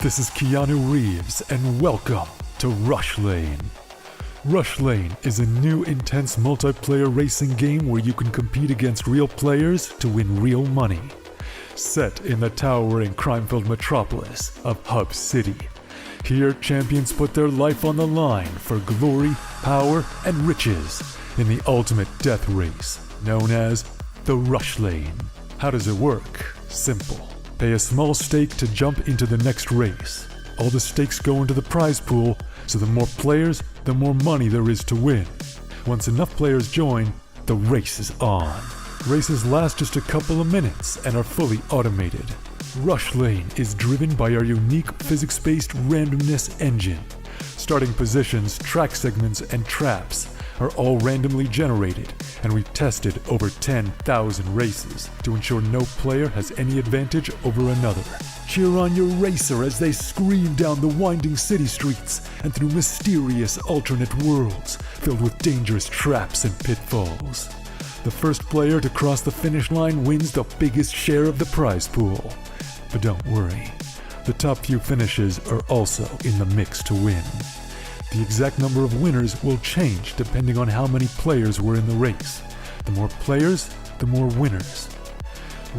This is Keanu Reeves, and welcome to Rush Lane. Rush Lane is a new, intense multiplayer racing game where you can compete against real players to win real money. Set in the towering crime-filled metropolis of Hub City. Here, champions put their life on the line for glory, power, and riches in the ultimate death race, known as the Rush Lane. How does it work? Simple. Pay a small stake to jump into the next race. All the stakes go into the prize pool, so the more players, the more money there is to win. Once enough players join, the race is on. Races last just a couple of minutes and are fully automated. Rush Lane is driven by our unique physics-based randomness engine. Starting positions, track segments, and traps are all randomly generated, and we've tested over 10,000 races to ensure no player has any advantage over another. Cheer on your racer as they scream down the winding city streets and through mysterious alternate worlds filled with dangerous traps and pitfalls. The first player to cross the finish line wins the biggest share of the prize pool. But don't worry, the top few finishes are also in the mix to win. The exact number of winners will change depending on how many players were in the race. The more players, the more winners.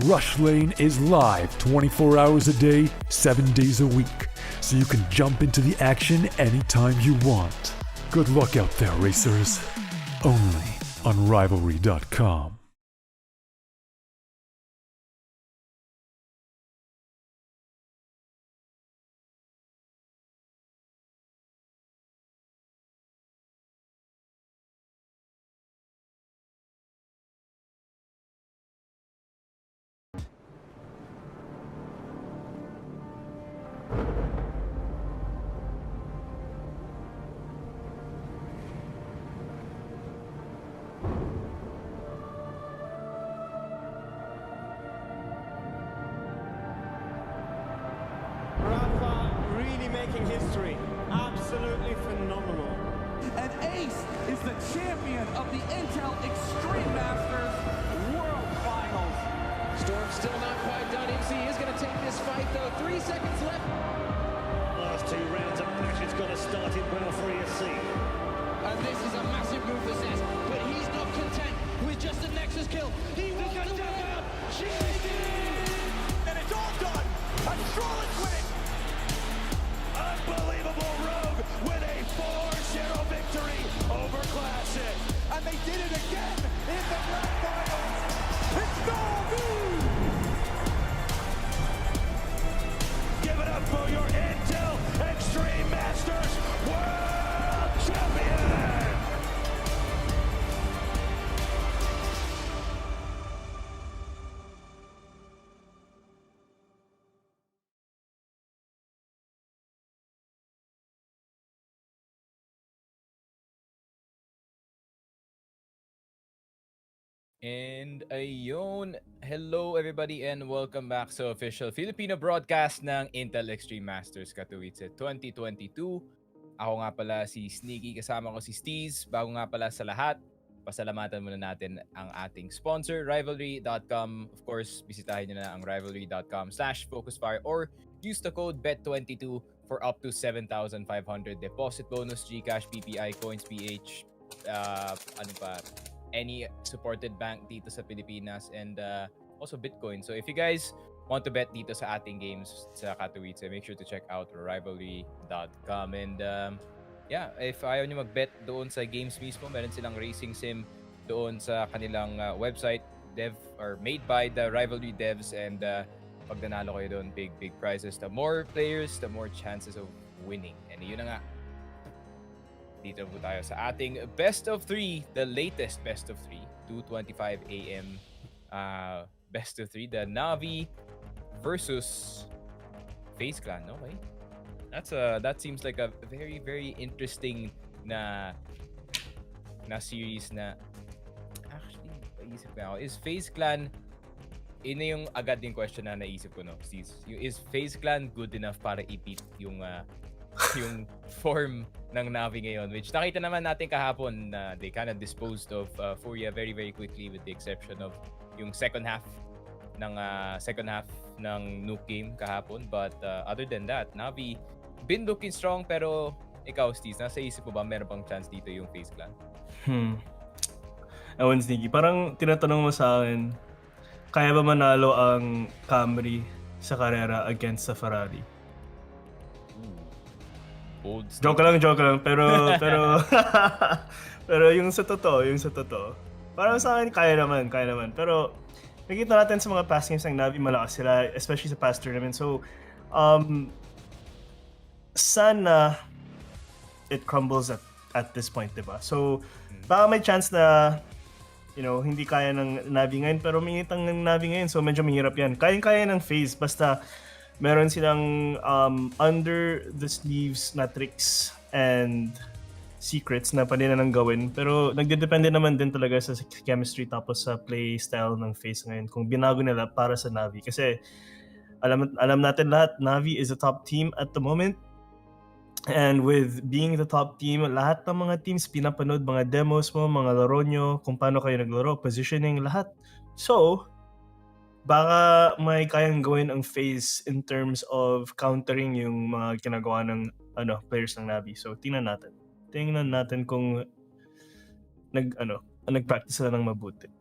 Rush Lane is live 24 hours a day, 7 days a week, so you can jump into the action anytime you want. Good luck out there, racers. Only on Rivalry.com. Making history. Absolutely phenomenal. And Ace is the champion of the Intel Extreme Masters World Finals. Storm's still not quite done. MC is going to take this fight, though. 3 seconds left. Last 2 rounds of action's got to start it well for ESC. And this is a massive move for Zez, but he's not content with just a Nexus kill. He wants to win. And it's all done. And Charlotte's winning. Unbelievable Rogue with a 4-0 victory over Classic. And they did it again in the grand finals. It's Navi! Give it up for your Intel Extreme Masters World Champion! And ayun, hello everybody and welcome back sa official Filipino broadcast ng Intel Extreme Masters Katowice 2022. Ako nga pala si Sneaky, kasama ko si Steez. Bago nga pala sa lahat, pasalamatan muna natin ang ating sponsor, Rivalry.com. Of course, bisitahin nyo na ang Rivalry.com/focusfire or use the code BET22 for up to 7,500 deposit bonus, GCash, PPI, Coins, PH, any supported bank dito sa Pilipinas, and also Bitcoin. So if you guys want to bet dito sa ating games sa Katowice, make sure to check out Rivalry.com. And yeah, if ayaw nyo mag-bet doon sa games mismo, meron silang racing sim doon sa kanilang website, dev or made by the Rivalry devs, and pag nanalo kayo doon, big prizes. The more players, the more chances of winning. And yun na nga, dito po tayo sa ating best of 3, the latest best of 3, 2:25 AM best of 3, the Navi versus FaZe Clan. Okay, that seems like a very interesting na series na actually naisip ko ako. Is FaZe Clan, ina yung agad yung question na naisip ko, no? Is FaZe Clan good enough para i-beat yung form ng Navi ngayon, which nakita naman natin kahapon na they kind of disposed of Furia very quickly, with the exception of yung second half second half ng Nuke game kahapon. But other than that, Navi been looking strong, pero ikaw, Steez, nasa isip mo ba meron pang chance dito yung FaZe Clan? Ewan, Sneaky. Parang tinatanong mo sa akin, kaya ba manalo ang Camry sa karera against sa Ferrari? Bold Joke lang. Pero pero yung sa totoo. Parang sa akin, kaya naman. Pero nakita natin sa mga past games ng Navi, malakas sila, especially sa past tournament. So, sana it crumbles at this point, diba? So, baka may chance na hindi kaya ng Navi ngayon, pero minit ang Navi ngayon, so medyo mahirap yan. Kaya ng FaZe, basta meron silang under the sleeves na tricks and secrets na pwede na nang gawin. Pero nagdedepende naman din talaga sa chemistry tapos sa play style ng FaZe ngayon kung binago nila para sa Navi. Kasi alam natin lahat, Navi is a top team at the moment. And with being the top team, lahat ng mga teams pinapanood, mga demos mo, mga laro nyo, kung paano kayo naglaro, positioning, lahat. So, baka may kayang gawin ang FaZe in terms of countering yung mga ginagawa ng players ng Navi. So, tingnan natin kung nag-practice sila ng mabuti.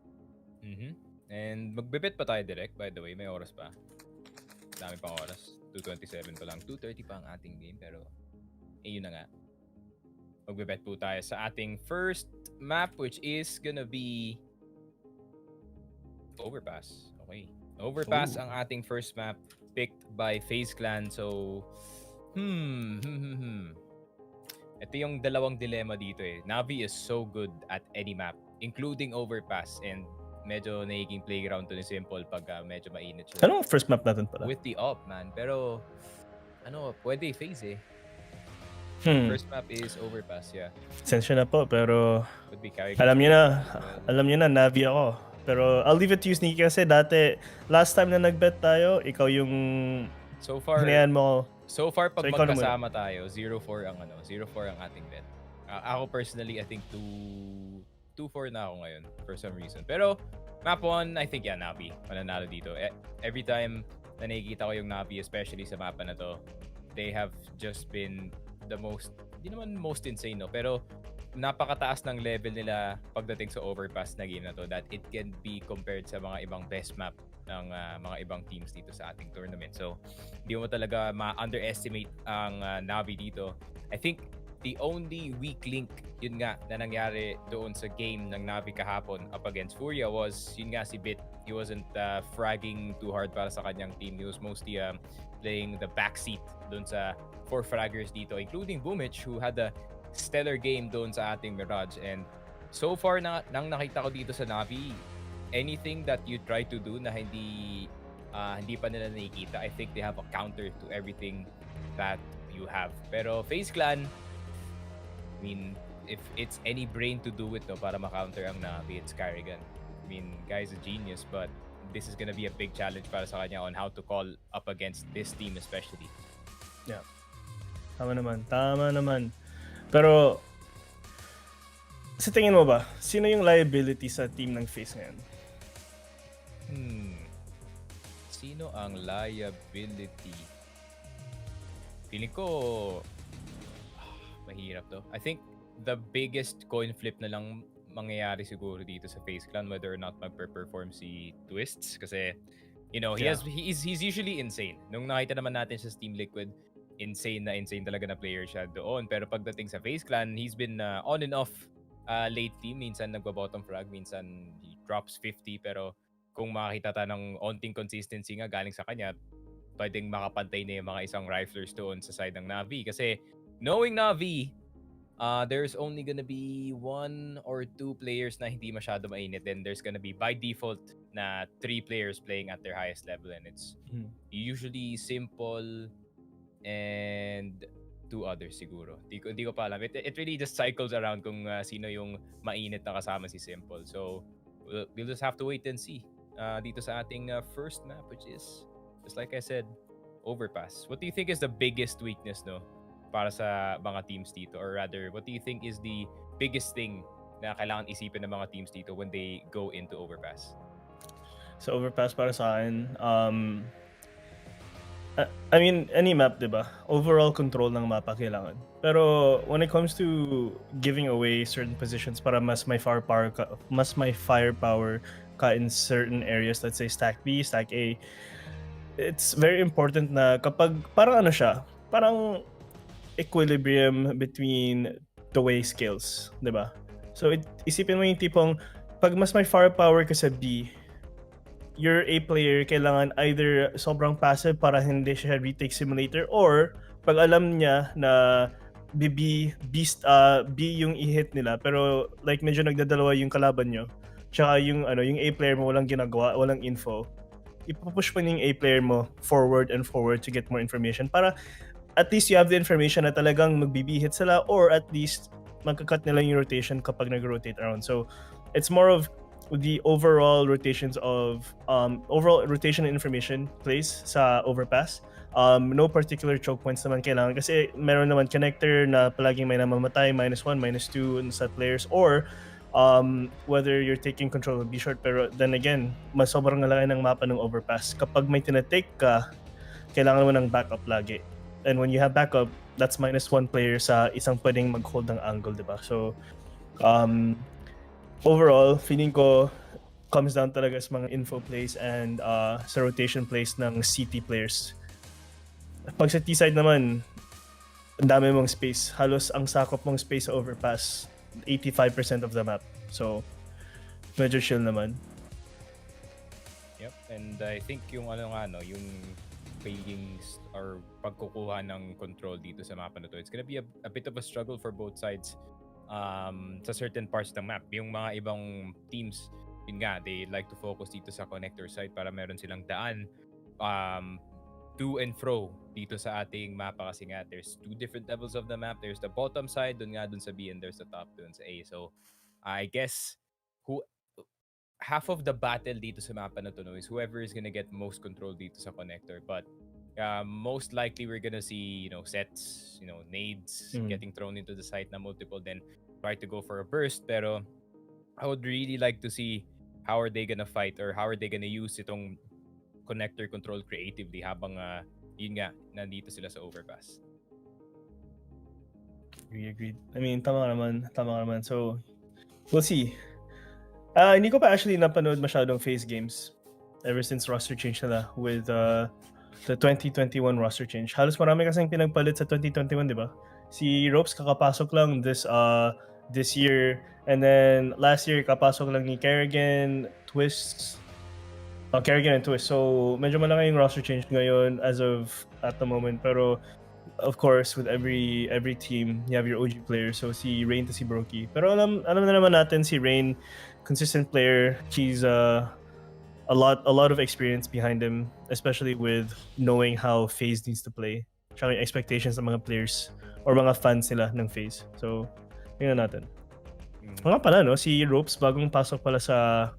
And magbe-bet pa tayo direct, by the way. May oras pa. Dami pang oras. 2:27 pa lang. 2:30 pa ang ating game, pero yun na nga. Magbe-bet po tayo sa ating first map, which is gonna be Overpass. Okay. Overpass ang ating first map picked by FaZe Clan. So, ito yung dalawang dilemma dito eh. Navi is so good at any map, including Overpass, and medyo nagiging playground to ni Simple pag medyo mainit siya. Anong first map natin pala? With the op, man. Pero, pwede FaZe eh. First map is Overpass, yeah. Sensya na po, pero Could be carry. alam niyo na, Navi ako. Pero I'll leave it to you, Sneaky, kasi dati, last time na nag-bet tayo, ikaw yung So far, hinayan mo. So far, pag So, ikaw na magkasama tayo, 0-4 ang ating bet. Ako personally, I think 2-4 na ako ngayon for some reason. Pero, map 1, I think, Navi. Mananalo dito. Every time na nakikita ko yung Navi, especially sa mapa na to, they have just been the most, di naman most insane, no? Pero, napakataas ng level nila pagdating sa Overpass na game na to that it can be compared sa mga ibang best map ng mga ibang teams dito sa ating tournament. So, hindi mo talaga ma-underestimate ang Navi dito. I think the only weak link, yun nga, na nangyari doon sa game ng Navi kahapon up against Furia was, yun nga, si Bit. He wasn't fragging too hard para sa kanyang team. He was mostly playing the backseat doon sa 4 fraggers dito, including Boomich, who had a stellar game doon sa ating Mirage. And so far, nang nakita ko dito sa Navi, anything that you try to do na hindi pa nila nakikita, I think they have a counter to everything that you have. Pero FaZe Clan, I mean, if it's any brain to do it para ma-counter ang Navi, it's Carrigan. I mean, guy's a genius, but this is gonna be a big challenge para sa kanya on how to call up against this team especially. Yeah. Tama naman. Pero, sa tingin mo ba, sino yung liability sa team ng FaZe ngayon? Sino ang liability? Feeling ko mahirap to. I think the biggest coin flip na lang mangyayari siguro dito sa FaZe Clan whether or not magpe-perform si Twists kasi he's usually insane. Nung nakita naman natin sa Team Liquid, insane talaga na player siya doon. Pero pagdating sa FaZe Clan, he's been on and off lately. Minsan nagba-bottom frag, minsan he drops 50. Pero kung makakita tayo ng onting consistency nga galing sa kanya, pwedeng makapantay na yung mga isang riflers doon sa side ng Navi. Kasi knowing Navi, there's only gonna be 1 or 2 players na hindi masyado mainit. Then there's gonna be by default na 3 players playing at their highest level. And it's usually Simple and 2 others siguro. Di ko pa alam. It really just cycles around kung sino yung mainit na kasama si Simple. So, we'll just have to wait and see dito sa ating first map, which is, just like I said, Overpass. What do you think is the biggest weakness, para sa mga teams dito? Or rather, what do you think is the biggest thing na kailangan isipin ng mga teams dito when they go into Overpass? sa overpass para sa akin. I mean, any map, diba? Overall control ng mapa kailangan. Pero when it comes to giving away certain positions para mas may firepower ka in certain areas, let's say stack B, stack A, it's very important na kapag parang ano siya, parang equilibrium between the way skills, diba? So isipin mo yung tipong pag mas may firepower ka sa B, your A player kailangan either sobrang passive para hindi siya retake simulator, or pag alam niya na B yung i-hit nila pero like medyo nagdadalawa yung kalaban nyo, tsaka yung yung A player mo walang ginagawa, walang info, ipupush mo yung A player mo forward and forward to get more information para at least you have the information na talagang magbi-B-hit sila, or at least magka-cut nila yung rotation kapag nag-rotate around. So it's more of the overall rotations of overall rotation and information plays sa overpass. No particular choke points naman kailangan kasi meron naman connector na palaging may namamatay, -1, -2 sa players, or whether you're taking control of B short. Pero then again, mas sobrang laki ng mapa ng overpass. Kapag may tinatake ka, kailangan mo ng backup lagi. And when you have backup, that's -1 player sa isang pwedeng mag-hold ng angle, diba? So overall, feeling ko comes down talaga sa mga info plays and sa rotation plays ng CT players. Pag sa T-side naman, ang dami mong space. Halos ang sakop mong space sa overpass, 85% of the map. So, medyo chill naman. Yep, and I think yung yung pagiging or pagkukuha ng control dito sa mapa na to, it's gonna be a bit of a struggle for both sides. Sa certain parts ng map, yung mga ibang teams, yun nga, they like to focus dito sa connector side para meron silang daan to and fro dito sa ating mapa kasi nga there's two different levels of the map. There's the bottom side dun sa B, and there's the top dun sa A. So I guess half of the battle dito sa mapa na to is whoever is gonna get most control dito sa connector. But most likely we're gonna see sets, nades getting thrown into the site na multiple, then try to go for a burst. Pero I would really like to see how are they gonna fight, or how are they gonna use itong connector control creatively habang yun nga nandito sila sa overpass. Agreed. I mean, tama naman. So we'll see. Hindi ko pa actually napanood masyadong FaZe games ever since roster change nila with the 2021 roster change. Halos marami kasing pinagpalit sa 2021, di ba? Si Ropes kakapasok lang this year, and then last year kapasok lang ni Kerrigan, Twist. Kerrigan and Twist. So medyo malaki yung roster change ngayon as of at the moment. Pero of course, with every team, you have your OG players. So si Rain to si Brokey. Pero alam na naman natin si Rain, consistent player. He's a lot of experience behind him, especially with knowing how FaZe needs to play. Tsaka yung expectations ng mga players or mga fans nila ng FaZe. So, tingnan natin. Nga pala, no? Si Ropes, bagong pasok pala sa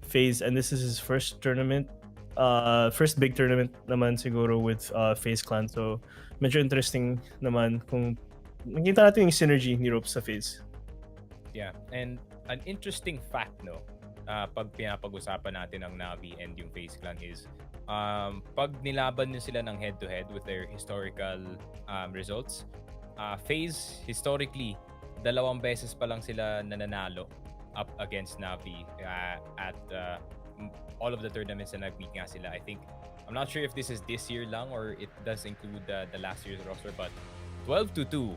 FaZe, and this is his first tournament. First big tournament naman siguro with FaZe Clan. So, medyo interesting naman kung makita natin yung synergy ni Ropes sa FaZe. Yeah, and an interesting fact, no? Pag pinapag-usapan natin ang Navi and yung FaZe Clan is pag nilaban nyo sila ng head-to-head with their historical results, FaZe historically 2 beses pa lang sila nananalo up against Navi at all of the tournaments na nag-beat nga sila. I think, I'm not sure if this is this year lang or it does include the last year's roster, but 12-2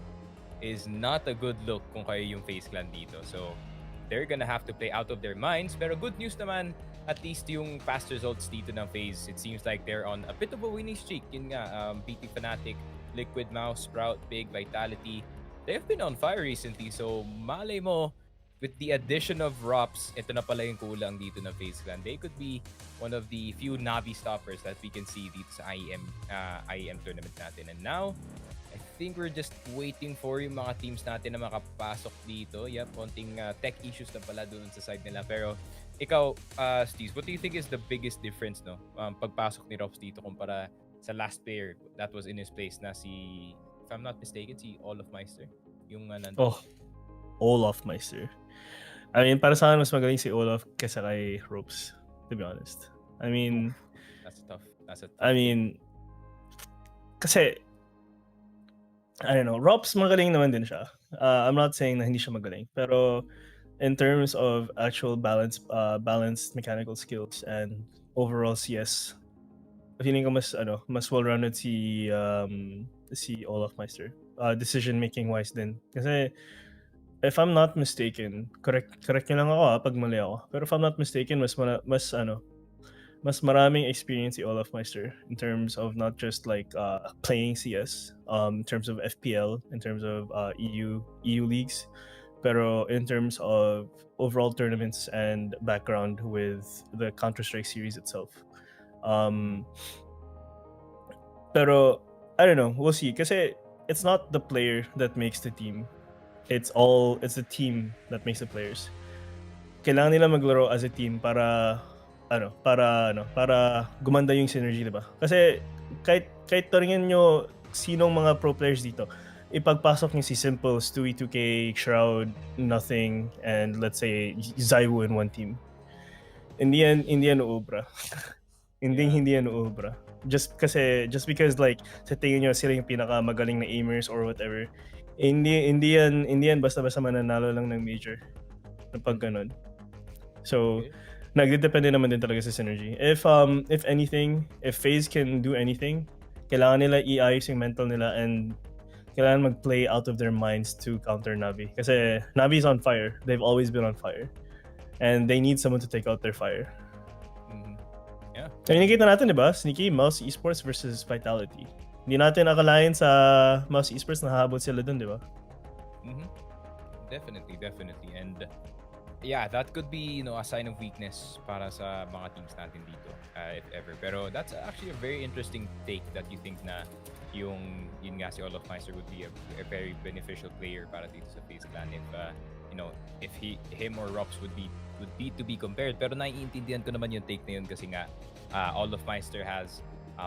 is not a good look kung kayo yung FaZe Clan dito. So they're gonna have to play out of their minds. Pero good news naman, at least yung past results dito ng FaZe, it seems like they're on a bit of a winning streak. Yun nga, PT Fnatic, Liquid Mouse, Sprout, Big, Vitality, they've been on fire recently. So malay mo, with the addition of Rops, ito na pala yung kulang dito ng FaZe Clan. They could be one of the few Navi stoppers that we can see dito sa IEM tournament natin. And now, I think we're just waiting for yung mga teams natin na makapasok dito. Yep, konting tech issues na pala doon sa side nila. Pero ikaw, Steve, what do you think is the biggest difference, no? Pagpasok ni Rops dito kumpara sa last player that was in his place na si, if I'm not mistaken, si Olofmeister. Yung nandun. Oh, Olofmeister. I mean, para sa akin, mas magaling si Olaf kaysa kay Ropes, to be honest. I mean, That's tough. That's a tough I mean, kasi, I don't know, Rops magaling naman din siya. I'm not saying na hindi siya magaling, pero in terms of actual balanced mechanical skills and overall CS, feeling ko mas well-rounded si Olaf Meister. Decision making wise din. Kasi if I'm not mistaken, correct niyo lang ako pag mali ako. Pero if I'm not mistaken, mas maraming experience si Olaf Meister in terms of not just like playing CS, in terms of FPL, in terms of EU leagues, pero in terms of overall tournaments and background with the Counter-Strike series itself. Pero I don't know, we'll see. Kasi it's not the player that makes the team. It's the team that makes the players. Kailangan nila maglaro as a team para gumanda yung synergy, diba? Kasi kahit taringin nyo sinong mga pro players dito, ipagpasok niyo si Simple, Stewie 2K, Shroud, Nothing, and let's say Zaiwu in one team. Hindi yan uubra. Hindi yan uubra. Just because like sa tingin nyo sila yung pinakamagaling na aimers or whatever, hindi yan basta-basta mananalo lang ng major na pag ganun. So, nagdedepende naman din talaga sa synergy. If anything, if FaZe can do anything, kailangan nila i-ayos yung mental nila and kailangan mag-play out of their minds to counter Navi. Kasi Navi is on fire. They've always been on fire. And they need someone to take out their fire. Yeah. Kaya nakita natin, diba? Sneaky, Mouse Esports versus Vitality. Hindi natin akalain sa Mouse Esports na hahabol sila dun, diba? Definitely. And yeah, that could be, a sign of weakness para sa mga teams natin dito, if ever. Pero that's actually a very interesting take that you think na yun nga si Olaf Meister would be a very beneficial player para dito sa FaZe Clan if him or Rops would be to be compared. Pero naiintindihan ko naman yung take na yun kasi nga Olaf Meister has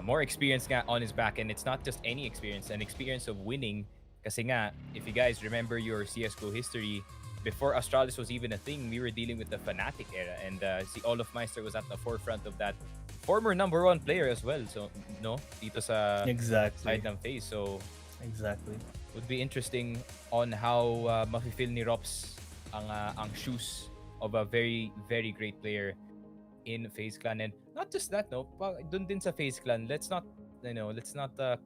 more experience nga on his back, and it's not just any experience, an experience of winning. Kasi nga, if you guys remember your CSGO history, before Astralis was even a thing, we were dealing with the Fnatic era, and si Olaf Meister was at the forefront of that. Former number 1 player as well, so dito sa side ng FaZe. So exactly, would be interesting on how mafe-fill ni Rops ang shoes of a very, very great player in FaZe Clan. And not just that, dun din sa FaZe Clan, let's not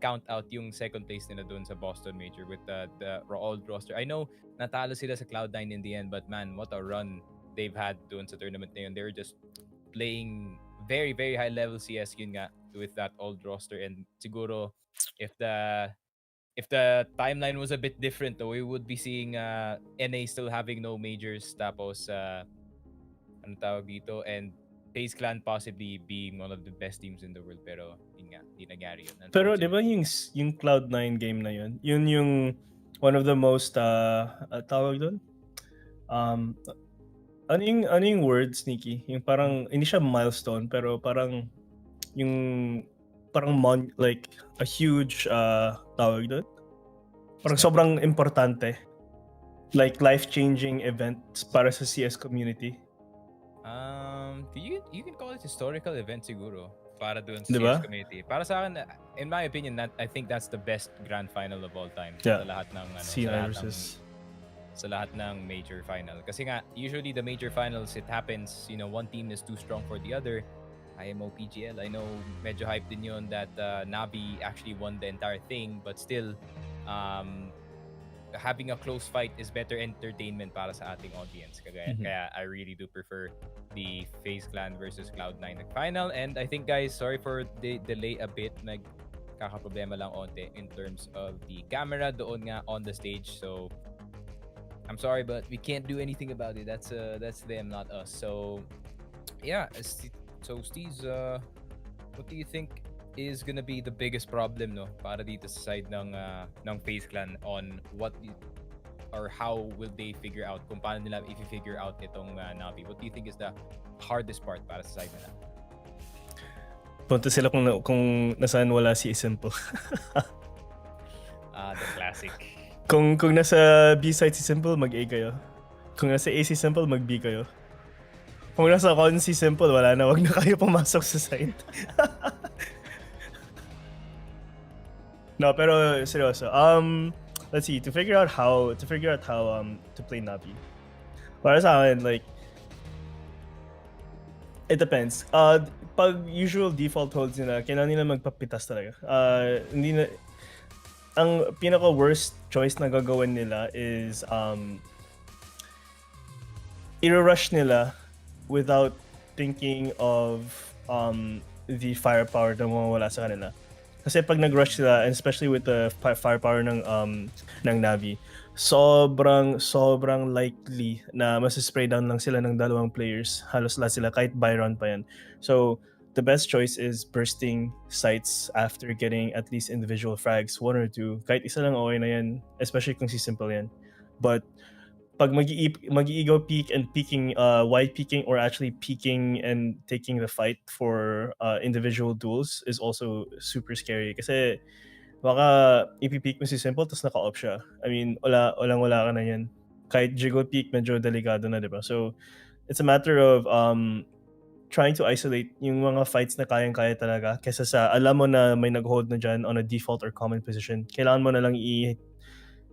count out yung second place nila dun sa Boston Major with the old roster. I know natalo sila sa Cloud9 in the end, but man, what a run they've had dun sa tournament na yun. They were just playing very, very high level CS yun nga with that old roster. And siguro if the timeline was a bit different, though, we would be seeing NA still having no majors, tapos ano tawag dito, and FaZe Clan possibly being one of the best teams in the world, pero hindi nangyari yun. Pero di ba yung Cloud9 game na yun yung one of the most tawag doon? Ano yung word, Sneaky? Yung parang hindi siya milestone, pero parang like a huge tawag doon? Parang sobrang importante. Like life-changing event para sa CS community. You can call it historical event siguro para doon sa diba? CS community. Para sa akin, in my opinion, I think that's the best grand final of all time. Yeah. Sa lahat ng sa lahat ng major final. Kasi nga, usually the major finals, it happens, one team is too strong for the other. IMO PGL, I know medyo hype din yun that Navi actually won the entire thing, but still, having a close fight is better entertainment para sa ating audience. Kaya I really do prefer the FaZe Clan versus Cloud9 final. And I think, guys, sorry for the delay a bit. Nagkakaproblema lang onte in terms of the camera doon nga on the stage. So I'm sorry, but we can't do anything about it. That's them, not us. So yeah. So Steez, what do you think is gonna be the biggest problem para dito sa side ng FaZe Clan on or how will they figure out kung paano nila i-figure out itong Navi? What do you think is the hardest part para sa side nila? Punta sila kung nasaan wala si Simple. The classic. Kung nasa B side si Simple, mag-A kayo. Kung nasa A si Simple, mag-B kayo. Kung nasa con si Simple, wala na. Wag na kayo pumasok sa site. No, pero seryoso. Let's see. To figure out how to play Navi. Para sa akin, like, it depends. Pag usual default holds nila, kailangan nila magpapitas talaga. Hindi na, ang pinaka worst choice na gagawin nila is i-rush nila without thinking of the firepower na mawawala sa kanila. Kasi pag nag-rush sila, and especially with the firepower ng Navi, sobrang likely na masispray down lang sila ng dalawang players. Halos lahat sila, kahit Byron pa yan. So, the best choice is bursting sites after getting at least individual frags, 1 or 2. Kahit isa lang okay na yan, especially kung si Simple yan. But pag mag-ego peek and peeking, wide peeking or actually peeking and taking the fight for individual duels is also super scary. Kasi baka ipipeek mo si Simple tapos naka-off siya. I mean, wala ka na yan. Kahit jiggle peek, medyo delikado na, diba? So, it's a matter of trying to isolate yung mga fights na kayang-kaya talaga kesa sa alam mo na may nag-hold na dyan on a default or common position. Kailangan mo na lang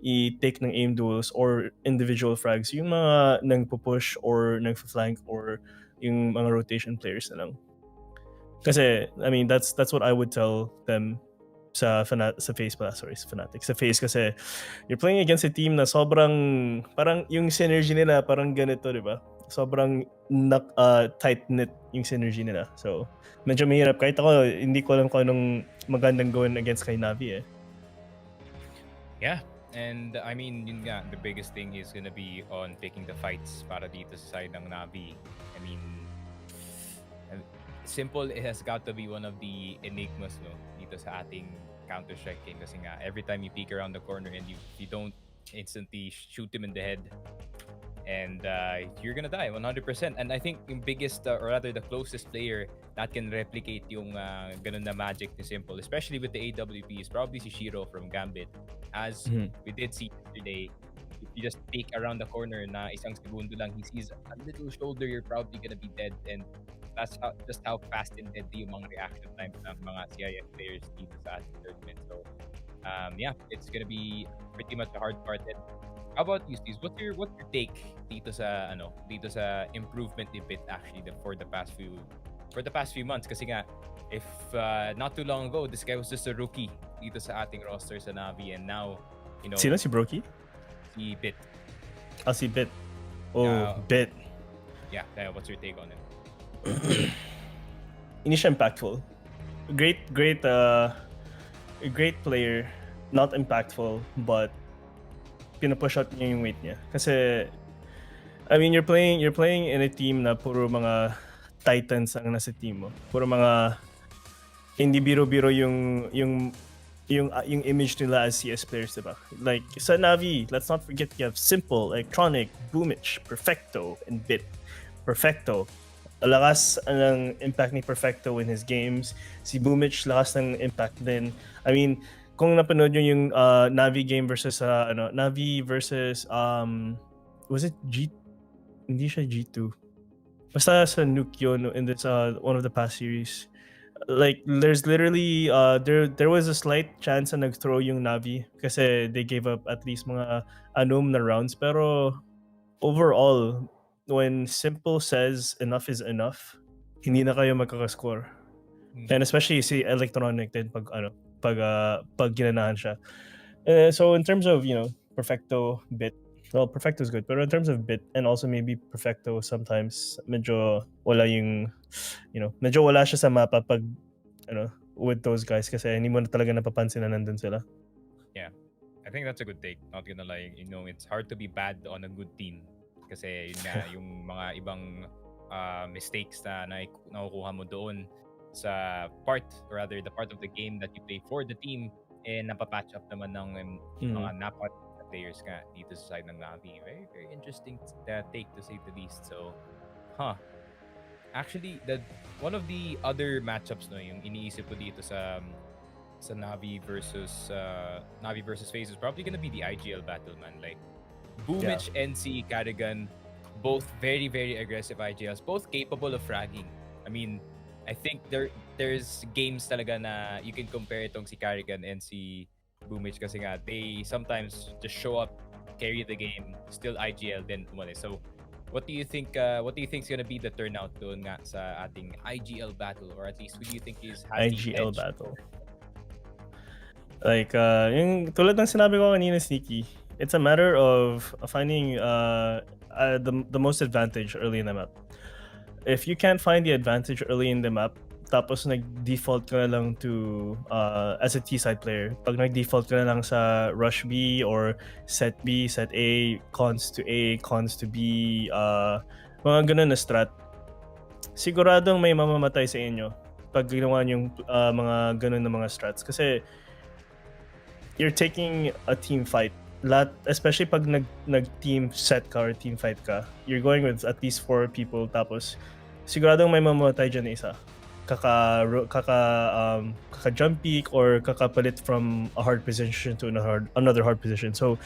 i-take ng aim duels or individual frags, yung mga nang-push or nang-flank or yung mga rotation players na lang. Kasi, I mean, that's what I would tell them sa FaZe pala, sorry, sa Fnatic. Sa FaZe kasi you're playing against a team na sobrang, parang yung synergy nila, parang ganito, di ba? Sobrang tight-knit yung synergy nila. So, medyo mahirap. Kahit ako, hindi ko alam kung anong magandang gawin against kay Navi eh. Yeah. And I mean, yun nga, the biggest thing is gonna be on picking the fights para dito sa side ng Navi. I mean, Simple, it has got to be one of the enigmas, no, dito sa ating Counter-Strike game. Kasi nga, every time you peek around the corner and you don't instantly shoot him in the head, and you're gonna die 100%. And I think yung biggest, or rather the closest player that can replicate yung ganun na magic ni Simple, especially with the AWP, is probably si Shiro from Gambit. As we did see yesterday, if you just peek around the corner na isang segundo lang, he sees a little shoulder, you're probably gonna be dead. And that's just how fast and deadly yung mga reaction times ng mga CIS players dito sa ating tournament. So, yeah, it's gonna be pretty much a hard part. And how about you, Steve? What's your take dito sa improvement ni Bit actually for the past few months? Kasi nga, if not too long ago, this guy was just a rookie dito sa ating roster sa Navi, and now, you know, Sino si Brokey? si Bit. Si Bit. Bit. Yeah, what's your take on it? Hindi siya impactful. Great player, not impactful, but pinapush out niya yung weight niya. Kasi, I mean, you're playing in a team na puro mga titans ang nasa team mo. Puro mga hindi biro-biro yung image nila as CS players, diba? Like, sa Navi, let's not forget you have Simple, Electronic, Boomich, Perfecto, and Bit. Perfecto, lakas ng impact ni Perfecto in his games. Si Boomich, lakas ng impact din. I mean, kung napanood nyo yung Navi game versus Navi versus was it hindi siya G2. Basta sa Nuke yun in this one of the past series. Like, there's literally there was a slight chance na nag-throw yung Navi kasi they gave up at least mga na rounds, pero overall, when Simple says enough is enough, hindi na kayo magkakascore. And especially si Electronic din pag ginanahan siya. So in terms of, Perfecto, Bit, well, Perfecto is good, pero in terms of Bit and also maybe Perfecto, sometimes medyo wala yung, medyo wala siya sa mapa pag with those guys kasi hindi mo na talaga napapansin na nandun sila. Yeah, I think that's a good take. Not gonna lie, it's hard to be bad on a good team. Kasi yun nga, yung mga ibang mistakes na nakukuha mo doon sa the part of the game that you play for the team, napapatch up naman ng mga napat na players nga dito sa side ng Navi. Very, very interesting take to say the least. So, actually, one of the other matchups yung iniisip ko dito sa Navi versus FaZe is probably gonna be the IGL battle, man. Like, Boomich, NC, Carrigan, both very, very aggressive IGLs, both capable of fragging. I mean, I think there's games talaga na you can compare itong si Carrigan and si Boomich kasi nga they sometimes just show up, carry the game, still IGL, then umalis. So, what do you think? What do you think is gonna be the turnout doon nga sa ating IGL battle, or at least who do you think has the IGL edge? battle. Like, yung tulad ng sinabi ko kanina, Sneaky, it's a matter of finding the most advantage early in the map. If you can't find the advantage early in the map, tapos nag-default ka na lang to, as a T-side player, pag nag-default ka na lang sa rush B or set B, set A, cons to A, cons to B, mga ganun na strat, siguradong may mamamatay sa inyo pag ginawa yung mga ganun na mga strats. Kasi you're taking a team fight. Especially pag nag-team set ka or team fight ka, you're going with at least 4 people, tapos siguradong may mamamatay dyan na isa. Kaka-jump peak or kakapalit from a hard position to another hard position. So,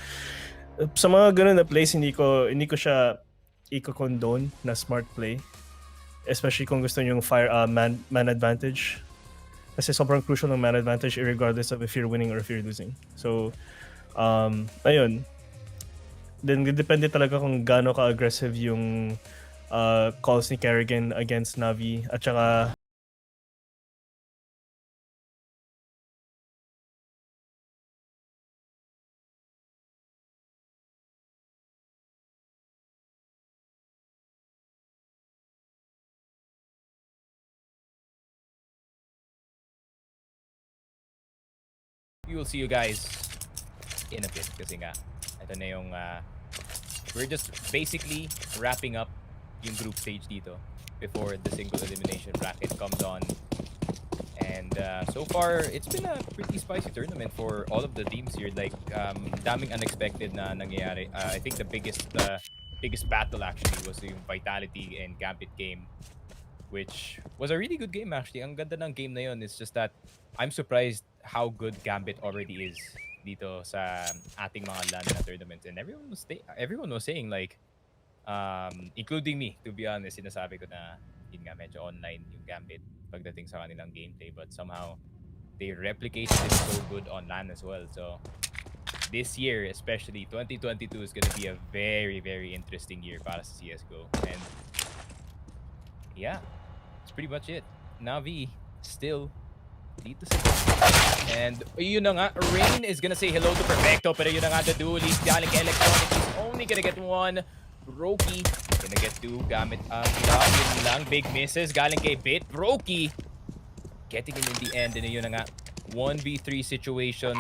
sa mga ganun na plays, hindi ko siya i-condone na smart play. Especially kung gusto nyo yung man advantage. Kasi sobrang crucial ng man advantage regardless of if you're winning or if you're losing. So, ayun. Then, depende talaga kung gaano ka-aggressive yung calls ni Carrigan against Navi. At saka, We will see you guys in a bit kasi nga ito na yung we're just basically wrapping up yung group stage dito before the single elimination bracket comes on. And so far it's been a pretty spicy tournament for all of the teams here. Like daming unexpected na nangyayari. I think the biggest battle actually was yung Vitality and Gambit game, which was a really good game actually. Ang ganda ng game na yun. It's just that I'm surprised how good Gambit already is dito sa ating mga LAN na tournaments. And everyone was saying like, including me, to be honest, sinasabi ko na yun nga medyo online yung Gambit pagdating sa kanilang gameplay. But somehow, they replicated it so good on LAN as well. So, this year, especially 2022, is gonna be a very, very interesting year para sa CSGO. And yeah, that's pretty much it. Navi still dito sa and yun na nga, Rain is gonna say hello to Perfecto, pero yun na nga, the duelist galing kay Electronic, he's only gonna get 1. Roki gonna get 2 gamit ang yun lang, big misses galing kay Bit. Roki getting him in the end, and yun na nga, 1v3 situation,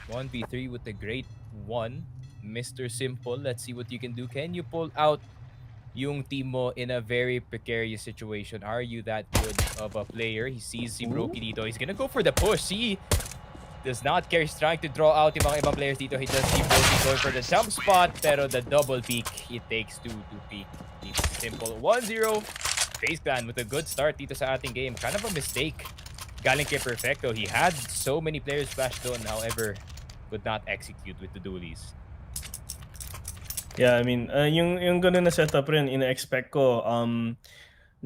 1v3 with the great 1 Mr. Simple. Let's see what you can do. Can you pull out yung team mo in a very precarious situation? Are you that good of a player? He sees si Roki dito. He's gonna go for the push. He does not care. He's trying to draw out yung mga ibang players dito. He does see Roki going for the jump spot, pero the double peek, it takes 2 to peek. It's simple. 1-0. FaZe Clan with a good start dito sa ating game. Kind of a mistake galing kay Perfecto. He had so many players flashed on, however, could not execute with the dualies. yeah, I mean, yung ganun na setup rin, ina-expect ko.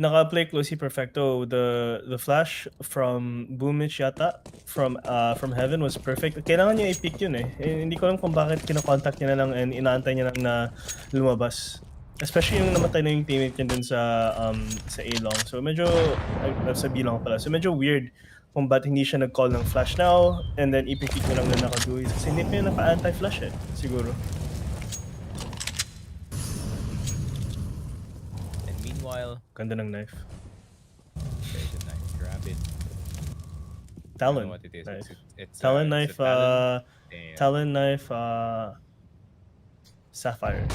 Naka-play close si Perfecto. The flash from Boomich yata, from Heaven was perfect. Kailangan niya i-pick yun eh. Hindi ko alam kung bakit kinokontact niya na lang and inaantay niya lang na lumabas. Especially yung namatay na yung teammate niya dun sa A-long. So medyo, sa B-long pala. So medyo weird kung ba't hindi siya nag-call ng flash now and then ipipick niya lang na naka-duis. Kasi hindi pa yung naka-anti-flash eh, siguro. Meanwhile, ganda ng knife. there's a knife. Grab it. Talon. I don't know what it is. Nice. It's Talon it's a knife, Damn. Talon knife, Sapphire.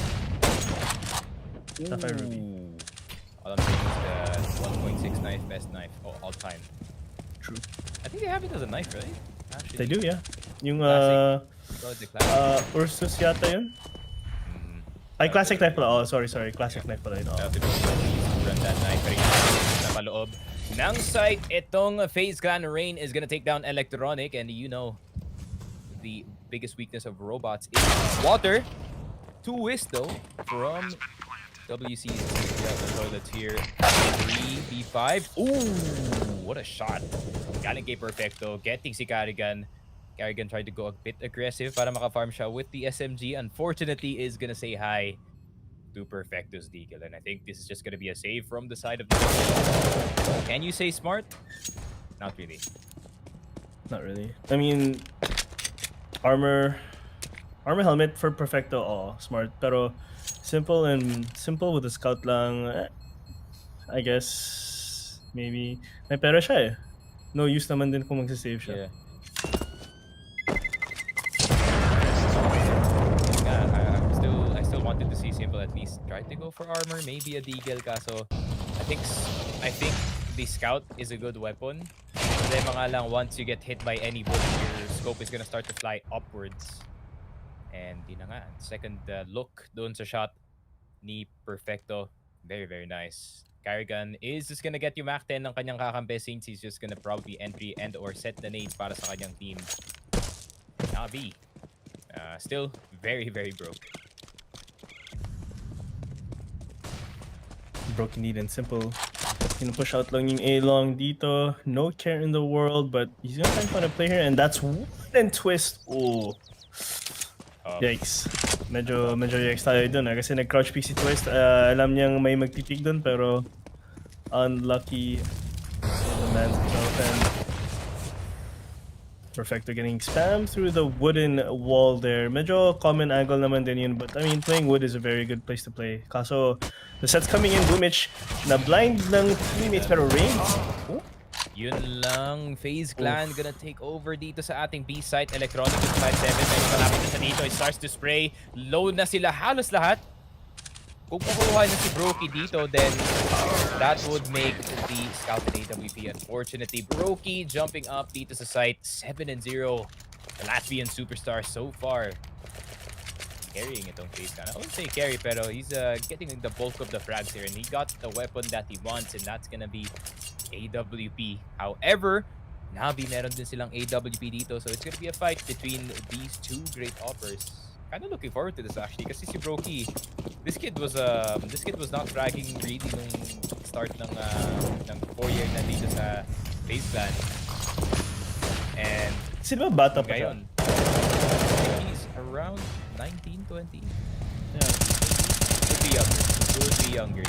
Sapphire Ruby. Ooh. All I'm saying is the 1.6 knife, best knife all time. True. I think they have it as a knife, right? Actually, They do, yeah. Yung, Classic. Call it the classic. Ursus yata yun? Ay, classic knife pala. Oh, sorry. Classic knife pala yun. Oh. Run that knife. Pero yung napaloob ng site, itong FaZe Clan Rain is gonna take down Electronic, and you know, the biggest weakness of robots is water. 2 whist though from WC is out the toilets here. 3v5. Ooh, what a shot. Galing kay Perfecto, getting si Carrigan. Carrigan tried to go a bit aggressive para maka-farm siya with the SMG. Unfortunately, is gonna say hi to Perfecto's deagle. And I think this is just gonna be a save from the side of the... Can you say smart? Not really. Not really. I mean, armor helmet for Perfecto, smart. Pero simple with the scout lang, I guess maybe may pera siya eh. No use naman din kung magsisave siya. Yeah. I still wanted to see Simple at least try to go for armor, maybe a deagle kaso I think the scout is a good weapon. Problema nga lang, once you get hit by any bullet, your scope is gonna start to fly upwards. And di na nga, second look doon sa shot ni Perfecto. Very, very nice. Carrigan is just gonna get you Mach 10 ng kanyang kakampi since he's just gonna probably entry and or set the nades para sa kanyang team. Navi. Still very, very broke. Broken need and Simple. Gonna push out lang yung A long dito. No care in the world, but he's gonna try and find a play here, and that's one and twist. Oh. Yikes. Medyo yikes tayo dun kasi nag-crouch PC twist. Alam niyang may magtitig dun pero unlucky the man's himself, and Perfecto getting spammed through the wooden wall there. Medyo common angle naman din yun, but I mean, playing wood is a very good place to play. Kaso, the set's coming in, Boomich, na blind ng teammates pero range. Oh. Yun lang, FaZe Clan gonna take over dito sa ating B site. Electronic with 5-7, medyo malapit na sa dito. It starts to spray. Low na sila halos lahat. Kung makukuha na si Brokey dito, then that would make the scout at AWP. Unfortunately, Brokey jumping up dito sa site. 7-0. The Latvian superstar so far. Carrying itong FaZe Clan. I wouldn't say carry, pero he's getting the bulk of the frags here. And he got the weapon that he wants, and that's gonna be AWP. However, Navi meron din silang AWP dito, so it's gonna be a fight between these two great offers. Kind of looking forward to this actually, kasi si Brokey, this kid was not fragging really nung start ng 4-year na dito sa FaZe Clan. And Sino ba bata pa siya? ngayon, he's around 19, 20. Yeah. Could be younger. Could be younger.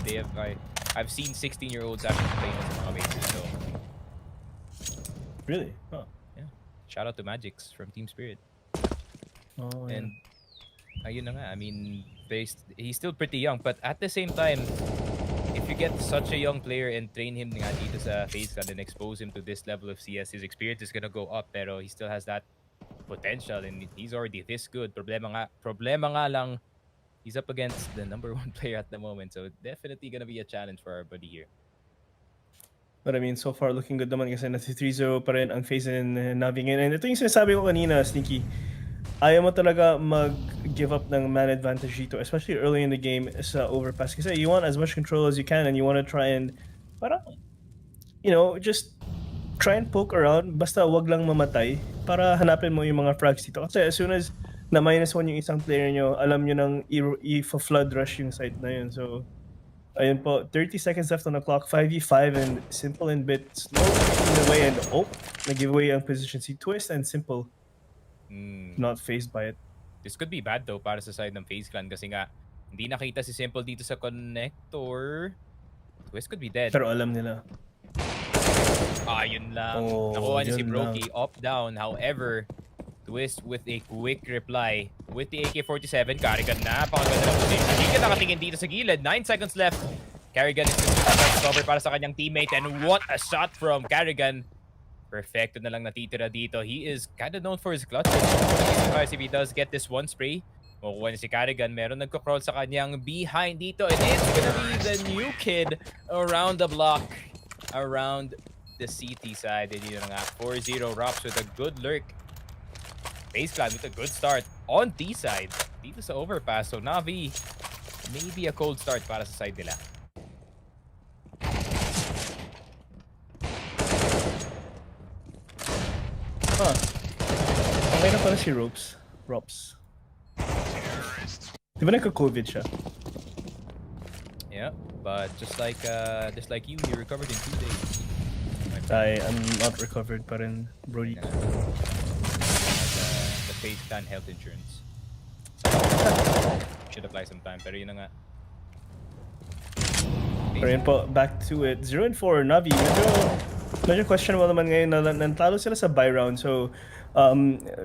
I've seen 16-year-olds actually playing as mga majors, so Really? Oh. yeah. Shout out to Magix from Team Spirit. Oh, yeah. And ayun na nga, I mean, he's still pretty young, but at the same time, if you get such a young player and train him nga dito sa FaZe Clan and expose him to this level of CS, his experience is gonna go up, pero he still has that potential and he's already this good. Problema nga lang, he's up against the #1 player at the moment, so definitely gonna be a challenge for our buddy here. But I mean, so far looking good naman kasi nasa 3-0 pa rin ang FaZe and Navi ngayon. And ito yung sinasabi ko kanina, Sneaky. Ayaw mo talaga mag-give up ng man advantage dito, especially early in the game sa overpass. Kasi you want as much control as you can and you want to try and parang, you know, just try and poke around. Basta wag lang mamatay para hanapin mo yung mga frags dito. Kasi as soon as na -1 yung isang player nyo, alam nyo nang i-flood rush yung site na yun. So, ayun po, 30 seconds left on the clock, 5v5 and Simple and Bit slow in the way and nag-giveaway ang position si Twist and Simple. Not phased by it. This could be bad though para sa side ng FaZe Clan kasi nga hindi nakita si Simple dito sa connector. Twist could be dead. Pero alam nila. Yun lang. Nakuha niya si Brokey up down. However, Twist with a quick reply with the AK-47. Carrigan na. Pakaganda ng position. Hindi ka nakatingin dito sa gilid. 9 seconds left. Carrigan is trying to cover para sa kanyang teammate. And what a shot from Carrigan. Perfecto na lang natitira dito. He is kind of known for his clutch. If he does get this one spray, makukuha niya si Carrigan. Meron nagko-crawl sa kanyang behind dito. And it's gonna be the new kid around the block. Around the CT side. And yun nga, 4-0 Rops with a good lurk. FaZe Clan with a good start on D side. Dito sa overpass. So Navi, maybe a cold start para sa side nila. Okay na pala si Rops. Di ba nagka-COVID siya? Yeah, but just like you, he recovered in 2 days. I'm not recovered pa rin, Brody. The FaZe Clan health insurance. Should apply sometime, pero yun na nga. Pero yun po, back to it. 0-4, Navi. Medyo questionable naman ngayon na nantalo sila sa buy round. So,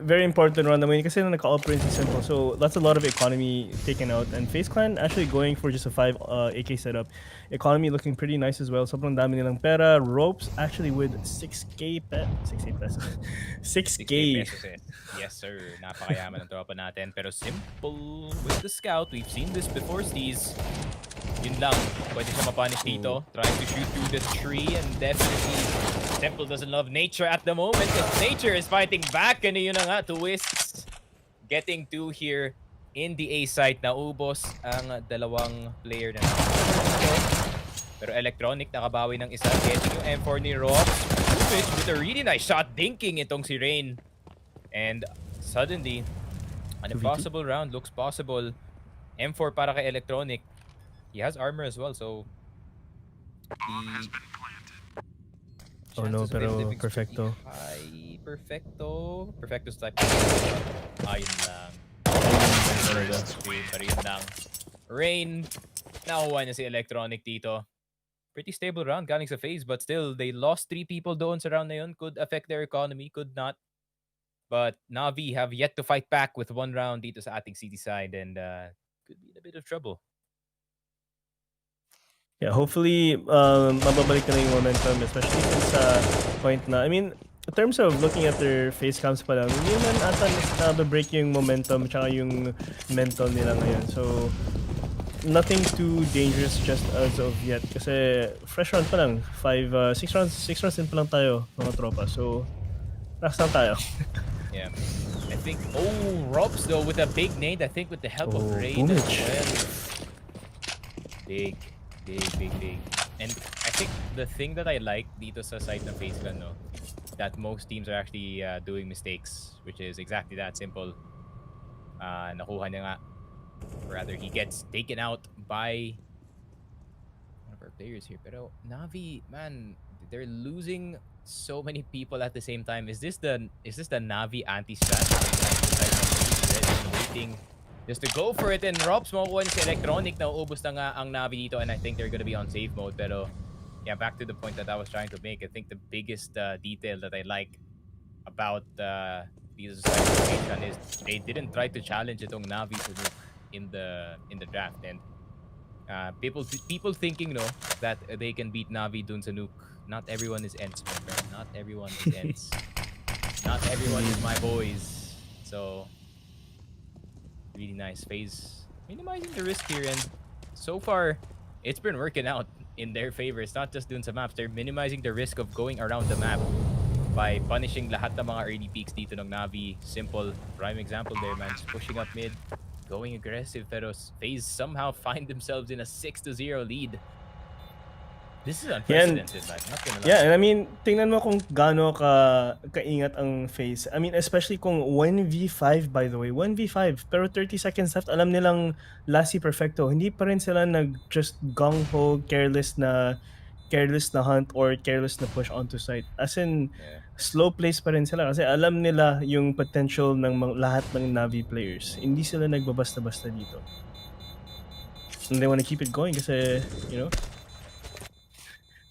very important round naman yun kasi na naka-operate si Simple. So, that's a lot of economy taken out. And FaZe Clan actually going for just a 5 AK setup. Economy looking pretty nice as well. Sobrang dami nilang pera. Ropes actually with 6K pesos. 6K. pesos eh. Yes sir, napakayaman ng tropa natin. Pero Simple with the scout. We've seen this before, Steez. Yun lang, pwede siya mapunish dito. Trying to shoot through the tree and definitely Simple doesn't love nature at the moment because nature is fighting back and yun na nga, Twists getting 2 here in the A site. Naubos ang dalawang player na pero Electronic nakabawi ng isa. Getting yung M4 ni Rox with a really nice shot dinking itong si Rain. And suddenly, an impossible round looks possible. M4 para kay Electronic. He has armor as well, so Oh no, pero perfecto. Perfecto's type. Ayun lang. Pero yun lang. Rain, nakuha niya si Electronic dito. Pretty stable round galing sa FaZe, but still, they lost 3 people doon sa round na yun. Could affect their economy, could not. But Navi have yet to fight back with 1 round dito sa ating city side and could be in a bit of trouble. Yeah, hopefully, mababalik na yung momentum, especially since point na, I mean, in terms of looking at their face cams pa lang, hindi naman ata na-break yung momentum tsaka yung mental nila ngayon. So, nothing too dangerous just as of yet. Kasi fresh round pa lang, 6 rounds din pa lang tayo, mga tropa. So, relax lang tayo. Yeah. I think, Robs though with a big nade, I think with the help of Rain as well. Big. And I think the thing that I like dito sa side ng FaZe Clan, no, that most teams are actually doing mistakes, which is exactly that simple. Nakuha niya nga. Rather, he gets taken out by one of our players here. Pero Navi, man, they're losing so many people at the same time. Is this the Navi anti-strat? Waiting just to go for it, and Robs makukuha si Electronic na uubos na nga ang Navi dito, and I think they're gonna be on safe mode. Pero yeah, back to the point that I was trying to make. I think the biggest detail that I like about these situation is they didn't try to challenge itong Navi to move in the draft, and people thinking that they can beat Navi dun sa nuke. Not everyone is Ents, my friend. Not everyone is Ents. Not everyone is my boys. So really nice. FaZe minimizing the risk here, and so far it's been working out in their favor. It's not just doing some maps, they're minimizing the risk of going around the map by punishing lahat ng mga early peaks dito ng Navi. Simple prime example there, man. Just pushing up mid, going aggressive, pero FaZe somehow find themselves in a 6-0 lead. This is unprecedented, man. Not gonna lie. Yeah, and I mean, tingnan mo kung gaano kaingat ang FaZe. I mean, especially kung 1v5, by the way. 1v5, pero 30 seconds left, alam nilang Lassie perfecto. Hindi pa rin sila just gung-ho, careless na hunt or careless na push onto site. As in, slow plays pa rin sila kasi alam nila yung potential ng lahat ng Navi players. Hindi sila nagbabasta-basta dito. And they want to keep it going kasi,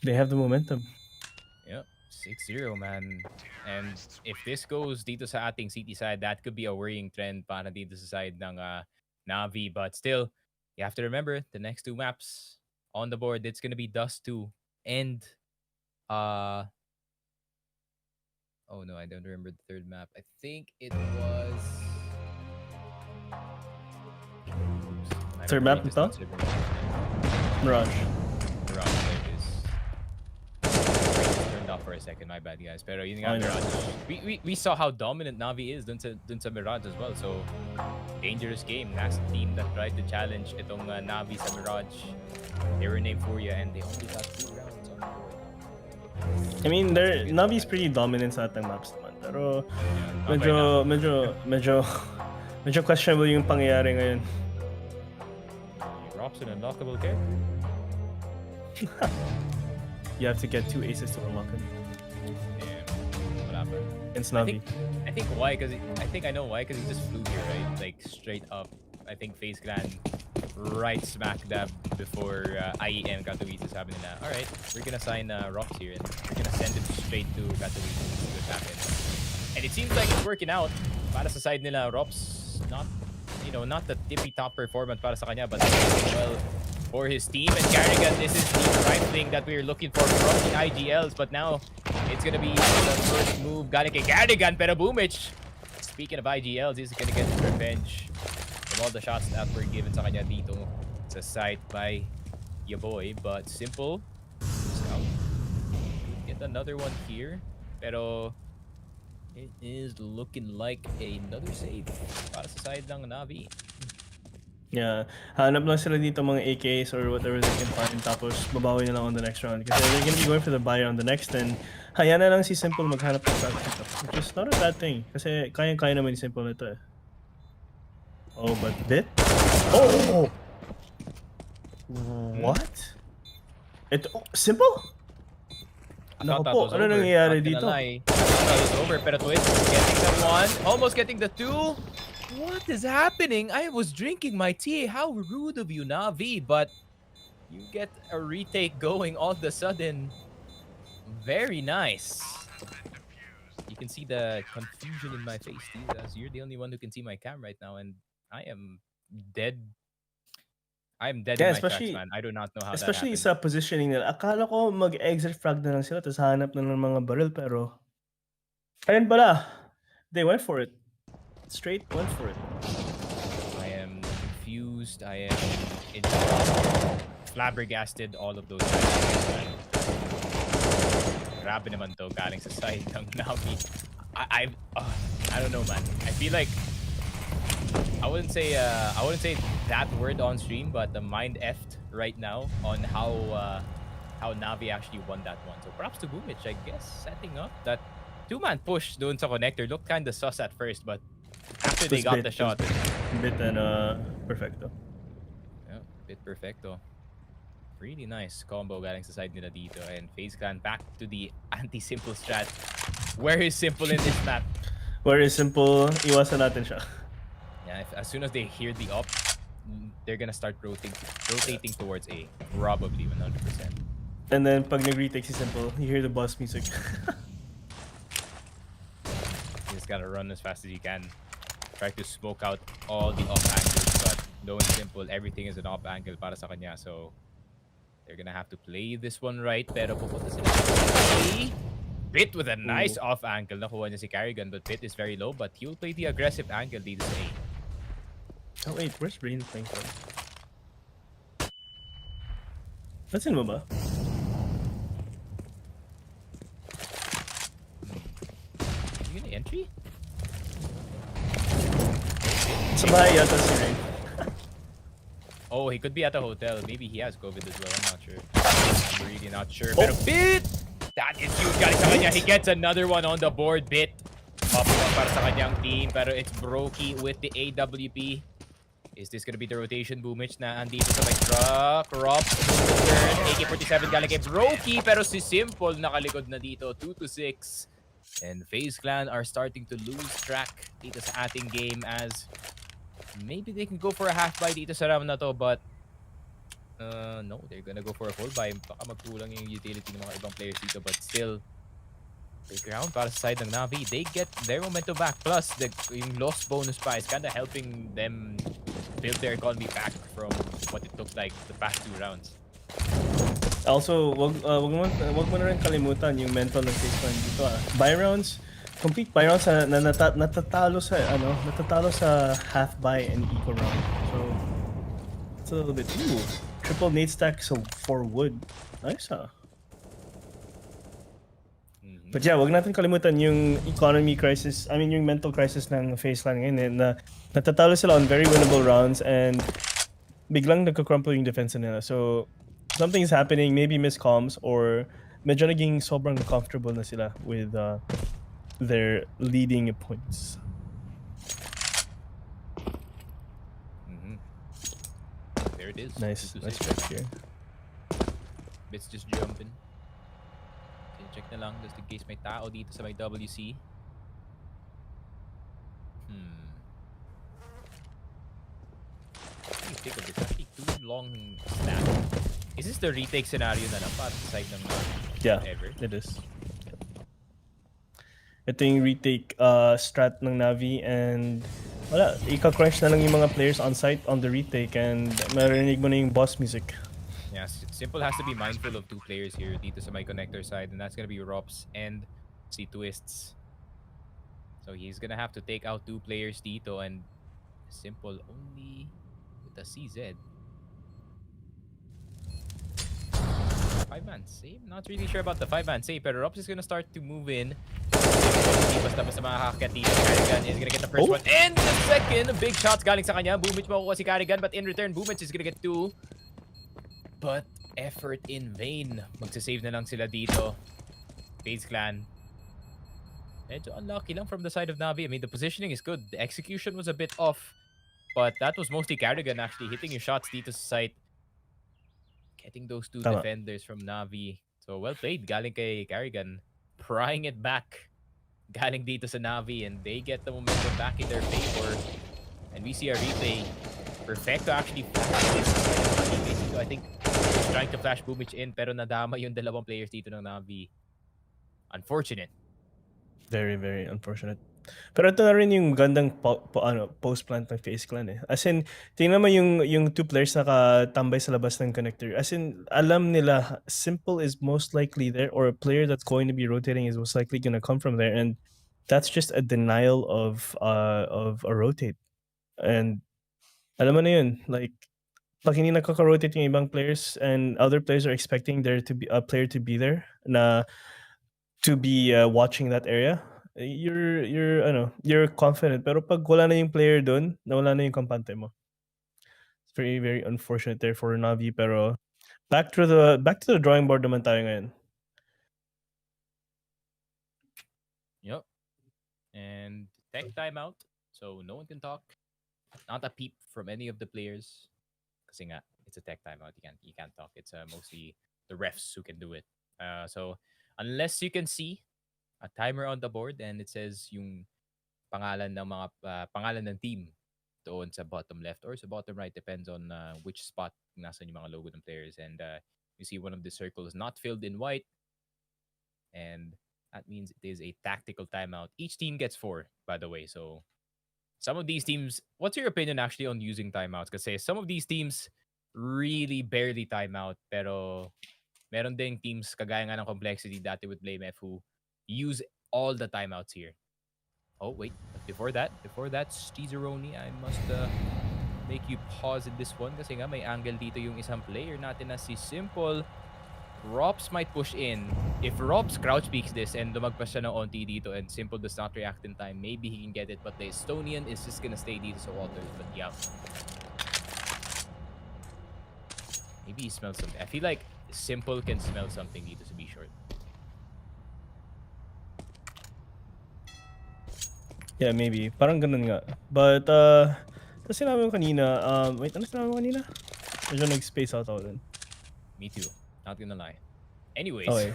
they have the momentum. Yep, 6-0, man. And if this goes dito sa ating city side, that could be a worrying trend para dito sa side ng Navi. But still, you have to remember, the next 2 maps on the board, it's gonna be Dust 2 and... oh no, I don't remember the 3rd map. I think it was... Third map ito? Mirage. There it is. Turned off for a second, my bad guys. Pero yun nga, Mirage. We saw how dominant Navi is dun sa Mirage as well. So, dangerous game. Last team that tried to challenge itong Navi sa Mirage. They were named Furia and they only got 2 rounds on the board. I mean, Navi's pretty dominant sa atang maps naman. Pero medyo questionable yung pangyayari ngayon. Rob's an unlockable character. You have to get 2 aces to unlock him. Yeah, wala pa. It's Navi. I think why? Because I think I know why. Because he just flew here, right? Like straight up. I think FaZe Clan right smack dab before IEM Katowice is happening na. All right, we're gonna sign Rox here and we're gonna send him straight to Katowice and see what happens. And it seems like it's working out. Para sa side nila, Rops not the tippy top performance para sa kanya, but well for his team. And Carrigan, this is the right thing that we're looking for from the IGLs. But now it's gonna be the first move. Galing kay Carrigan, pero Boomich. Speaking of IGLs, he's gonna get revenge from all the shots that were given sa kanya dito sa site by your boy. But Simple get another one here, pero it is looking like another save para sa side ng Navi. Yeah, hanap lang sila dito mga AKs or whatever they can find, tapos babawi na lang on the next round. Kasi they're gonna be going for the buy on the next, and hayaan na lang si Simple maghanap ng strat dito. Which is not a bad thing, kasi kaya naman ni Simple nito eh. Oh, but Bit? Oh! What? Simple? Naku po, ano nangyayari dito? I thought it was over, pero Twist getting the one, almost getting the two. What is happening? I was drinking my tea. How rude of you, Navi. But you get a retake going all of a sudden. Very nice. You can see the confusion in my face, Steve, as you're the only one who can see my cam right now, and I am dead. I'm dead in my tracks, man. I do not know how that happened. Especially sa positioning nila. Akala ko mag-exit frag na lang sila tapos hanap na ng mga barrel, pero ayun pala. They went for it. Straight went for it. I am confused. I am flabbergasted. All of those. Grabe naman to galing sa side ng Navi. I don't know, man. I feel like I wouldn't say that word on stream, but the mind effed right now on how Navi actually won that one. So props to Boomich, I guess, setting up that 2-man push doon sa connector looked kind of sus at first, but after they got the shot, Bit and Perfecto. Yeah, Bit Perfecto. Really nice combo galing sa side nila dito, and FaZe Clan back to the anti-Simple strat. Where is Simple in this map? Where is Simple? Iwasan natin siya. Yeah, as soon as they hear the up, they're gonna start rotating towards A. Probably 100%. And then pag nag-retake si Simple, you hear the boss music. You just gotta run as fast as you can. Try to smoke out all the up angles, but knowing Simple, everything is an up angle para sa kanya. So they're gonna have to play this one right. Pero pupunta sila sa Bit with a nice off angle. Nakuha niya si Carrigan, but Bit is very low. But he'll play the aggressive angle dito sa A. Oh wait, where's Brain playing from? Nasin mo ba? You gonna entry? Sa bahay yata si Rain. Oh, he could be at a hotel. Maybe he has COVID as well. I'm not sure. I'm really not sure. Pero Bit! That is huge, guys. Sa kanya, he gets another one on the board. Bit. Popping up para sa kanyang team. Pero it's Brokey with the AWP. Is this gonna be the rotation? Boomich na andito sa may truck. Rob, turn. AK-47 galing kay Brokey. Pero si Simple nakalikod na dito. 2-6. And FaZe Clan are starting to lose track dito sa ating game, as maybe they can go for a half buy dito sa round na to, but no, they're gonna go for a full buy. Baka magkulang yung utility ng mga ibang players dito, but still big round para sa side ng Navi. They get their momentum back, plus yung lost bonus pa is kinda helping them build their economy back from what it looked like the past 2 rounds. Also, wag mo na rin kalimutan yung mental ng FaZe Clan dito ah. Buy rounds, complete buy rounds na natatalo sa half buy and eco round. So it's a little bit triple nade stack for wood. Nice ah. But yeah, wag natin kalimutan yung economy crisis, yung mental crisis ng FaZe Clan ngayon, na natatalo sila on very winnable rounds and biglang nagka-crumple yung defense nila. So something's happening, maybe miscomms, or medyo naging sobrang comfortable na sila with their leading points. There it is. Nice check here. Bits just jumping. Okay, check na lang just in case may tao dito sa may WC. What do you think of this? Actually, too long snap. Is this the retake scenario na lang para sa side ng Yeah, ever? it is. Ito yung retake strat ng Navi and wala, ika-crunch na lang yung mga players on site on the retake and marinig mo na yung boss music. Yeah, Simple has to be mindful of 2 players here dito sa my connector side, and that's gonna be Rops and si Twists. So he's gonna have to take out 2 players dito, and Simple only with a CZ. 5-man save? Not really sure about the 5-man save, pero Rops is gonna start to move in. Basta makakakyat dito. Carrigan is gonna get the first one. And the second, big shots galing sa kanya. Boomich makukuha si Carrigan, but in return, Boomich is gonna get 2. But effort in vain. Magsasave na lang sila dito. FaZe Clan. Medyo unlucky lang from the side of Navi. I mean, the positioning is good. The execution was a bit off. But that was mostly Carrigan actually hitting your shots dito sa site. Getting those 2 Tama. defenders from Navi. So well played. Galing kay Carrigan. Prying it back. Galing dito sa Navi. And they get the momentum back in their favor. And we see a replay. Perfecto actually. I think he's trying to flash Boomich in. Pero nadama yung dalawang players dito ng Navi. Unfortunate. Very, very unfortunate. Pero ito na rin yung gandang post-plant ng FaZe Clan eh. As in, tingnan mo yung 2 players nakatambay sa labas ng connector. As in, alam nila, Simple is most likely there, or a player that's going to be rotating is most likely gonna come from there, and that's just a denial of a rotate. And alam mo na yun, like, pag hindi nakaka-rotate yung ibang players and other players are expecting there to be a player to be there na to be watching that area, you're confident, pero pag wala na yung player doon, nawala na yung kampante mo. It's very, very unfortunate there for Navi, pero back to the drawing board naman tayo ngayon. Yep. And tech timeout, so no one can talk. Not a peep from any of the players. Kasi nga, it's a tech timeout. You can't talk. It's mostly the refs who can do it. So unless you can see a timer on the board and it says yung pangalan ng mga pangalan ng team doon sa bottom left or sa bottom right, depends on which spot nasa yung mga logo ng players, and you see one of the circles not filled in white, and that means it is a tactical timeout. Each team gets 4, by the way. So some of these teams, what's your opinion actually on using timeouts? Kasi some of these teams really barely timeout, pero meron ding teams kagaya nga ng Complexity dati with Blame F who use all the timeouts here. Oh, wait. But before that, Steezeroni, I must make you pause in this one kasi nga may angle dito yung isang player natin na si Simple. Rops might push in. If Rops crouch peeks this and lumagpas siya ng onti dito and Simple does not react in time, maybe he can get it. But the Estonian is just gonna stay dito sa waters. But yeah. Maybe he smells something. I feel like Simple can smell something dito sa B-short. Yeah, maybe. Parang ganun nga. But, tapos sinabi ko kanina, wait, ano sinabi ko kanina? Medyo nag-space out ako dun. Me too. Not gonna lie. Anyways. Okay.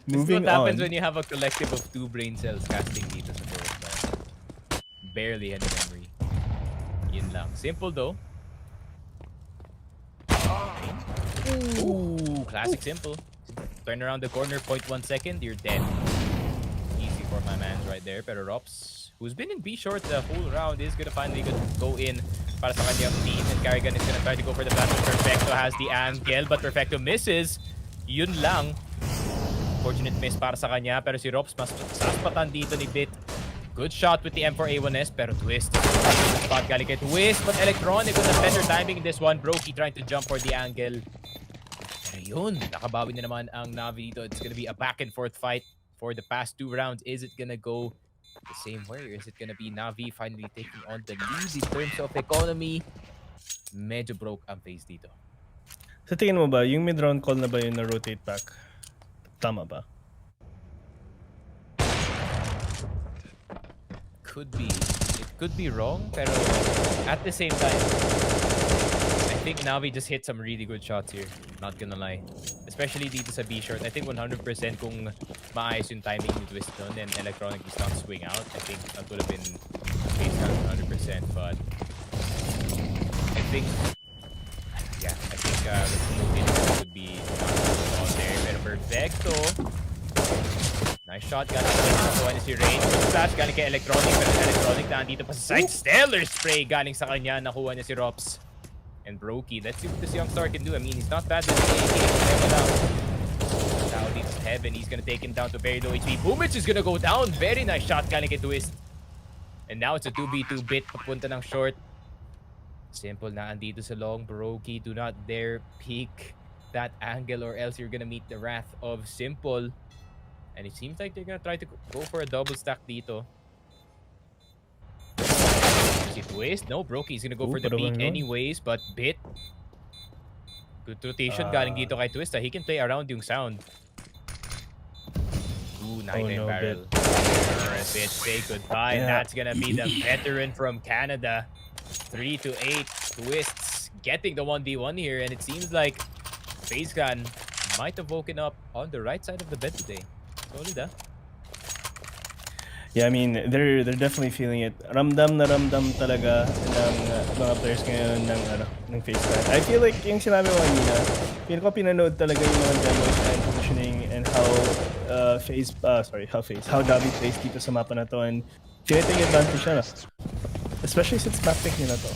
This is what happens when you have a collective of 2 brain cells casting dito sa board. Barely any memory. Yun lang. Simple though. Ooh, classic Simple. Turn around the corner, 0.1 second, you're dead. Easy for my man right there. Pero Rops, who's been in B short the whole round, is gonna finally go in para sa kanyang team. And Carrigan is gonna try to go for the flash. Perfecto has the angle, but Perfecto misses. Yun lang. Fortunate miss para sa kanya. Pero si Rops mas saspatan dito ni Bit. Good shot with the M4A1S, pero Twist. Spot galing kay Twist, but Electronic with a better timing in this one. Brokey trying to jump for the angle. Pero yun, nakabawi na naman ang Navi dito. It's gonna be a back and forth fight for the past 2 rounds. Is it gonna go the same way, or is it gonna be Navi finally taking on the lead in terms of economy? Medyo broke ang FaZe dito. Sa tingin mo ba, yung mid-round call na ba yun na rotate back? Tama ba? Could be. It could be wrong, pero at the same time, I think Navi just hit some really good shots here. Not gonna lie. Especially dito sa B short. I think 100% kung maayos yung timing ni Twist nun and Electronic does not swing out. I think that would have been FaZe 100%. But I think, yeah, I think the would be not there. Pero perfecto. Nice shot. Galing sa si Rain. Flash galing kay Electronic. Pero Electronic na andito pa sa side. Stellar spray galing sa kanya. Nakuha niya si Rops. And Brokey, let's see what this young star can do. I mean, he's not bad with the now it's Heaven. He's gonna take him down to very low HP. Boomich is gonna go down. Very nice shot galing kay Twist. And now it's a 2v2 bit papunta ng short. Simple na andito sa long. Brokey, do not dare peek that angle or else you're gonna meet the wrath of Simple. And it seems like they're gonna try to go for a double stack dito. Si Twist? No, Brokey's gonna go for the peak anyways, but Bit. Good rotation galing dito kay Twist. He can play around yung sound. Ooh, 9-9 barrel. Bit, say goodbye. And that's gonna be the veteran from Canada. 3-8. Twists getting the 1v1 here. And it seems like FaZe might have woken up on the right side of the bed today. Solid, Yeah, I mean, they're definitely feeling it. Ramdam na ramdam talaga ng mga players ngayon ng FaZe. I feel like yung sinabi mo kanina, feel ko pinanood talaga yung mga demos and positioning and how how Davi plays dito sa mapa na to, and tiniting advantage siya, no? Especially since map pick nila to.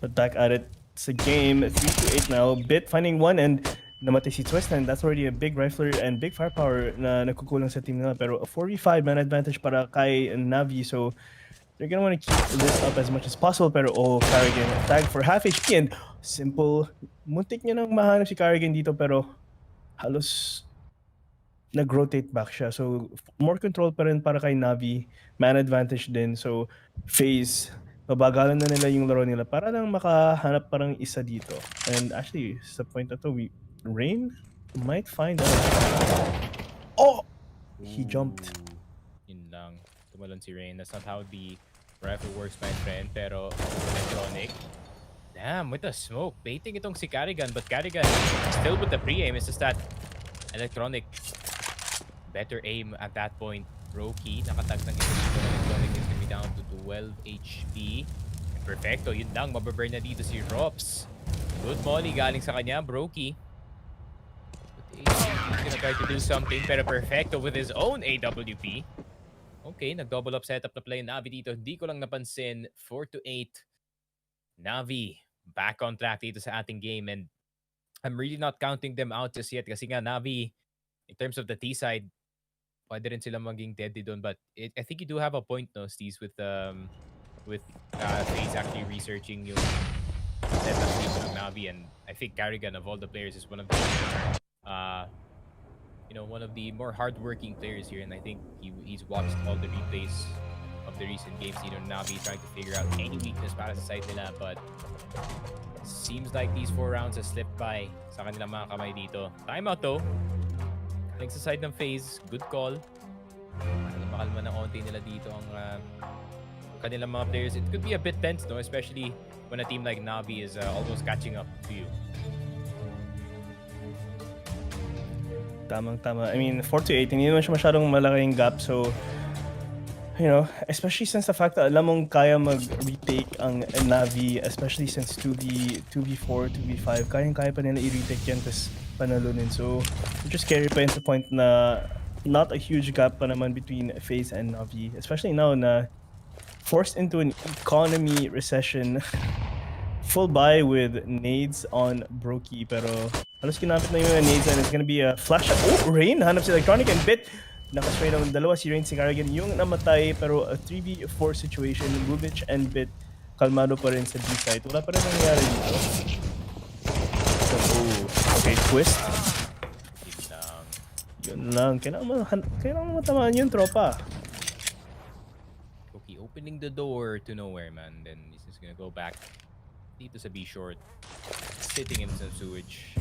But back at it sa game, 3-8 now. Bit finding one and namatay si Twist, and that's already a big rifler and big firepower na nagkukulang sa team nila. Pero a 4v5 man advantage para kay Navi, so they're gonna want to keep this up as much as possible. Pero Carrigan tag for half HP and Simple. Muntik niya nang mahanap si Carrigan dito pero halos nag-rotate back siya. So more control pa rin para kay Navi. Man advantage din. So FaZe, babagalan na nila yung laro nila para lang makahanap parang isa dito. And actually, sa point na to, Rain might find out. Oh! He jumped. Yun lang. Tumalon si Rain. That's not how the rifle works, my friend. Pero Electronic. Damn, with the smoke. Baiting itong si Carrigan. But Carrigan still with the pre-aim. It's just that Electronic better aim at that point. Brokey, nakatag ng Electronic is gonna be down to 12 HP. And perfecto. Yun lang. Mababurn na dito si Rops. Good molly galing sa kanya. Brokey. He's gonna try to do something, pero perfecto with his own AWP. Okay, nag-double up setup na play Navi dito. Hindi ko lang napansin. 4-8. Navi, back on track dito sa ating game. And I'm really not counting them out just yet. Kasi nga, Navi, in terms of the T side, pwede rin sila maging deadly doon. But I think you do have a point, no, Steez, with FaZe actually researching yung setup dito ng Navi. And I think Carrigan, of all the players, is one of the one of the more hardworking players here, and I think he's watched all the replays of the recent games. Navi trying to figure out any weakness para sa side nila, but seems like these 4 rounds have slipped by sa kanilang mga kamay dito. Timeout though. Galing sa side ng FaZe, good call. Makalma na konti nila dito ang kanilang mga players. It could be a bit tense, no, especially when a team like Navi is almost catching up to you. Tamang-tama. I mean, 4-8, hindi naman siya masyadong malaking gap. So, especially since the fact that alam mong kaya mag-retake ang Navi, especially since 2v4, 2v5, kaya pa nila i-retake yan tapos panalunin. So, just scary pa yun sa point na not a huge gap pa naman between FaZe and Navi. Especially now na forced into an economy recession. Full buy with nades on Brokey, pero halos kinapit na yung nades and it's gonna be a flash. Oh, Rain! Hanap si Electronic and Bit. Nakaspray ng dalawa si Rain, si Carrigan yung namatay, pero a 3v4 situation. Bubich and Bit, kalmado pa rin sa B-side. Wala pa rin nangyari dito. So, okay, Twist. Yun lang. Kailangan matamaan yung tropa. Okay, opening the door to nowhere, man. Then he's just gonna go back dito sa B short, sitting in some sewage.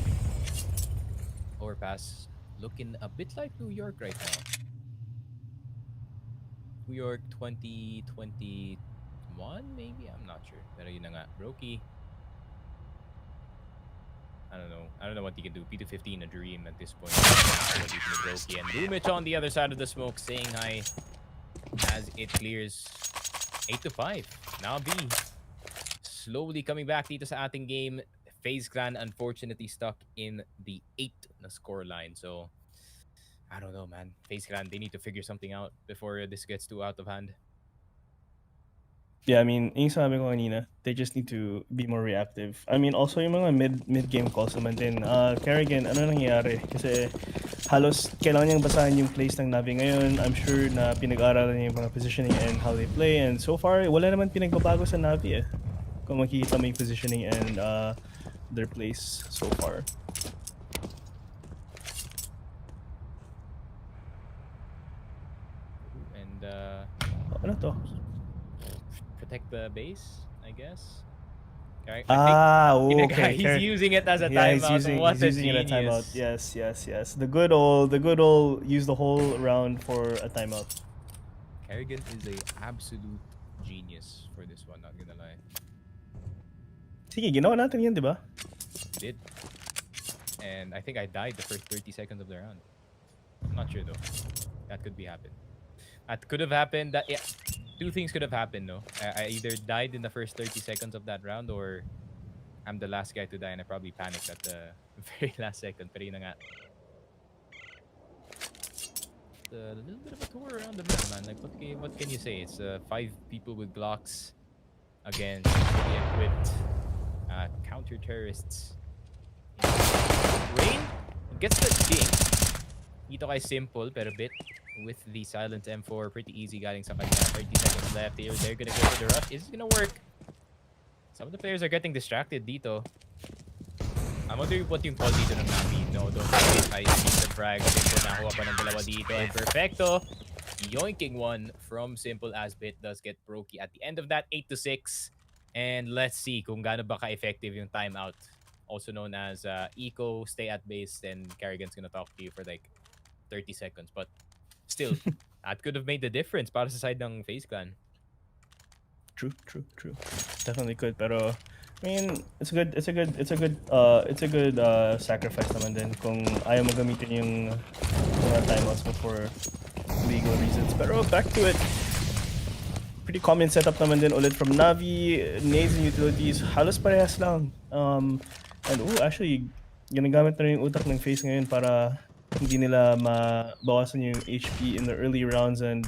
Overpass looking a bit like New York right now. New York 2020 1, maybe? I'm not sure. Pero yun na nga. Brokey. I don't know what he can do. P215 a dream at this point. What he can do, Brokey. And Boomich on the other side of the smoke saying hi as it clears 8-5. Now B slowly coming back dito sa ating game. FaZe Clan unfortunately stuck in the 8 na score line. So I don't know, man. FaZe Clan, they need to figure something out before this gets too out of hand. Yeah, I mean, yung sabi ko kanina, they just need to be more reactive. I mean, also yung mga mid-game calls naman din. Kerrigan, ano nangyayari? Kasi halos kailangan niyang basahin yung plays ng Navi ngayon. I'm sure na pinag-aaralan niya yung mga positioning and how they play. And so far, wala naman pinagbabago sa Navi eh. Kung makikita mo yung positioning and their plays so far. And Ano to? protect the base, I guess. Okay, Okay. he's using it as a Yeah, timeout. he's using it as a timeout. Yes. The good old use the whole round for a timeout. Kerrigan is a absolute genius for this one, not gonna lie. Sige, ginawa natin yan, di ba? He did. And I think I died the first 30 seconds of the round. I'm not sure though. That could be happened. That could have happened. That yeah, two things could have happened, no? I either died in the first 30 seconds of that round, or I'm the last guy to die and I probably panicked at the very last second. Pero yun na nga. A little bit of a tour around the map, man. Like, what can you say? It's 5 people with Glocks against fully equipped counter-terrorists. Rain gets the ding. Dito kay Simple, pero bit with the silent M4. Pretty easy galing sa kanya. 30 seconds left here. They're gonna go for the rush. Is it gonna work? Some of the players are getting distracted dito. I'm wondering what yung call dito ng Navi. No, don't forget. I need the frag. Simple nakuha pa ng dalawa dito. And perfecto. Yoinking one from Simple as Bit does get Brokey at the end of that 8-6. And let's see kung gaano ba ka-effective yung timeout. Also known as Eco, stay at base, then Kerrigan's gonna talk to you for like 30 seconds. But still, that could have made the difference para sa side ng FaZe Clan. True. Definitely could, pero I mean, it's a good sacrifice naman din kung ayaw mo gamitin yung mga timeouts mo for legal reasons. Pero back to it. Pretty common setup naman din ulit from Navi, nades and utilities, halos parehas lang. And actually, ginagamit na rin yung utak ng FaZe ngayon para hindi nila mabawasan yung HP in the early rounds, and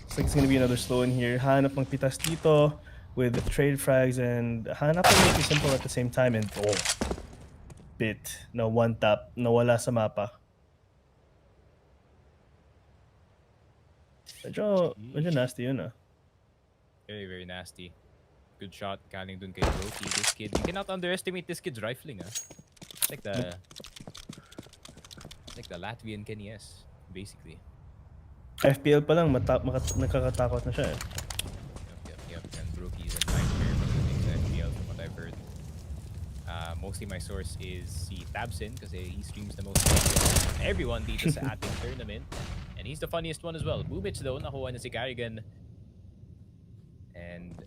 it's like it's gonna be another slow in here. Hanap ng pitas dito with trade frags and hanap ng make it simple at the same time, and Bit na one tap, nawala sa mapa. Medyo nasty yun ah. Very, very nasty. Good shot galing dun kay Brokey. This kid, you cannot underestimate this kid's rifling, ah. It's like the Latvian Kenny S, basically. FPL pa lang, nakakatakot na siya eh. Yep. And Brokey is a nightmare from using sa FPL from what I've heard. Mostly my source is si Tabsin kasi he streams the most of everyone dito sa ating tournament. And he's the funniest one as well. Boomich though, nakuha na si Kerrigan. And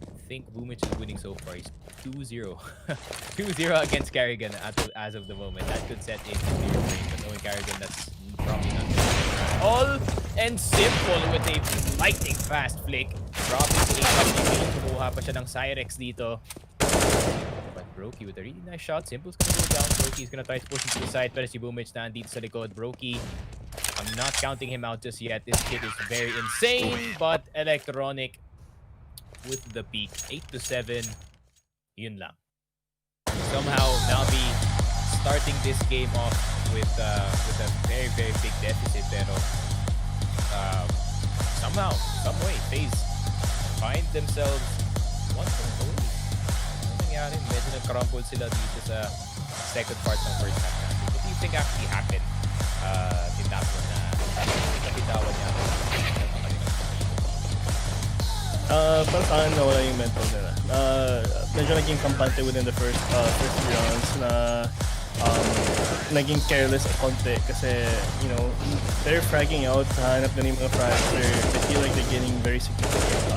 I think Boomich is winning so far. He's 2-0. 2-0 against Kerrigan as of the moment. That could set in clear frame, but knowing Kerrigan, that's probably not good. All and Simple with a lightning fast flick. Dropping to 8 kumuha pa siya ng Cyrex dito. But Brokey with a really nice shot. Simple's gonna go down. Brokey's gonna try to push him to the side. Pero si Boomich na dito sa likod. Brokey, I'm not counting him out just yet. This kid is very insane, but Electronic with the peak. 8-7. Yun lang. Somehow, Navi starting this game off with a very, very big deficit. Pero somehow, some way, FaZe find themselves 1 point away. Ano nangyari? Medyo nag-crumble sila dito sa second part ng first half natin. What do you think actually happened in that one na nabitawan niya? Para sa akin, nawala yung mental nila. Medyo naging kampante within the first 3 rounds na naging careless a konti kasi, you know, they're fragging out, hanap na yung mga frags, they feel like they're getting very significant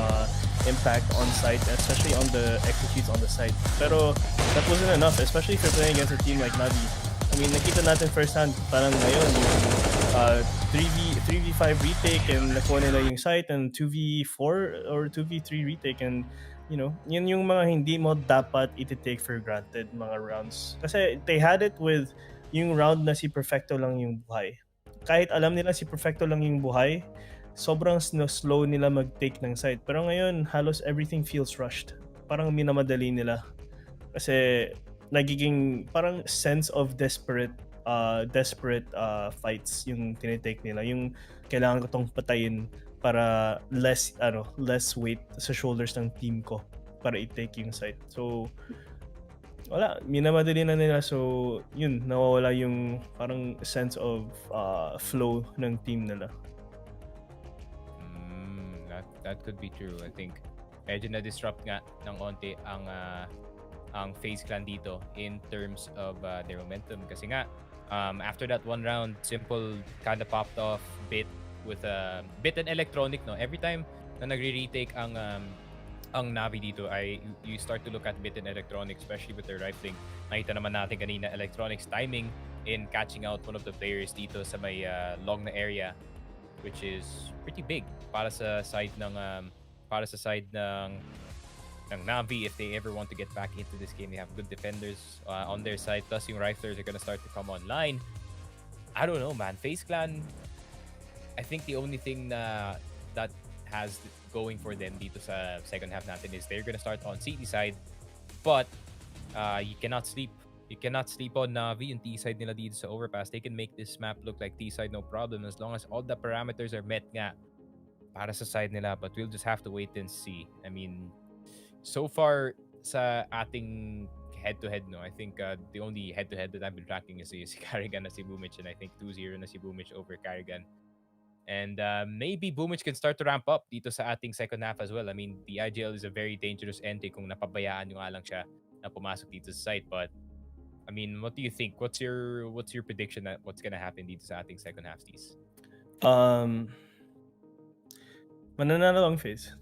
impact on site, especially on the executes on the site. Pero that wasn't enough, especially if you're playing against a team like Navi. I mean, nakita natin firsthand, parang ngayon, yung 3v5 retake and nakuha nila yung site, and 2v4 or 2v3 retake, and you know, yun yung mga hindi mo dapat iti-take for granted mga rounds. Kasi they had it with yung round na si Perfecto lang yung buhay. Kahit alam nila si Perfecto lang yung buhay, sobrang slow nila mag-take ng site. Pero ngayon, halos everything feels rushed. Parang minamadali nila. Kasi nagiging parang sense of desperate fights yung tinitake nila. Yung kailangan ko tong patayin para less weight sa shoulders ng team ko para i-take yung site. So wala, minamadali na nila, so yun, nawawala yung parang sense of flow ng team nila. That could be true. I think medyo na-disrupt nga ng onti ang FaZe clan dito in terms of their momentum, kasi nga after that one round, Simple kind of popped off bit with bit and electronic, no, every time na nagre-retake ang Navi dito ay you start to look at bit and electronic, especially with their rifling. Nakita naman natin kanina electronics timing in catching out one of the players dito sa may long na area, which is pretty big para sa side ng Navi. If they ever want to get back into this game, they have good defenders on their side, plus yung riflers are gonna start to come online. I don't know, man. FaZe clan, I think the only thing that has going for them dito sa second half natin is they're gonna start on CT side, but you cannot sleep. You cannot sleep on Navi. Yung T side nila dito sa overpass, they can make this map look like T side no problem as long as all the parameters are met nga para sa side nila. But we'll just have to wait and see. I mean, so far sa ating head-to-head, no, I think the only head-to-head that I've been tracking is si Carrigan na si Boomich, and I think 2-0 na si Boomich over Carrigan. And maybe Boomich can start to ramp up dito sa ating second half as well. I mean, the IGL is a very dangerous entry kung napabayaan nyo nga lang siya na pumasok dito sa site. But I mean, what do you think? What's your prediction that what's gonna happen dito sa ating second half, Steez? Mananalo ang FaZe.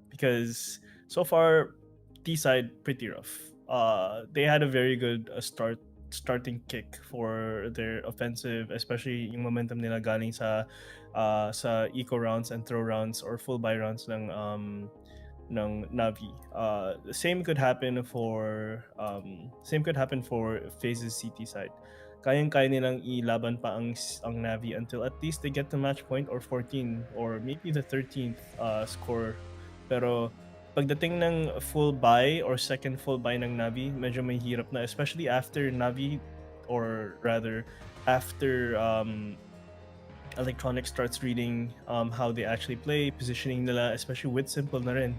Because so far, T side pretty rough. They had a very good starting kick for their offensive, especially yung momentum nila galing sa eco rounds and throw rounds or full buy rounds ng Navi. The same could happen for FaZe's CT side. Kayang-kaya nilang ilaban pa ang Navi until at least they get to match point or 14 or maybe the 13th score. Pero pagdating ng full buy or second full buy ng Navi, medyo may hirap na, especially after Navi, or rather after Electronic starts reading how they actually play, positioning nila, especially with Simple na rin,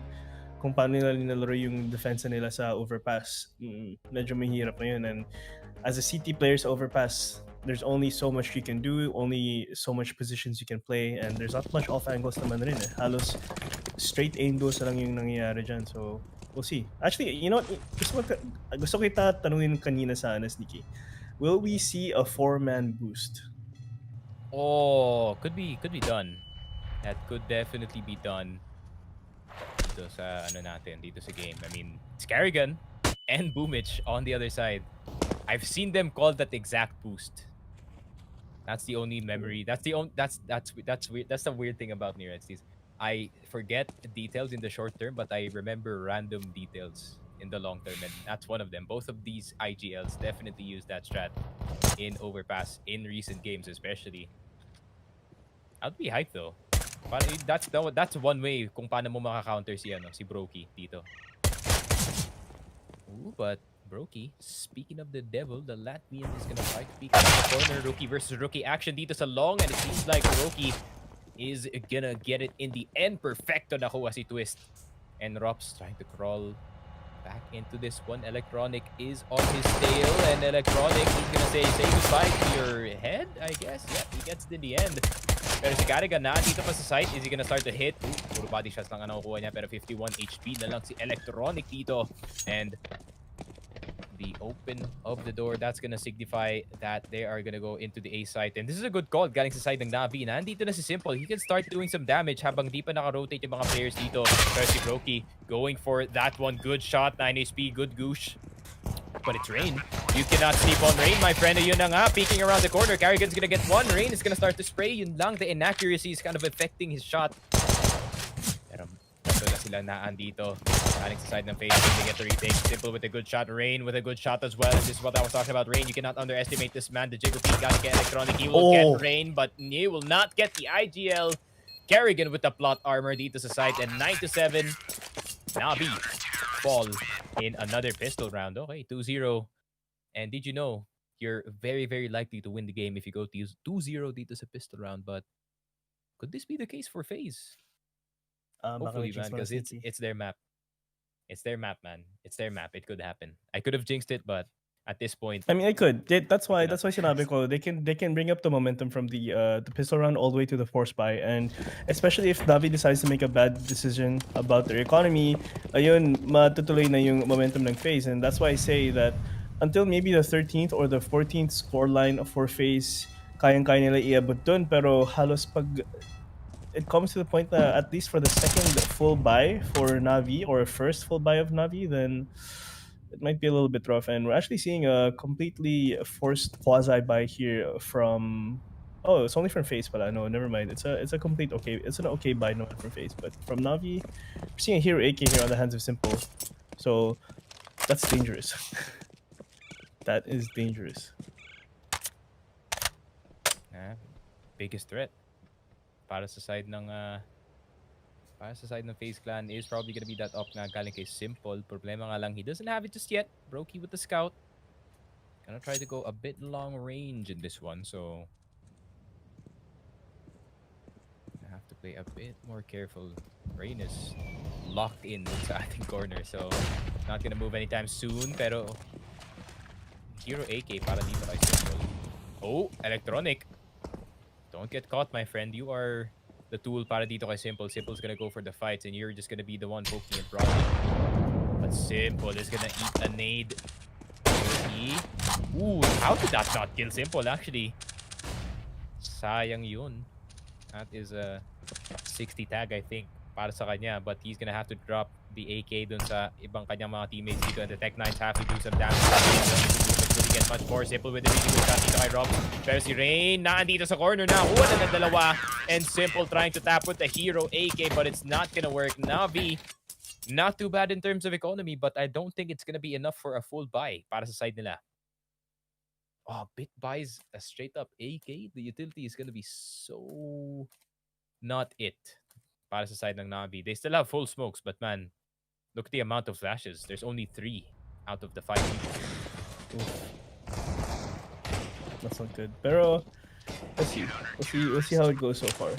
kung paano nila nilalaro yung defense nila sa overpass. Medyo may hirap na yun, and as a CT player sa overpass, there's only so much you can do, only so much positions you can play, and there's not much off angles naman rin eh. Halos straight aim dose lang yung nangyayari dyan, so we'll see. Actually, you know, gusto kita tanungin kanina sa Nikki. Will we see a 4-man boost? Oh, could be done. That could definitely be done dito sa dito sa game. I mean, it's Carrigan and Boomich on the other side. I've seen them call that exact boost. That's the only memory. That's weird. That's the weird thing about Near Entities. I forget details in the short term, but I remember random details in the long term, and that's one of them. Both of these IGLs definitely use that strat in overpass in recent games, especially. I'd be hyped though. That's one way kung paano mo maka-counter si Brokey dito. Ooh, but Brokey, speaking of the devil, the Latvian is gonna fight. Speaking of the corner, rookie versus rookie action dito sa long, and it seems like Brokey is gonna get it in the end. Perfecto nakuha si Twist. And Rops trying to crawl back into this one. Electronic is on his tail, and Electronic, he's gonna say goodbye to your head, I guess. Yeah, he gets it in the end. Pero si Carrigan na dito pa sa site, is he gonna start to hit? Puro body shots lang ang nakukuha niya, pero 51 HP na lang si Electronic dito. And the open of the door. That's gonna signify that they are gonna go into the A site. And this is a good call galing sa side ng Navi. Nandito na si Simple. He can start doing some damage habang di pa naka-rotate yung mga players dito. Pero si Broky going for that one. Good shot, 9 HP, good goosh. But it's Rain. You cannot sleep on Rain, my friend. Yun na nga, peeking around the corner. Carrigan's gonna get one. Rain is gonna start to spray. Yun lang, the inaccuracy is kind of affecting his shot. Pero ito na sila naan dito. Galing sa side ng FaZe. They get the retake. Simple with a good shot. Rain with a good shot as well. This is what I was talking about. Rain, you cannot underestimate this man. The jiggle peak gotta get electronic. He will get Rain, but he will not get the IGL. Carrigan with the plot armor dito sa side. And 9-7. Navi fall in another pistol round. Okay, 2-0. And did you know you're very, very likely to win the game if you go to use 2-0 dito sa pistol round? But could this be the case for FaZe? Hopefully, man, because it's their map. It's their map, man. It's their map. It could happen. I could have jinxed it, but at this point, I mean, I could. That's why sinabi ko, they can bring up the momentum from the pistol round all the way to the force buy, and especially if Navi decides to make a bad decision about their economy, ayun matutuloy na yung momentum ng FaZe, and that's why I say that until maybe the 13th or the 14th scoreline for FaZe, kayang-kaya nila iabot dun, pero halos pag it comes to the point that at least for the second full buy for Navi or first full buy of Navi, then it might be a little bit rough. And we're actually seeing a completely forced quasi buy here from. Oh, it's only from FaZe, but I know. Never mind. It's a complete okay. It's an okay buy, not from FaZe, but from Navi, we're seeing a hero AK here on the hands of Simple. So that's dangerous. That is dangerous. yeah, biggest threat. Para sa side ng FaZe Clan is probably gonna be that up na galing kay Simple. Problema nga lang, he doesn't have it just yet. Brokey with the scout. Gonna try to go a bit long range in this one, so I have to play a bit more careful. Rain is locked in sa ating corner, so not gonna move anytime soon. Pero hero AK para dito kay Simple. Oh, electronic. Don't get caught, my friend. You are the tool para dito kay Simple. Simple's gonna go for the fights, and you're just gonna be the one poking it broadly. But Simple is gonna eat a nade. Ooh, how did that not kill Simple, actually? Sayang yun. That is a 60 tag, I think, para sa kanya. But he's gonna have to drop the AK dun sa ibang kanyang mga teammates dito. And the Tech 9s have to do some damage. Really get much more. Simple with the really good shot dito kay Rob. Pero si Rain, naandito sa corner na. Una na dalawa. And Simple trying to tap with the hero AK, but it's not gonna work. Navi, not too bad in terms of economy, but I don't think it's gonna be enough for a full buy para sa side nila. Oh, Bit buys a straight up AK. The utility is gonna be so not it para sa side ng Navi. They still have full smokes, but man, look at the amount of flashes. There's only 3 out of the 5 people. That's not good. Pero let's see. We'll see how it goes so far.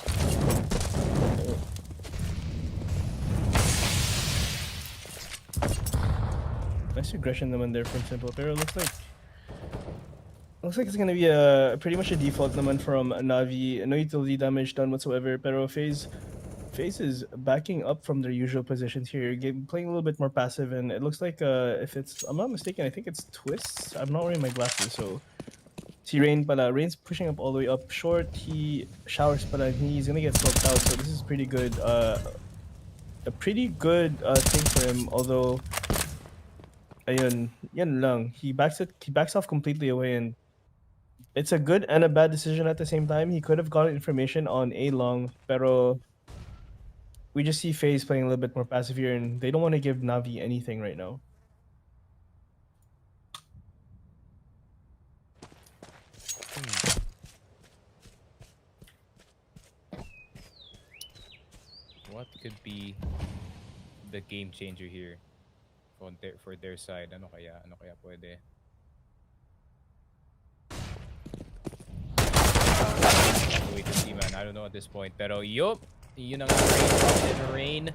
Nice aggression naman there from Simple. Pero looks like it's gonna be a pretty much a default naman from Navi. No utility damage done whatsoever. Pero FaZe is backing up from their usual positions here, playing a little bit more passive, and it looks like if I'm not mistaken, I think it's twists. I'm not wearing my glasses, so see Rain, but Rain's pushing up all the way up short. He showers, but he's gonna get smoked out. So this is pretty good. A pretty good thing for him. Although, ayun, yan lang. He backs off completely away, and it's a good and a bad decision at the same time. He could have gotten information on A long, pero we just see FaZe playing a little bit more passive here, and they don't want to give Navi anything right now. What could be the game changer here for their side? Ano kaya pwede? Wait to see, man. I don't know at this point. Pero yup, yun ang Rain.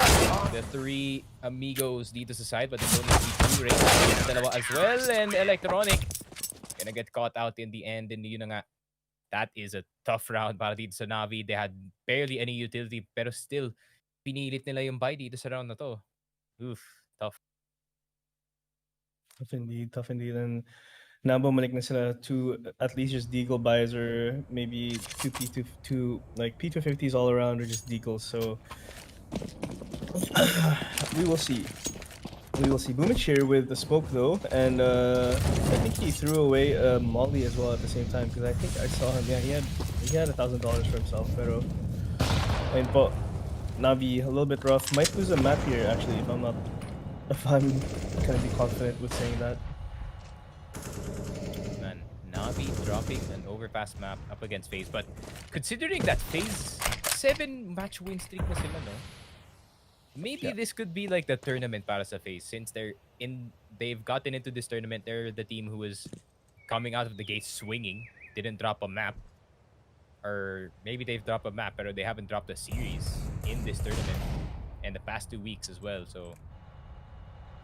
The 3 amigos dito sa side, but there's only 2 Rain. Dalawa as well, and Electronic gonna get caught out in the end. And yun nga, that is a tough round para dito sa Navi. They had barely any utility, pero still, pinilit nila yung buy dito sa round na to. Oof, tough. Tough indeed. And now bumalik na sila to at least just deagle buys or maybe two P2 like P250s all around or just deagles. So we will see. We will see. Boomich here with the smoke though, and I think he threw away Molly as well at the same time because I think I saw him. Yeah, he had $1,000 for himself. Pero ayun po, Navi a little bit rough. Might lose a map here actually if I'm gonna be confident with saying that. Man, Navi dropping an overpass map up against FaZe, but considering that FaZe 7-match win streak na sila, no? Maybe this could be like the tournament para sa FaZe since they've gotten into this tournament. They're the team who is coming out of the gate swinging, didn't drop a map. Or maybe they've dropped a map, but they haven't dropped a series in this tournament and the past 2 weeks as well. So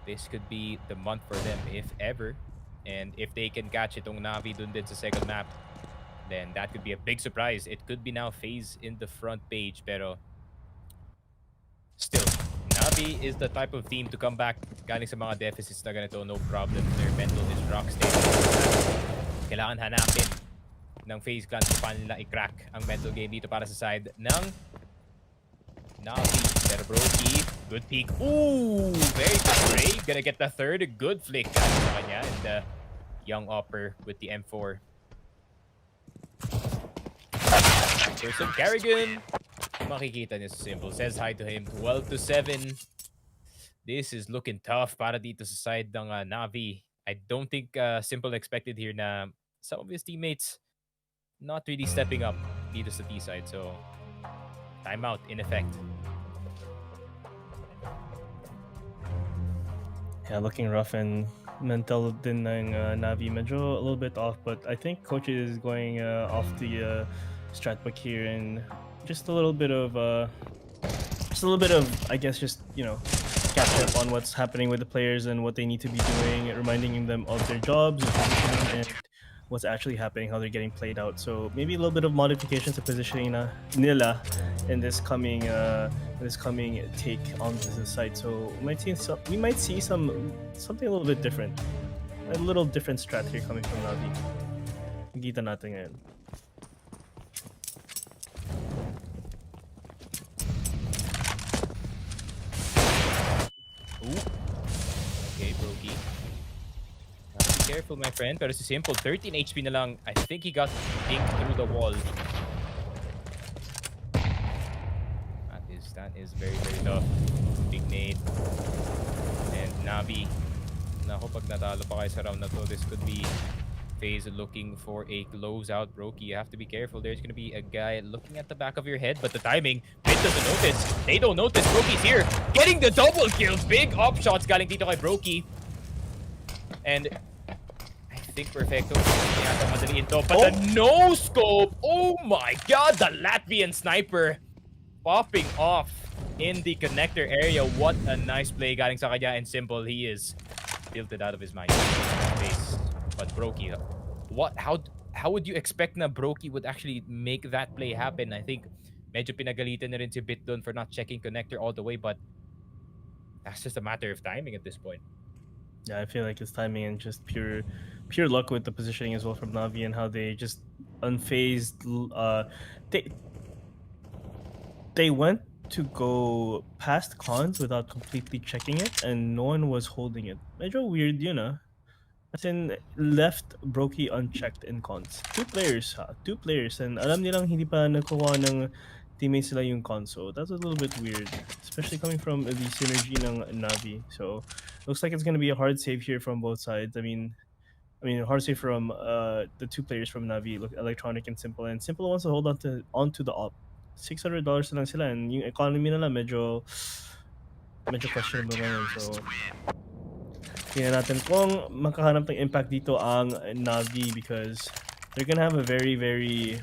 this could be the month for them, if ever. And if they can catch itong Navi dun din sa second map, then that could be a big surprise. It could be now FaZe in the front page, pero still, Navi is the type of team to come back galing sa mga deficits na ganito, no problem. Their mental is rock steady. Kailangan hanapin ng FaZe Clan kung paano nila i-crack ang mental game dito para sa side ng Navi. Pero Brokey, good peek. Ooh, very good spray. Gonna get the third. Good flick sa kanya. And the young Opper with the M4. Here's some Carrigan. Makikita niyo sa Simple. Says hi to him. 12-7. This is looking tough para dito sa side ng Navi. I don't think Simple expected here na some of his teammates not really stepping up dito sa T side. So, timeout in effect. Yeah, looking rough and mental din ng Navi. Medyo a little bit off, but I think coach is going off the strat book here and just a little bit of I guess just catch up on what's happening with the players and what they need to be doing, reminding them of their jobs and positioning and what's actually happening, how they're getting played out. So maybe a little bit of modifications to positioning nila in this coming take on the site. So we might see something a little bit different, a little different strat here coming from Navi. Kita natin ngayon. Okay, Brokey. Be careful, my friend. Pero si Simple, 13 HP na lang. I think he got dinked through the wall. That is very, very tough. Big nade. And Navi. Nako, pag natalo pa kayo sa round na to, this could be FaZe looking for a closeout. Brokey, you have to be careful. There's gonna be a guy looking at the back of your head, but the timing, Mid doesn't notice. They don't notice. Brokey's here, getting the double kills. Big up shots galing dito kay Brokey. And I think Perfecto yata madaliin to, but the no scope. Oh my god, the Latvian sniper popping off in the connector area. What a nice play galing sa kanya, and Simple, he is tilted out of his mind. But Brokey, how would you expect na Brokey would actually make that play happen? I think medyo pinagalitan na rin si Bit dun for not checking connector all the way, but that's just a matter of timing at this point. Yeah, I feel like it's timing and just pure luck with the positioning as well from Navi and how they just unfazed. They went to go past cons without completely checking it, and no one was holding it. Medyo weird, As in, left Brokey unchecked in cons. Two players, and alam nilang hindi pa nakuha ng teammates nila yung cons, so that's a little bit weird, especially coming from the synergy ng Navi. So looks like it's gonna be a hard save here from both sides. I mean, hard save from the two players from Navi, Electronic and Simple. And Simple wants to hold onto the op. $600 na lang sila, and yung economy nila medyo questionable ngayon. So tingnan natin kung makahanap ng impact dito ang Navi, because they're gonna have a very, very,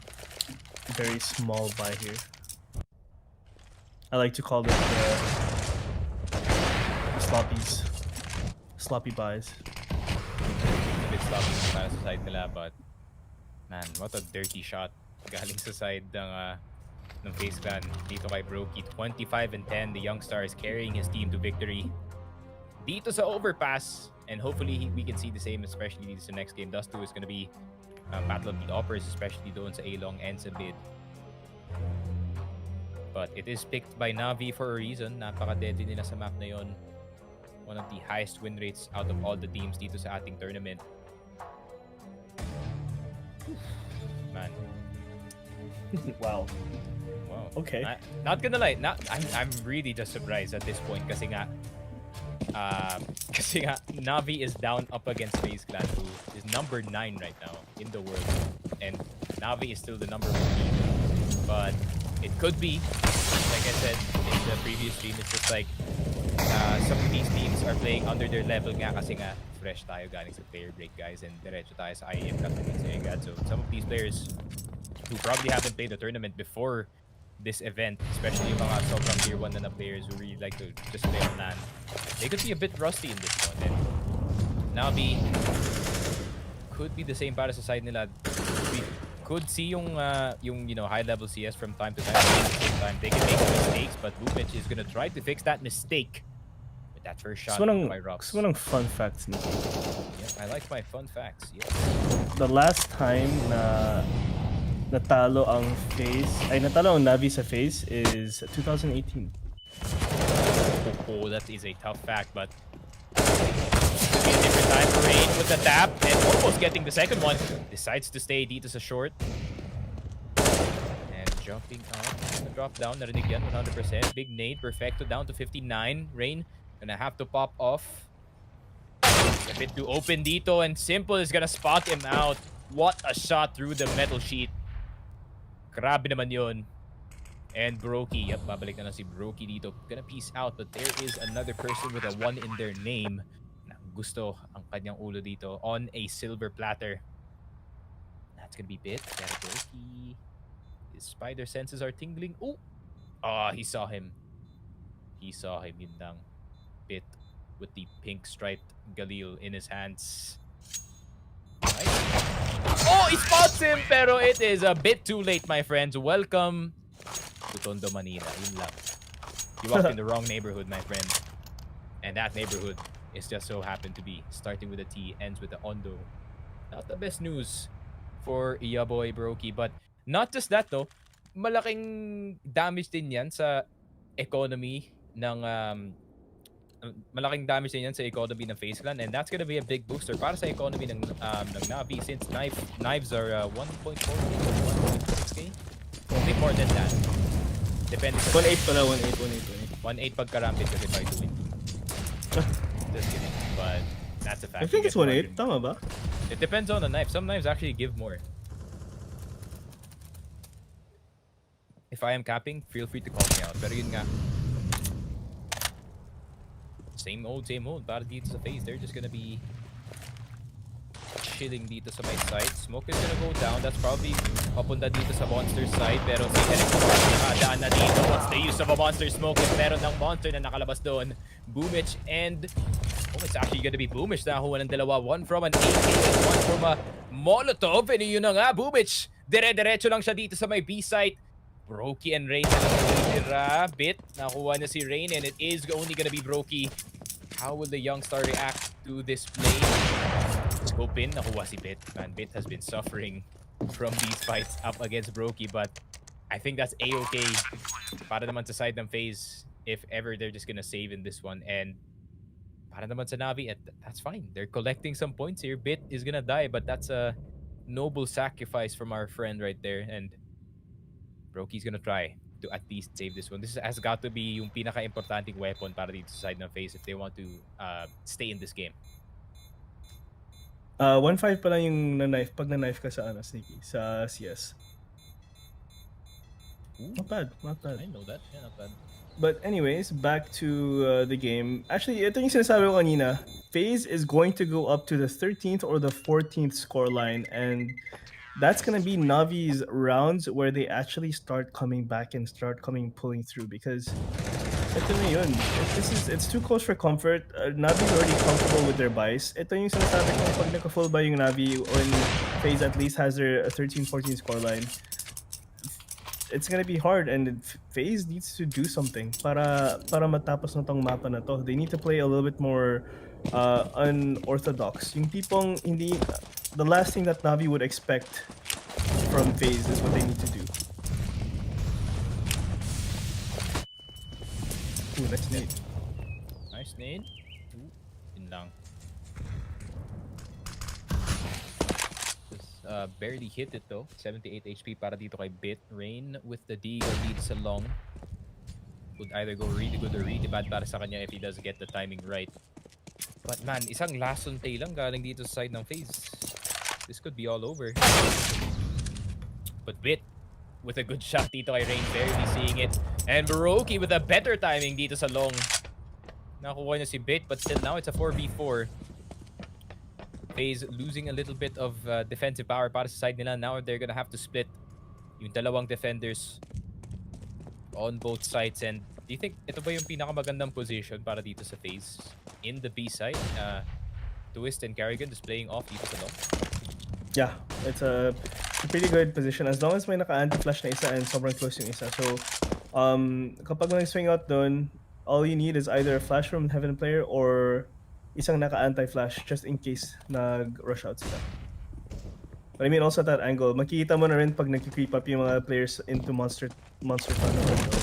very small buy here. I like to call them sloppy buys. A bit sloppy para sa side nila, but man, what a dirty shot galing sa side ng FaZe Clan dito kay Brokey. 25-10, the young star is carrying his team to victory dito sa overpass, And hopefully we can see the same, especially this next game. Dust 2 is going to be Battle of the Operas, especially doon sa A-Long and sa mid. But it is picked by Navi for a reason. Napaka-deadly nila sa map na yon. One of the highest win rates out of all the teams dito sa ating tournament. Man. Wow. Wow. Okay. Not gonna lie, I'm really just surprised at this point kasi nga Navi is down up against FaZe Clan, who is number 9 right now in the world, and Navi is still the number 1 team. But it could be, like I said in the previous stream, it's just like some of these teams are playing under their level nga kasi nga fresh tayo galing sa player break, guys, and diretso tayo sa IEM Katowice. So some of these players who probably haven't played the tournament before this event, especially yung mga sobrang tier 1 na players who really like to just play on LAN, they could be a bit rusty in this one. And Navi could be the same para sa side nila. We could see yung high level CS from time to time. At the same time, they can make mistakes, but Boomich is gonna try to fix that mistake with that first shot by Rox. Gusto mo ng fun facts nito. Yeah, I like my fun facts. Yeah. The last time na natalo ang Navi sa FaZe is 2018. Oh, that is a tough fact, but a different time for Rain with the tap and almost getting the second one. Decides to stay dito sa short. And jumping out, gonna drop down, narinig yan, 100%. Big nade, perfecto, down to 59. Rain gonna have to pop off. A bit too open dito, and Simple is gonna spot him out. What a shot through the metal sheet. Grabe naman yun. And Brokey, yep, babalik na si Brokey dito. Gonna peace out, but there is another person with a 1 in their name na gusto ang kanyang ulo dito on a silver platter. That's gonna be Bit. Got Brokey. His spider senses are tingling. Oh! Ah, he saw him. He saw him, yun lang. Bit with the pink striped Galil in his hands. Nice. Oh, he spots him, pero it is a bit too late, my friends. Welcome to Tondo, Manila. Yun lang. You walked in the wrong neighborhood, my friend. And that neighborhood is just so happened to be starting with a T, ends with the Ondo. Not the best news for Yaboy Brokey. But not just that, though. Malaking damage din yan sa economy ng malaking damage din yan sa economy ng FaZe Clan, and that's gonna be a big booster para sa economy ng Navi, since knives are 1.4k or 1.6k. A bit more than that. Depende sa 1.8 pala, 1.8. 1.8 pagka-rampage kasi 5 to win. Just kidding. But that's a fact. I think it's 1.8. Tama ba? It depends on the knife. Some knives actually give more. If I am capping, feel free to call me out. Pero yun nga, same old para dito sa FaZe. They're just gonna be chilling dito sa my side. Smoke is gonna go down. That's probably papunta dito sa monster side. Pero si Eric nakadaan na dito. What's the use of a monster smoke if meron ng monster na nakalabas doon? Boomich and it's actually gonna be Boomich na nakuha ng dalawa. One from an AK and one from a Molotov. And yun na nga, Boomich. Dire-diretso lang siya dito sa may B site. Brokey and Rain na lang Bit. Nakuha na si Rain, and it is only gonna be Brokey. How will the young star react to this play? Scope in, nakuha si Bit. Man, Bit has been suffering from these fights up against Brokey, but I think that's A-okay para naman sa side ng FaZe if ever they're just gonna save in this one. And para naman sa Navi, that's fine. They're collecting some points here. Bit is gonna die, but that's a noble sacrifice from our friend right there. And Brokey's gonna try to at least save this one. This has got to be yung pinaka-importanting weapon para dito sa side ng FaZe if they want to stay in this game. 1.5 pa lang yung na-knife pag na-knife ka sa Sneaky, sa CS. Ooh. Not bad. I know that. Yeah, not bad. But anyways, back to the game. Actually, ito yung sinasabi ko kanina. FaZe is going to go up to the 13th or the 14th scoreline, and that's gonna be Navi's rounds where they actually start coming back and start pulling through, because ito na yun. It's too close for comfort. Navi's already comfortable with their buys. Ito yung sinasabi ko, pag naka-full buy yung Navi, when FaZe at least has their 13-14 scoreline, it's gonna be hard, and FaZe needs to do something para matapos na tong mapa na to. They need to play a little bit more unorthodox. Yung tipong hindi, the last thing that Navi would expect from FaZe is what they need to do. Ooh, nice nade. Nice nade. Ooh, yun lang. Just barely hit it though. 78 HP para dito kay Bit. Rain with the Deagle leads along. Could either go really good or really bad para sa kanya if he does get the timing right. But man, isang last Tay lang galing dito sa side ng FaZe. This could be all over. But Bit with a good shot dito kay Rain, barely seeing it. And Baroki with a better timing dito sa long. Nakuha niya si Bit, but still now it's a 4v4. FaZe losing a little bit of defensive power para sa side nila. Now they're gonna have to split yung dalawang defenders on both sides. And do you think ito ba yung pinakamagandang position para dito sa FaZe? In the B side, Twist and Carrigan just playing off dito sa long. Yeah, it's a pretty good position as long as may naka-anti-flash na isa and sobrang close yung isa. So, kapag may swing out doon, all you need is either a flash from Heaven player or isang naka-anti-flash just in case nag-rush out sila. But I mean also at that angle, makikita mo na rin pag nag-creep up yung mga players into monster tunnel. So,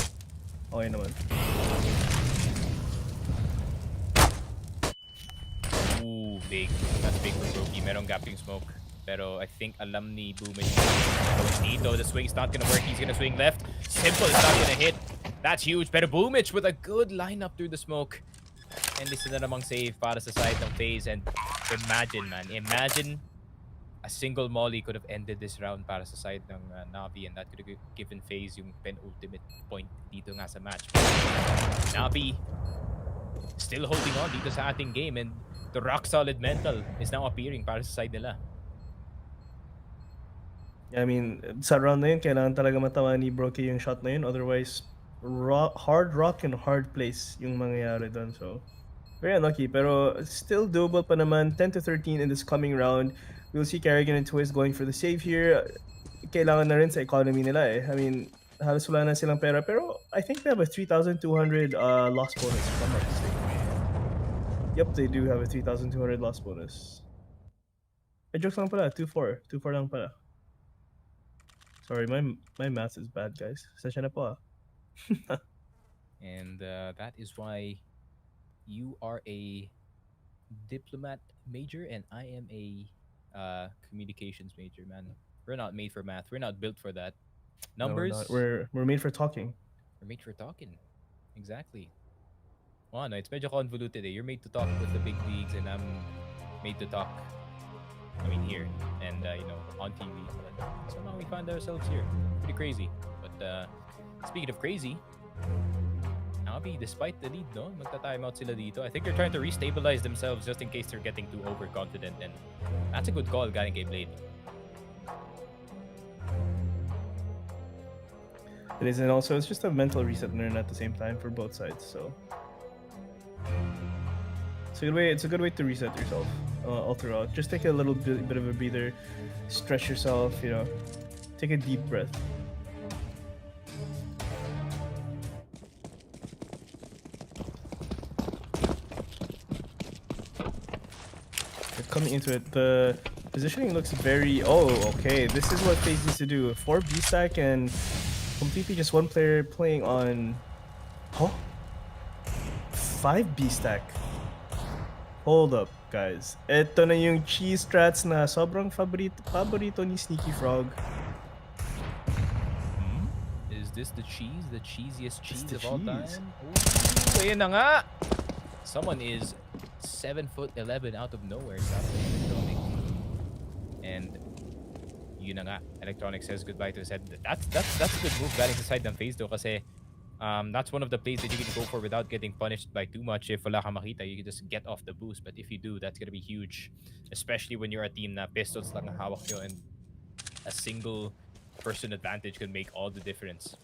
okay naman. Ooh, big. That's big for Brokey. Merong gapping smoke. Pero I think alam ni Boomage dito. The swing's not gonna work. He's gonna swing left. Simple is not gonna hit. That's huge. Pero Boomage with a good lineup through the smoke. And this is na namang save para sa side ng FaZe. And imagine, man. Imagine a single molly could have ended this round para sa side ng Navi. And that could have given FaZe yung penultimate point dito nga sa match. Navi still holding on dito sa ating game. And the rock-solid mental is now appearing para sa side nila. Yeah, I mean, sa round na yun, kailangan talaga matawa ni Brokey yung shot na yun. Otherwise, hard rock and hard place yung mangyayari doon. So, very unlucky. Pero still doable pa naman. 10-13 in this coming round. We'll see Carrigan and Twist going for the save here. Kailangan na rin sa economy nila eh. I mean, halos wala na silang pera. Pero I think they have a 3,200 loss bonus, if I'm not mistaken. Yep, they do have a 3,200 loss bonus. Jokes lang pala. 2-4. 2-4 lang pala. Sorry, my math is bad, guys. Sasya na po. And that is why you are a diplomat major and I am a communications major, man. We're not made for math. We're not built for that. Numbers. No, we're made for talking. We're made for talking. Exactly. Well, no, it's medyo convoluted eh. You're made to talk with the big leagues and I'm made to talk, I mean, here and you know, on TV. But somehow we find ourselves here. Pretty crazy. But speaking of crazy, Navi, despite the lead, no, magta-time out sila dito. I think they're trying to restabilize themselves just in case they're getting too overconfident, and that's a good call, galing kay Blade. It is, and also it's just a mental reset and at the same time for both sides. So it's a good way to reset yourself all throughout. Just take a little bit of a breather, stretch yourself, you know, take a deep breath. They're coming into it. The positioning looks very... Oh, okay. This is what FaZe needs to do. 4 B-stack and completely just one player playing on... Huh? 5 B-stack. Hold up, guys. Ito na yung cheese strats na sobrang paborito ni Sneaky Frog. Is this the cheese? The cheesiest cheese the of all time? cheese. Ooh, ayan na nga! Someone is 7'11" out of nowhere. Electronic. And yun na nga. Electronic says goodbye to his head. That's a good move galing sa side ng FaZe though kasi that's one of the plays that you can go for without getting punished by too much. If wala kang makita, you can just get off the boost. But if you do, that's gonna be huge. Especially when you're a team na pistols lang ang hawak nyo and a single person advantage can make all the difference.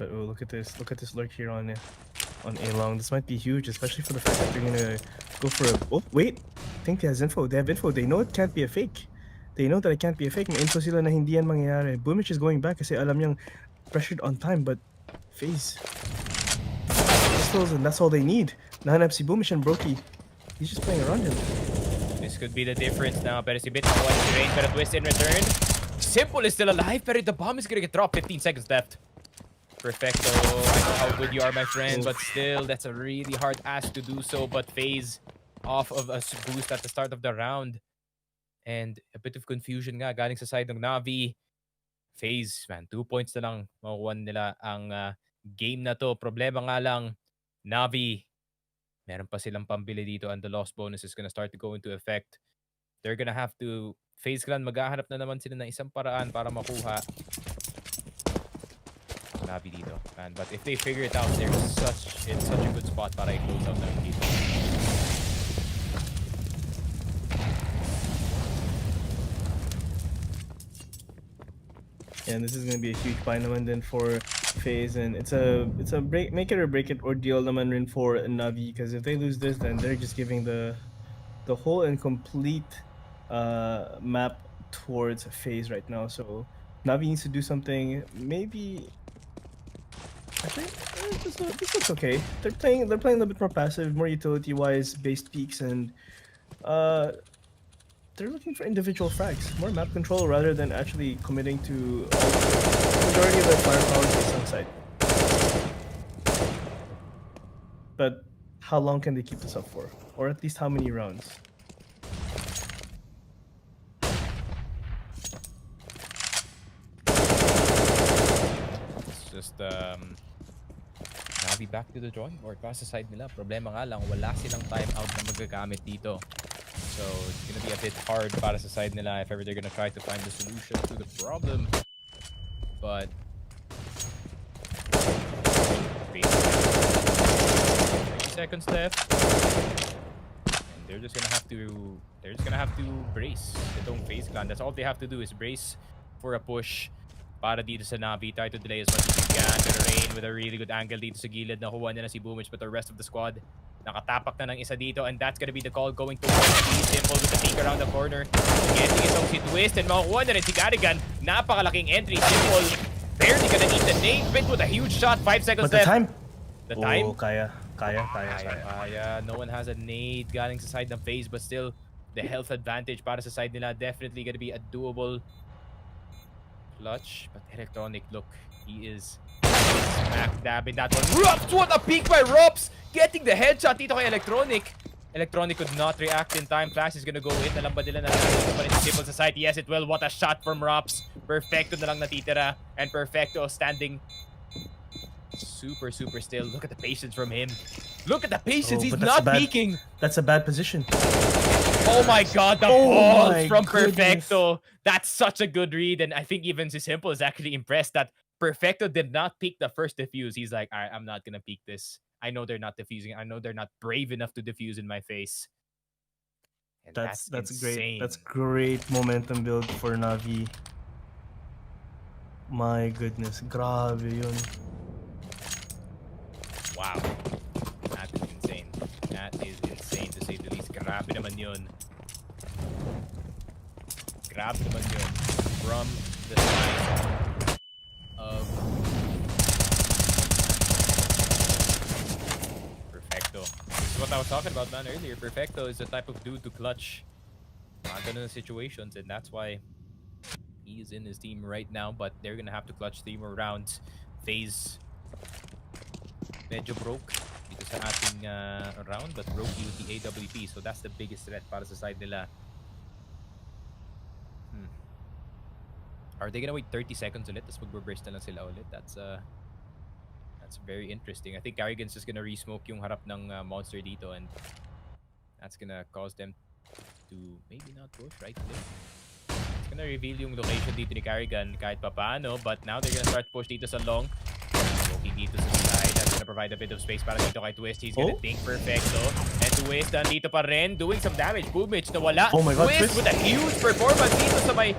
But oh, look at this lurk here on A long. This might be huge, especially for the fact that they're gonna go for a... Oh, wait! think he has info. They have info. They know it can't be a fake. They know that it can't be a fake. May info sila na hindi yan mangyayari. Boomich is going back kasi alam niyang pressured on time, but FaZe pistols, and that's all they need. Nahanap si Boomich and Brokey. He's just playing around him. This could be the difference now. Pero si Bit nakuha si Rain, pero twist in return. Simple is still alive, pero the bomb is gonna get dropped. 15 seconds left. Perfecto. I know how good you are, my friend, but still, that's a really hard ask to do so. But FaZe off of a boost at the start of the round. And a bit of confusion nga galing sa side ng Navi. FaZe, man, 2 points na lang makukuha nila ang game na to. Problema nga lang, Navi, meron pa silang pambili dito and the loss bonus is gonna start to go into effect. They're gonna have to, FaZe Clan, maghahanap na naman sila ng isang paraan para makuha Navi dito. Man, but if they figure it out, it's such a good spot para i-close out ng dito. Yeah, and this is gonna be a huge buy naman then for FaZe, and it's a make it or break it ordeal naman rin for Navi, because if they lose this, then they're just giving the whole and complete map towards FaZe right now. So Navi needs to do something. Maybe I think this looks okay. They're playing a little bit more passive, more utility wise based peaks, and they're looking for individual frags, more map control rather than actually committing to the majority of their firepower based on site. But how long can they keep this up for? Or at least how many rounds? It's just Navi back to the drawing board para sa side nila. Problema nga lang, wala silang timeout na magagamit dito. So it's gonna be a bit hard para sa side nila if ever they're gonna try to find the solution to the problem. But 30 seconds left. And they're just gonna have to brace. Itong FaZe Clan. That's all they have to do is brace for a push para dito sa Navi. Try to delay as much as you can. Pero Rain with a really good angle dito sa gilid. Nakuha niya na si Boomich, but the rest of the squad nakatapak na ng isa dito, and that's gonna be the call going towards Simple with the peek around the corner. Getting itong si Twist, and makukuha na rin si Carrigan. Napakalaking entry. Simple barely gonna need the nade. Bit with a huge shot. 5 seconds But left. the time? Oh, kaya. No one has a nade galing sa side ng FaZe, but still the health advantage para sa side nila definitely gonna be a doable clutch. But Electronic, look, he is smack dabbing that one. Rups! What a peek by Rups! Getting the headshot dito kay Electronic. Electronic could not react in time. Flash is gonna go in. Alam ba nila na dito pa rin si Simple sa side? Yes, it will. What a shot from Rups. Perfecto na lang natitira. And Perfecto standing super still. Look at the patience from him. Look at the patience. He's not peeking. That's a bad position. Oh my god, the balls my from goodness. Perfecto. That's such a good read. And I think even si Simple is actually impressed that Perfecto did not peek the first defuse. He's like, alright, I'm not gonna peek this. I know they're not defusing. I know they're not brave enough to defuse in my face. And That's insane. great. That's great momentum build for Navi. My goodness, grabe yun. Wow. That is insane. That is insane to say the least. Grabe naman yun. Grabe naman yun. From the side of Perfecto. This is what I was talking about, man, earlier. Perfecto is the type of dude to clutch ganun situations, and that's why he is in his team right now. But they're gonna have to clutch 3 more rounds. FaZe medyo broke dito sa ating round, but broke with the AWP, so that's the biggest threat para sa side nila. Are they gonna wait 30 seconds ulit tapos magbe-burst na lang sila ulit? That's very interesting. I think Carrigan's just gonna re-smoke yung harap ng monster dito, and that's gonna cause them to maybe not push right there. It's gonna reveal yung location dito ni Carrigan kahit papaano, but now they're gonna start push dito sa long. Smoking dito sa side. That's gonna provide a bit of space para dito kay Twist. He's gonna think Perfecto. And Twist nandito pa rin, doing some damage. Boomich nawala. Oh my god, Twist with a huge performance dito sa may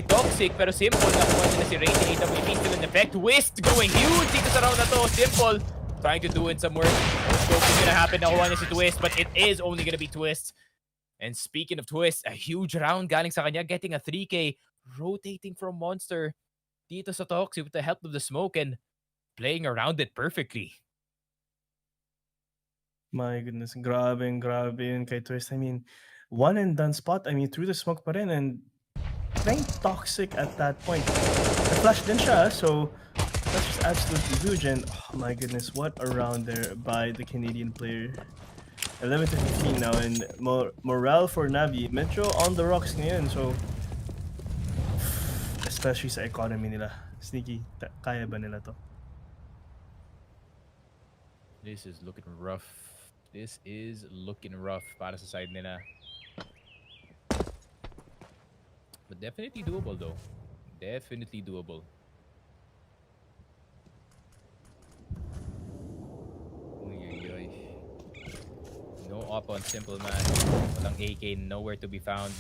Toxic, pero Simple nakuha nila si Rain. AWP still in effect. Twist going huge dito sa round na to. Simple trying to do in some work. No scope is gonna happen. Nakuha niya si Twist, but it is only gonna be Twist. And speaking of Twist, a huge round galing sa kanya, getting a 3K, rotating from Monster dito sa Toxic with the help of the smoke and playing around it perfectly. My goodness, grabe yun kay Twist. I mean, one and done spot. I mean, through the smoke pa rin and playing Toxic at that point. The flash din siya, so that's just absolutely huge. And oh my goodness, what a round there by the Canadian player. 11 to 15 now, and morale for Navi medyo on the rocks ngayon, so especially sa economy nila. Sneaky, kaya ba nila to? This is looking rough. This is looking rough para sa side nila. But definitely doable though. Definitely doable. No up on Simple, man. Walang AK, nowhere to be found.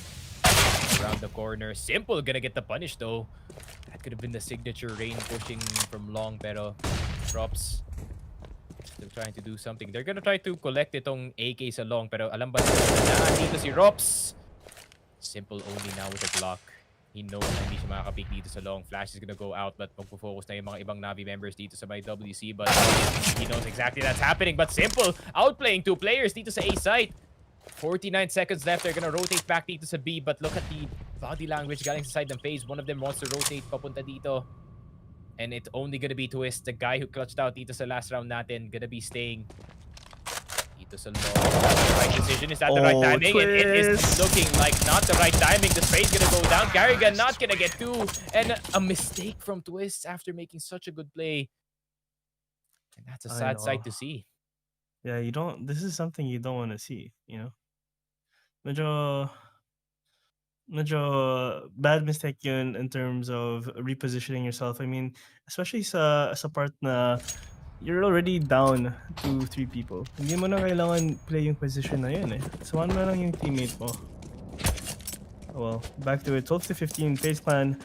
Around the corner. Simple gonna get the punish though. That could have been the signature rain pushing from long, pero Props still trying to do something. They're gonna try to collect itong AK sa long, pero alam ba na dito si Rops? Simple only now with the Glock. He knows na hindi siya makakapik dito sa long. Flash is gonna go out, but magpo-focus na yung mga ibang Navi members dito sa my WC. But he knows exactly that's happening. But Simple outplaying two players dito sa A site. 49 seconds left. They're gonna rotate back dito sa B. But look at the body language galing sa side ng FaZe. One of them wants to rotate papunta dito. And it's only gonna be Twist, the guy who clutched out dito sa last round natin, gonna be staying dito sa long. Is that the right decision? Is that the right timing? It is looking like not the right timing. The sprade's gonna go down. Carrigan not gonna get two. And a mistake from Twist after making such a good play. And that's a sad sight to see. Yeah, you don't. This is something you don't want to see. You know, medyo bad mistake yun in terms of repositioning yourself. I mean, especially sa part na you're already down 2-3 people. Hindi mo na kailangan play yung position na yun eh. Sawan mo lang yung teammate mo. Well, back to it. 12 to 15. FaZe Clan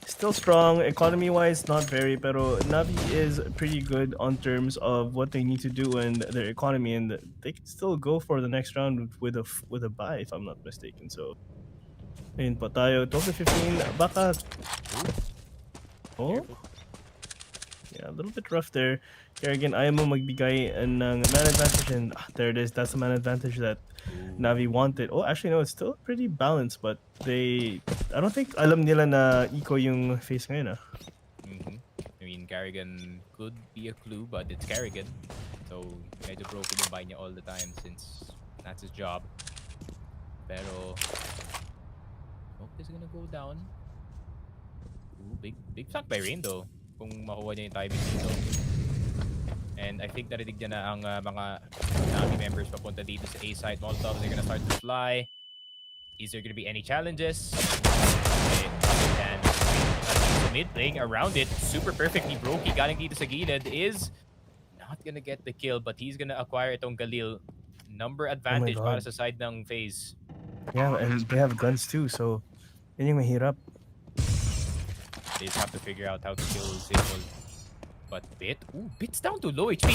still strong. Economy-wise, not very. Pero Navi is pretty good on terms of what they need to do and their economy. And they can still go for the next round with a bye, if I'm not mistaken. So, ayun po tayo. 12 to 15. Baka... Oh? Yeah, a little bit rough there. Kerrigan, ayaw mo magbigay ng man advantage, and there it is. That's the man advantage that Navi wanted. Oh, actually, no, it's still pretty balanced, but I don't think alam nila na eco yung FaZe ngayon. I mean, Carrigan could be a clue, but it's Carrigan. So, medyo broken yung buy niya all the time since that's his job. Pero, smoke is gonna go down. Ooh, big flank by Rain though. Kung makuha niya yung timing dito. And I think narinig niya na ang mga Navi members papunta dito sa A site. Molotov, they're gonna start to fly. Is there gonna be any challenges? Okay, and mid playing around it super perfectly. Brokey galing dito sa gilid is not gonna get the kill, but he's gonna acquire itong Galil. Number advantage para sa side ng FaZe. Yeah, and they have guns too, so yun yung mahirap. They just have to figure out how to kill Simple. But Bit's down to low HP.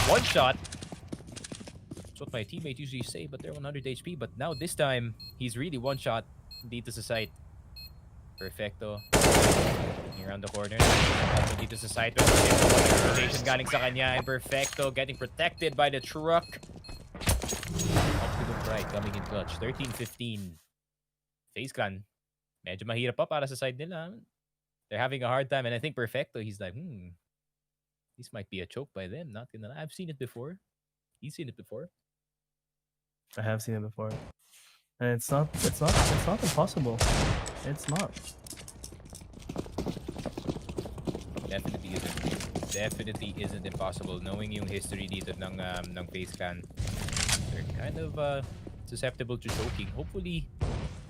One shot. That's what my teammate usually say, but they're 100 HP. But now this time, he's really one shot dito sa site. Perfecto. Here around the corner. Dito sa site. Rotation galing sa kanya. And Perfecto getting protected by the truck. Up to the right, coming in clutch. 13-15. FaZe Clan. Medyo mahirap pa para sa side nila. They're having a hard time, and I think Perfecto, he's like, this might be a choke by them. Not gonna lie. I've seen it before. He's seen it before. I have seen it before. And it's not impossible. It's not. Definitely isn't impossible. Knowing yung history dito ng FaZe Clan, they're kind of susceptible to choking. Hopefully,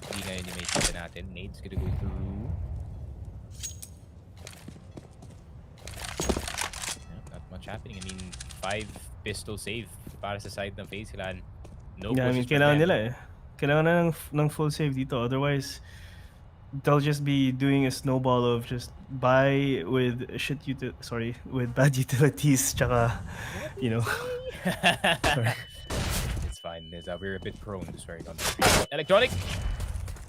hindi ngayon yung makikita natin. Nade's gonna go through. Not much happening. I mean, 5 pistol save para sa side ng FaZe Clan. No, yeah, I mean, kailangan nila eh. Kailangan na ng full save dito. Otherwise, they'll just be doing a snowball of just buy with bad utilities, tsaka, you know. It's fine. We're a bit prone to swearing on the stream. Electronic.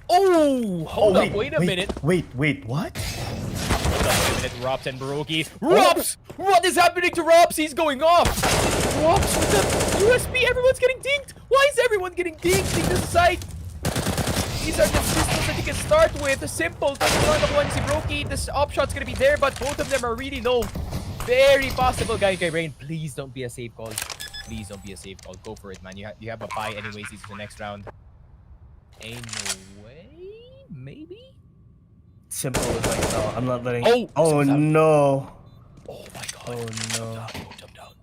Oh, hold up. Wait a minute. Wait, what? Hold up, wait a minute. Robs and Baroki. Robs! What is happening to Robs? He's going off. Robs with the USP. Everyone's getting dinked. Why is everyone getting dinked? Think this side. These are the systems that you can start with. A simple touchdown of one Baroki. This op shot's gonna be there, but both of them are really low. Very possible, guy. Okay, Rain, please don't be a safe call. Please don't be a safe call. Go for it, man. You have a bye anyways. This is the next round. Ain't no way. Maybe. Simple is like, no, I'm not letting. Oh, Oh no. Oh my god. Oh no. Don't jump down.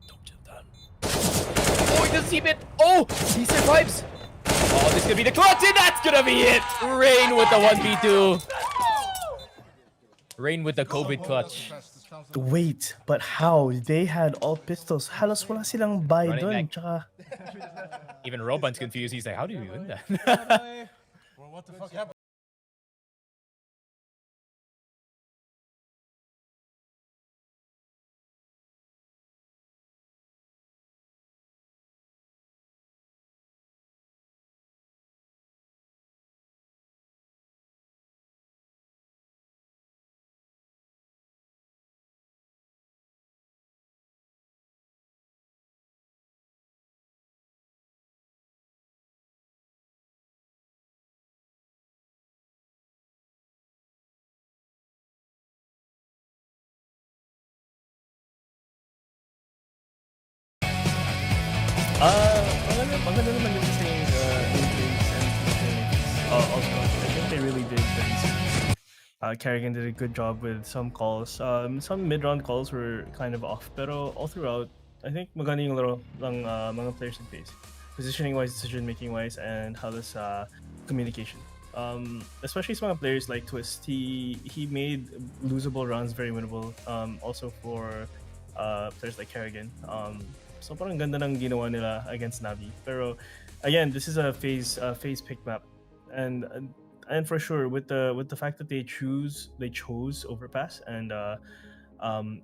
Don't jump down. Oh, he doesn't see it. Oh, he survives. Oh, this could be the clutch, and that's gonna be it. Rain with the 1v2. Rain with the COVID clutch. Wait, but how? They had all pistols. Halos wala silang buy Running dun. back. Tsaka, Even Roban's confused. He's like, how do we win that? What the fuck happened? maganda naman yung kasing intakes and things. Also, I think they really did very Kerrigan did a good job with some calls. Some mid-round calls were kind of off, pero all throughout, I think maganda yung laro ng mga players in FaZe. Positioning-wise, decision-making-wise, and halos communication. Especially some players like Twist, he made losable rounds very winnable. Also for players like Kerrigan. So parang ganda ng ginawa nila against Navi. Pero again, this is a FaZe pick map, and for sure with the fact that they chose Overpass, and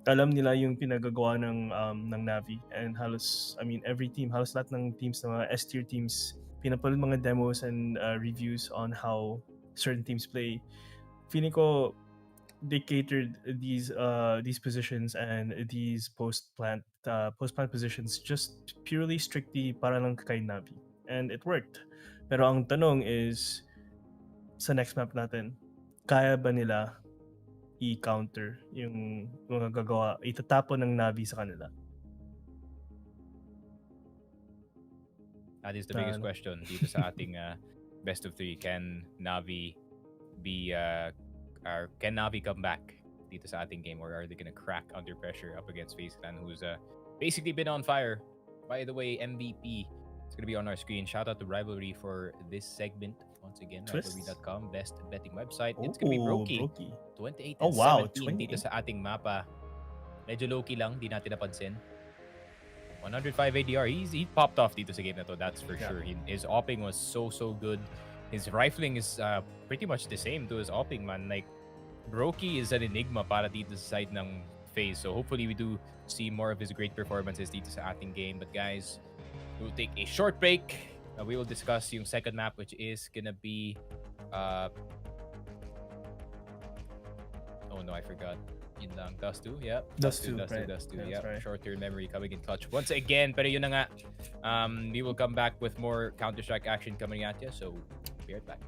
alam nila yung pinagagawa ng Navi, and halos every team, halos lahat ng teams na mga S tier teams pinapanood mga demos and reviews on how certain teams play. Feeling ko they catered these positions and these post plant positions just purely strictly para lang kay Navi, and it worked. Pero ang tanong is, sa next map natin, kaya ba nila i-counter yung mga gagawa, itatapon ng Navi sa kanila? That is the biggest question dito sa ating best of 3. Can Navi can Navi come back dito sa ating game, or are they gonna crack under pressure up against FaZe Clan, who's basically been on fire? By the way, MVP is gonna be on our screen. Shout out to Rivalry for this segment once again. Twist. Rivalry.com, best betting website. It's gonna be Brokey. 28 and Oh wow, 17 dito sa ating mapa. Medyo low-key lang, di natin napansin. 105 ADR. He popped off dito sa game na to, that's for sure. His opping was so good. His rifling is pretty much the same to his opping, man. Like, Brokey is an enigma para dito sa side ng FaZe. So hopefully we do see more of his great performances dito sa ating game. But guys, we'll take a short break. We will discuss yung second map, which is gonna be oh no, I forgot. Yun lang. Dust 2, yeah. Dust 2, Dust 2, right. Dust 2, That's yeah. right. Short-term memory coming in clutch once again. Pero yun na nga, we will come back with more Counter-Strike action coming at you. So, be right back.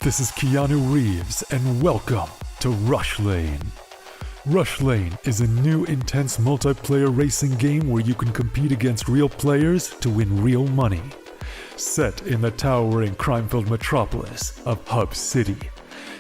This is Keanu Reeves, and welcome to Rush Lane. Rush Lane is a new intense multiplayer racing game where you can compete against real players to win real money. Set in the towering crime-filled metropolis of Hub City.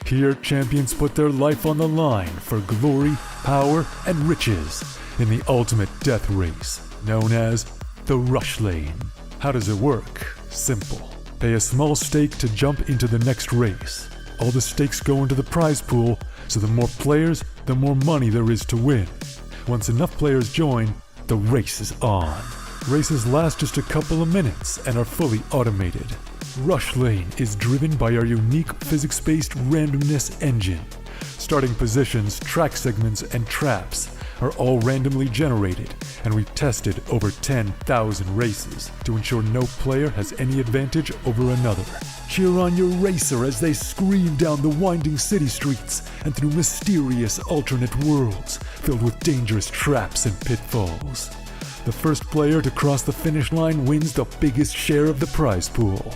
Here, champions put their life on the line for glory, power, and riches in the ultimate death race, known as the Rush Lane. How does it work? Simple. Pay a small stake to jump into the next race. All the stakes go into the prize pool, so the more players, the more money there is to win. Once enough players join, the race is on. Races last just a couple of minutes and are fully automated. Rush Lane is driven by our unique physics-based randomness engine. Starting positions, track segments, and traps are all randomly generated, and we've tested over 10,000 races to ensure no player has any advantage over another. Cheer on your racer as they scream down the winding city streets and through mysterious alternate worlds filled with dangerous traps and pitfalls. The first player to cross the finish line wins the biggest share of the prize pool.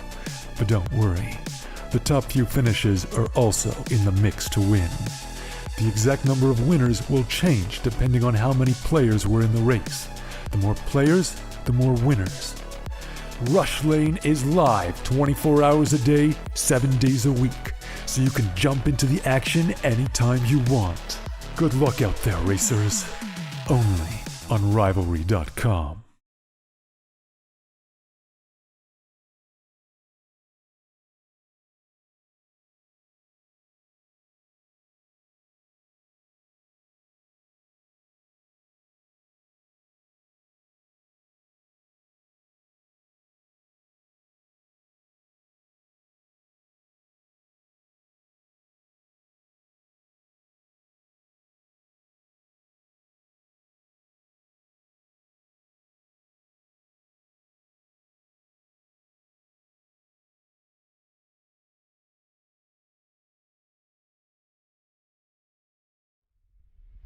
But don't worry, the top few finishes are also in the mix to win. The exact number of winners will change depending on how many players were in the race. The more players, the more winners. Rush Lane is live 24 hours a day, 7 days a week, so you can jump into the action anytime you want. Good luck out there, racers. Only on Rivalry.com.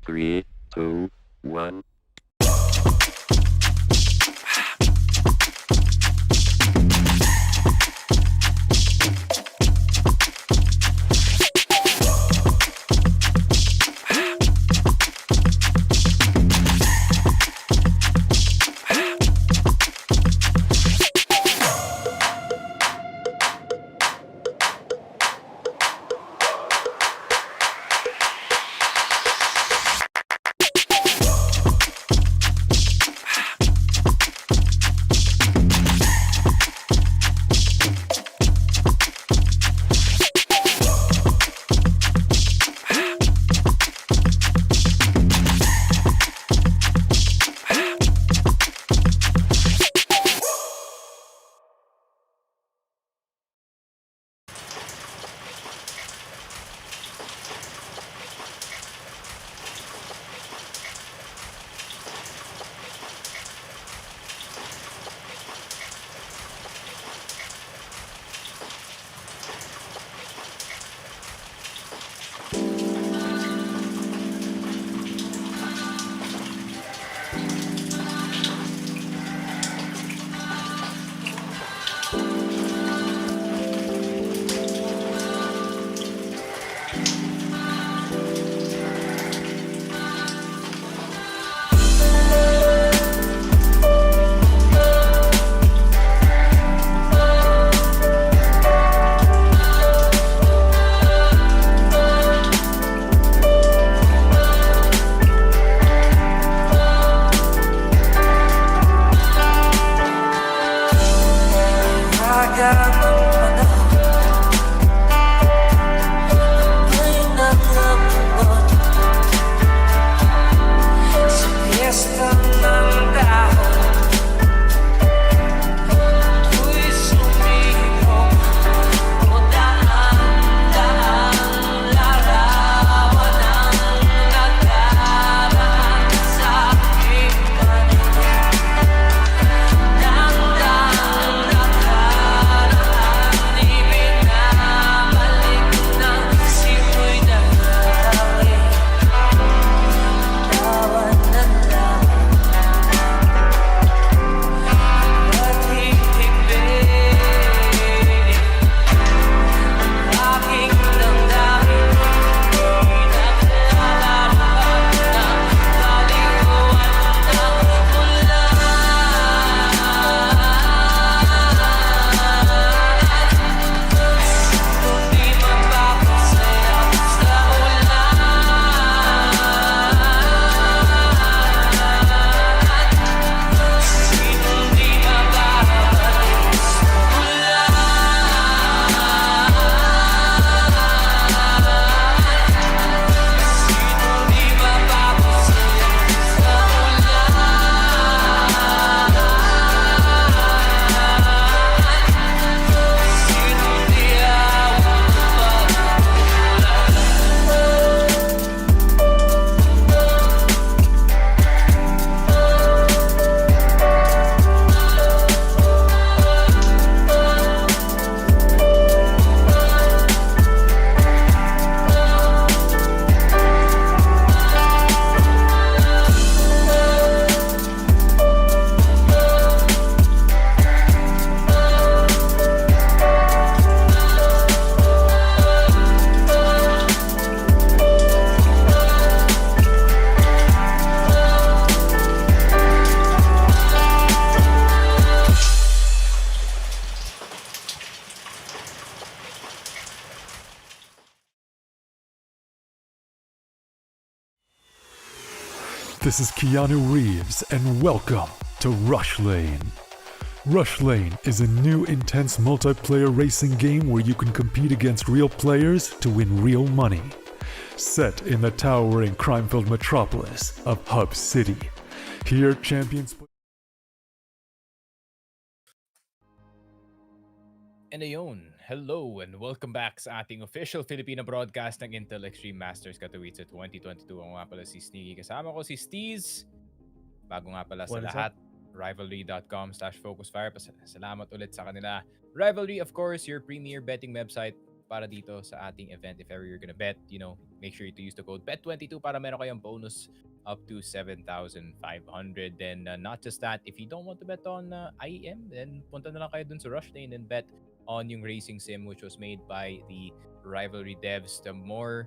Three, two, one. This is Keanu Reeves, and welcome to Rush Lane. Rush Lane is a new intense multiplayer racing game where you can compete against real players to win real money. Set in the towering crime-filled metropolis of Hub City. Here, champions... And ayun, hello and welcome back sa ating official Filipino broadcast ng Intel Extreme Masters Katowice 2022. Ako nga pala si Sneaky. Kasama ko si Steez. Bago nga pala sa What is lahat, rivalry.com/focusfire. Salamat ulit sa kanila. Rivalry, of course, your premier betting website para dito sa ating event. If ever you're gonna bet, make sure to use the code BET22 para meron kayong bonus up to 7,500. And not just that, if you don't want to bet on IEM, then punta na lang kayo dun sa Rush Lane and bet on yung racing sim which was made by the Rivalry devs. The more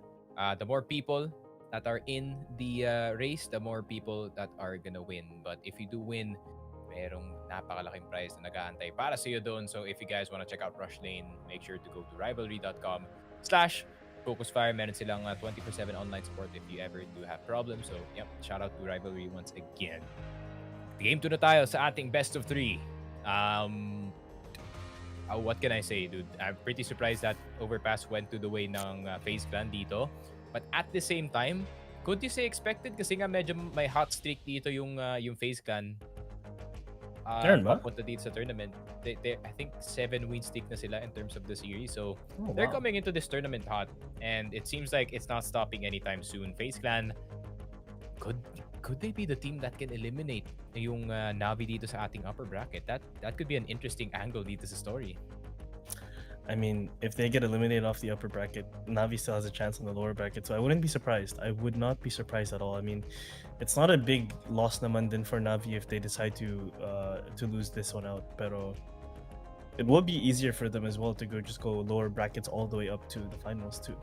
people that are in the race, the more people that are gonna win. But if you do win, merong napakalaking prize na nag-aantay para sa iyo doon. So if you guys wanna check out Rush Lane, make sure to go to rivalry.com/focusfire. Meron silang 24/7 online support if you ever do have problems. So yep, shout out to Rivalry once again. Game 2 na tayo sa ating best of 3. What can I say, dude? I'm pretty surprised that Overpass went to the way ng FaZe clan dito. But at the same time, could you say expected? Kasi nga medyo may hot streak dito yung FaZe clan. Meron ba? Papunta dito sa tournament. They I think 7 win streak na sila in terms of the series. So Oh, they're wow. coming into this tournament hot. And it seems like it's not stopping anytime soon. FaZe clan, could they be the team that can eliminate yung Navi dito sa ating upper bracket? That could be an interesting angle dito sa story. I mean, if they get eliminated off the upper bracket, Navi still has a chance in the lower bracket. So I wouldn't be surprised. I would not be surprised at all. I mean, it's not a big loss naman din for Navi if they decide to lose this one out. Pero it will be easier for them as well to just go lower brackets all the way up to the finals too.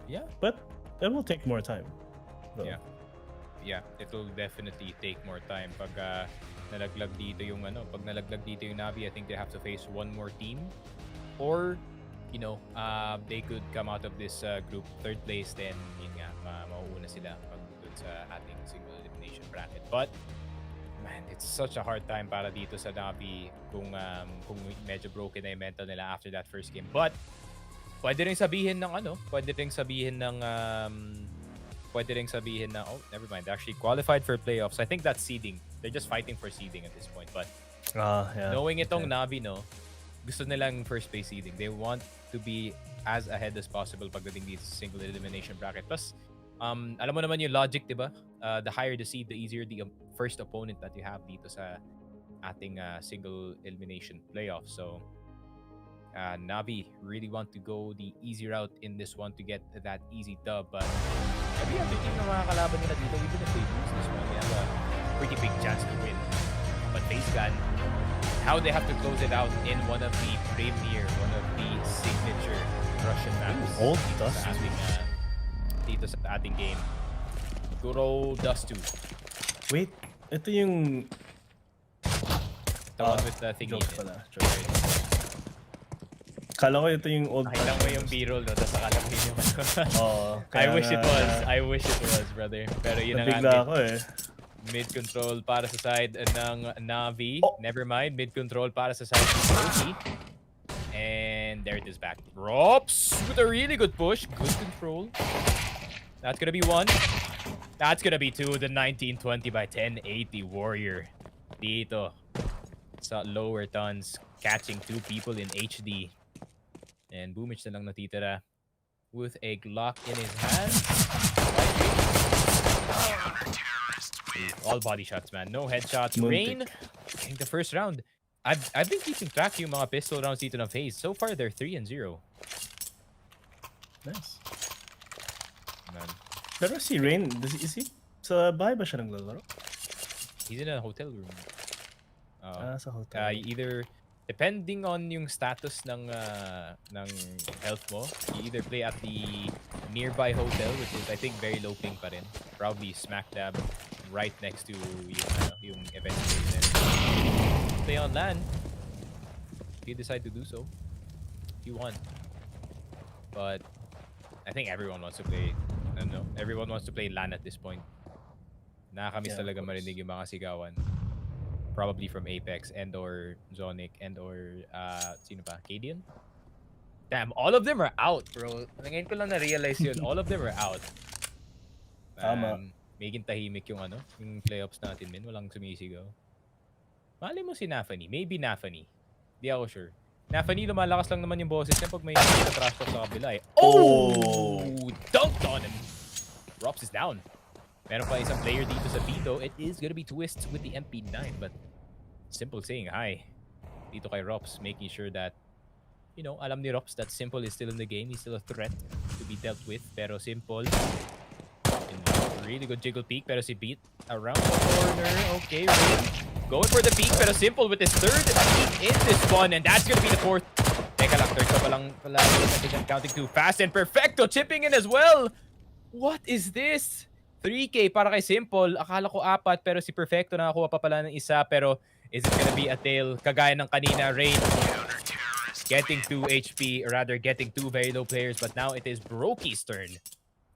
Yeah. But it will take more time. though. Yeah, it will definitely take more time pag nalaglag dito yung Navi. I think they have to face one more team, or they could come out of this group third place, then yun nga mauuna sila pag dun sa ating single elimination bracket. But man, it's such a hard time para dito sa Navi kung medyo broken na yung mental nila after that first game. But pwede ring sabihin ng oh, never mind. They actually qualified for playoffs. I think that's seeding. They're just fighting for seeding at this point. But Yeah. knowing itong Navi, gusto nilang first place seeding. They want to be as ahead as possible pagdating dito sa single elimination bracket. Plus, alam mo naman yung logic, diba? The higher the seed, the easier the first opponent that you have dito sa ating single elimination playoff. So, Navi really want to go the easy route in this one to get that easy dub. But every other team na mga kalaban nila dito, even if they lose this one, they have a pretty big chance to win. But FaZe clan, how they have to close it out in one of the premier, one of the signature Russian maps dito sa ating game. Guro Dust 2. Wait, ito yung The one with the thingy. joke pala. Kala ko ito yung old Nakita mo yung B-roll, no? Tapos akala mo yun yung I kaya wish it nga, was. I wish it was, brother. Pero yun na nabigla nga. ako eh. Mid-control para sa side ng Navi. Oh. Never mind. Mid-control para sa side ng Loki. And there it is back. Drops with a really good push. Good control. That's gonna be one. That's gonna be two. The 1920 by 1080 Warrior. Dito. Sa lower tons. Catching two people in HD. And Boomich na lang natitira with a Glock in his hand. All body shots, man. No headshots. Rain, in the first round. I've been keeping track yung mga pistol rounds dito ng FaZe. So far, they're 3-0. Nice. Man. Pero si Rain, is he sa bahay ba siya naglalaro? He's in a hotel room. Sa hotel. Either depending on yung status ng health mo, you either play at the nearby hotel, which is I think very low ping pa rin. Probably smack dab right next to yung event station. Play on LAN if you decide to do so. If you want. But I think everyone wants to play. I don't know. Everyone wants to play LAN at this point. Nakakamiss Yeah, of talaga course. marinig yung mga sigawan. Probably from Apex and or Zonic and or sino pa? Cadian? Damn, all of them are out, bro. Ngayon ko lang na-realize yun. All of them are out. Tama. Maging tahimik yung yung playoffs natin, min. Walang sumisigaw. Mali mo si Nafany. Maybe Nafany. Di ako sure. Nafany, lumalakas lang naman yung boses niya pag may trash talk sa kabila eh. Oh! Dunked on him! Rops is down. Meron pa isang player dito sa Vito. It is gonna be Twists with the MP9, but Simple saying hi dito kay Rops, making sure that, you know, alam ni Rops that Simple is still in the game. He's still a threat to be dealt with. Pero Simple, in really good jiggle peek. Pero si Beat around the corner. Okay, really going for the peek. Pero Simple with his third peek in this one. And that's gonna be the fourth. Teka lang, third pa lang pala. Counting too fast. And Perfecto chipping in as well. What is this? 3K para kay Simple. Akala ko 4, pero si Perfecto nakakuha pa pala ng isa. Pero is it gonna be a tail? Kagaya ng kanina, Rain getting 2 HP, or rather getting 2 very low players. But now it is Brokey's turn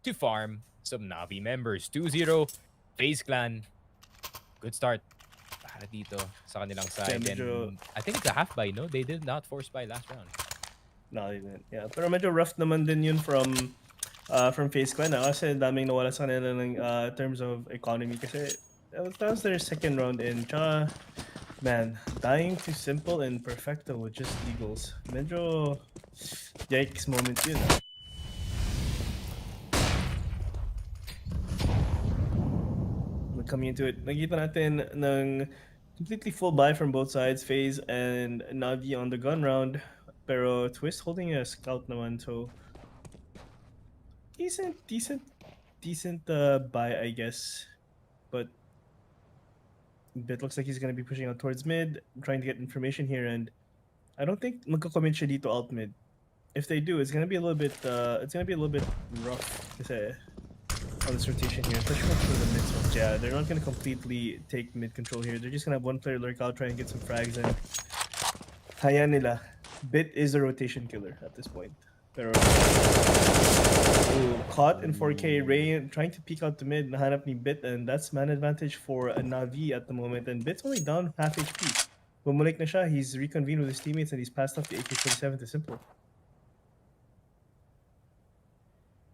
to farm some Navi members. 2-0, FaZe Clan. Good start para dito sa kanilang side. Yeah, And I think it's a half buy, no? They did not force buy last round. No, they didn't. Yeah, pero medyo rough naman din yun from FaZe Clan. Kasi daming nawala sa kanila ng terms of economy. Kasi that was their second round in. Tsaka, man, dying to Simple and Perfecto with just Eagles. Medyo yikes moment yun. Coming into it, nakita natin ng completely full buy from both sides, FaZe and Navi on the gun round. Pero Twist holding a scout naman, so decent buy, I guess. But it looks like he's gonna be pushing out towards mid, trying to get information here, and I don't think magko-commit siya dito alt mid. If they do, it's gonna be a little bit rough kasi on this rotation here, especially for the mid switch. Yeah, they're not gonna completely take mid control here. They're just gonna have one player lurk out, try and get some frags in. Kaya nila. Bit is a rotation killer at this point. Pero caught in 4K. Rain trying to peek out the mid, nahanap ni Bit, and that's man advantage for a Navi at the moment. And Bit's only down half HP. Bumalik na siya, he's reconvened with his teammates and he's passed off the AK-47 to Simple.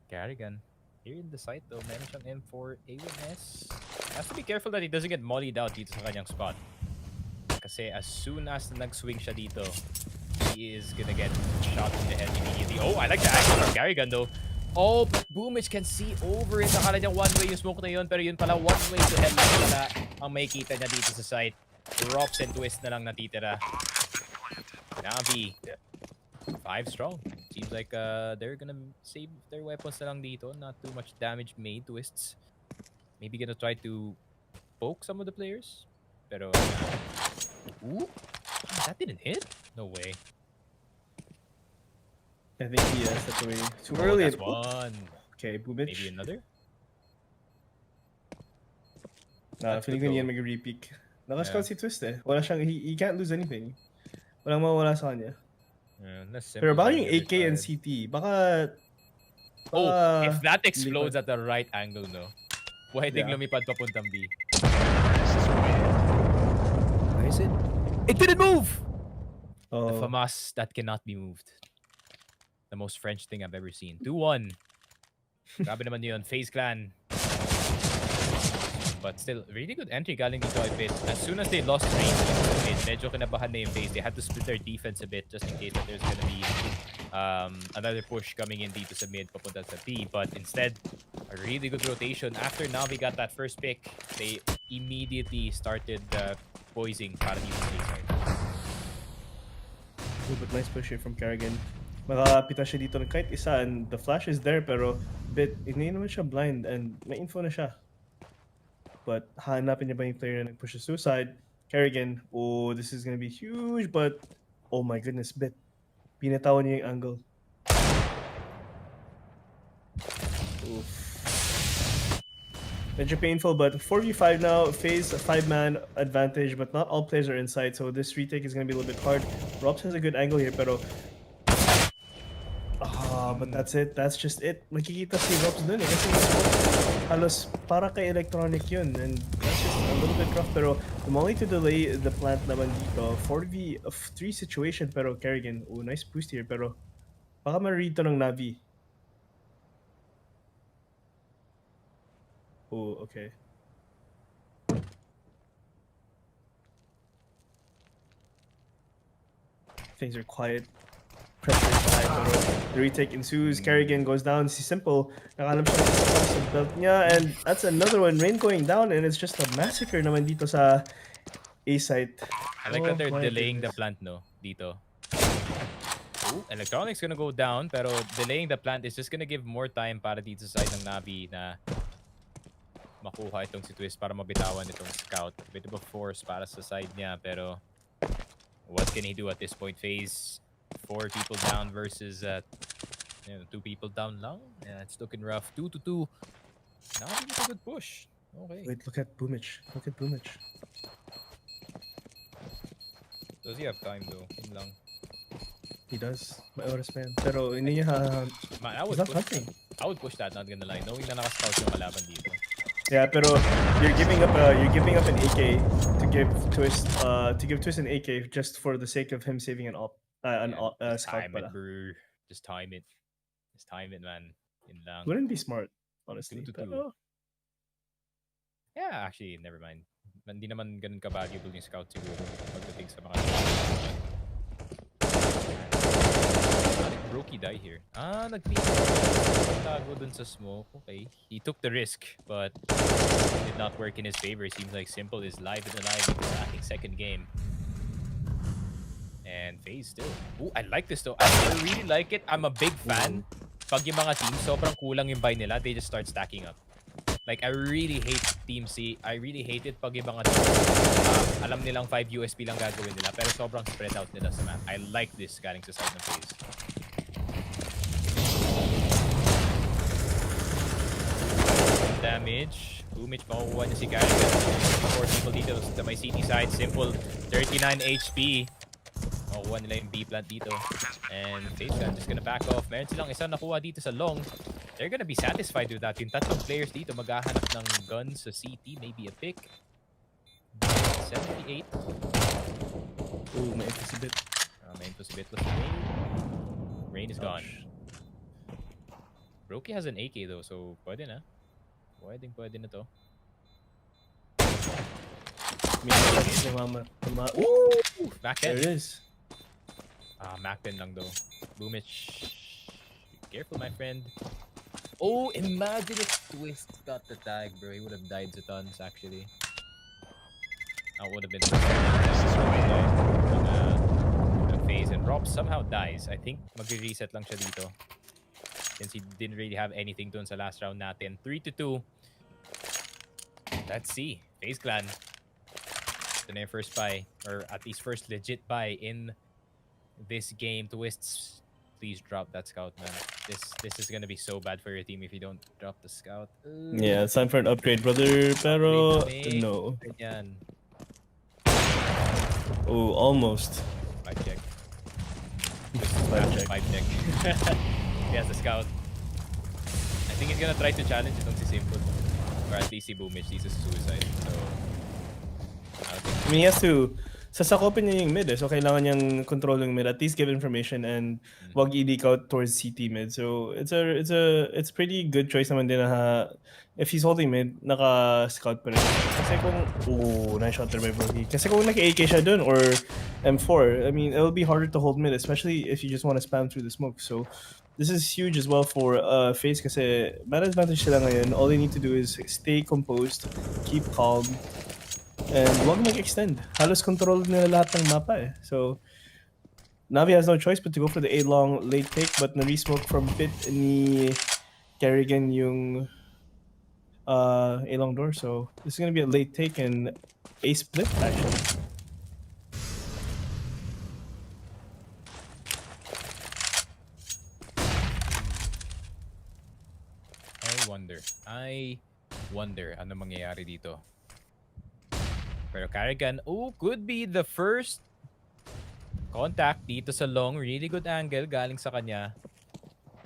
Carrigan here in the site though, meron siyang M4 A1S. Has to be careful that he doesn't get mollied out dito sa kanyang spot. Kasi as soon as nag-swing siya dito, he is gonna get shot in the head immediately. Oh, I like the action from Carrigan though. Oh, but Boomich can see over it. Nakala niya one-way yung smoke na yun, pero yun pala one-way to hell na pala ang makikita niya dito sa site. Rops and Twist na lang natitira. Navi, 5 strong. Seems like they're gonna save their weapons na lang dito. Not too much damage made. Twists maybe gonna try to poke some of the players. Pero, ooh, that didn't hit? No way. I think he stepped away too early. That's one. Okay, Bubich. Maybe another? Feeling ko niyan mag-repeak. Naka-scout si Twist eh. Wala siyang, he can't lose anything. Walang mawala sa kanya. Pero baka yung AK and CT, baka if that explodes at the right angle, no? Pwedeng lumipad papuntang B. Where is it? It didn't move! The FAMAS that cannot be moved. The most French thing I've ever seen. 2-1. Grabe naman yun. FaZe Clan. But still, really good entry galing dito kay Bit. As soon as they lost range into mid, medyo kinabahan na yung FaZe. They had to split their defense a bit just in case that there's gonna be another push coming in dito sa mid papunta sa B. But instead, a really good rotation. After Navi got that first pick, they immediately started poising para dito sa A side. But nice push here from Carrigan. Makapita siya dito ng kahit isa, and the flash is there, pero Bit, hindi naman siya blind and may info na siya. But hanapin niya ba yung player na nag-push the suicide? Carrigan, oh, this is gonna be huge, but oh my goodness, Bit. Pinatawan niya yung angle. Oof. Medyo painful, but 4v5 now. FaZe, a 5-man advantage, but not all players are inside, so this retake is gonna be a little bit hard. Robs has a good angle here, pero but that's it. That's just it. Makikita si Robs dun eh. Kasi halos para kay electronic yun, and that's just a little bit rough. Pero the only to delay the plant naman dito, 4v3 situation, pero Kerrigan, oh, nice boost here, pero baka ma-read to ng Navi. Oh, okay. Things are quiet. Pressure is high, pero the retake ensues. Kerrigan goes down. Si Simple, nakalam siya sa belt niya, and that's another one. Rain going down, and it's just a massacre naman dito sa A site. I like that they're my delaying the goodness. plant, no? Dito. Ooh, Electronic's gonna go down, pero delaying the plant is just gonna give more time para dito sa side ng Navi na makuha itong si Twist para mabitawan itong scout. A bit of a force para sa side niya, pero what can he do at this point? FaZe 4 people down versus 2 people down lang. Yeah, it's looking rough. 2-2. Navi with a good push. Okay. Wait, look at Boomich. Look at Boomich. Does he have time though? Yun lang. He does. May oras pa yan. Pero hindi niya Man, I he's would not push, hunting. I would push that, not gonna lie. Knowing na naka-scout yung kalaban dito. Yeah, pero you're giving up an AK to give Twist an AK just for the sake of him saving an Just scout time it, pala. bro. Just time it. Just time it, man. Yun lang. Wouldn't be smart, honestly. 2-2. Pero, Yeah, actually, never mind. Hindi naman ganun ka-valuable yung scout siguro pagdating sa mga... How did Brokey die here? Nagtago dun sa smoke. Okay. He took the risk, but it did not work in his favor. It seems like Simple is live and alive in this ating second game. And FaZe still. Ooh, I like this though. I really like it. I'm a big fan. Pag yung mga teams, sobrang kulang yung buy nila, they just start stacking up. Like, I really hate Team C. I really hate it pag yung mga teams, alam nilang 5 USP lang gagawin nila, pero sobrang spread out nila sa map. I like this galing sa side ng FaZe. Damage. Boomich, makukuha niya si Kerrigan. 4 people dito sa may CT side. Simple, 39 HP. Makukuha nila yung B plant dito. And FaZe just gonna back off. Meron silang isang nakuha dito sa long. They're gonna be satisfied with that. Yung tatlong players dito maghahanap ng guns sa CT. Maybe a pick. 78. ooh, may infos a bit. May infos a bit. Let's Rain. Rain is gone. Brokey has an AK though, so pwede na. Pwede na to. Ooh! Back There end. it is. Mac pin lang though. Boomich. Careful, my friend. Oh, imagine if Twist got the tag, bro. He would have died to tons, actually. That would have been the FaZe. And Rob somehow dies. I think mag-reset lang siya dito. Since he didn't really have anything dun sa last round natin. 3-2. Let's see. FaZe Clan. Ito na yung first buy. Or at least first legit buy in this game. Twists. Please drop that scout, man. This is gonna be so bad for your team if you don't drop the scout. Yeah, it's time for an upgrade, brother. Pero no. Yan. Oh, almost. Vibe check. Vibe check. Vibe check. He has the scout. I think he's gonna try to challenge itong si Simple. Or at least si Boomich. He's a suicide. So I mean, he has to sasakopin niya yung mid so kailangan niyang control yung mid, at least give information and wag i-leak out towards CT mid. So it's pretty good choice naman din na if he's holding mid, naka-scout pa rin. Kasi kung, nice shot there by Brokey. Kasi kung naka-AK siya dun or M4, I mean, it'll be harder to hold mid, especially if you just want to spam through the smoke. So this is huge as well for FaZe kasi bad advantage sila ngayon. All they need to do is stay composed, keep calm, and wag mag-extend. Halos control nila lahat ng mapa So, Navi has no choice but to go for the A-long late take, but na-resmoke from Pit ni Kerrigan yung A-long door. So, this is gonna be a late take and A split, actually. I wonder ano mangyayari dito. Pero Kerrigan, could be the first contact dito sa long. Really good angle galing sa kanya.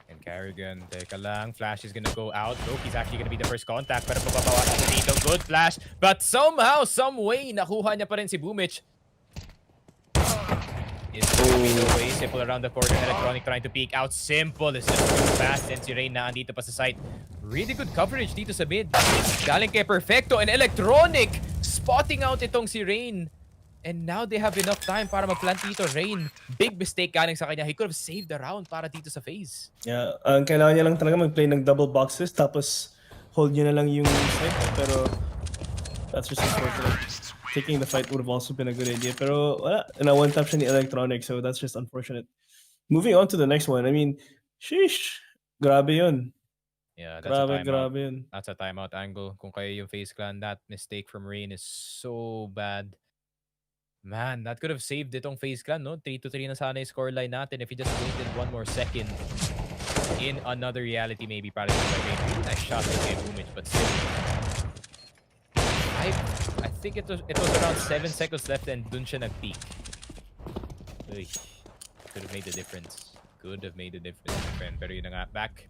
And Carrigan, teka lang. Flash is gonna go out. Loki's actually gonna be the first contact. Pero pababawasan na dito. Good flash. But somehow, some way, nakuha niya pa rin si Boomich. It's gonna be the way. Simple around the corner. Electronic trying to peek out. Simple is just too fast. And si Rain na andito pa sa site. Really good coverage dito sa mid. Galing kay Perfecto. And Electronic spotting out itong si Rain. And now they have enough time para mag-plant dito. Rain, big mistake galing sa kanya. He could have saved the round para dito sa FaZe. Yeah, ang kailangan niya lang talaga mag-play ng double boxes tapos hold niya na lang yung site. Pero that's just unfortunate. Taking the fight would have also been a good idea. Pero wala, na one-tap siya ni Electronic, so that's just unfortunate. Moving on to the next one. I mean, sheesh, grabe yun. Yeah, that's a timeout. Grabe yun. That's a timeout angle. Kung kayo yung FaZe clan, that mistake from Rain is so bad. Man, that could have saved itong FaZe clan, no? 3-3 na sana yung scoreline natin if he just waited one more second. In another reality, maybe, para sa Rain. Really nice shot by Boomich, but still. I think it was around 7 seconds left and dun siya nag-peak. Uy, could have made the difference. Could have made the difference, my friend. Pero yun na nga, back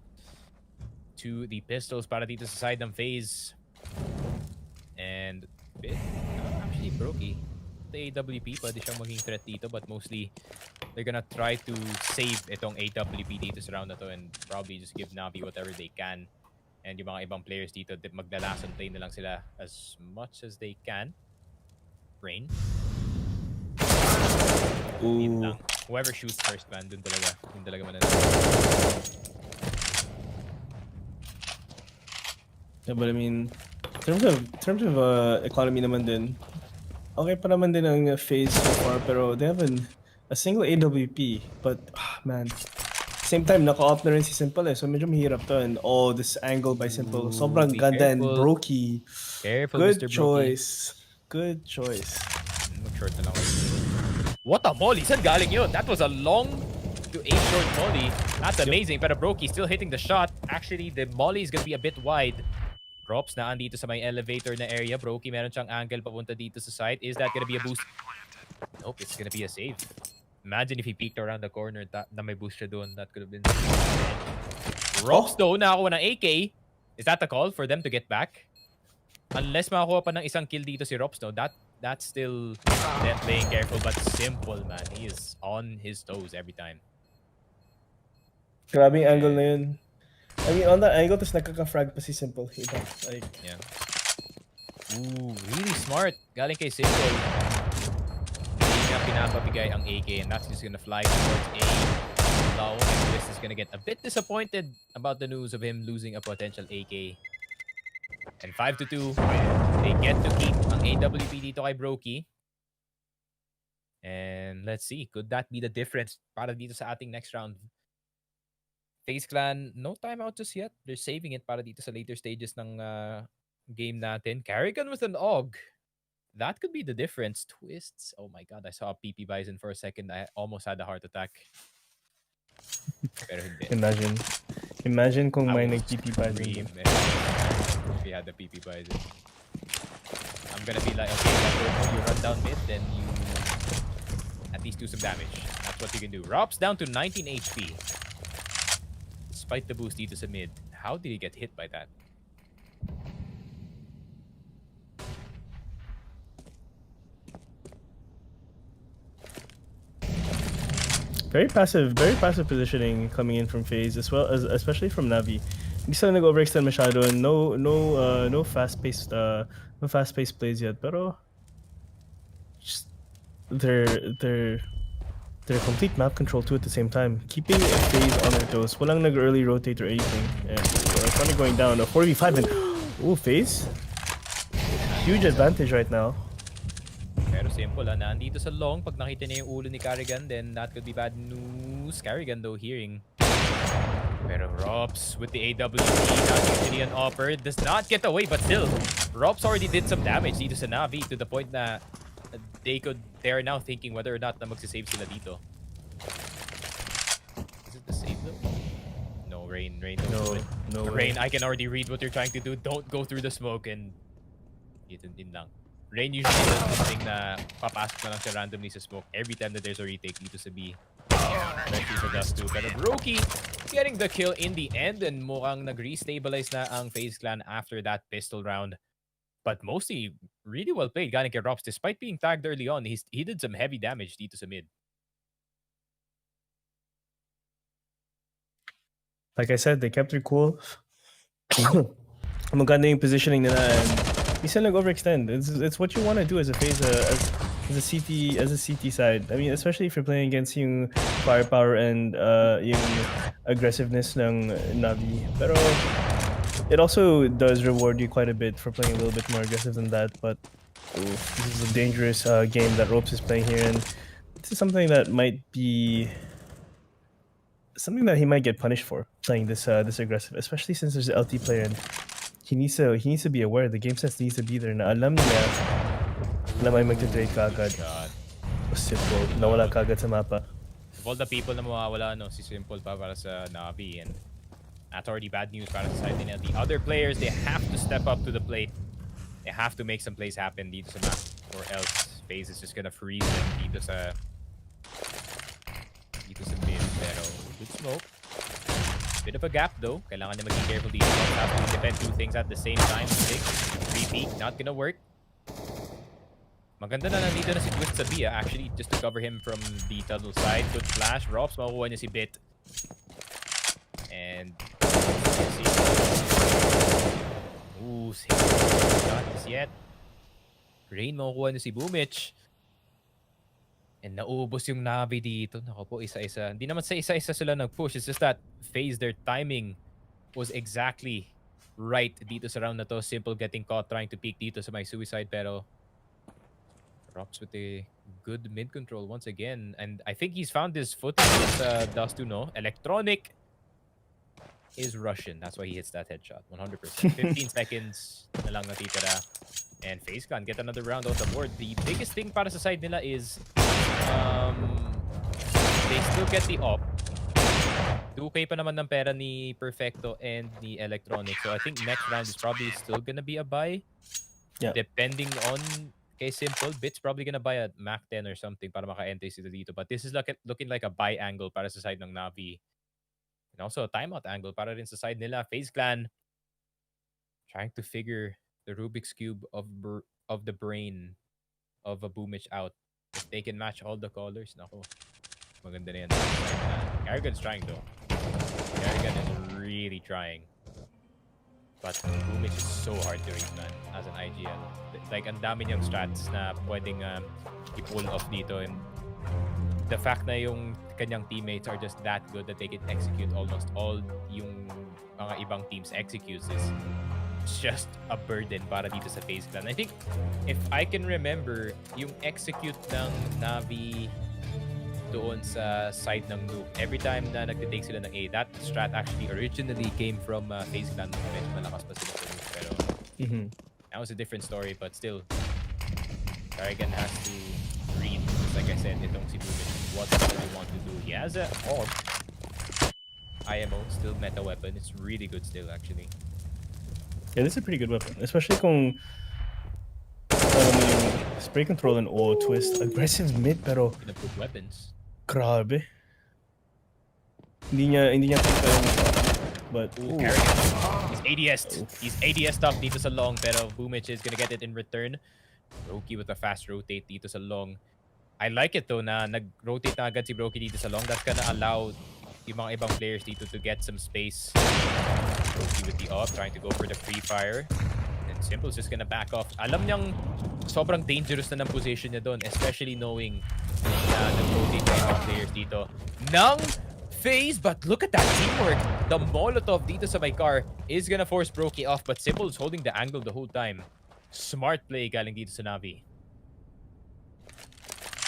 to the pistols para dito sa side ng FaZe. And actually, Brokey. The AWP, pwede siyang maging threat dito, but mostly they're gonna try to save itong AWP dito sa round na to and probably just give Navi whatever they can. And yung mga ibang players dito, magdalasan play na lang sila as much as they can. Rain. Yun lang. Whoever shoots first, man, dun talaga mananalo. Yeah, but I mean, in terms of economy naman din, okay pa naman din ang FaZe so far, pero they have a single AWP. But, man, same time, naka-off na rin si Simple eh. So medyo mahirap to. And this angle by Simple. Sobrang ganda and Brokey. Careful, Good Mr. choice. Good choice. Mag-short na lang. What a molly! Saan galing yun? That was a long to a short molly. That's amazing. Pero Brokey still hitting the shot. Actually, the molly is gonna be a bit wide. Props na andito sa may elevator na area. Brokey meron siyang angle papunta dito sa side. Is that gonna be a boost? Nope, it's gonna be a save. Imagine if he peeked around the corner na may boost siya doon. That could have been... Rops though, nakakuha ng AK. Is that the call for them to get back? Unless makakuha pa ng isang kill dito si Rops, no? That's still them playing careful, but Simple, man. He is on his toes every time. Grabe yung angle na yun. I mean, on that angle, tapos nakaka-frag pa si Simple. Like, yeah. Ooh, really smart. Galing kay Simple. Pinapabigay ang AK and that's just gonna fly towards A. Lao and Twist is gonna get a bit disappointed about the news of him losing a potential AK. And 5-2, they get to keep ang AWP dito kay Brokey. And let's see, could that be the difference para dito sa ating next round? FaZe Clan, no timeout just yet. They're saving it para dito sa later stages ng game natin. Carrigan with an AUG. That could be the difference. Twists. Oh my god, I saw a PP Bison for a second. I almost had a heart attack. Pero hindi. Imagine kung may nag-PP Bison. If you had the PP Bison. I'm gonna be like, okay, you run down mid, then you at least do some damage. That's what you can do. Rops down to 19 HP. Despite the boost dito sa mid. How did he get hit by that? Very passive positioning coming in from FaZe as well as especially from Navi. Hindi sila nag-overextend masyado and no fast-paced plays yet, pero just they're complete map control too at the same time, keeping FaZe on their toes. Walang nag-early rotate or anything. And we're going down a 4v5 and FaZe huge advantage right now. Pero Simple, nandito sa long. Pag nakita niya yung ulo ni Carrigan, then that could be bad news. Carrigan though hearing. Pero Rops with the AWP, not usually an offer, does not get away, but still, Rops already did some damage dito sa Navi to the point na they are now thinking whether or not na magsisave sila dito. Is it the save though? No, Rain. No Rain, I can already read what you're trying to do. Don't go through the smoke and din lang. Rain usually does this thing na papasok na lang siya randomly sa smoke every time that there's a retake dito sa B. Especially sa Dust 2. Pero Brokey getting the kill in the end, and mukhang nag-restabilize na ang FaZe Clan after that pistol round. But mostly, really well played, galing kay Rops. Despite being tagged early on, he did some heavy damage dito sa mid. Like I said, they kept it cool. Maganda yung positioning nila, and we still overextend. It's what you want to do as a FaZe, as a CT side. I mean, especially if you're playing against yung firepower and yung aggressiveness ng Navi. Pero it also does reward you quite a bit for playing a little bit more aggressive than that. But this is a dangerous game that Ropes is playing here, and this is something that might be something that he might get punished for, playing this this aggressive, especially since there's an LT player and he needs to be aware. The game sense needs to be there. Na alam niya na may magte-trade kagad. Simple. Nawala kagad sa mapa. Of all the people na mawawala, no, si Simple pa para sa Navi, and that's already bad news para sa side nila. The other players, they have to step up to the plate. They have to make some plays happen dito sa map, or else FaZe is just gonna freeze them dito sa mid. Pero good smoke. Bit of a gap though. Kailangan niya maging careful dito. Have to defend two things at the same time. Repeat, not gonna work. Maganda na nandito na si Twist sa B, actually, just to cover him from the tunnel side. Good flash. Rops, makukuha niya si Bit. And ooh, not this yet. Rain, makukuha niya si Boomich. And naubos yung Navi dito. Naku po, isa-isa. Hindi naman sa isa-isa sila nag-push. It's just that FaZe, their timing was exactly right dito sa round na to. Simple getting caught trying to peek dito sa my suicide, pero Rops with a good mid control once again. And I think he's found his foot with Dust to know. Electronic is Russian. That's why he hits that headshot. 100%. 15 seconds na lang natitira. And FaZe can get another round on the board. The biggest thing para sa side nila is they still get the op. 2K pa naman ng pera ni Perfecto and ni Electronic. So I think next round is probably still gonna be a buy. Yeah. Depending on kay Simple, Bit's probably gonna buy a Mac 10 or something para maka-entry sila dito. But this is looking like a buy angle para sa side ng Navi. And also a timeout angle para rin sa side nila. FaZe Clan trying to figure the Rubik's Cube of the brain of a Boomich out. If they can match all the colors, nako. Maganda na yan. Karrigan's trying though. Karrigan is really trying. But Boomich is so hard to read, man, as an IGL. Like, ang dami niyang strats na pwedeng i-pull off dito. And the fact na yung kanyang teammates are just that good that they can execute almost all yung mga ibang teams executes is just a burden para dito sa FaZe Clan. I think, if I can remember, yung execute ng Navi doon sa side ng Noob, every time na nagtitake sila ng A, that strat actually originally came from FaZe Clan. Medyo malakas pa sila sa Noob. Pero that was a different story, but still, Karrigan has to read, just like I said, itong si Boomich, what does he want to do. He has a AUG. IMO, still meta weapon. It's really good still, actually. Yeah, this is a pretty good weapon. Especially kung spray control and O twist. Aggressive mid, pero Gonna put weapons. grabe. Hindi niya yung but Karrigan. He's ADS. He's ADS top dito sa long, pero Boomich is gonna get it in return. Roki with a fast rotate dito sa long. I like it though na nag-rotate na agad si Roki dito sa long. That's gonna allow yung mga ibang players dito to get some space. Roki with the up, trying to go for the free fire. And Simple's just gonna back off. Alam niyang sobrang dangerous na ng position niya doon, especially knowing na nag-rotate na ibang players dito ng FaZe. But look at that teamwork. The Molotov dito sa my car is gonna force Brokey off, but Simple's holding the angle the whole time. Smart play galing dito sa Navi.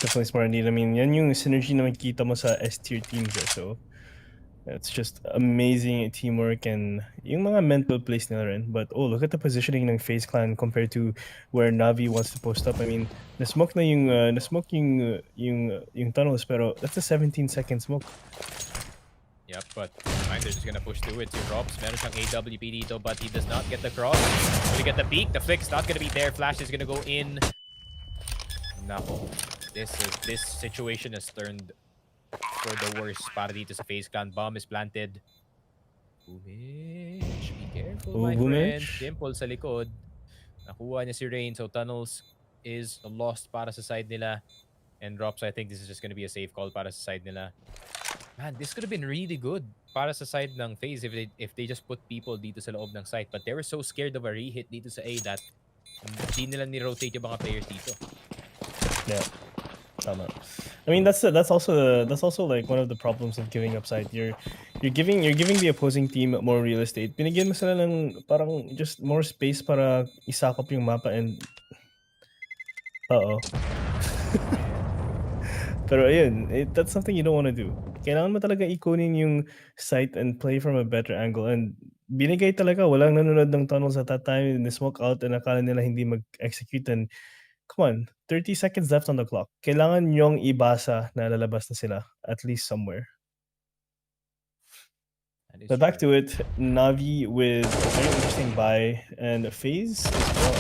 definitely smart indeed. I mean, yan yung synergy na makikita mo sa S-tier teams. So it's just amazing teamwork and yung mga mental plays nila rin. But look at the positioning ng FaZe Clan compared to where Navi wants to post up. I mean, na-smoke yung tunnels, pero that's a 17-second smoke. Yep, but they're just gonna push through it. Si Robs, meron siyang AWP dito, but he does not get the cross. Will he get the peek? The flick's not gonna be there. Flash is gonna go in. Nako. This situation has turned for the worst para dito sa FaZe Clan. Bomb is planted. Boomich, be careful, my friend. Boomich. Simple sa likod. Nakuha niya si Rain, so tunnels is lost para sa side nila. And drops, I think this is just gonna be a safe call para sa side nila. Man, this could have been really good para sa side ng FaZe if they just put people dito sa loob ng site. But they were so scared of a re-hit dito sa A that hindi nila ni-rotate yung mga players dito. Yeah. Tama. I mean that's also like one of the problems of giving up side. You're giving the opposing team more real estate. Binigyan mo sila ng parang just more space para isakop yung mapa and Pero ayun, that's something you don't want to do. Kailangan mo talaga ikunin yung site and play from a better angle. And binigay talaga, walang nanonood ng tunnels at that time. Ni-smoke out and akala nila hindi mag-execute. And come on, 30 seconds left on the clock. Kailangan yung ibasa na lalabas na sila, at least somewhere. But back to it, Navi with a very interesting buy and FaZe as well.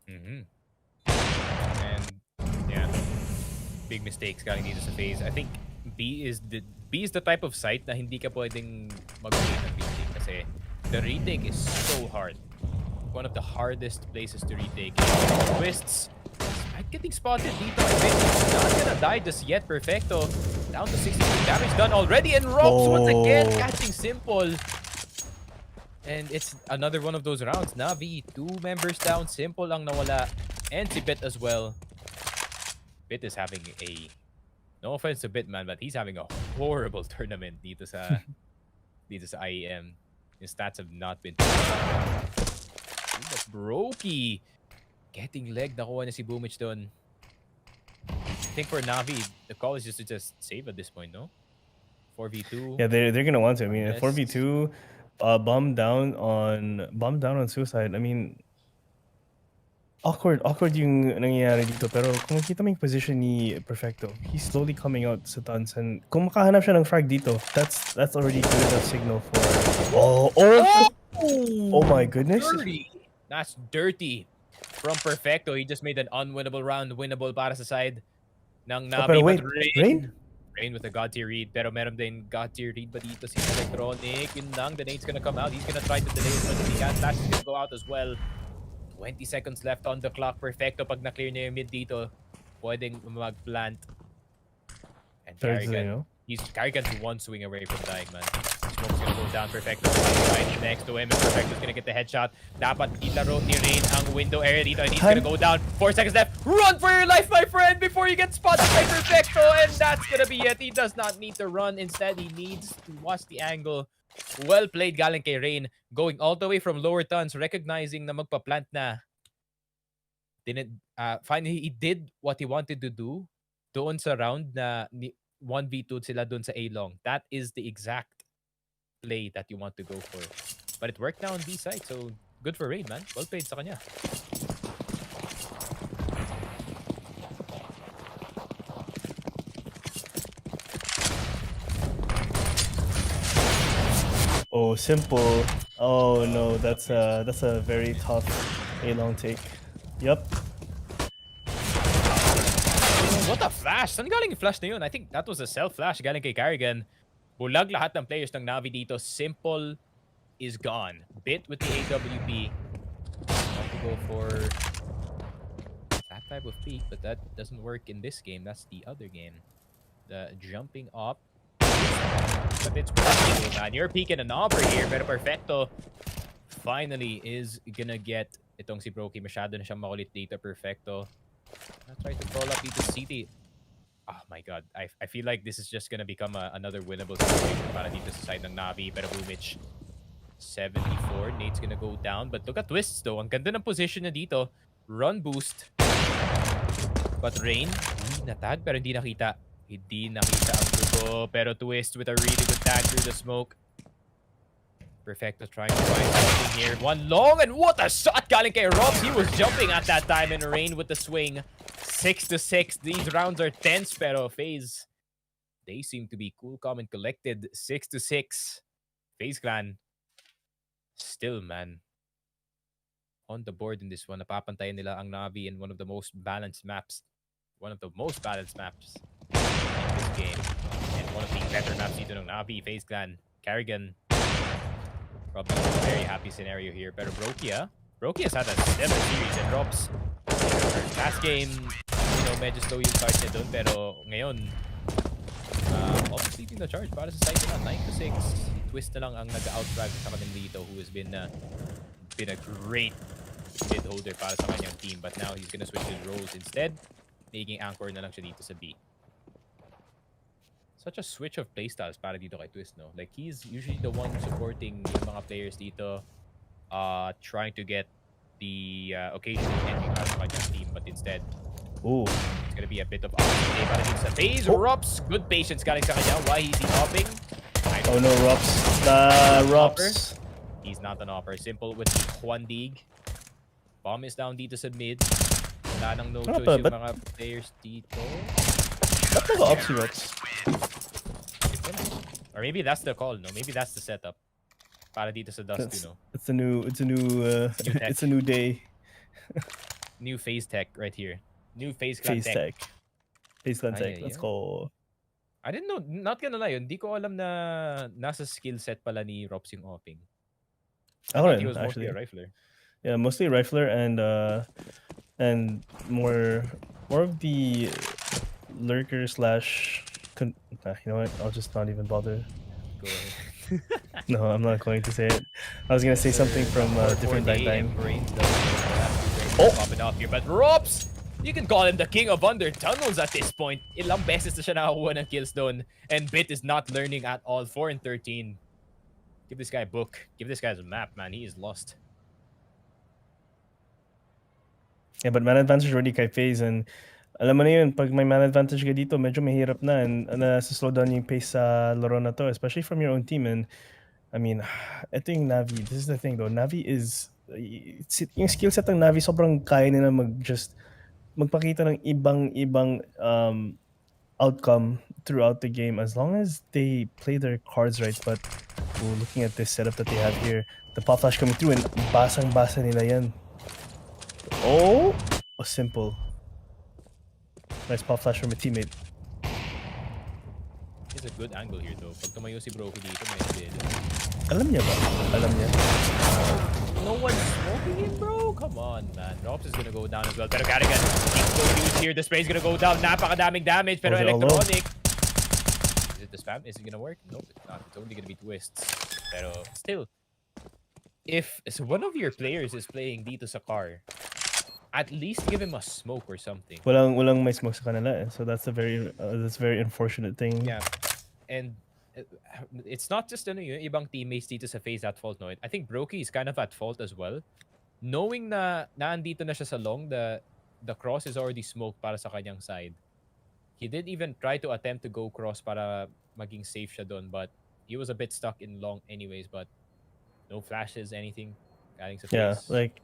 And yeah, big mistakes galing dito sa FaZe. I think B is the type of site na hindi ka pwedeng mag-win ng retake kasi the retake is so hard. One of the hardest places to retake. Twists. Despite getting spotted dito, I think he's not gonna die just yet. Perfecto. Down to 62 damage done already, and Robs once again catching Simple. And it's another one of those rounds. Navi, 2 members down. Simple ang nawala. And si Bit as well. Bit is having a... No offense to Bit, man, but he's having a horrible tournament dito sa IEM. His stats have not been... But Brokey getting leg. Nakuha niya si Boomich doon. I think for Navi, the call is just to save at this point, no? 4v2. Yeah, they're gonna want to. I mean, 4v2, bomb down on suicide. I mean, awkward yung nangyayari dito. Pero kung makita mo yung position ni Perfecto, he's slowly coming out sa tons. And kung makahanap siya ng frag dito, that's already good enough signal for... Oh my goodness. Dirty. That's dirty. From Perfecto, he just made an unwinnable round winnable para sa side ng Navi. Pero wait, Rain? Rain with a god tier read, pero meron din god tier read ba dito si Electronic? Yun lang, the nade's gonna come out. He's gonna try to delay as much as he can. Flash is gonna go out as well. 20 seconds left on the clock. Perfecto pag na-clear niya yung mid dito. Pwedeng mag-plant. And Carrigan's one swing away from dying, man. Smoke's gonna go down. Perfecto right next to him, and Perfecto's gonna get the headshot. Dapat ilaro ni Rain ang window area dito, and he's gonna go down. 4 seconds left. Run for your life, my friend, before you get spotted by Perfecto, and that's gonna be it. He does not need to run. Instead, he needs to watch the angle. Well played galing kay Rain. Going all the way from lower tons, recognizing na magpa-plant na. Finally, he did what he wanted to do doon sa round na 1v2 sila doon sa A-long. That is the exact play that you want to go for. But it worked now on B side, so good for Rain, man. Well played sa kanya. Oh, Simple. Oh no, that's a very tough A-long take. Yep. What a flash! Saan galing yung flash na yun? I think that was a self-flash galing kay Carrigan. Bulag lahat ng players ng Navi dito. Simple is gone. Bit with the AWP. Trying to go for that type of peek, but that doesn't work in this game. That's the other game. The jumping up. But it's working, man. You're peeking an over here, pero Perfecto finally is gonna get itong si Brokey. Masyado na siyang makulit dito, Perfecto. I'll try to call up dito City. Oh my god, I feel like this is just gonna become another winnable situation para dito sa side ng Navi. Pero Boomich, 74. Nate's gonna go down. But look at Twists though. Ang ganda ng position na dito. Run boost. But Rain, natag pero hindi nakita. Hindi nakita ang dugo. Pero Twist with a really good tag through the smoke. Perfecto trying to find something here. One long, and what a shot galing kay Robs. He was jumping at that time, and Rain with the swing. 6-6. These rounds are tense, pero FaZe, they seem to be cool, calm, and collected. 6-6. FaZe Clan, still, man, on the board in this one. Napapantayan nila ang Navi in one of the most balanced maps one of the most balanced maps in this game. And one of the better maps dito ng Navi, FaZe Clan, Carrigan. Probably a very happy scenario here. Pero Brokey has had a stellar series and Robs. Last game, medyo slow yung start niya dun. Pero ngayon, almost leading the charge para sa side nila. 9-6. Twist na lang ang nag-outdrive sa kanila dito, who has been a great mid holder para sa kanyang team. But now he's gonna switch his roles instead. Naging anchor na lang siya dito sa B. Such a switch of playstyles para dito kay Twist, no? Like, he's usually the one supporting yung mga players dito, trying to get the occasional ending para sa kanyang team. But instead, it's gonna be a bit of opportunity para dito sa FaZe. Rups, good patience galing sa kanya. Why is he hopping? Oh no, Rups. Rups. He's not an offer. Simple with Juan Dig. Bomb is down dito sa mid. Wala nang no choice yung mga players dito. Ba't nag-off si Rups? Or maybe that's the call, no? Maybe that's the setup. Para dito sa Dust, It's a new day. New FaZe tech right here. New FaZe Clan tech. FaZe Clan tech. Let's go. I didn't know, not gonna lie, hindi ko alam na nasa skill set pala ni Rops yung offing. I thought he was mostly a rifler. Yeah, mostly a rifler and more of the lurker slash. You know what? I'll just not even bother. Go ahead. No, I'm not going to say it. I was gonna say something from a different time. Popping off here, but Rops, you can call him the king of under tunnels at this point. Ilang beses na siya nakakuha ng kills doon, and Bit is not learning at all. 4 and 13. Give this guy a book. Give this guy a map, man. He is lost. Yeah, but man advantage already kay FaZe, and alam mo na yun, pag may man advantage ka dito, medyo mahirap na, and slow down yung pace sa laro na to, especially from your own team. And I mean, ito yung Navi. This is the thing though. Navi is, yung skill set ng Navi, sobrang kaya nila magpakita ng ibang outcome throughout the game as long as they play their cards right. But looking at this setup that they have here, the pop flash coming through, and basang-basa nila yan. Oh, simple. Nice pop flash from a teammate. It's a good angle here though. Pag tumayo si Brokey dito, may bid. Alam niya ba? Alam niya. No one's smoking him, bro. Come on, man. Rops is gonna go down as well. Pero Carrigan, he's so huge here. The spray's gonna go down. Napakadaming damage. Pero electronic. Is it the spam? Is it gonna work? Nope, it's not. It's only gonna be twists. Pero still, if one of your players is playing dito sa car, at least give him a smoke or something. Walang may smoke sa kanila, eh. So that's a very unfortunate thing. Yeah, and it's not just yung ibang teammates dito sa FaZe at fault, no. I think Brokey is kind of at fault as well, knowing na naandito na siya sa long. The cross is already smoked para sa kanyang side. He did even try to attempt to go cross para maging safe siya doon, but he was a bit stuck in long anyways. But no flashes, anything. Yeah, like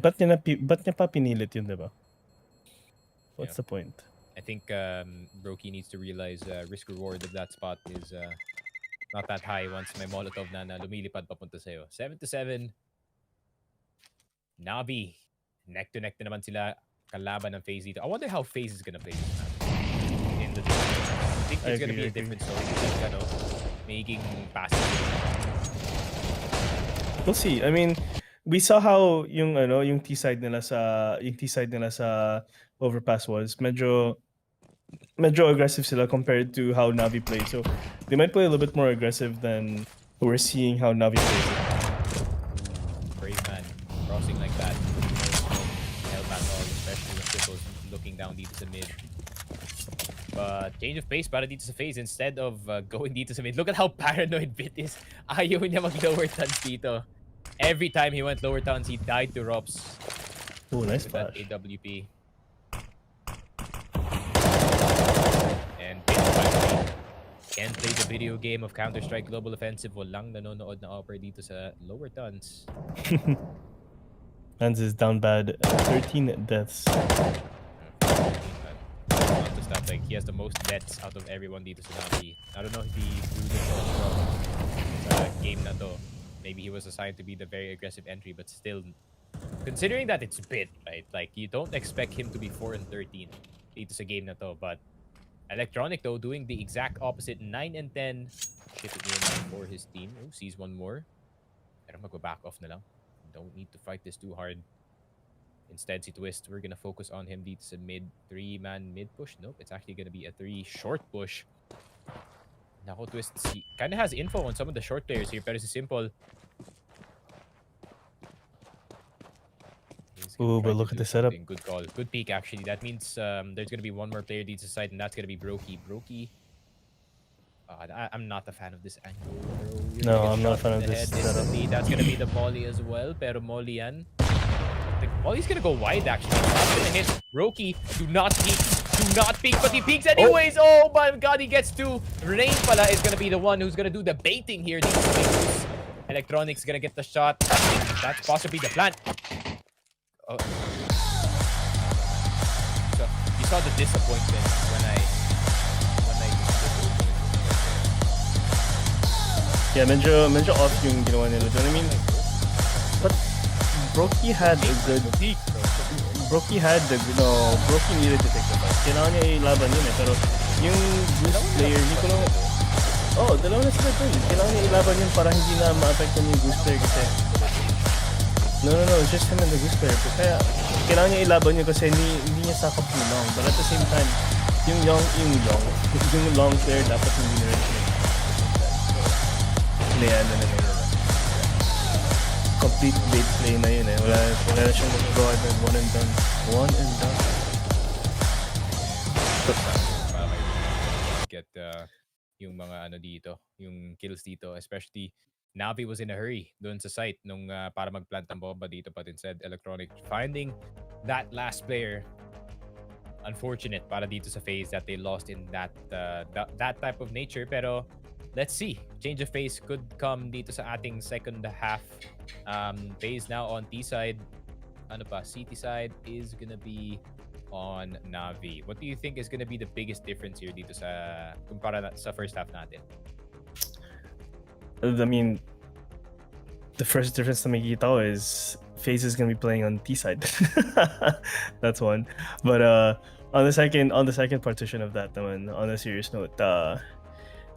ba't niya pa pinilit yun, diba? What's the point? I think Brokey needs to realize risk reward of that spot is not that high once may Molotov na lumilipad papunta sa'yo. 7-7. Navi. Neck to neck na naman sila kalaban ng FaZe dito. I wonder how FaZe is gonna play this map. In the I think it's gonna be a different story. Making passes. We'll see. I mean, we saw how yung T side nila sa overpass was medyo aggressive sila compared to how Navi played. So they might play a little bit more aggressive than we're seeing how Navi plays it. Brave man crossing like that. Held back all, especially when Tripple's looking down dito sa mid. But change of pace para dito sa FaZe instead of going dito sa mid. Look at how paranoid Bit is. Ayaw niya mag-lower tons dito. Every time he went lower towns, he died to Rops. Oh, nice flash. That AWP. And Bit finally can play the video game of Counter-Strike Global Offensive. Walang nanonood na offer dito sa lower towns. Hans is down bad. 13 deaths. Not to stop, like, he has the most deaths out of everyone dito sa Navi. I don't know if he drew this from game na to. Maybe he was assigned to be the very aggressive entry, but still, considering that it's Bit, right? Like, you don't expect him to be 4 and 13. dito sa game na to. But Electronic, though, doing the exact opposite. 9 and 10. Shipping in for his team. Oh, sees one more. Pero mag-back off na lang. Don't need to fight this too hard. Instead, si Twist, we're gonna focus on him dito sa mid. 3-man mid push. Nope, it's actually gonna be a 3 short push. Nako, Twist, he kind of has info on some of the short players here. Pero si Simple, Ooh, but look at the setup. good call. Good peek, actually. That means there's going to be one more player needs to side, and that's going to be Brokey. Brokey. I'm not a fan of this angle, bro. No, I'm not a fan of this setup. That's going to be the Molly as well. Pero Molly yan. The Molly's going to go wide, actually. That's going to hit Brokey. Do not peek. Do not peek, but he peeks anyways. Oh my god, he gets two. Rain pala is going to be the one who's going to do the baiting here. Electronic's going to get the shot. That's possibly the plan. Oh. So you saw the disappointment when I Yeah, medyo off yung ginawa nila. Do you know what I mean? But Brokey had a good Brokey needed to take the fight. Kailangan niya ilaban yun eh. Pero yung Goose player, hindi ko lang... Oh, dalawa na sila doon. Kailangan niya ilaban yun para hindi na ma-affectan yung Goose player kasi... No, it's just him and the Goose player. Kaya kailangan niya ilaban yun kasi hindi niya sakap yung long. But at the same time, yung long player dapat hindi nila playan na nila. Complete bait play na yun eh. Wala na siyang magawa na one and done. Get yung mga ano dito, yung kills dito, especially Navi was in a hurry doon sa site nung para mag-plant ng bomba dito, but instead Electronic finding that last player. Unfortunate para dito sa FaZe that they lost in that type of nature, pero let's see. Change of phase could come dito sa ating second half. FaZe now on T side. Ano pa? CT side is gonna be on Navi. What do you think is gonna be the biggest difference here dito sa kumpara sa first half natin? I mean, the first difference na makikita ko is FaZe is gonna be playing on T side. That's one. But on the second partition of that, naman, on a serious note,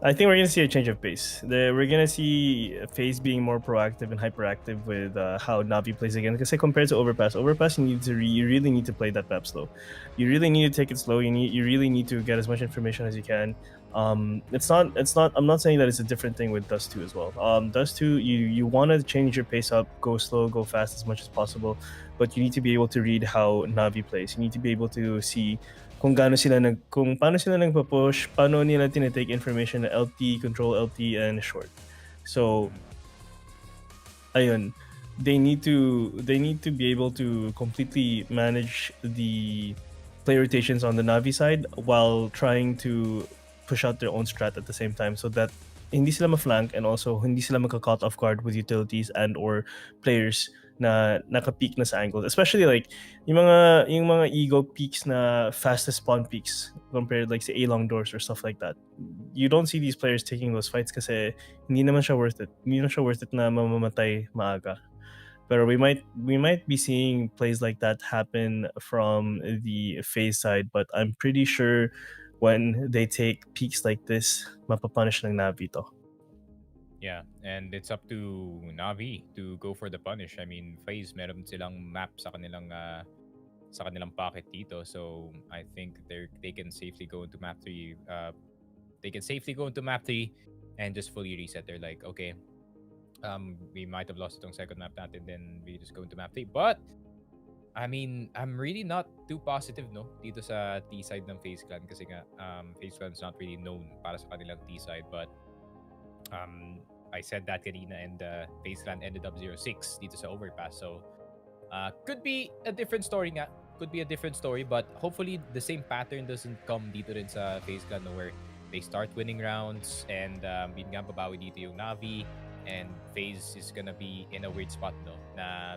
I think we're going to see a change of pace. We're going to see FaZe being more proactive and hyperactive with how Navi plays again. Because compared to Overpass, you really need to play that map slow. You really need to take it slow. You really need to get as much information as you can. I'm not saying that it's a different thing with Dust 2 as well. Dust 2, you want to change your pace up, go slow, go fast as much as possible, but you need to be able to read how Navi plays. You need to be able to see kung paano sila nagpa-push, paano nila tinitake information na LT, control LT, and short. So, ayun, they need to be able to completely manage the play rotations on the Navi side while trying to push out their own strat at the same time, so that hindi sila ma-flank and also hindi sila magka-caught off guard with utilities and or players na naka-peak na sa angles, especially like yung mga ego peaks na fastest spawn peaks compared like sa A-long doors or stuff like that. You don't see these players taking those fights kasi hindi naman siya worth it. Hindi na siya worth it na mamamatay maaga. But we might be seeing plays like that happen from the FaZe side, but I'm pretty sure when they take peaks like this, mapapunish ng Navi to. Yeah, and it's up to Navi to go for the punish. I mean, FaZe meron silang map sa kanilang pocket dito, so I think they can safely go into map 3. They can safely go into map 3 and just fully reset. They're like, okay, we might have lost itong second map natin, then we just go into map 3. But I mean, I'm really not too positive dito sa T side ng FaZe Clan kasi nga FaZe Clan is not really known para sa kanilang T side, but I said that kanina, and FaZe Clan ended up 0-6 dito sa Overpass. So could be a different story nga. Could be a different story, but hopefully the same pattern doesn't come dito rin sa FaZe Clan where they start winning rounds and biglang babawi dito yung Navi, and FaZe is gonna be in a weird spot na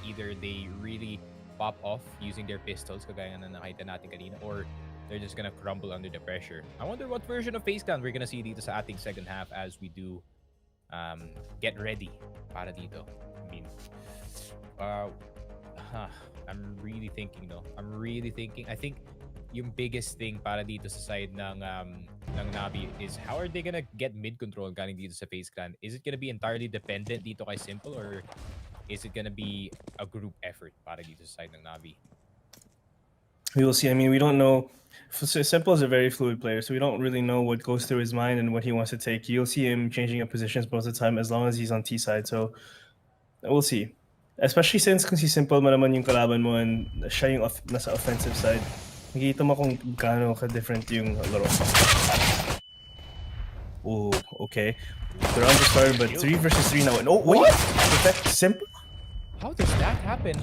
either they really pop off using their pistols kagaya na nakita natin kanina, or they're just gonna crumble under the pressure. I wonder what version of FaZe Clan we're gonna see dito sa ating second half as we do get ready para dito. I mean, I'm really thinking. I think yung biggest thing para dito sa side ng Navi is how are they gonna get mid control galing dito sa FaZe Clan? Is it gonna be entirely dependent dito kay Simple, or is it gonna be a group effort para dito sa side ng Navi? We will see. I mean, we don't know. Simple is a very fluid player, so we don't really know what goes through his mind and what he wants to take. You'll see him changing up positions most of the time as long as he's on T side. So we'll see. Especially since kung si Simple mo naman yung kalaban mo and siya yung nasa offensive side. Nakikita mo kung gaano ka-different yung laro. Oh, okay. The round just started, but 3 versus 3 now. Oh, wait! Perfect. Simple? How does that happen?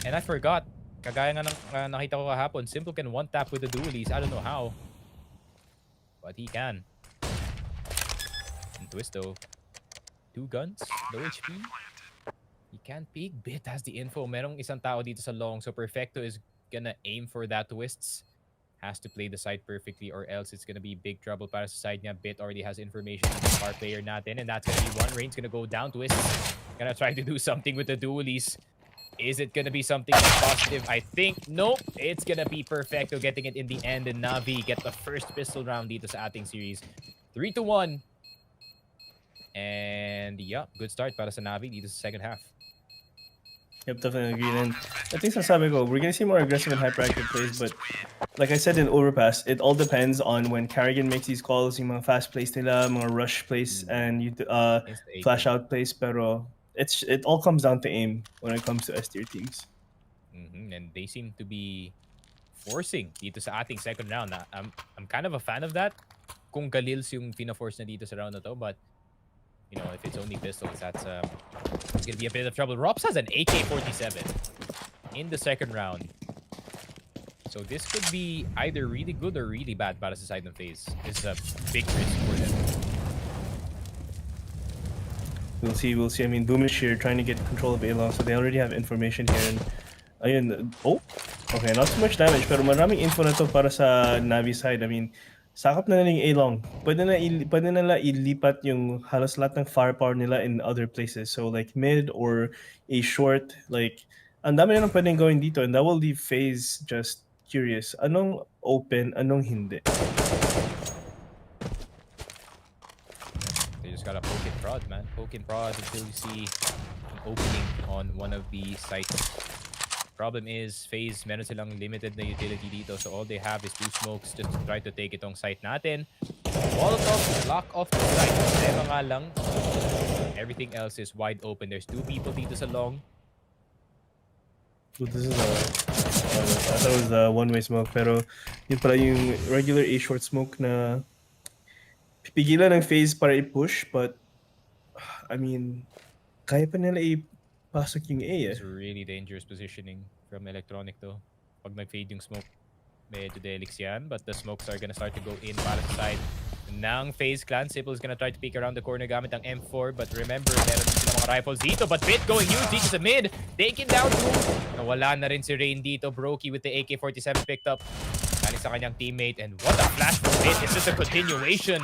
And I forgot. Kagaya nga ng nakita ko kahapon, Simple can one-tap with the dualies. I don't know how. But he can. And Twisto. 2 guns, low HP. He can't peek. Bit has the info. Merong isang tao dito sa long. So Perfecto is gonna aim for that Twists. Has to play the side perfectly or else it's gonna be big trouble para sa side niya. Bit already has information on the star player natin. And that's gonna be one. Rain's gonna go down. Twists gonna try to do something with the dualies. Is it gonna be something positive? I think nope. It's gonna be Perfecto getting it in the end, and Navi get the first pistol round dito sa ating series. 3-1. And yeah, good start para sa Navi dito sa second half. Yep, definitely agree. And I think sasabi ko, we're gonna see more aggressive and hyperactive plays, but like I said in Overpass, it all depends on when Carrigan makes these calls, yung mga fast plays nila, mga rush plays, and you flash out plays. Pero it all comes down to aim when it comes to S tier teams. And they seem to be forcing dito sa ating second round. I'm kind of a fan of that. Kung Galils yung pina-force na dito sa round na to, but you know, if it's only pistols, that's it's gonna be a bit of trouble. Rops has an AK-47 in the second round. So this could be either really good or really bad para sa side ng FaZe. This is a big risk for them. We'll see. I mean, Boomish here trying to get control of A-Long, so they already have information here. And ayun, oh, okay, not too much damage, pero maraming info na to para sa Navi side. I mean, sakap na nila yung A-Long. Pwede na nila ilipat yung halos lahat ng firepower nila in other places. So like mid or A short, like ang dami na nang pwedeng gawin dito, and that will leave FaZe just curious. Anong open, anong hindi? They just gotta poke and prod, man. Poke and prod until you see an opening on one of the sites. Problem is, FaZe, meron silang limited na utility dito. So all they have is 2 smokes just to try to take itong site natin. Molotov, block off the site. Pero nga lang, everything else is wide open. There's 2 people dito sa long. So this is I thought it was the one-way smoke, pero yun pala yung regular A short smoke na pipigilan ng FaZe para i-push, but I mean, kaya pa nila pasok yung A. It's really dangerous positioning from Electronic though. Pag nag-fade yung smoke, medyo delix yan. But the smokes are gonna start to go in para sa side ng FaZe Clan. Simple is gonna try to peek around the corner gamit ang M4. But remember, meron din mga rifles dito. But Bit going huge dito sa mid. Taken down to. Nawala na rin si Rain dito. Brokey with the AK-47 picked up. Galing sa kanyang teammate. And what a flash from Bit. It's just a continuation.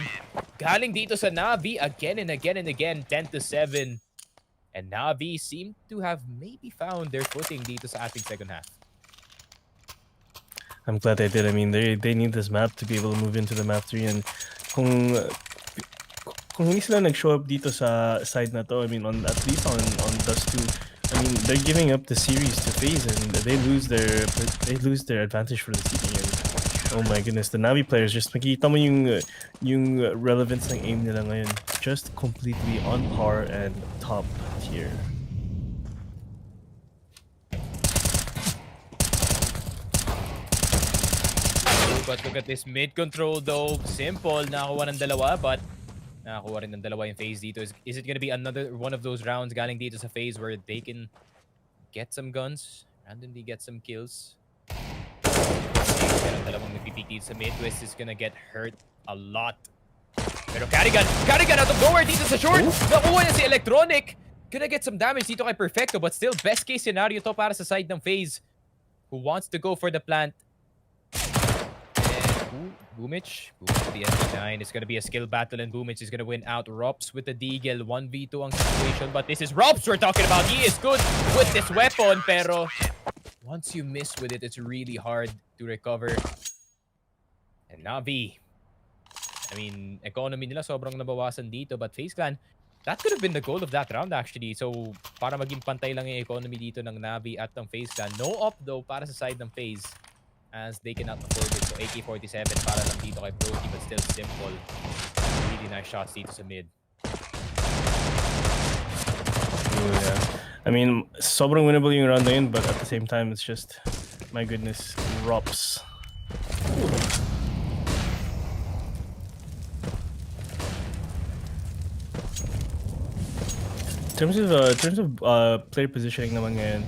Galing dito sa Navi again and again and again. 10-7. And Navi seem to have maybe found their footing dito sa ating second half. I'm glad they did. I mean, they need this map to be able to move into the map 3. And kung hindi sila nag-show up dito sa side na to, I mean, at least on Dust 2, I mean, they're giving up the series to FaZe, and they lose their advantage for the team. And, oh my goodness, the Navi players, just makikita mo yung relevance ng aim nila ngayon. Just completely on par and top tier. But look at this mid control though. Simple, nakakuha ng dalawa, but nakakuha rin ng dalawa yung FaZe dito. Is it gonna be another one of those rounds galing dito sa FaZe where they can get some guns, randomly get some kills? Meron dalawang nagpipick dito sa mid. Twist is gonna get hurt a lot. Pero Carrigan out of nowhere dito sa short. Nakuha niya si Electronic. Gonna get some damage dito kay Perfecto, but still best case scenario to para sa side ng FaZe, who wants to go for the plant. And Boomich with the MP9. It's gonna be a skill battle, and Boomich is gonna win out. Rops with the Deagle. 1v2 ang situation, but this is Rops we're talking about. He is good with this weapon, pero once you miss with it, it's really hard to recover. Navi. I mean, economy nila sobrang nabawasan dito, but FaZe Clan, that could have been the goal of that round actually. So, para maging pantay lang yung economy dito ng Navi at ng FaZe Clan. No up though para sa side ng FaZe as they cannot afford it. So, AK-47 para lang dito kay Brody, but still simple. Really nice shots dito sa mid. Yeah. I mean, sobrang winnable yung round na yun, but at the same time, it's just, my goodness, ROPS. In terms of player positioning naman ngayon,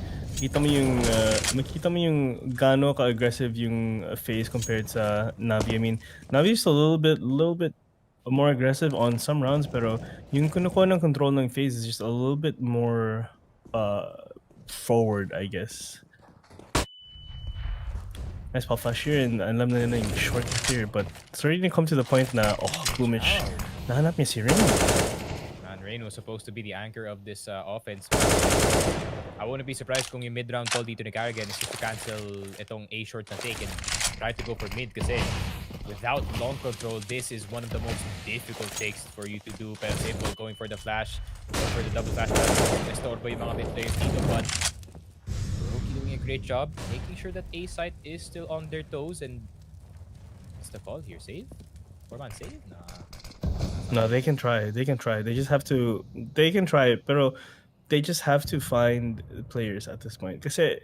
makita mo yung gaano ka-aggressive yung FaZe compared sa Navi. I mean, Navi is a little bit more aggressive on some rounds, pero yung kinukuha ng control ng FaZe is just a little bit more forward, I guess. Nice pop flash here, and alam na nila yung short here, but it's already gonna come to the point na, Plumage, nahanap niya si Rain. Man, Rain was supposed to be the anchor of this offense. I wouldn't be surprised kung yung mid-round call dito ni Carrigan is just to cancel itong A short na take and try to go for mid kasi without long control, this is one of the most difficult takes for you to do. Pero simple, going for the flash, going for the double flash, restore pa yung mga mid players dito, but Rookie doing a great job making sure that A site is still on their toes. And what's the call here? Save? 4-man save? Nah. No, they can try. They just have to. They can try it, pero they just have to find players at this point. Kasi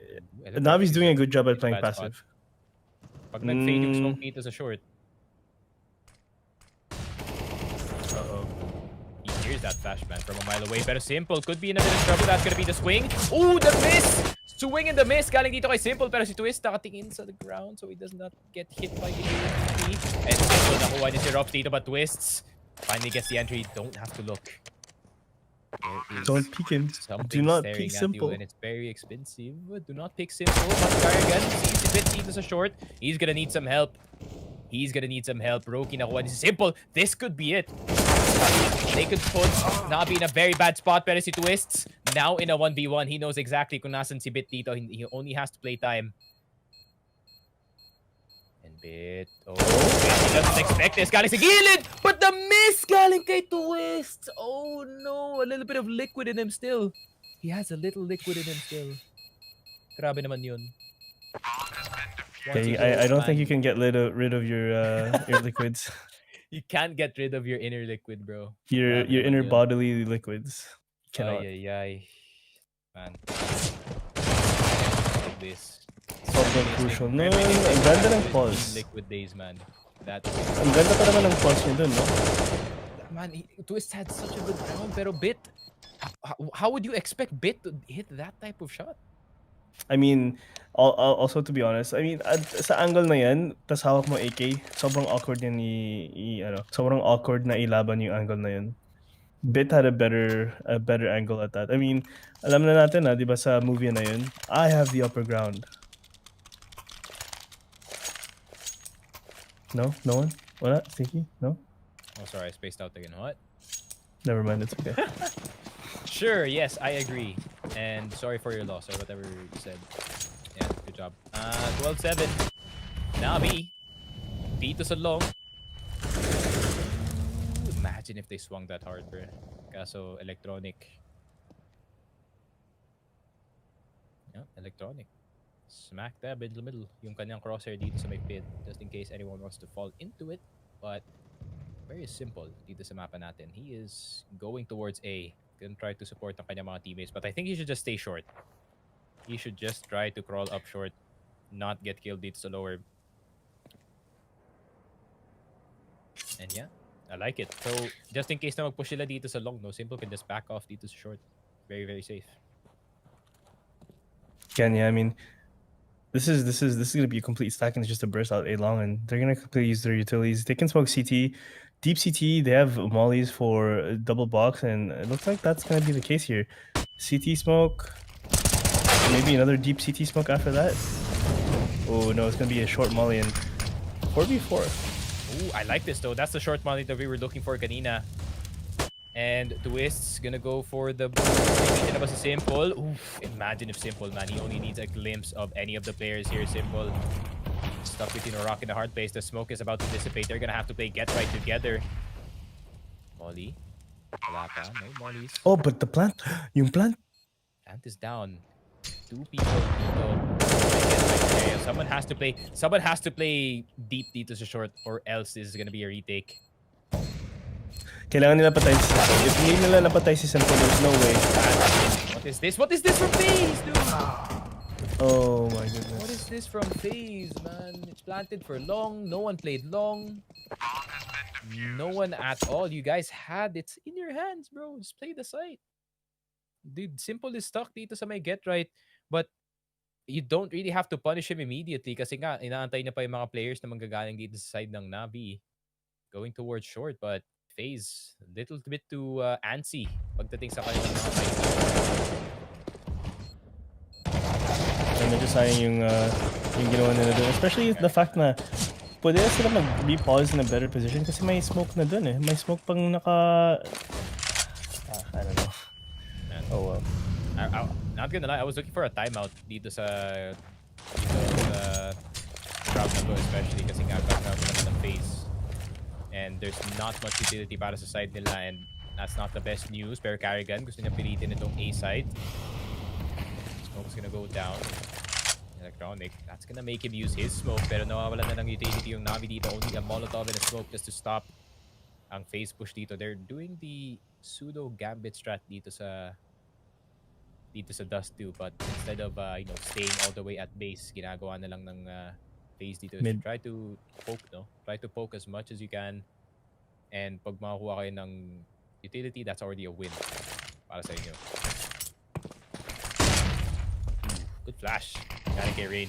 Navi's doing a good job at playing passive. Pag nag-fade yung smoke dito sa short. Uh-oh. He hears that flash, man, from a mile away. Pero Simple could be in a bit of trouble. That's gonna be the swing. Ooh, the miss! Swing and the miss. Galing dito kay Simple. Pero si Twist nakatingin sa the ground so he does not get hit by the AFP. And Simple nakuha niya si Rops dito, but Twists finally gets the entry. Don't have to look. Don't peek him. Do not peek Simple. And it's very expensive. Do not pick Simple. But Carrigan sees a bit dito sa short. He's gonna need some help. Roki nakuha ni Simple. This could be it. They could put Navi in a very bad spot. Pero si Twists now in a 1v1. He knows exactly kung nasan si Bit dito. He only has to play time. And Bit. Oh, he doesn't expect this. Galing sa gilid! But the miss galing kay Twist. Oh no. A little bit of liquid in him still. He has a little liquid in him still. Grabe naman yun. Okay, I don't think you can get rid of your liquids. You can't get rid of your inner liquid, bro. Your inner bodily liquids. You cannot. Ay. Man. Like this. Sobrang crucial. No, ang ganda ng pause. Liquid days, man. Ang ganda pa naman ng pause niya dun, no? Man, Twist had such a good round, pero Bit, how would you expect Bit to hit that type of shot? I mean, also to be honest, I mean, sa angle na yan, tas hawak mo AK, sobrang awkward yan sobrang awkward na ilaban yung angle na yan. Bit had a better angle at that. I mean, alam na natin di ba sa movie na yun, I have the upper ground. No? No one? Wala? Stinky? No? Oh, sorry, I spaced out again. What? Never mind, it's okay. Sure, yes, I agree. And sorry for your loss or whatever you said. Yeah, good job. 12-7. Navi. Dito sa long. Imagine if they swung that hard, bro. Kaso electronic. Yeah, electronic. Smack dab in the middle. Yung kanyang crosshair dito sa may pit. Just in case anyone wants to fall into it. But very simple dito sa mapa natin. He is going towards A. Gonna try to support ang kanyang mga teammates. But I think he should just stay short. He should just try to crawl up short. Not get killed dito sa lower. And yeah, I like it. So, just in case na mag-push sila dito sa long, no, Simple can just back off dito sa short. Very, very safe. Yeah, I mean, this is gonna be a complete stack and it's just a burst out A long, and they're gonna completely use their utilities. They can smoke CT, deep CT. They have mollies for double box, and it looks like that's gonna be the case here. CT smoke, maybe another deep CT smoke after that. Oh no, it's gonna be a short molly and 4v4. Ooh, I like this though. That's the short molly that we were looking for kanina. And Twist's gonna go for the Simple. Oof, imagine if Simple, man. He only needs a glimpse of any of the players here. Simple stuck between a rock and a hard place. The smoke is about to dissipate. They're gonna have to play get right together. Molly. Wala pa. No mollies. Oh, but the plant. Yung plant. Plant is down. 2 people dito. Okay, someone has to play. Someone has to play deep dito sa short, or else this is gonna be a retake. Kailangan nila patay si Simple. If hindi nila napatay si Simple, there's no way. What is this? What is this from FaZe, dude? Oh my What goodness. is this from FaZe, man? It's planted for long. No one played long. No one at all. You guys had it's in your hands, bro. Just play the site. Dude, Simple is stuck dito sa may get right. But you don't really have to punish him immediately kasi nga, inaantay na pa yung mga players na manggagaling dito sa side ng Navi. Going towards short, but FaZe, a little bit too antsy pagdating sa kanilang mga fights. Medyo sayang yung ginawa nila doon. Especially the fact na pwede na sila mag-repause in a better position kasi may smoke na doon eh. May smoke pang naka... I don't know. Man. Oh well. Not gonna lie, I was looking for a timeout dito sa crowd na to, especially kasi nga background naman ng FaZe. And there's not much utility para sa side nila, and that's not the best news. Pero Carrigan, gusto niya pilitin itong A side. Smoke's gonna go down. Electronic, that's gonna make him use his smoke, pero nawawala na ng utility yung Navi dito. Only a Molotov and a smoke just to stop ang FaZe push dito. They're doing the pseudo gambit strat dito sa Dust 2, but instead of staying all the way at base, ginagawa na lang ng FaZe dito. Try to poke, no? Try to poke as much as you can, and pag makakuha kayo ng utility, that's already a win para sa inyo. Good flash. Gotta get Rain.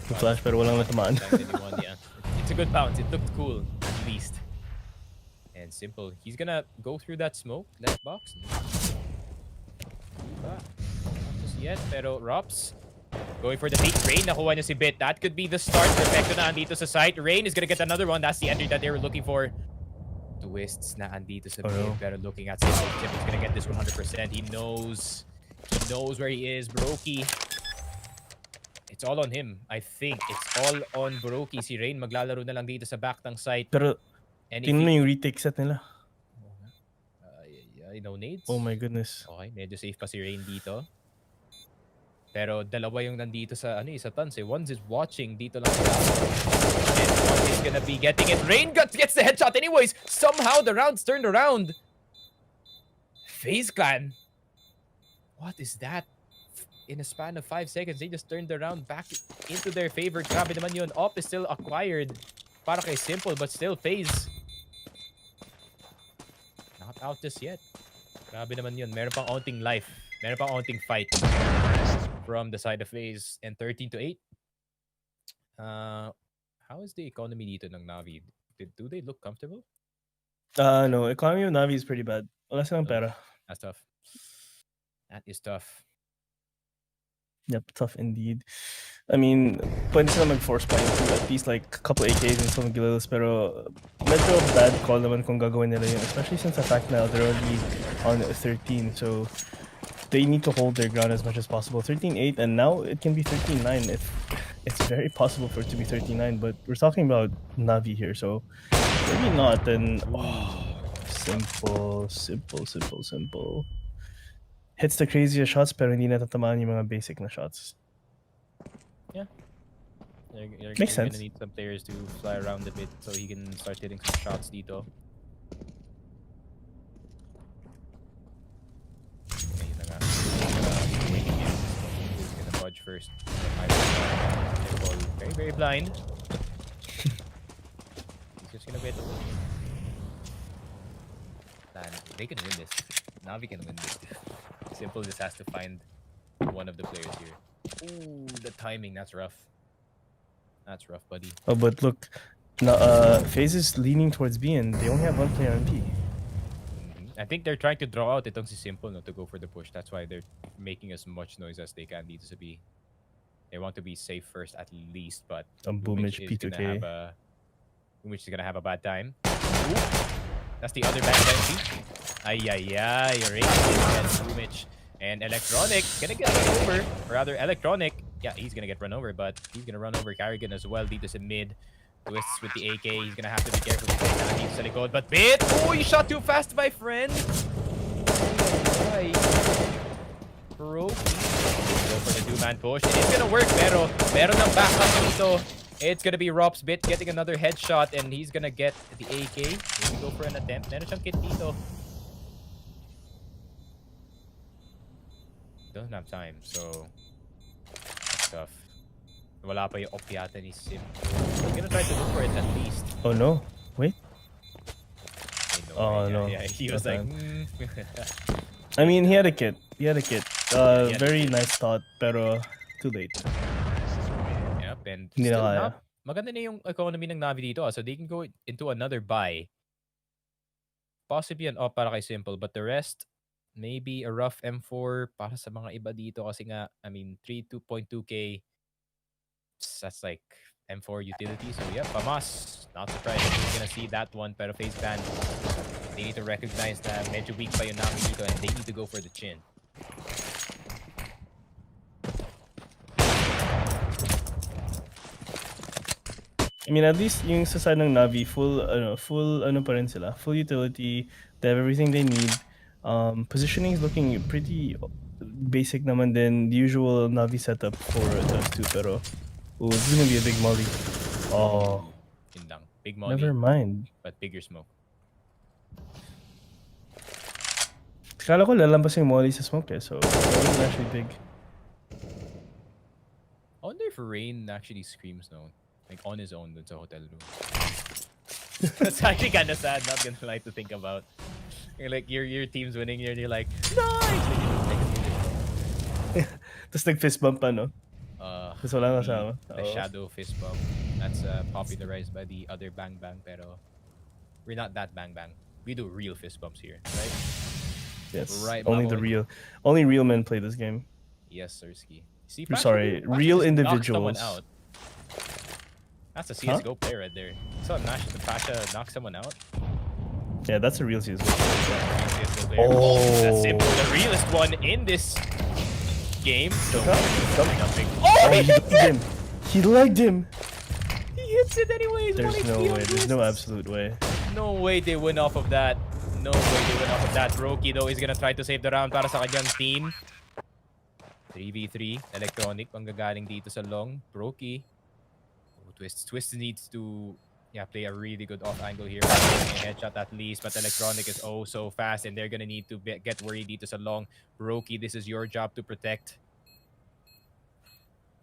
Good flash pero walang natamaan. Yeah. It's a good bounce. It looked cool, at least. And Simple, he's gonna go through that smoke, that box. Not just yet, pero Rops going for the beat. Rain, nakuha niya si Bit. That could be the start. Perfecto na andito sa site. Rain is gonna get another one. That's the entry that they were looking for. Twists na andito sa mid, pero looking at Simple, Simple's gonna get this 100%. He knows where he is. Brokey. It's all on him, I think. It's all on Brokey. Si Rain maglalaro na lang dito sa back ng site. Pero tingnan mo yung retake set nila. No nades. Oh my goodness. Okay, medyo safe pa si Rain dito. Pero dalawa yung nandito sa sa tons eh. One is watching dito lang. And one is gonna be getting it. Rain gets the headshot anyways. Somehow the round's turned around. FaZe Clan. What is that? In a span of 5 seconds, they just turned the round back into their favor. Grabe naman yun. Op is still acquired para kay Simple, but still FaZe. Not out just yet. Grabe naman yun. Meron pang onting life. Meron pang onting fight from the side of FaZe. And 13-8. How is the economy dito ng Navi? Do they look comfortable? No. Economy of Navi is pretty bad. Wala silang pera. That's tough. That is tough. Yep, tough indeed. I mean, pwede sila mag-force point to at least like a couple AKs and some Gillis, pero medyo bad call naman kung gagawin nila yun, especially since the fact now they're already on 13, so they need to hold their ground as much as possible. 13-8, and now it can be 13-9. It's very possible for it to be 13-9, but we're talking about Navi here, so maybe not. Then simple. Hits the craziest shots pero hindi natatamaan yung mga basic na shots. Yeah. You're Makes sense. Gonna need some players to fly around a bit so he can start hitting some shots dito. Okay, yun na nga. He's gonna fudge first. Very, very blind. He's just gonna wait. They can win this. Navi can win this. Simple just has to find one of the players here. Ooh, the timing, that's rough. That's rough, buddy. Oh, but look, FaZe is leaning towards B and they only have one player on B. I think they're trying to draw out itong si Simple no, to go for the push. That's why they're making as much noise as they can dito sa B. They want to be safe first at least, but Boomich P2K. Boomich is gonna have a bad time. Ooh, that's the other bad time. Ay, you're right. Boomich. And Electronic gonna get it over. Or rather, Electronic yeah, he's gonna get run over, but he's gonna run over Carrigan as well. Dito sa mid. Twists with the AK. He's gonna have to be careful because he's gonna leave sa likod. But Bit! Oh, you shot too fast, my friend! Right. Bro, go for the two-man push. It is gonna work, pero meron ng backup dito. It's gonna be Rob's Bit getting another headshot, and he's gonna get the AK. Maybe go for an attempt. Meron siyang kit dito. Doesn't have time, so that's tough. Wala pa yung op yata ni Sim. He's gonna try to look for it at least. Oh no. Wait. Oh no. Yeah, he was like, I mean, he had a kit. Very nice thought, pero too late. Yep, and Hindi still na kaya. maganda na yung economy ng Navi dito. So they can go into another buy. Possibly an op para kay Simple, but the rest, maybe a rough M4 para sa mga iba dito kasi nga, I mean, 2.2k. That's like M4 utility. So yeah, Famas. Not surprised that he's gonna see that one. Pero FaZe Clan, they need to recognize na medyo weak pa yung Navi dito and they need to go for the chin. I mean, at least yung sa side ng Navi, full pa rin sila. Full utility. They have everything they need. Positioning is looking pretty basic naman din. The usual Navi setup for those two, pero it's gonna be a big molly. Oh, Yun lang. Big molly, never mind. but bigger smoke. Kala ko lalampas yung molly sa smoke so that was actually big. I wonder if Rain actually screams no, like on his own dun sa hotel room. That's actually kind of sad. Not gonna lie to think about. You're like your team's winning, and you're like nice. Tapos nag-fist bump pa, no? Tapos wala kasama. The shadow fist bump. That's popularized by the other Bang Bang, pero we're not that Bang Bang. We do real fist bumps here, right? Yes. Right, Only real men play this game. Yes, Sirski. See, Sorry, Pasha real just knocked individuals. someone out. That's a CSGO player right there. So Pasha knock someone out. Yeah, that's a real CSGO player. Oh, that's simple. The realest one in this game. So, Oh, he legged him. He hits it anyways. There's no way. There's no absolute way. No way they win off of that. No way they win off of that. Roki though is gonna try to save the round para sa kanyang team. 3v3. Electronic manggagaling dito sa long. Roki. Oh, Twist needs to play a really good off angle here. A headshot at least, but Electronic is oh so fast and they're gonna need to get worried dito sa long. Roki, this is your job to protect.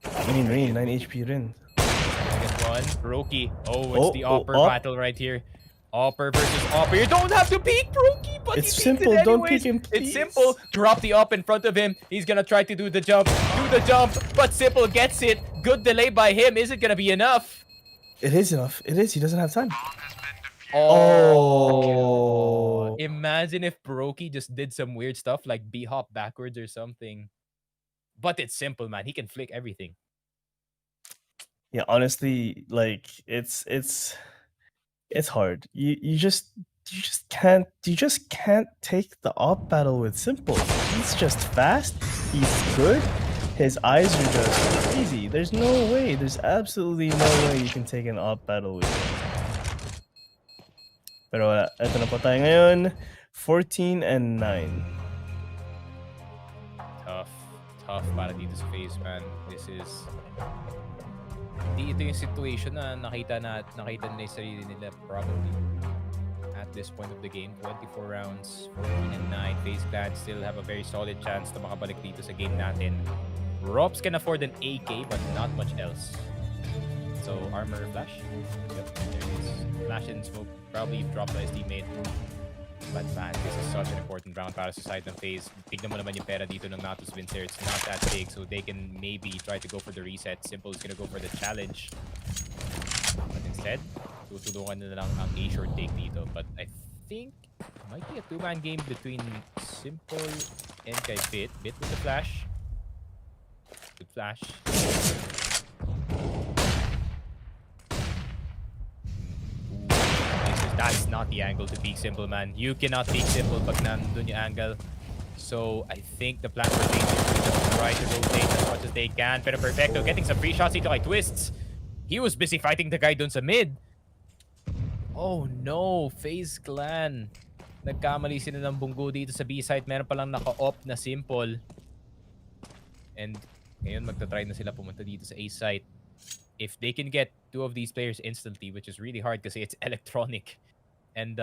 I mean, Rain, 9 HP rin. Get one. Roki. Oh, it's the Opper battle right here. Opper versus Opper. You don't have to peek, Roki, but it's he simple. It Don't peek him, please. It's simple. Drop the up in front of him. He's gonna try to do the jump. But Simple gets it. Good delay by him. Is it gonna be enough? It is enough. It is. He doesn't have time. Oh. Imagine if Broky just did some weird stuff like B-hop backwards or something. But it's Simple, man. He can flick everything. Yeah, honestly, like it's hard. You just can't take the op battle with Simple. He's just fast. He's good. His eyes are just crazy. There's no way. There's absolutely no way you can take an op battle with him. Pero wala. Ito na po tayo ngayon. 14-9. Tough para dito sa FaZe, man. This is... Ito yung situation na nakita nila yung sarili nila probably at this point of the game. 24 rounds, 14-9. FaZe Clan still have a very solid chance na makabalik dito sa game natin. Rops can afford an AK but not much else. So, armor flash. Yep, there it is. Flash and smoke. Probably dropped by his teammate. But man, this is such an important round para sa side ng FaZe. Tignan mo naman yung pera dito ng Natus Winter. It's not that big, so they can maybe try to go for the reset. Simple is gonna go for the challenge. But instead, tutulungan na lang ang A-short take dito. But I think it might be a two-man game between Simple and kay Bit. Bit with the flash. Good flash. That's not the angle to peek Simple, man. You cannot peek Simple pag nandun yung angle. So, I think the plan for FaZe is to try to rotate as much as they can. Pero Perfecto getting some free shots dito kay Twists. He was busy fighting the guy dun sa mid. Oh no, FaZe Clan. Nagkamali sila ng bunggo dito sa B-site. Meron palang naka-op na Simple. And ngayon magta-try na sila pumunta dito sa A-site. If they can get two of these players instantly, which is really hard kasi it's electronic. And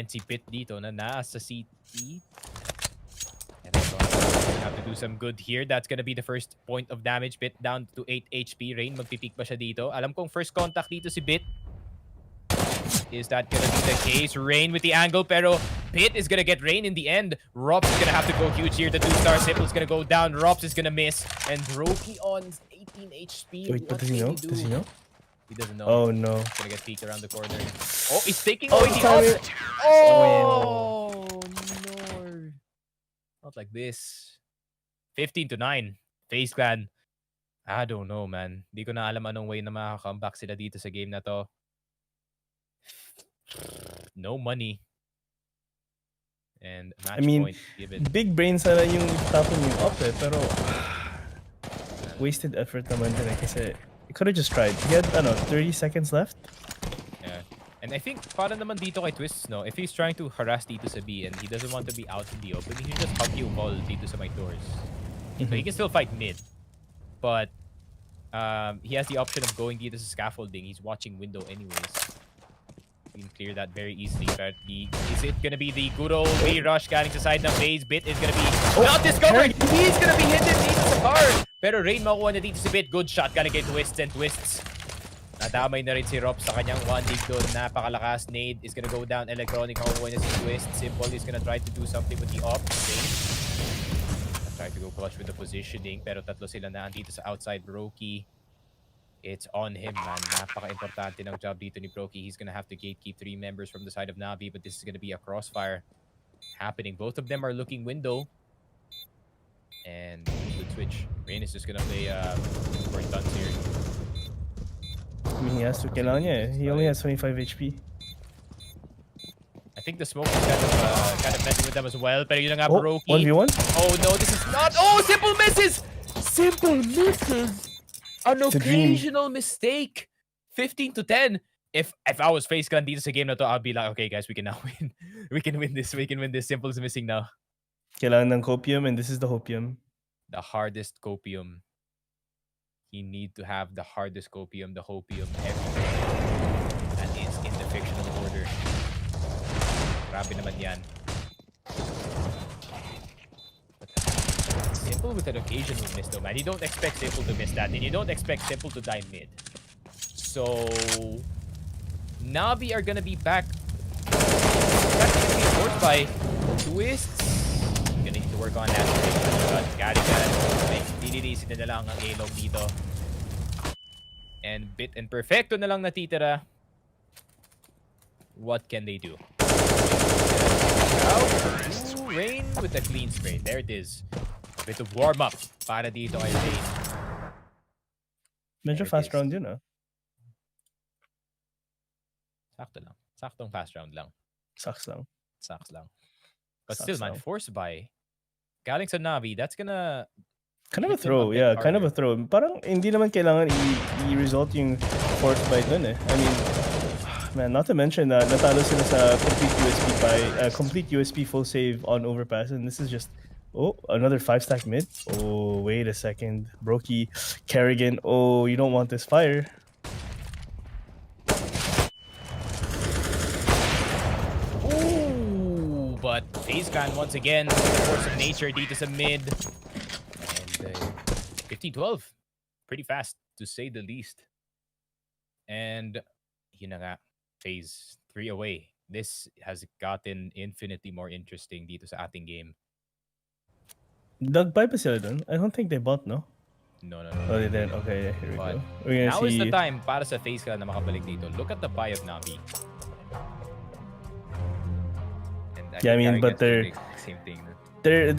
si Pit dito na nasa CT. And they're going to have to do some good here. That's gonna be the first point of damage. Pit down to 8 HP. Rain, magpipick ba siya dito? Alam kong first contact dito si Bit. Is that gonna be the case? Rain with the angle, pero Pit is gonna get Rain in the end. Rops is gonna have to go huge here. The 2-star Simple's gonna go down. Rops is gonna miss. And Roki on 18 HP. Wait, but does he know? Does he know? He doesn't know. Oh no. He's gonna get peeked around the corner. Oh, he's taking Oh, away the sorry. ult. Oh, no. Not like this. 15-9. FaZe Clan. I don't know, man. Di ko na alam anong way na makaka-comeback sila dito sa game na to. No money. And match point given. big brain sana yung tapon yung up pero wasted effort naman din kasi he could have just tried. He had 30 seconds left. Yeah. And I think para naman dito kay Twists, no, if he's trying to harass dito sa B and he doesn't want to be out in the open, he should just hug you all dito sa my doors. So he can still fight mid. But he has the option of going dito sa scaffolding. He's watching window anyways. You can clear that very easily. But is it gonna be the good old B-rush galing sa side ng FaZe? Bit is gonna be not discovered! He's gonna be hit dito sa car! Pero Rain makuha na dito si Bit. Good shot galing kay Twists and Twists. Nadamay na rin si Rob sa kanyang one dig doon. Napakalakas. Nade is gonna go down. Electronic makuha na si Twists. Simple is gonna try to do something with the op. Try to go clutch with the positioning. Pero tatlo sila na dito sa outside. Roki. It's on him, man. Napaka-importante ng job dito ni Proki. He's gonna have to gatekeep 3 members from the side of Navi, but this is gonna be a crossfire happening. Both of them are looking window. And good switch. Rain is just gonna play for stunts here. I mean, he has to kailangan niya eh. He only has 25 HP. I think the smoke is kind of messing with them as well. Pero yun na nga, Oh, Proki. 1v1? Oh no, this is not. Oh, Simple misses! Simple misses! An occasional mistake. 15-10. If I was FaZe Clan dito sa game na to, I'd be like, okay guys, we can now win. We can win this. We can win this. Simple is missing now. Kailangan ng copium and this is the hopium. The hardest copium. You need to have the hardest copium, the hopium, everything. That is in the fictional order. Grabe naman yan. Simple with an occasional miss though, man. You don't expect Simple to miss that, and you don't expect Simple to die mid. So Navi are gonna be back. That's gonna be forced by Twists. Gonna need to work on that. But Garigan, dinilisin na lang ang A-Log dito. And Bit and Perfecto na lang natitira. What can they do? Ooh, Rain with a clean spray. There it is. A bit of warm-up para dito kay Rain. Medyo fast round yun Sakto lang. Saktong fast round lang. Sucks lang. Sucks lang. But Sucks still, man, lang. forced by galing sa Navi, that's gonna... Kind of a hit them throw, bit yeah. Kind of harder. a throw. Parang hindi naman kailangan i-result yung force by dun eh. I mean, man, not to mention that natalo sila sa complete USP full save on overpass, and this is just another 5-stack mid. Oh, wait a second, Brokey, Kerrigan. Oh, you don't want this fire. Ooh, but FaZe Clan once again with the force of nature dito sa mid. And 15-12. Pretty fast, to say the least. And yun na nga, FaZe 3 away. This has gotten infinitely more interesting dito sa ating game. Nag-buy pa sila dun? I don't think they bought, no? No. Oh, they didn't. Okay, here we But go. We're now gonna is see. the time para sa FaZe Clan na makabalik dito. Look at the buy of Navi. And Yeah, I mean, but they're same thing. Their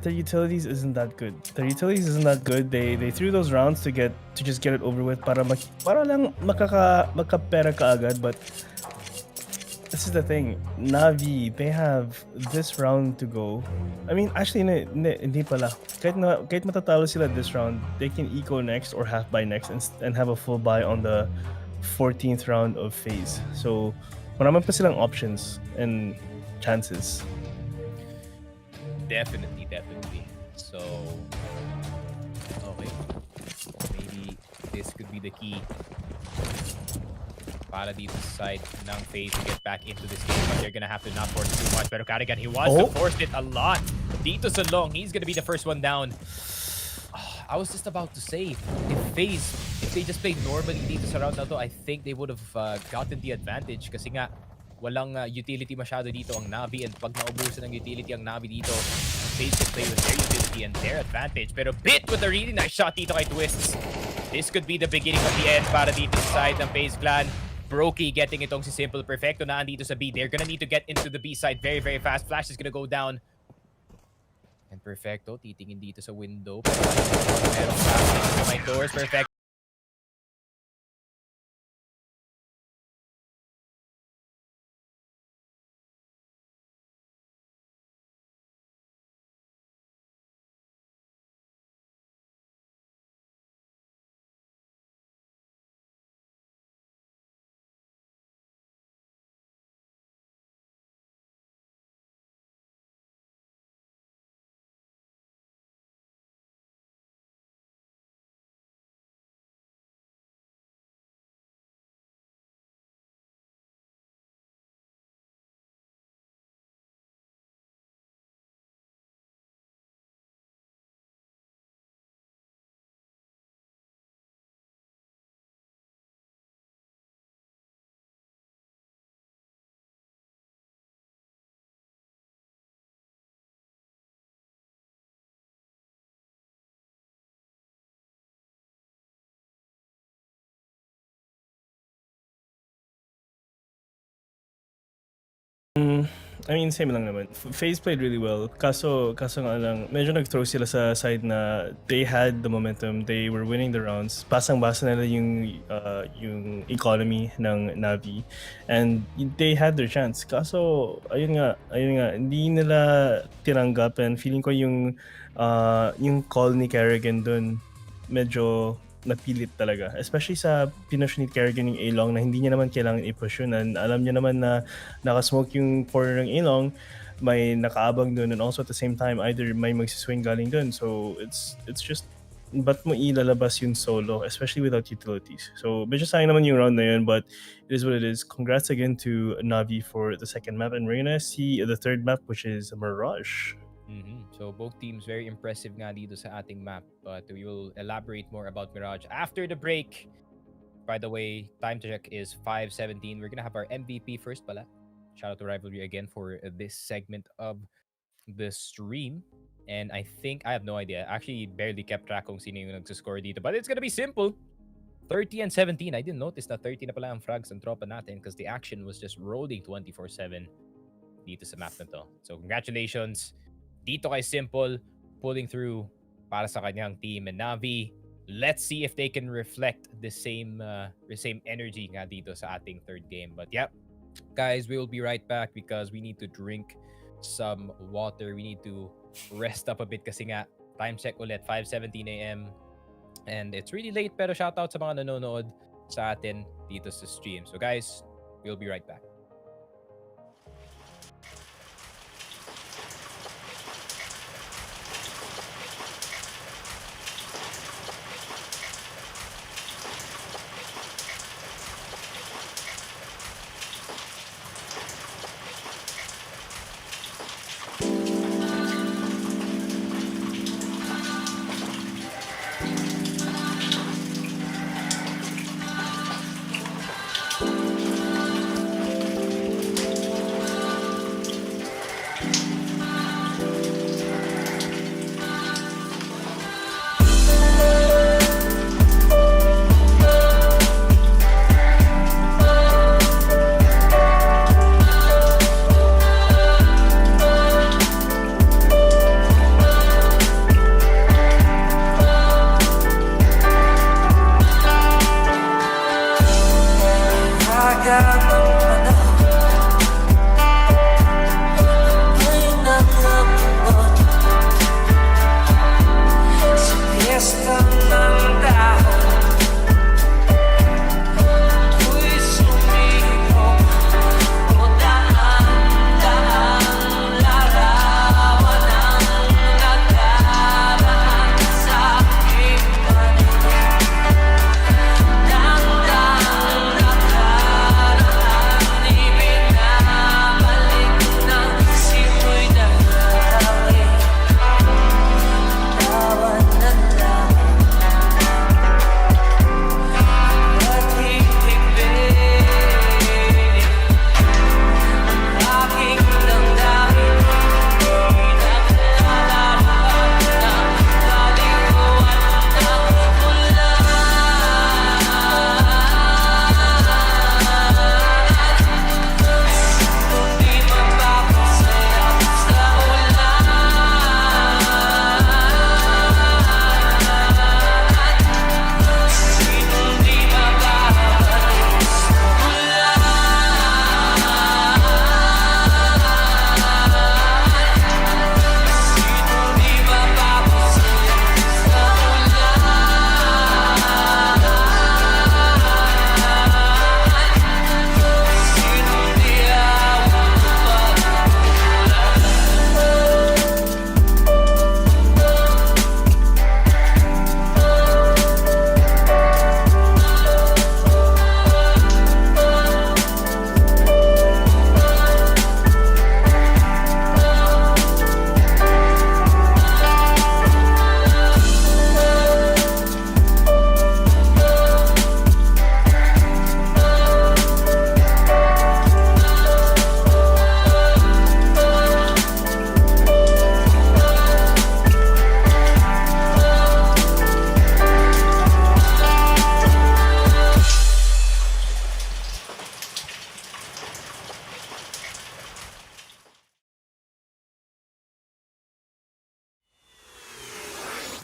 utilities isn't that good. Their utilities isn't that good. They threw those rounds to just get it over with para lang makapera ka agad, but this is the thing. Navi, they have this round to go. I mean, actually, hindi pala. Kahit matatalo sila this round, they can eco next or half buy next and have a full buy on the 14th round of FaZe. So, marami pa silang options and chances. Definitely. So, okay. Maybe this could be the key para dito sa side ng FaZe to get back into this game. But they're gonna have to not force it too much. Pero Carrigan, he wants to force it a lot. Dito sa long, he's gonna be the first one down. I was just about to say, if they just played normally dito sa round na to, I think they would have gotten the advantage kasi nga walang utility masyado dito ang Navi, and pag naubusan ng utility ang Navi dito, FaZe can play with their utility and their advantage. Pero Bit with a really nice shot dito kay Twists. This could be the beginning of the end para dito sa side ng FaZe clan. Brokey getting itong si Simple. Perfecto na andito sa B. They're gonna need to get into the B side very, very fast. Flash is gonna go down. And Perfecto, titingin dito sa window. Merong passing sa my doors. Perfecto. I mean, same lang naman. FaZe played really well. Kaso nga lang, medyo nag-throw sila sa side na they had the momentum. They were winning the rounds. Basang-basa nila yung economy ng Navi. And they had their chance. Kaso, ayun nga, hindi nila tinanggap. And feeling ko yung call ni Carrigan dun, medyo napilit talaga. Especially sa pinush ni Carrigan yung A-Long na hindi niya naman kailangan i-push yun. And alam niya naman na nakasmoke yung corner ng A-Long, may nakaabang dun, and also at the same time, either may magsiswing galing dun. So, it's just, ba't mo ilalabas yung solo, especially without utilities? So, medyo sayang naman yung round na yun, but it is what it is. Congrats again to Navi for the second map, and we're gonna see the third map, which is Mirage. So both teams very impressive nga dito sa ating map, but we will elaborate more about Mirage after the break. By the way, time to check is 5:17. We're gonna have our MVP first pala. Shout out to Rivalry again for this segment of the stream. And I think, I have no idea. I actually barely kept track kung sino yung nagsascore dito, but it's gonna be simple. 30 and 17. I didn't notice na 30 na pala ang frags ng tropa natin because the action was just rolling 24/7 dito sa map na to. So congratulations dito kay Simple, pulling through para sa kanyang team. And Navi, let's see if they can reflect the same energy nga dito sa ating third game. But yeah, guys, we will be right back because we need to drink some water. We need to rest up a bit kasi nga, time check ulit, 5:17 a.m. And it's really late, pero shoutout sa mga nanonood sa atin dito sa stream. So guys, we'll be right back.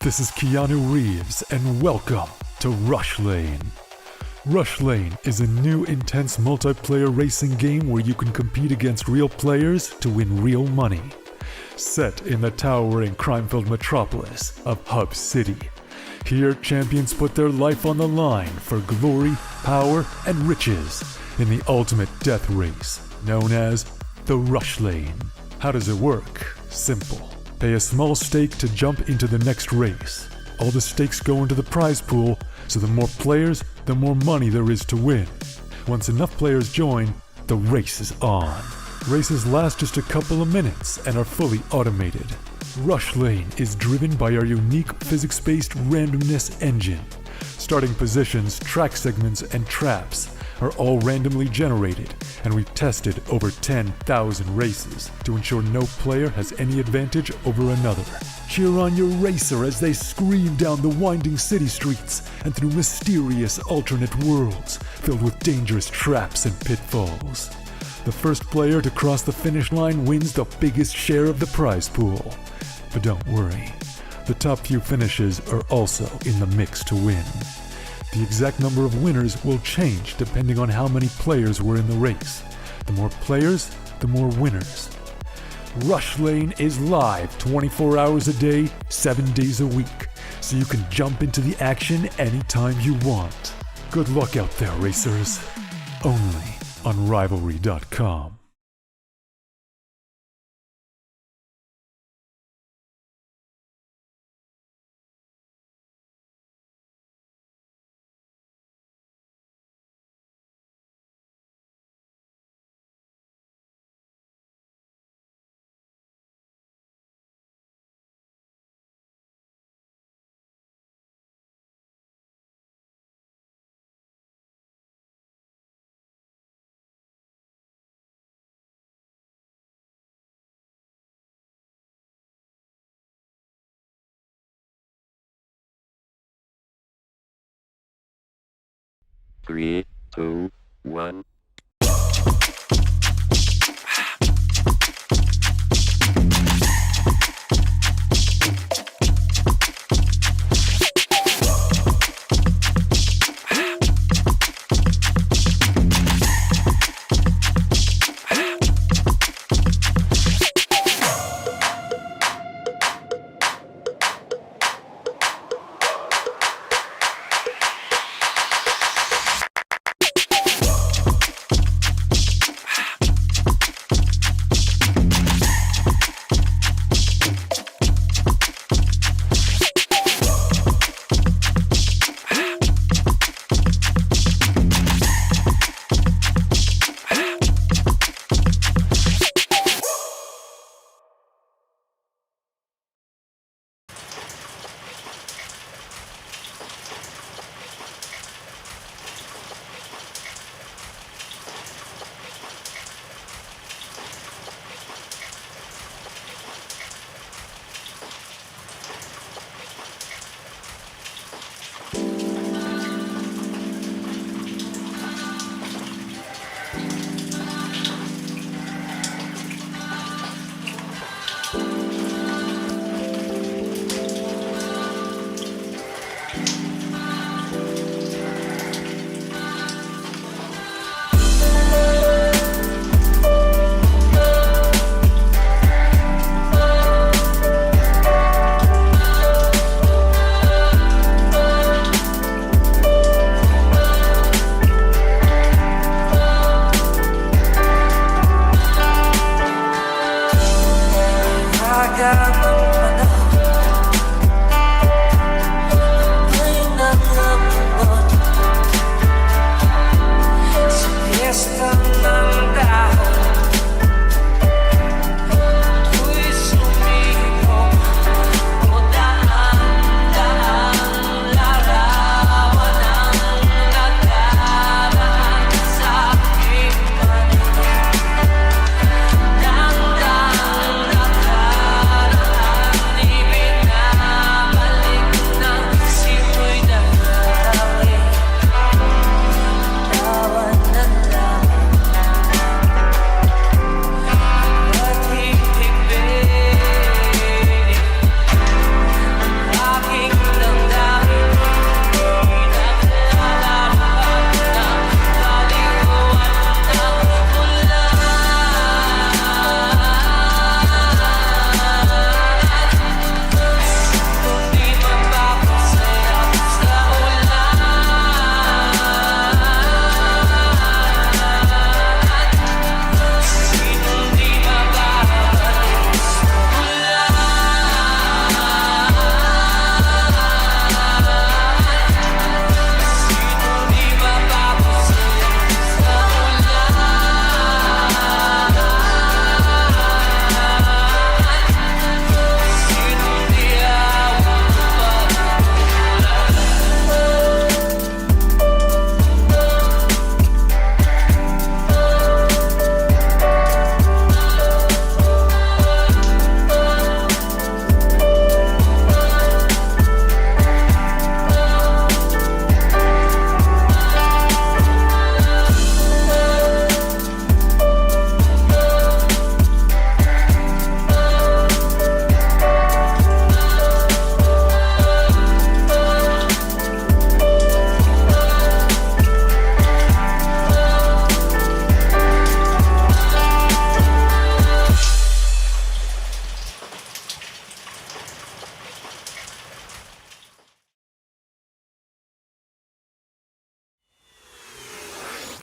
This is Keanu Reeves, and welcome to Rush Lane. Rush Lane is a new intense multiplayer racing game where you can compete against real players to win real money. Set in the towering crime-filled metropolis of Hub City. Here, champions put their life on the line for glory, power, and riches in the ultimate death race, known as the Rush Lane. How does it work? Simple. Pay a small stake to jump into the next race. All the stakes go into the prize pool, so the more players, the more money there is to win. Once enough players join, the race is on. Races last just a couple of minutes and are fully automated. Rush Lane is driven by our unique physics-based randomness engine. Starting positions, track segments, and traps are all randomly generated, and we've tested over 10,000 races to ensure no player has any advantage over another. Cheer on your racer as they scream down the winding city streets and through mysterious alternate worlds filled with dangerous traps and pitfalls. The first player to cross the finish line wins the biggest share of the prize pool. But don't worry, the top few finishes are also in the mix to win. The exact number of winners will change depending on how many players were in the race. The more players, the more winners. Rush Lane is live 24 hours a day, 7 days a week, so you can jump into the action anytime you want. Good luck out there, racers. Only on Rivalry.com. Three, two, one.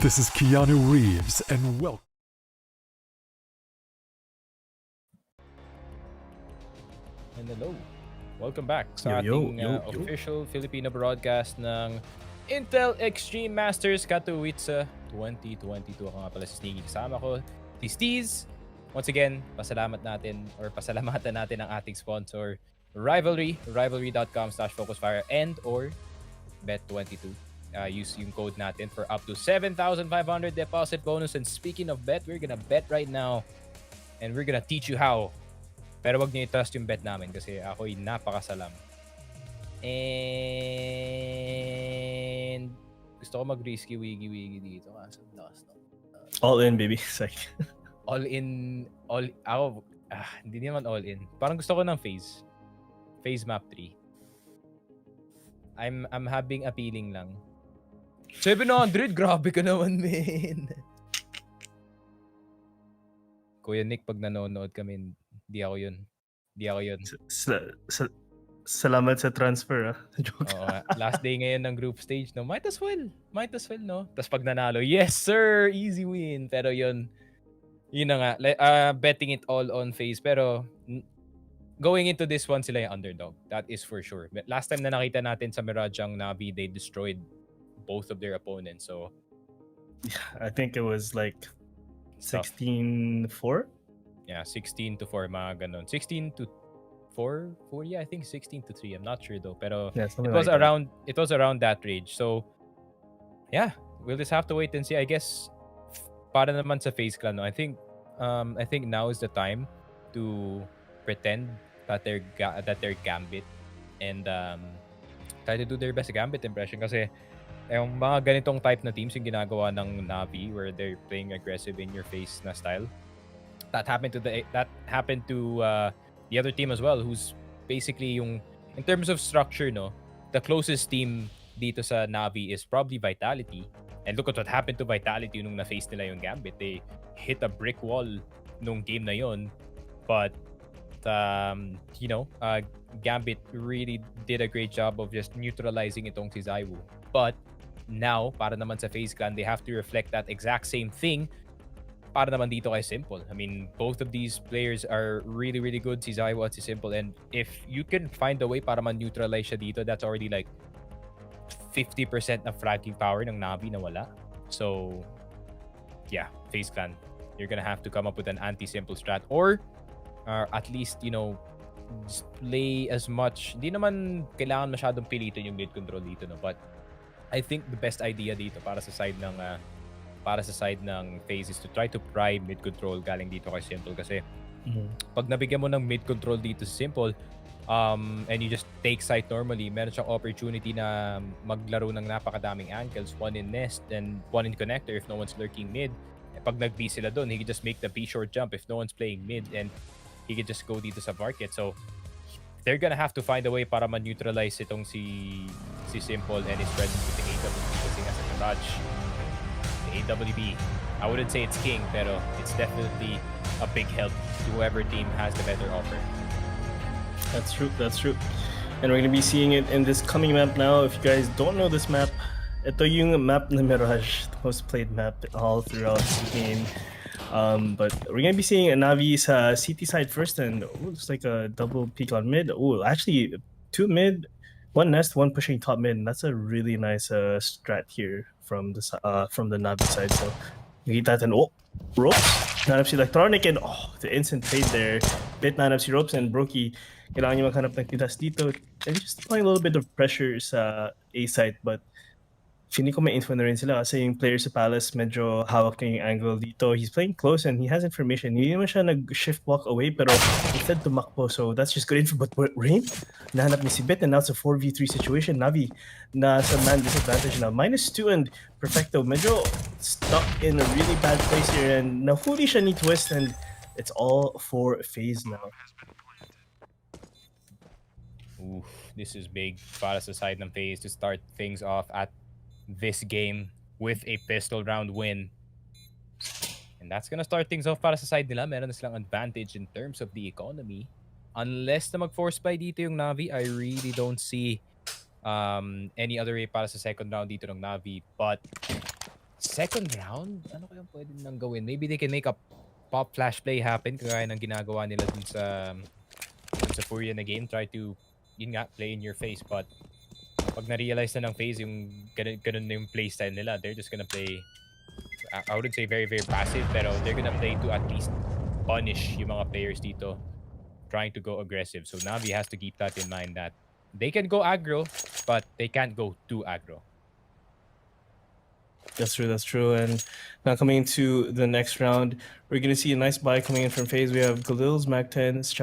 This is Keanu Reeves, and welcome. And hello. Welcome back sa ating official Filipino broadcast ng Intel Extreme Masters Katowice 2022. Ako nga pala si Sneaky. Kasama ko si Steez. Once again, pasalamatan natin ang ating sponsor, Rivalry, rivalry.com/focusfire and or bet22. Use yung code natin for up to 7,500 deposit bonus. And speaking of bet, we're gonna bet right now and we're gonna teach you how. Pero wag niyo i-trust yung bet namin kasi ako'y napakasalam. And gusto ko mag-risky wiggy dito kasi last all in, baby. All in, ako, hindi naman all in. Parang gusto ko ng FaZe map 3. I'm having appealing lang. 700, grabe ka naman, man. Kuya Nick, pag nanonood kami, Di ako yun. Salamat sa transfer, Joke. Oo, last day ngayon ng group stage, no? Might as well, no? Tapos pag nanalo, yes sir, easy win. Pero yun na nga, betting it all on FaZe. Pero going into this one, sila yung underdog. That is for sure. Last time na nakita natin sa Mirage ang Navi, they destroyed both of their opponents. So, yeah, I think it was like 16-4? Yeah, 16-4, mga ganun. 16-4? Yeah, I think 16-3. I'm not sure though. Pero yeah, it was around that range. So, yeah, we'll just have to wait and see. I guess, para naman sa FaZe Clan, no? I think now is the time to pretend that they're Gambit and try to do their best Gambit impression kasi yung mga ganitong type na teams yung ginagawa ng Navi where they're playing aggressive in your face na style. That happened to the other team as well, who's basically yung in terms of structure, no, the closest team dito sa Navi is probably Vitality. And look at what happened to Vitality nung na-face nila yung Gambit. They hit a brick wall nung game na yon. But Gambit really did a great job of just neutralizing itong si Zywoo. But now, para naman sa FaZe Clan, they have to reflect that exact same thing para naman dito kay Simple. I mean, both of these players are really, really good, si Zywoo at si Simple. And if you can find a way para man-neutralize siya dito, that's already like 50% ng fragging power ng Navi na wala. So, yeah, FaZe Clan, you're gonna have to come up with an anti-Simple strat or at least, just play as much. Hindi naman kailangan masyadong pilitin yung mid control dito, no? But I think the best idea dito para sa side ng FaZe is to try to pry mid control galing dito kay Simple kasi pag nabigyan mo ng mid control dito sa Simple and you just take site normally, meron siyang opportunity na maglaro ng napakadaming angles, one in nest and one in connector if no one's lurking mid. Pag nag-B sila doon, he can just make the B short jump if no one's playing mid and he can just go dito sa market. So they're gonna have to find a way para man-neutralize itong si Simple and his presence with the AWB kasi nga sa Mirage. The AWB, I wouldn't say it's king, pero it's definitely a big help to whoever team has the better offer. That's true. And we're gonna be seeing it in this coming map now. If you guys don't know this map, ito yung map na Mirage, the most played map all throughout the game. But we're gonna be seeing a Navi sa CT side first, and looks like a double peek on mid. Oh, actually, 2 mid, 1 nest, 1 pushing top mid. And that's a really nice strat here from the Navi side. So nakita natin, ropes, nanap si Electronic, and the instant trade there. Bit nanap si ropes, and Brokey kailangan niya maghanap ng titas dito and just applying a little bit of pressure sa A side, but feeling ko may info na rin sila kasi yung player sa Palace medyo hawak na yung angle dito. He's playing close and he has information. Hindi naman siya nag-shift walk away pero instead tumakbo. So that's just good info. But Rain, nahanap ni si Bet and now it's a 4v3 situation. Navi na sa man disadvantage na. -2 and Perfecto medyo stuck in a really bad place here and nahuli siya ni Twist and it's all for FaZe now. Oof, this is big para sa side ng FaZe to start things off at this game with a pistol round win. And that's gonna start things off para sa side nila. Meron na silang advantage in terms of the economy. Unless na mag-force buy dito yung Navi, I really don't see any other way para sa second round dito ng Navi. But second round, ano kayang pwede nang gawin? Maybe they can make a pop flash play happen kagaya ng ginagawa nila dun sa Furia na game. Try to, yun nga, play in your face. But pag na-realize na ng FaZe yung ganun na yung playstyle nila, they're just gonna play, I wouldn't say very, very passive, pero they're gonna play to at least punish yung mga players dito trying to go aggressive. So Navi has to keep that in mind that they can go aggro, but they can't go too aggro. That's true. And now coming into the next round, we're going to see a nice buy coming in from FaZe. We have Galil's, Mac-10s,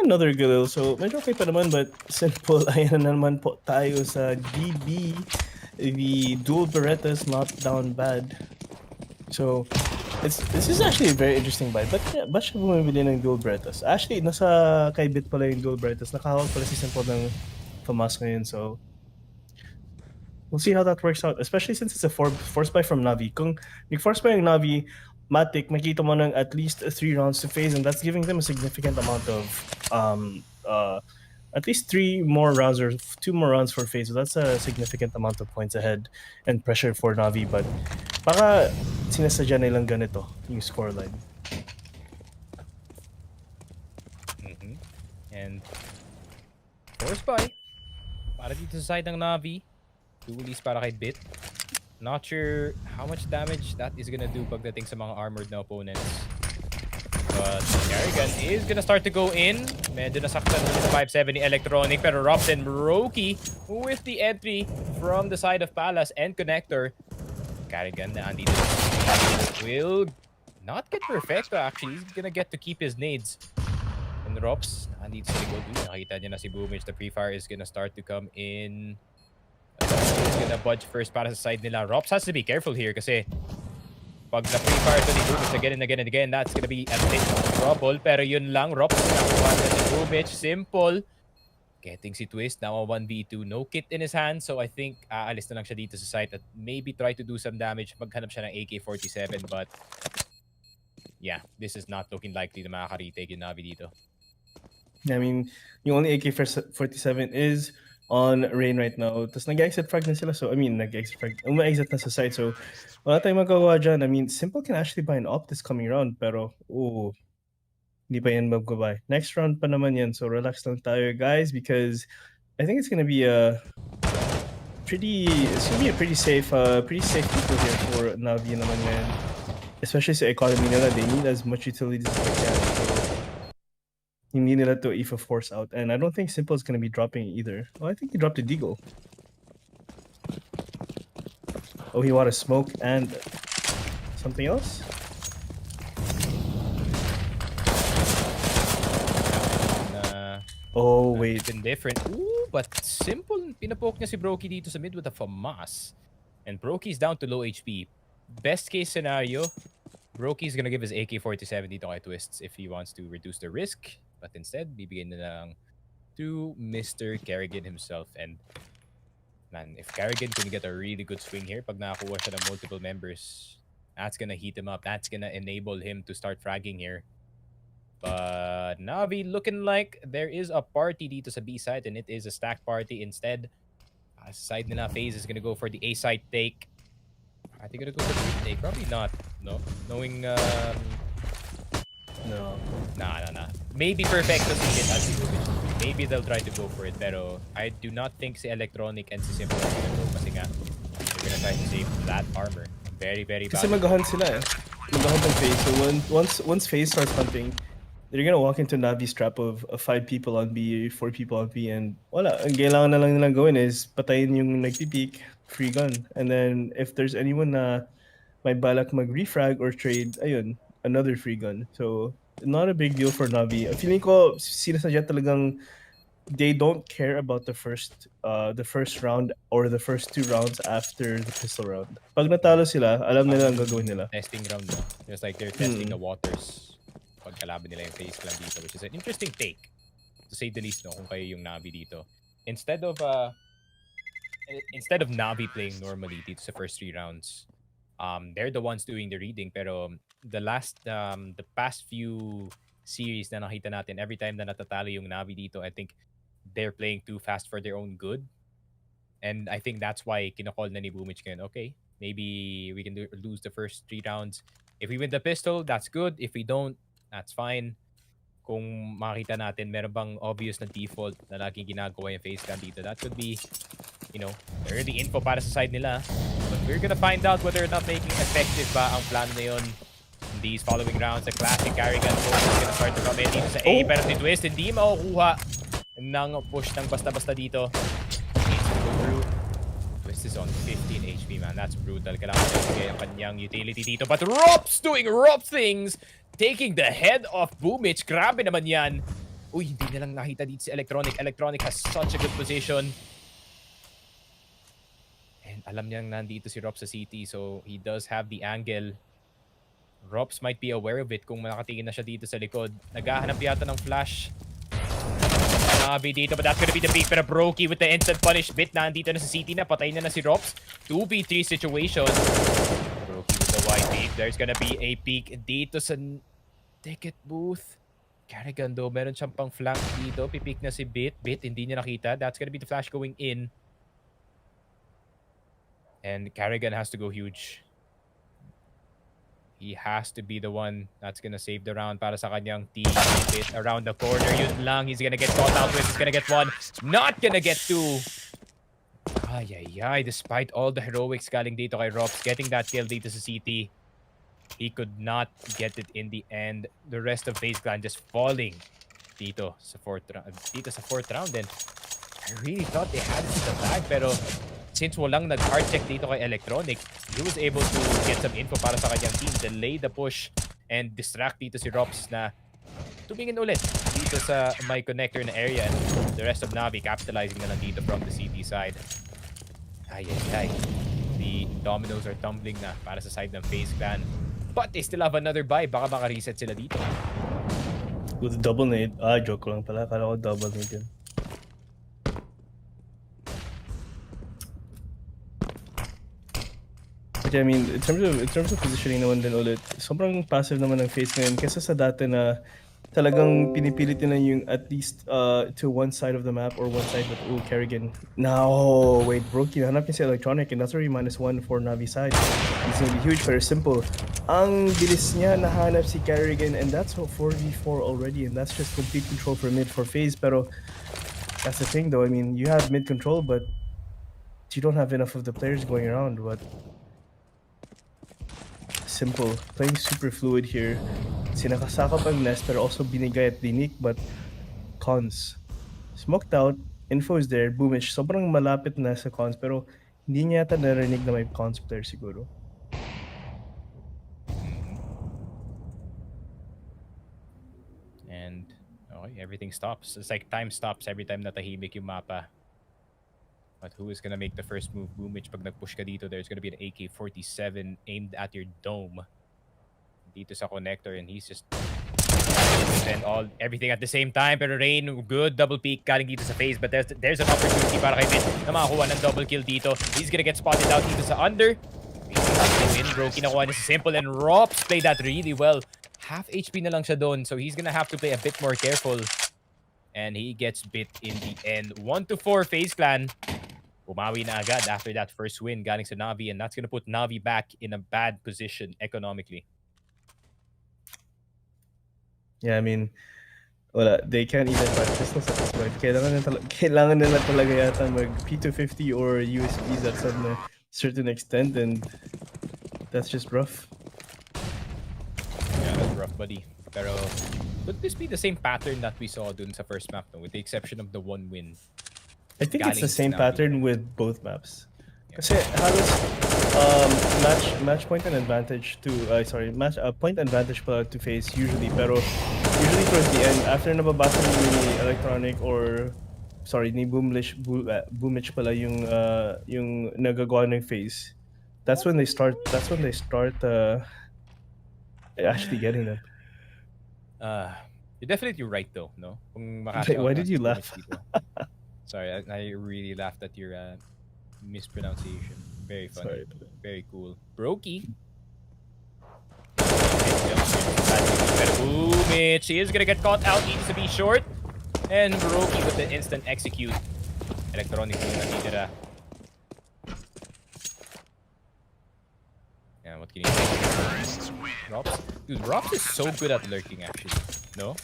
another Galil. So medyo okay pa naman, but simple. Ayan na naman po tayo sa DB. The dual Berettas not down bad. So this is actually a very interesting buy. Ba't siya bumibili ng dual Berettas? Actually, nasa kay Bit pala yung dual Berettas. Nakahawak pala si Simple ng FAMAS ngayon. So we'll see how that works out, especially since it's a force buy from Navi. Kung nag-force buy yung Navi, Matic, makita mo ng at least 3 rounds to FaZe, and that's giving them a significant amount of at least 3 more rounds or 2 more rounds for FaZe. So that's a significant amount of points ahead and pressure for Navi. But baka sinasadya nilang ganito yung scoreline. And force buy para dito sa side ng Navi. Dualies para kay Bit. Not sure how much damage that is gonna do pagdating sa mga armored na opponents. But Kerrigan is gonna start to go in. Medyo nasaktan sa 570 Electronic, pero Rops and Roki with the entry from the side of Palace and Connector. Kerrigan na andito will not get perfecto actually. He's gonna get to keep his nades. And Rops, andito sa likod. Nakita niya na si Boomage. The pre-fire is gonna start to come in. He's gonna budge first para sa side nila. Rops has to be careful here kasi pag na-pre-fire to ni Boomage again and again, that's gonna be a bit of trouble. Pero yun lang, Rops nakuha na ni Boomage. Simple. Getting si Twist, now a 1v2. No kit in his hand, so I think aalis na lang siya dito sa site at maybe try to do some damage. Maghanap siya ng AK-47, but yeah, this is not looking likely na makaka-retake yung Navi dito. I mean, yung only AK-47 is on Rain right now. Tapos nag-exit frag na sila. So, I mean, nag-exit frag. Uma-exit na sa side. So, wala tayong magawa dyan. I mean, Simple can actually buy an op this coming round. Pero, hindi pa yan mag-buy. Next round pa naman yan. So, relax lang tayo, guys. Because I think it's gonna be a pretty safe people here for Navi naman ngayon. Especially sa economy nila. They need as much utilities as they can. So, hindi nila to if a force out. And I don't think Simple is going to be dropping either. Oh, I think he dropped a Deagle. Oh, he wanted smoke and something else? Oh, wait. Been different. Ooh, but Simple. Pinapoke niya si Brokey dito sa mid with a FAMAS. And Brokey's down to low HP. Best case scenario, Brokey's gonna give his AK-47 dito kay Twists if he wants to reduce the risk. But instead, bibigyan na lang to Mr. Kerrigan himself. And man, if Kerrigan can get a really good swing here, pag nakakuha siya ng multiple members, that's gonna heat him up. That's gonna enable him to start fragging here. But Navi looking like there is a party dito sa B side, and it is a stack party instead. Side nila, FaZe is gonna go for the A side take. I think gonna go for the B take. Probably not. No, knowing No. Nah. Maybe Perfecto see it as maybe they'll try to go for it, pero I do not think si Electronic and si Simple are gonna go kasi nga they're gonna try to save that armor. Very, very bad. Kasi mag-hunt sila eh. Mag-hunt ng FaZe. So once FaZe starts hunting, they're gonna walk into Navi's trap of 5 people on B, 4 people on B, and wala. Ang kailangan na lang nilang gawin is patayin yung nagpipeak, free gun. And then if there's anyone na may balak mag-refrag or trade, ayun, another free gun. So not a big deal for Navi. Feeling ko sinasadya talagang they don't care about the first round or the first 2 rounds after the pistol round. Pag natalo sila, alam nila ang gagawin nila. Testing round na. Just like they're testing the waters. Pag kalaban nila yung FaZe lang dito, which is an interesting take. To say the least, no, kung kayo yung Navi dito. Instead of Navi playing normally dito sa first 3 rounds, they're the ones doing the reading, pero the past few series na nakita natin, every time na natatalo yung Navi dito, I think they're playing too fast for their own good. And I think that's why kinakall na ni Boomich ngayon, okay, maybe we can lose the first 3 rounds. If we win the pistol, that's good. If we don't, that's fine. Kung makita natin, meron bang obvious na default na laging ginagawa yung FaZe Clan dito, that could be, you know, early info para sa side nila. But we're gonna find out whether or not making effective ba ang plan na yun. In these following rounds, the classic Carrigan push is gonna start to come in dito sa A. Pero si Twist, hindi makukuha ng push ng basta-basta dito. Needs to go through. Twist is on 15 HP, man. That's brutal. Kailangan niya ibigay ang kanyang utility dito. But Rops doing Rops things! Taking the head off Boomich. Grabe naman yan. Uy, hindi nilang nakita dito si Electronic. Electronic has such a good position. And alam niyang nandito si Rops sa CT, so he does have the angle. Rops might be aware of it kung nakatingin na siya dito sa likod. Naghahanap yata ng flash. Nabi dito, but that's gonna be the peak. Pero Brokey with the instant punish bit. Nandito na sa CT na. Patay na si Rops. 2v3 situation. Brokey with the wide peak. There's gonna be a peak dito sa ticket booth. Carrigan though, meron siyang pang flank dito. Pipik na si Bit. Bit, hindi niya nakita. That's gonna be the flash going in. And Carrigan has to go huge. He has to be the one that's gonna save the round para sa kanyang team. Bit around the corner. Yun lang. He's gonna get caught out with. He's gonna get one. Not gonna get two. Ay, ay, ay. Despite all the heroics galing dito kay Rops, getting that kill dito sa CT, he could not get it in the end. The rest of FaZe Clan just falling dito sa fourth round. And I really thought they had it in the bag, pero since walang nag-hard check dito kay Electronic, he was able to get some info para sa kanyang team, delay the push, and distract dito si Rops na tumingin ulit dito sa my connector na area. And the rest of Navi capitalizing na lang dito from the CT side. Ay, ay, ay. The dominoes are tumbling na para sa side ng FaZe Clan. But they still have another buy. Baka maka-reset sila dito. With double nade. Joke lang pala. Kala ko double nade yun. But I mean, in terms of positioning naman din ulit, sobrang passive naman ng FaZe ngayon kesa sa dati na talagang pinipilit nila yung at least to one side of the map or one side with Carrigan. Now, wait, Brokey, hanap niya si Electronic and that's already -1 for Navi side. It's gonna be huge, pero simple. Ang bilis niya nahanap si Carrigan and that's 4v4 already and that's just complete control for mid for FaZe. Pero that's the thing though, I mean, you have mid control but you don't have enough of the players going around. But simple, playing super fluid here. Sinakasakop ang nest pero also binigay at dinik, but cons. Smoked out, info is there, Boomich, sobrang malapit na sa cons pero hindi niya yata narinig na may cons player siguro. And okay, everything stops. It's like time stops every time na tahimik yung mapa. But who is gonna make the first move? Boomich, pag nag-push ka dito, there's gonna be an AK-47 aimed at your dome. Dito sa connector, and he's just and everything at the same time. Pero Rain, good double peek galing dito sa FaZe, but there's an opportunity para kay Bit na makakuha ng double kill dito. He's gonna get spotted out dito sa under. Bro, kinakuha niya si Simple, and Rops played that really well. Half HP na lang siya doon, so he's gonna have to play a bit more careful. And he gets Bit in the end. 1-4 FaZe Clan. Umawi na agad after that first win galing sa Navi, and that's gonna put Navi back in a bad position economically. Yeah, I mean, wala, they can't even buy pistols at this point. Kailangan nila talaga yata mag P250 or USBs at some certain extent, and that's just rough. Yeah, that's rough, buddy. Pero could this be the same pattern that we saw dun sa first map, no? With the exception of the one win? I think it's the same pattern with both maps. Yeah. Kasi halos match point and advantage to point advantage pala to FaZe usually, pero usually towards the end after nababasa ni Electronic or ni Boomich pala yung nagagawa ng FaZe, that's when they start actually getting them. You're definitely right though, no? Why did you laugh? Sorry, I really laughed at your mispronunciation. Very funny. Sorry. Very cool. Brokey. Boomich. He is gonna get caught out. Needs to be short. And Brokey with the instant execute. Electronic yung natitira. Rops. Dude, Rops is so good at lurking actually. No?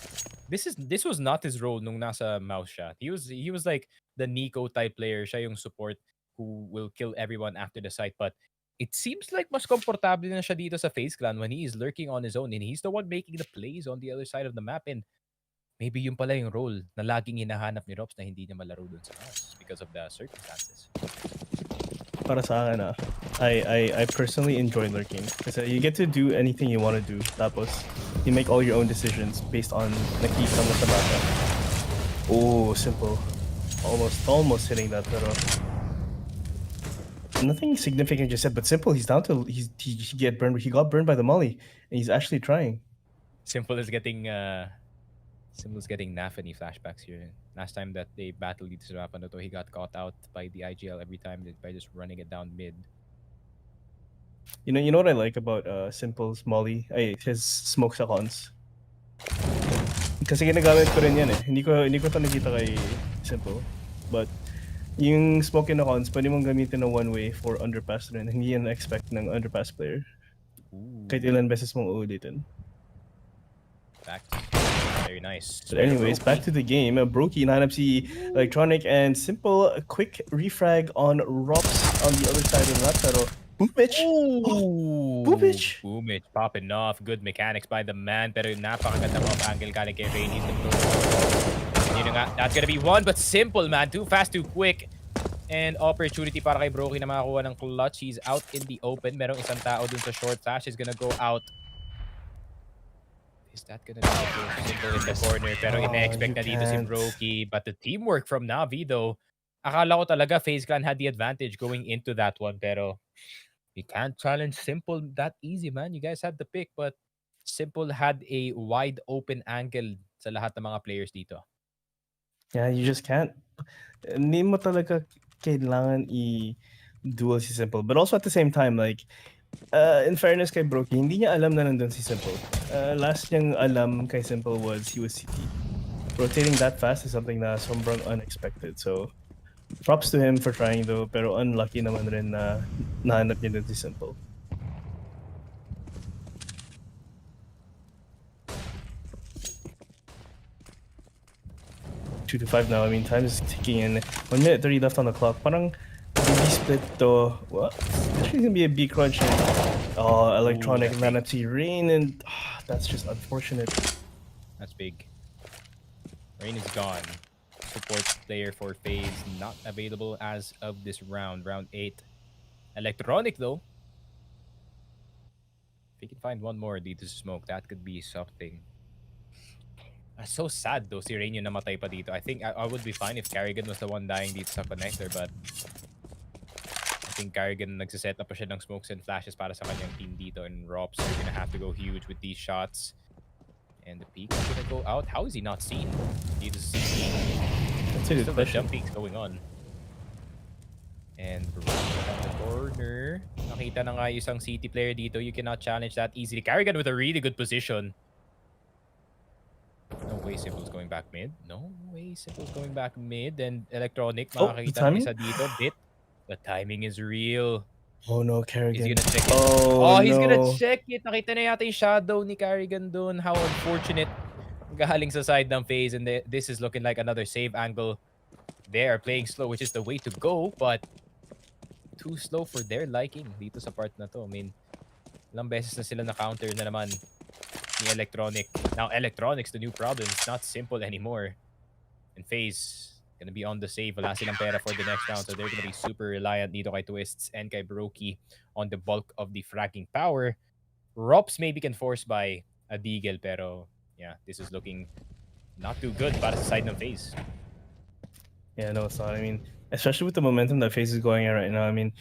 This was not his role nung nasa mouse siya. He was like the Nico type player. Siya yung support who will kill everyone after the site. But it seems like mas komportable na siya dito sa FaZe Clan when he is lurking on his own and he's the one making the plays on the other side of the map. And maybe yun pala yung role na laging hinahanap ni Rops na hindi niya malaro dun sa mouse because of the circumstances. Para sa akin, I personally enjoy lurking. Kasi you get to do anything you want to do. Tapos, you make all your own decisions based on nakita mo sa bata. Oh, simple. Almost hitting that, pero nothing significant just said. But simple, he got burned by the molly, and he's actually trying. Simple is getting Nafany flashbacks here. Last time that they battled dito sa map na to, he got caught out by the IGL every time by just running it down mid. You know what I like about Simple's molly? His smoke sa cons. Kasi ginagamit ko rin yan eh. Hindi ko ito nakita kay Simple. But yung smoke in the cons, pwede mong gamitin na one way for underpass rin. Hindi yan expect ng underpass player. Kahit ilan beses mong uulitin. Back. Very nice. But anyways, back to the game. Brokey nahanap si Electronic and Simple. A quick refrag on Rops on the other side of the map. Pero Boomich! Boomich! Boomich popping off. Good mechanics by the man. Pero napakaganda off angle galing kay Rain. He's gonna go. That's gonna be one, but Simple, man. Too fast, too quick. And opportunity para kay Brokey na makakuha ng clutch. He's out in the open. Merong isang tao dun sa short flash. He's gonna go out. Is that gonna be Simple in the corner? Pero ina-expect na dito si Brokey. But the teamwork from Navi though, akala ko talaga FaZe Clan had the advantage going into that one. Pero you can't challenge Simple that easy, man. You guys had the pick, but Simple had a wide open angle sa lahat ng mga players dito. Yeah, you just can't. Hindi mo talaga kailangan i-duel si Simple. But also at the same time, like, in fairness kay Brokey, hindi niya alam na nandun si Simple. Last niyang alam kay Simple was he was CT. Rotating that fast is something na sobrang unexpected. So, props to him for trying though, pero unlucky naman rin na nahanap niya dun si Simple. 2-5 now. I mean, time is ticking in. 1 minute 30 left on the clock. Parang B split to what? Actually gonna be a B crunch. And, Electronic Manatee Rain, and that's just unfortunate. That's big. Rain is gone. Support player for FaZe not available as of this round, round 8. Electronic though. If we can find one more dito sa smoke, that could be something. So sad though, si Rain yung namatay pa dito. I think I would be fine if Carrigan was the one dying dito sa connector, but I think Carrigan nagsiset up pa siya ng smokes and flashes para sa kanyang team dito, and Rops are gonna have to go huge with these shots. And the peak is gonna go out. How is he not seen? Dito sa CT. That's a good Still the question. jump peaks going on. And on the corner, nakita na nga isang CT player dito. You cannot challenge that easily. Carrigan with a really good position. No way Simple's going back mid. No way Simple's going back mid. And Electronic, makakita ng isa dito. Bit. The timing is real. Oh no, Carrigan. He's gonna check it. Oh, he's no. gonna check it. Nakita na yata yung shadow ni Carrigan dun. How unfortunate. Galing sa side ng FaZe, and this is looking like another save angle. They are playing slow, which is the way to go, but too slow for their liking dito sa part na to. I mean, ilang beses na sila na-counter na naman ni Electronic. Now, Electronic's the new problem. It's not Simple anymore. And FaZe gonna be on the save. Wala silang pera for the next round, so they're gonna be super reliant dito kay Twists and kay Brokey on the bulk of the fragging power. Rops maybe can force by a Deagle, pero yeah, this is looking not too good para sa side ng FaZe. Yeah, no, it's not. I mean, especially with the momentum that FaZe is going at right now. I mean,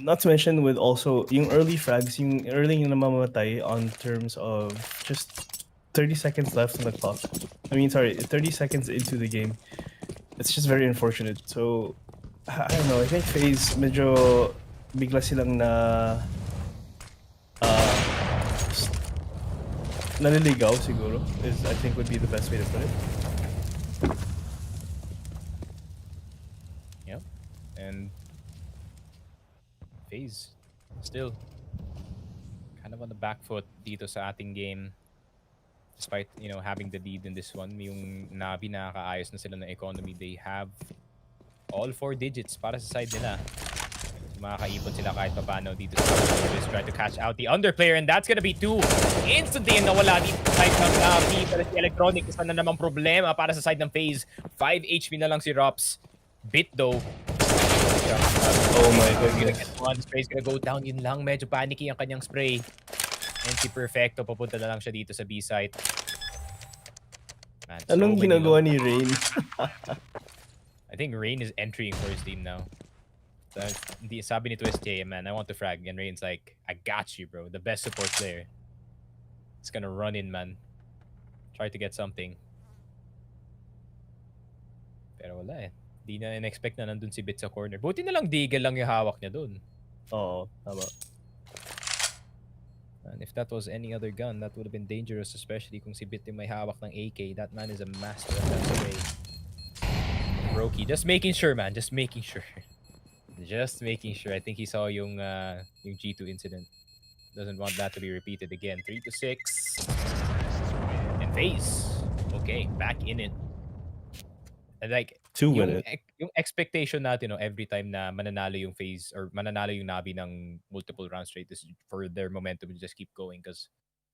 not to mention with also yung early frags, yung early yung namamatay on terms of just 30 seconds left on the clock. I mean, sorry, 30 seconds into the game. It's just very unfortunate. So, I don't know. I think FaZe medyo bigla silang naliligaw siguro is I think would be the best way to put it. Yep. And FaZe still kind of of on the back foot dito sa ating game. Despite, you know, having the lead in this one, yung Navi nakakaayos na sila ng economy. They have all 4 digits para sa side nila. So, makakaipon sila kahit paano dito sa just try to catch out the under player, and that's gonna be 2 instantly and nawala dito sa side ng Navi. Pero si Electronic, isa na namang problema para sa side ng FaZe. 5 HP na lang si Rops. Bit though. Oh my goodness. One spray's gonna go down. Yun lang, medyo panicky ang kanyang spray. And si Perfecto, papunta na lang siya dito sa B-site. Man, Anong ginagawa ni Rain? I think Rain is entering for his team now. So, sabi ni Twist, hey, man, I want to frag. And Rain's like, I got you, bro. The best support player. It's gonna run in, man. Try to get something. Pero wala eh. Di na in-expect na nandun si Bit sa corner. Buti na lang Deagle lang yung hawak niya dun. Oo, tama. And if that was any other gun, that would have been dangerous, especially kung si Bit yung may hawak ng AK. That man is a master of that spray. Brokey, just making sure, man. Just making sure. Just making sure. I think he saw yung G2 incident. Doesn't want that to be repeated again. 3-6. And FaZe. Okay, back in it. And like, yung expectation natin, no, every time na mananalo yung FaZe or mananalo yung Navi ng multiple rounds straight is for their momentum to just keep going, because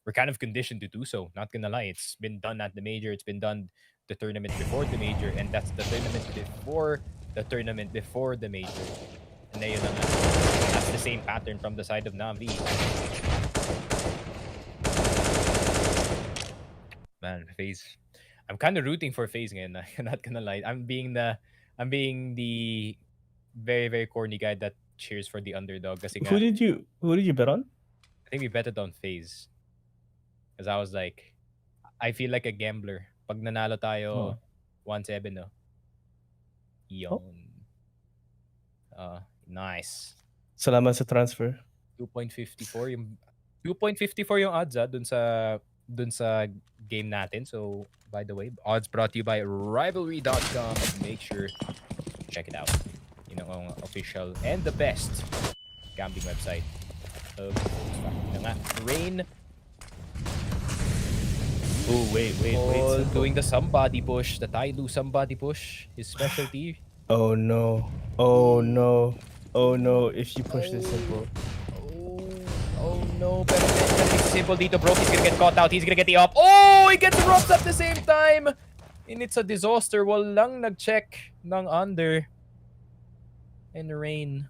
we're kind of conditioned to do so. Not gonna lie, it's been done at the major, it's been done the tournament before the major, and that's the tournament before the tournament before the major. And then that's the same pattern from the side of Navi. Man, FaZe. I'm kind of rooting for FaZe ngayon. I'm not gonna lie. I'm being the very, very corny guy that cheers for the underdog. Kasi Who did you bet on? I think we betted on FaZe. Because I was like, I feel like a gambler. Pag nanalo tayo, 1-7, no? Yon. Nice. Salamat sa transfer. 2.54 yung 2.54 yung odds dun sa game natin. So, by the way, odds brought to you by rivalry.com. Make sure check it out. You know, ang official and the best gambling website. So, Rain. Oh, wait. So doing the somebody push, the Tailu somebody push, his specialty. Oh no. If you push this simple. Oh no, pero simple dito, bro. He's gonna get caught out. He's gonna get the up. Oh, he gets the ropes at the same time. And it's a disaster. Walang nag-check ng under. And Rain.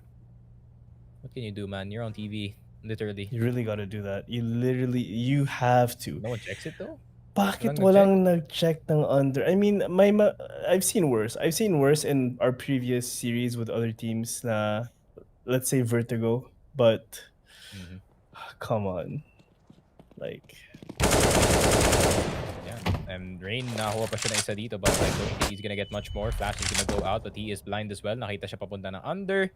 What can you do, man? You're on TV. Literally. You really gotta do that. You have to. No one checks it though? Bakit walang nag-check ng under? I mean, I've seen worse. I've seen worse in our previous series with other teams na, let's say, Vertigo. But, come on. Like... Yeah, and Rain, nakuha pa siya na isa dito, but I don't think he's gonna get much more. Flash is gonna go out, but he is blind as well. Nakita siya papunta ng under.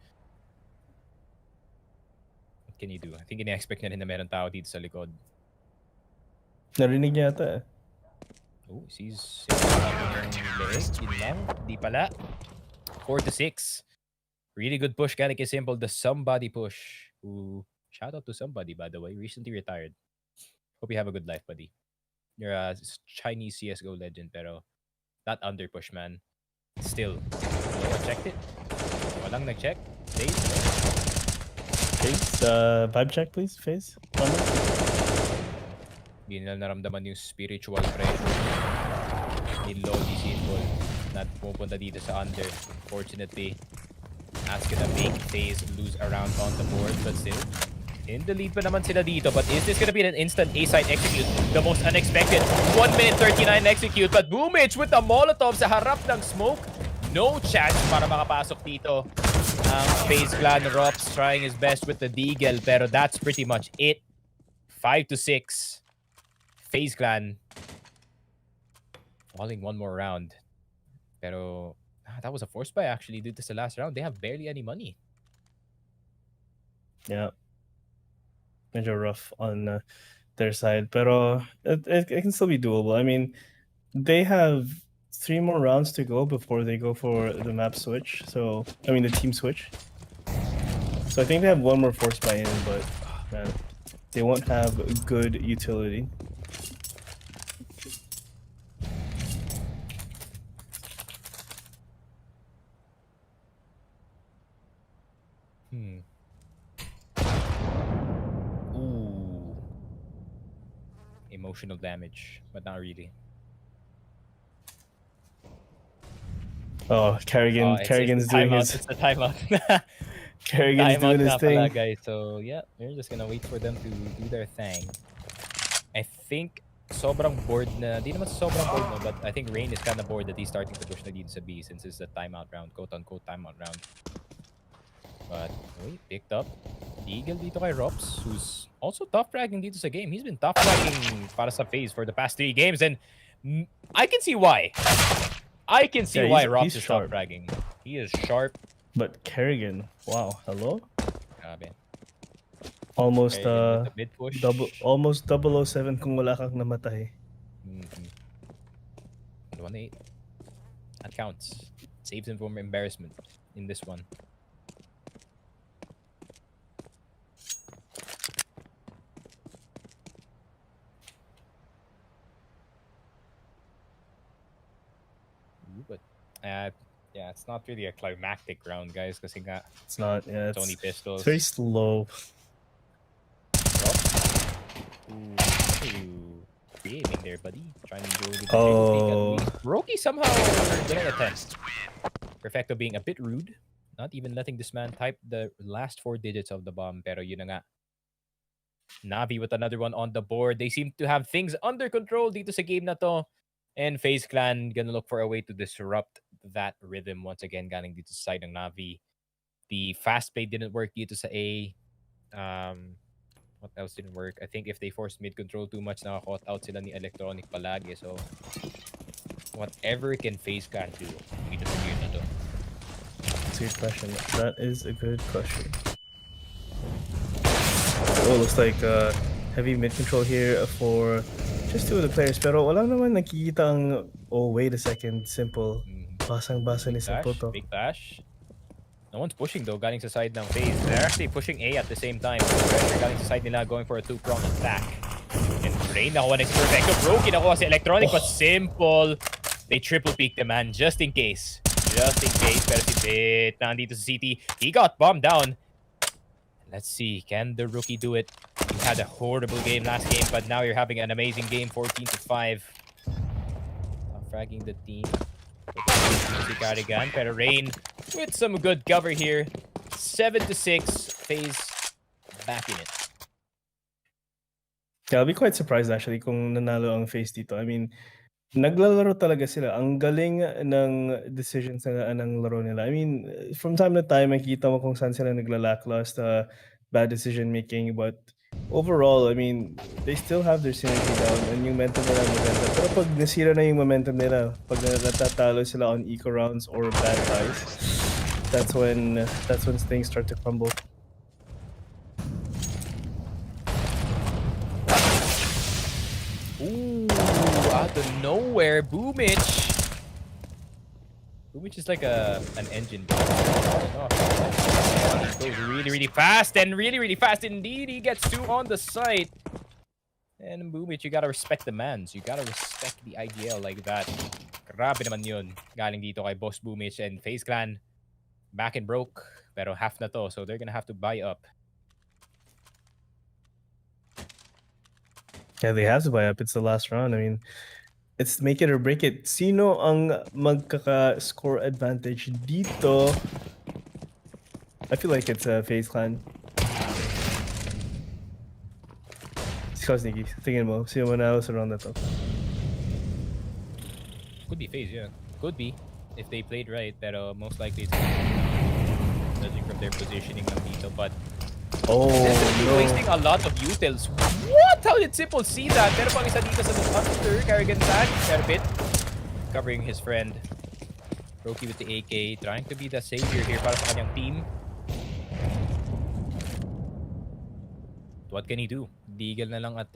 What can you do? I think ina-expect niya rin na meron tao dito sa likod. Narinig niya ata eh. Oh, sees leg. Yun lang. Di pala. 4-6. Really good push. Kinda simple. The somebody push. Ooh, shout out to somebody, by the way. Recently retired. Hope you have a good life, buddy. You're a Chinese CSGO legend, pero that under push, man. Still. No one checked it. Walang nag-check. FaZe. Vibe check, please. FaZe. Hindi nila naramdaman yung spiritual pressure ni Lodi Simple na pupunta dito sa under. Fortunately, that's gonna make FaZe lose around on the board, but still, in the lead pa naman sila dito. But is this gonna be an instant A-side execute? The most unexpected. 1 minute 39 execute, but Boomich with the Molotov sa harap ng smoke. No chance para makapasok dito. Ang FaZe clan, Rops trying his best with the Deagle, pero that's pretty much it. 5-6. FaZe clan falling one more round. Pero that was a force buy actually due to the last round. They have barely any money. Yeah. Medyo rough on their side. Pero it can still be doable. I mean, they have 3 more rounds to go before they go for the map switch. So, the team switch. So I think they have 1 more force buy in, but man. They won't have good utility. Ooh. Emotional damage, but not really. Oh, Kerrigan's It's doing timeout. his. It's the timeout. Kerrigan's Timeout doing his nga pala, thing. guys. So, yeah, we're just gonna wait for them to do their thing. I think sobrang bored na, di naman sobrang bored no, but I think Rain is kind of bored that he's starting to push na dito sa B since it's the timeout round, quote-unquote timeout round. But, wait, picked up. Eagle dito kay Rops, who's also top fragging dito sa game. He's been top fragging para sa FaZe for the past 3 games, and I can see why. I can see why Rops is top fragging. He is sharp. But Kerrigan, wow, hello? Grabe. Almost Kerrigan with the mid push. almost 007 kung wala kang namatay. 1-8. That counts. Saves him from embarrassment in this one. But yeah, it's not really a climactic round, guys, kasi nga It's not. Yeah, it's only pistols. It's very slow. Ooh, creating there, buddy. Trying to go with the triple pick. Roki somehow didn't attempt. Perfecto being a bit rude, not even letting this man type the last 4 digits of the bomb. Pero yun na nga. Navi with another one on the board. They seem to have things under control dito sa game na to. And FaZe Clan gonna look for a way to disrupt that rhythm once again galing dito sa side ng Navi. The fast play didn't work dito sa A. What else didn't work? I think if they forced mid control too much, naka-caught out sila ni Electronic palagi. So, whatever can FaZe Clan do dito sa game na to. That's a good question. That is a good question. Oh, looks like heavy mid control here for just 2 of the players. Pero wala naman nakikita ang, oh, wait a second, Simple. Basang-basa ni Simple to. Big dash. No one's pushing though, galing sa side ng FaZe. They're actually pushing A at the same time. They're galing sa side nila, going for a 2-pronged attack. And Rain nakuha next perfecto. Broken nakuha si Electronic, but Simple. They triple peek the man just in case. Just in case. Pero si Bit nandito sa CT. He got bombed down. Let's see, can the rookie do it? You had a horrible game last game, but now you're having an amazing game, 14-5. Fragging the team. Si Carrigan, pero Rain with some good cover here. 7-6, FaZe back in it. Yeah, I'll be quite surprised actually kung nanalo ang FaZe dito. I mean, naglalaro talaga sila. Ang galing ng decisions ng laro nila. I mean, from time to time, makikita mo kung saan sila naglalacklust, bad decision making. But overall, I mean, they still have their synergy down and yung momentum nila maganda. Pero pag nasira na yung momentum nila, pag natatalo sila on eco rounds or bad ties, that's when things start to crumble. Ooh, out of nowhere, Boomich. Boomich is like an engine. Oh, goes really fast and really fast indeed. He gets 2 on the site. And Boomich, you gotta respect the mans. You gotta respect the IGL like that. Grabe naman yun. Galing dito kay Boss Boomich and FaZe Clan. Back and broke. Pero half na to, so they're gonna have to buy up. Yeah, they have to buy up. It's the last round. I mean, it's make it or break it. Sino ang magkaka-score advantage dito? I feel like it's a FaZe Clan. Ikaw, Sneaky. Tingin mo, sino manalo sa round na to? Could be FaZe, yeah. Could be. If they played right, pero most likely it's judging from their positioning lang dito. But no. wasting a lot of utils. What? How did Simple see that? Pero pang isa dito sa Hunter, Carrigan tag. Bit covering his friend. Roki with the AK, trying to be the savior here para sa kanyang team. What can he do? Deagle na lang at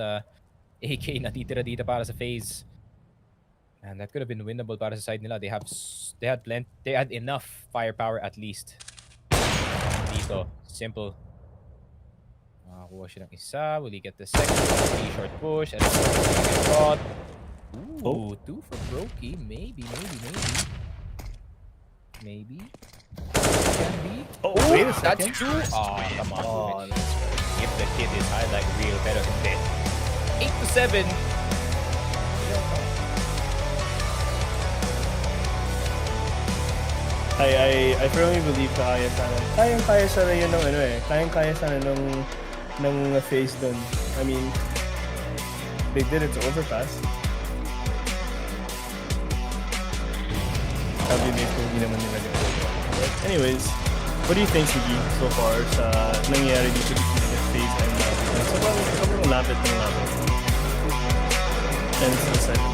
AK natitira dito para sa FaZe. And that could have been winnable para sa side nila. They had enough firepower at least. Dito, Simple. Nakakuha siya ng isa. Will he get the second? Short push. And then shot. Ooh, two for Brokey. Maybe. Can be. Oh, wait a second. That's two. Oh, come on. Give the kid his highlight reel better than this. 8-7. I firmly believe kaya sana. Kaya sana yun ng ano eh. Kaya sana ng FaZe dun. I mean, they did it to overpass. Sabi basically hindi naman nila gano'n. But anyways, what do you think, Siggy, so far sa nangyayari dito between FaZe and sobrang lapit ng lapit. And it's the second.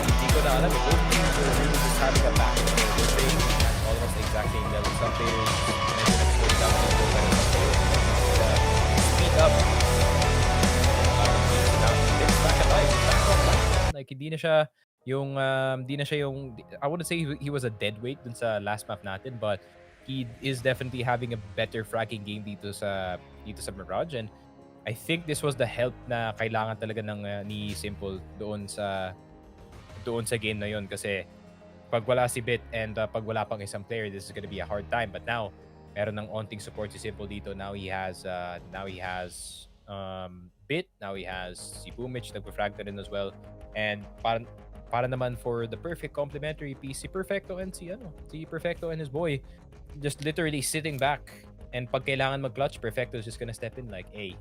Hindi ko na alam. Both teams are really just having a back and forth thing at almost the exact same level. Some players medyo nag-slow down a little bit. Some players speed up. Now he's back alive. Back on life. Like, hindi na siya yung I wouldn't say he was a dead weight dun sa last map natin, but he is definitely having a better fragging game dito sa Mirage, and I think this was the help na kailangan talaga ng ni Simple doon sa game na yon, kasi pag wala si Bit and pag wala pang isang player, this is gonna be a hard time. But now meron ng onting support si Simple dito. Now he has Bit, now he has si Boomich nagpa-frag na rin as well, and para naman for the perfect complementary piece, si Perfecto and si Perfecto and his boy just literally sitting back, and pag kailangan mag-clutch, Perfecto is just gonna step in like, hey,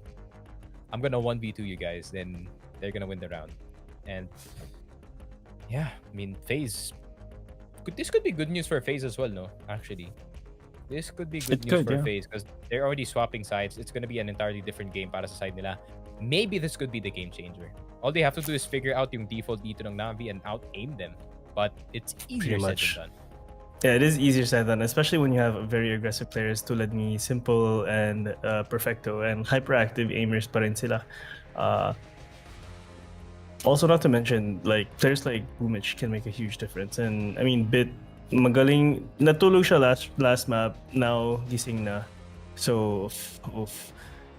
I'm gonna 1v2 you guys, then they're gonna win the round. And yeah, I mean, FaZe, this could be good news for FaZe as well, no? Actually, this could be good news for FaZe because they're already swapping sides. It's gonna be an entirely different game para sa side nila. Maybe this could be the game changer. All they have to do is figure out yung default dito ng Navi and out-aim them. But it's easier said than done. Yeah, it is easier said than, especially when you have very aggressive players tulad ni Simple and Perfecto, and hyperactive aimers pa rin sila. Also, not to mention, like, players like Boomich can make a huge difference. And I mean, Bit, magaling, natulog siya last map, now gising na. So,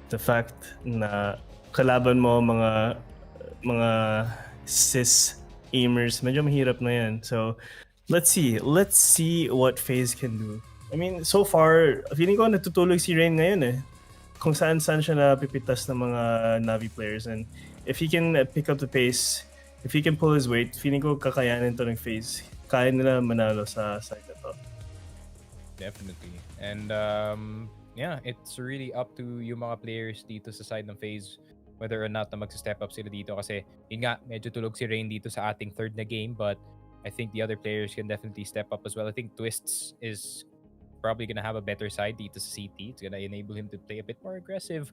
the fact na kalaban mo mga cis aimers, medyo mahirap na yan. So, let's see what FaZe can do. I mean, so far, feeling ko natutulog si Rain ngayon eh. Kung saan siya napipitas ng mga Navi players, and if he can pick up the pace, if he can pull his weight, feeling ko kakayanin to ng FaZe. Kaya nila manalo sa side na to. Definitely. And yeah, it's really up to yung mga players dito sa side ng FaZe whether or not na mag-step up sila dito, kasi yun nga, medyo tulog si Rain dito sa ating third na game, but I think the other players can definitely step up as well. I think Twists is probably gonna have a better side dito sa CT. It's gonna enable him to play a bit more aggressive.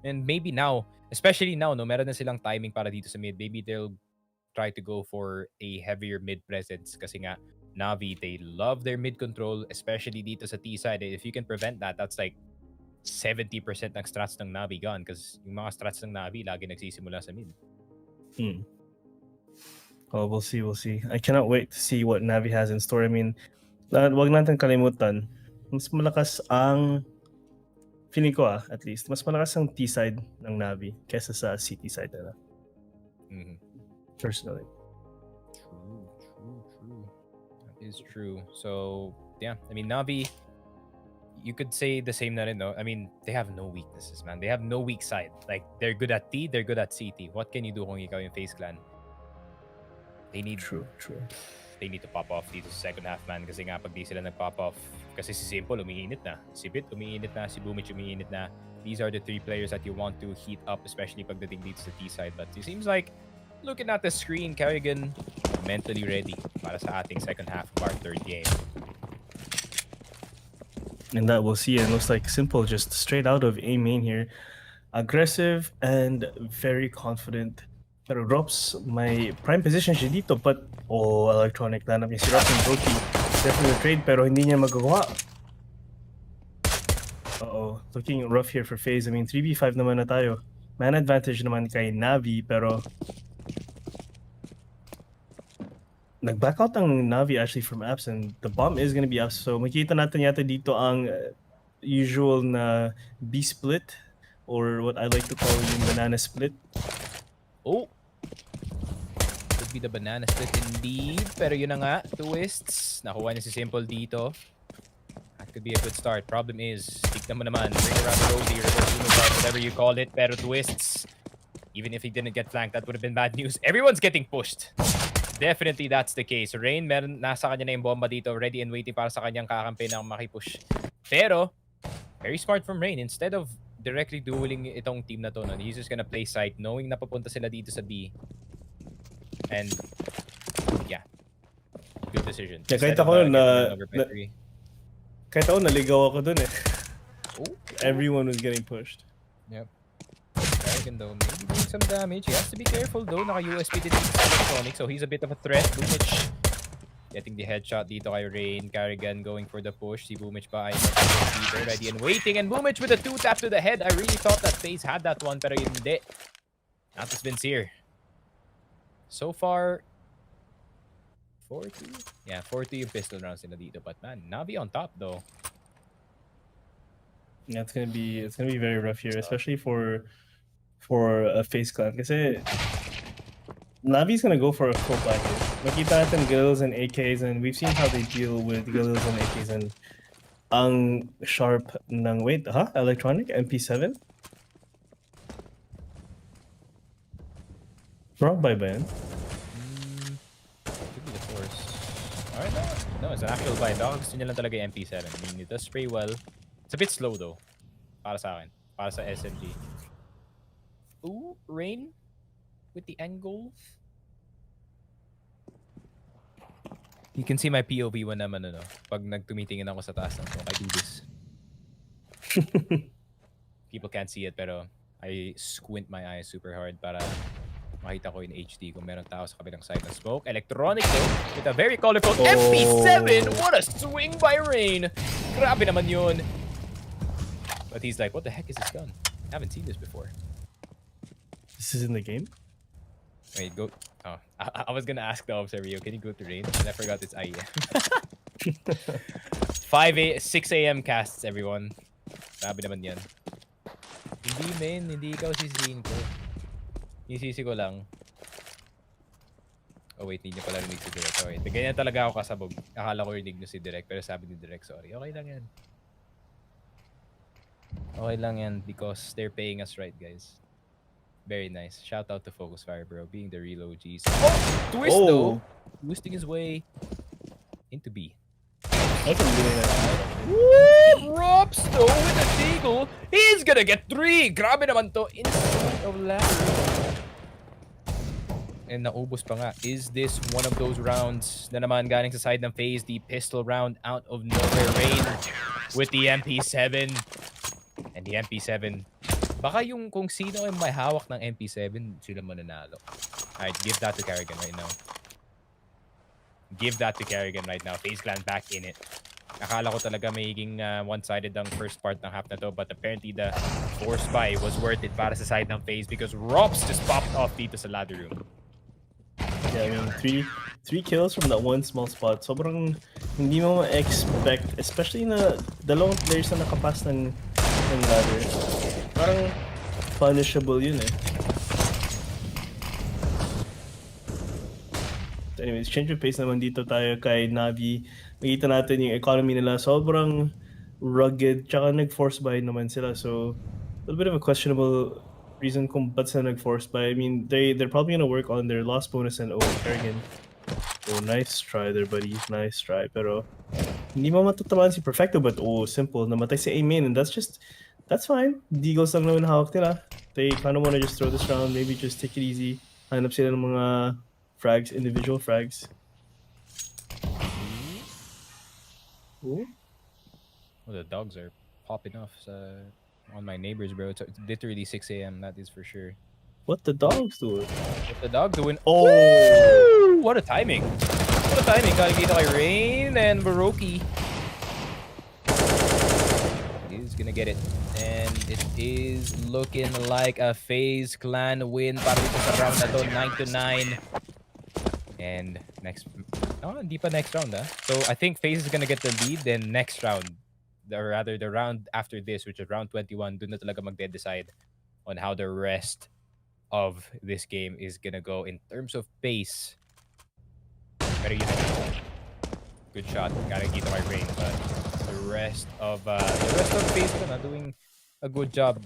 And maybe now, especially now, no, meron na silang timing para dito sa mid. Maybe they'll try to go for a heavier mid presence, kasi nga, Navi, they love their mid control, especially dito sa T side. If you can prevent that, that's like 70% ng strats ng Navi gone, because yung mga strats ng Navi lagi nagsisimula sa mid. Oh, we'll see. I cannot wait to see what Navi has in store. I mean, wag natin kalimutan, mas malakas ang, feeling ko at least, mas malakas ang T side ng Navi kesa sa CT side nila. Personally. True. That is true. So, yeah, I mean, Navi, you could say the same na rin, no? I mean, they have no weaknesses, man. They have no weak side. Like, they're good at T, they're good at CT. What can you do kung ikaw yung FaZe clan? They need True. They need to pop off dito sa second half, man. Kasi nga, pag di sila nag-pop off, kasi si Simple umiinit na, si Bit umiinit na, si Boomich umiinit na. These are the three players that you want to heat up, especially pagdating dito sa T side. But it seems like, looking at the screen, Kerrigan mentally ready para sa ating second half of our third game. And that we'll see. It looks like Simple just straight out of A main here. Aggressive and very confident. Pero Rops, may prime position siya dito, but electronic lineup niya si Rops and Brokey. Definitely trade, pero hindi niya magagawa. Looking rough here for FaZe. I mean, 3v5 naman na tayo. Man advantage naman kay Navi, pero nag-back out ang Navi actually from apps, and the bomb is gonna be up. So makita natin yata dito ang usual na B split, or what I like to call yung banana split. Oh! Could be the banana split indeed. Pero yun na nga, twists. Nakuha niya si Simple dito. That could be a good start. Problem is, tignan mo naman. Bring around the road here. Whatever you call it. Pero twists. Even if he didn't get flanked, that would have been bad news. Everyone's getting pushed. Definitely that's the case. Rain, nasa kanya na yung bomba dito. Ready and waiting para sa kanyang kakampi na makipush. Pero, very smart from Rain. Instead of directly dueling itong team na to, no, he's just gonna play side knowing na papunta sila dito sa B. And, yeah. Good decision. Yeah, kahit ako naligaw ako dun eh. Oh. Everyone was getting pushed. Yep. Dragon though, maybe doing some damage. He has to be careful though. Naka-USP din sa electronic, so he's a bit of a threat. Boomich getting the headshot dito kay Rain. Carrigan going for the push. Si Boomich pa ay ready and waiting. And Boomich with a 2-tap to the head. I really thought that FaZe had that one, pero hindi. Not to Sincere. So far, 4-2? Yeah, 4-2 yung pistol rounds nila dito. But man, Navi on top though. Yeah, it's gonna be very rough here, especially for a FaZe clan. Kasi Navi's gonna go for a full back. Makita natin Gills and AKs, and we've seen how they deal with Gills and AKs, and ang sharp ng electronic MP7. Wrong by Ben. Could be the force. Alright, no, it's an actual buy. Baka gusto niya lang talaga yung MP7. I mean, it does spray well. It's a bit slow though. Para sa akin. Para sa SMG. Ooh, Rain with the angle. You can see my POV when naman pag nagtumitingin ako sa taas ng I do this. People can't see it pero I squint my eyes super hard para makita ko in HD kung meron tao sa kabilang side ng smoke. Electronic though with a very colorful MP7. What a swing by Rain. Grabe naman yun. But he's like, what the heck is this gun? I haven't seen this before. This is in the game? Wait, go. Oh, I was gonna ask the observer, can you go to Rain? And I forgot it's IEM. 6 a.m. casts, everyone. Grabe naman yan. Hindi, men. Hindi ikaw sisihin ko. Isisi ko lang. Oh, wait. Hindi niya pala rinig si Direk. Oh, wait. Ganyan talaga ako kasabog. Akala ko rinig niyo si Direk, pero sabi ni Direk, sorry. Okay lang yan. Okay lang yan because they're paying us right, guys. Very nice. Shout out to Focus Fire, bro, being the real OGs. Oh! Twist, though! Twisting his way into B. That's a really nice. Woo! Rops, though, with a deagle. He's gonna get 3! Grabe naman to. Inside of ladder. And naubos pa nga. Is this one of those rounds na naman galing sa side ng FaZe? The pistol round out of nowhere. Rain with the MP7. And the MP7. Baka yung kung sino ay may hawak ng MP7, sila mananalo. Alright, give that to Carrigan right now. Give that to Carrigan right now. FaZe Clan back in it. Akala ko talaga magiging one-sided ang first part ng half na to, but apparently the force buy was worth it para sa side ng FaZe because Rops just popped off dito sa ladder room. Yeah, I mean, three kills from that one small spot. Sobrang hindi mo ma-expect, especially na dalawang players na nakapas ng ladder. Parang punishable yun eh. So anyways, change of pace naman dito tayo kay Navi. Makita natin yung economy nila sobrang rugged, tsaka nag-force buy naman sila. So, a little bit of a questionable reason kung ba't sila nag-force buy. I mean, they're probably gonna work on their loss bonus and Kerrigan. Oh, nice try there, buddy. Nice try. Pero, hindi mo matatamaan si Perfecto, but simple. Namatay si Amin, and that's fine. Deagles lang naman hawak nila. They kind of want to just throw this round, maybe just take it easy. Hanap sila ng mga frags, individual frags. Ooh. Well, the dogs are popping off on my neighbors, bro. It's literally 6 a.m. That is for sure. What the dogs doing? What the dog doing? Oh! Woo! What a timing! What a timing! Gotta get by Rain and Baroki. He's gonna get it. And it is looking like a FaZe Clan win para dito sa round na to, 9-9. And next... Oh, hindi pa next round, ah. So I think FaZe is gonna get the lead, then next round, the round after this, which is round 21, dun na talaga magde-decide on how the rest of this game is gonna go in terms of pace. Pero yun, good shot. Gotta get my brain, but the rest of FaZe na doing a good job.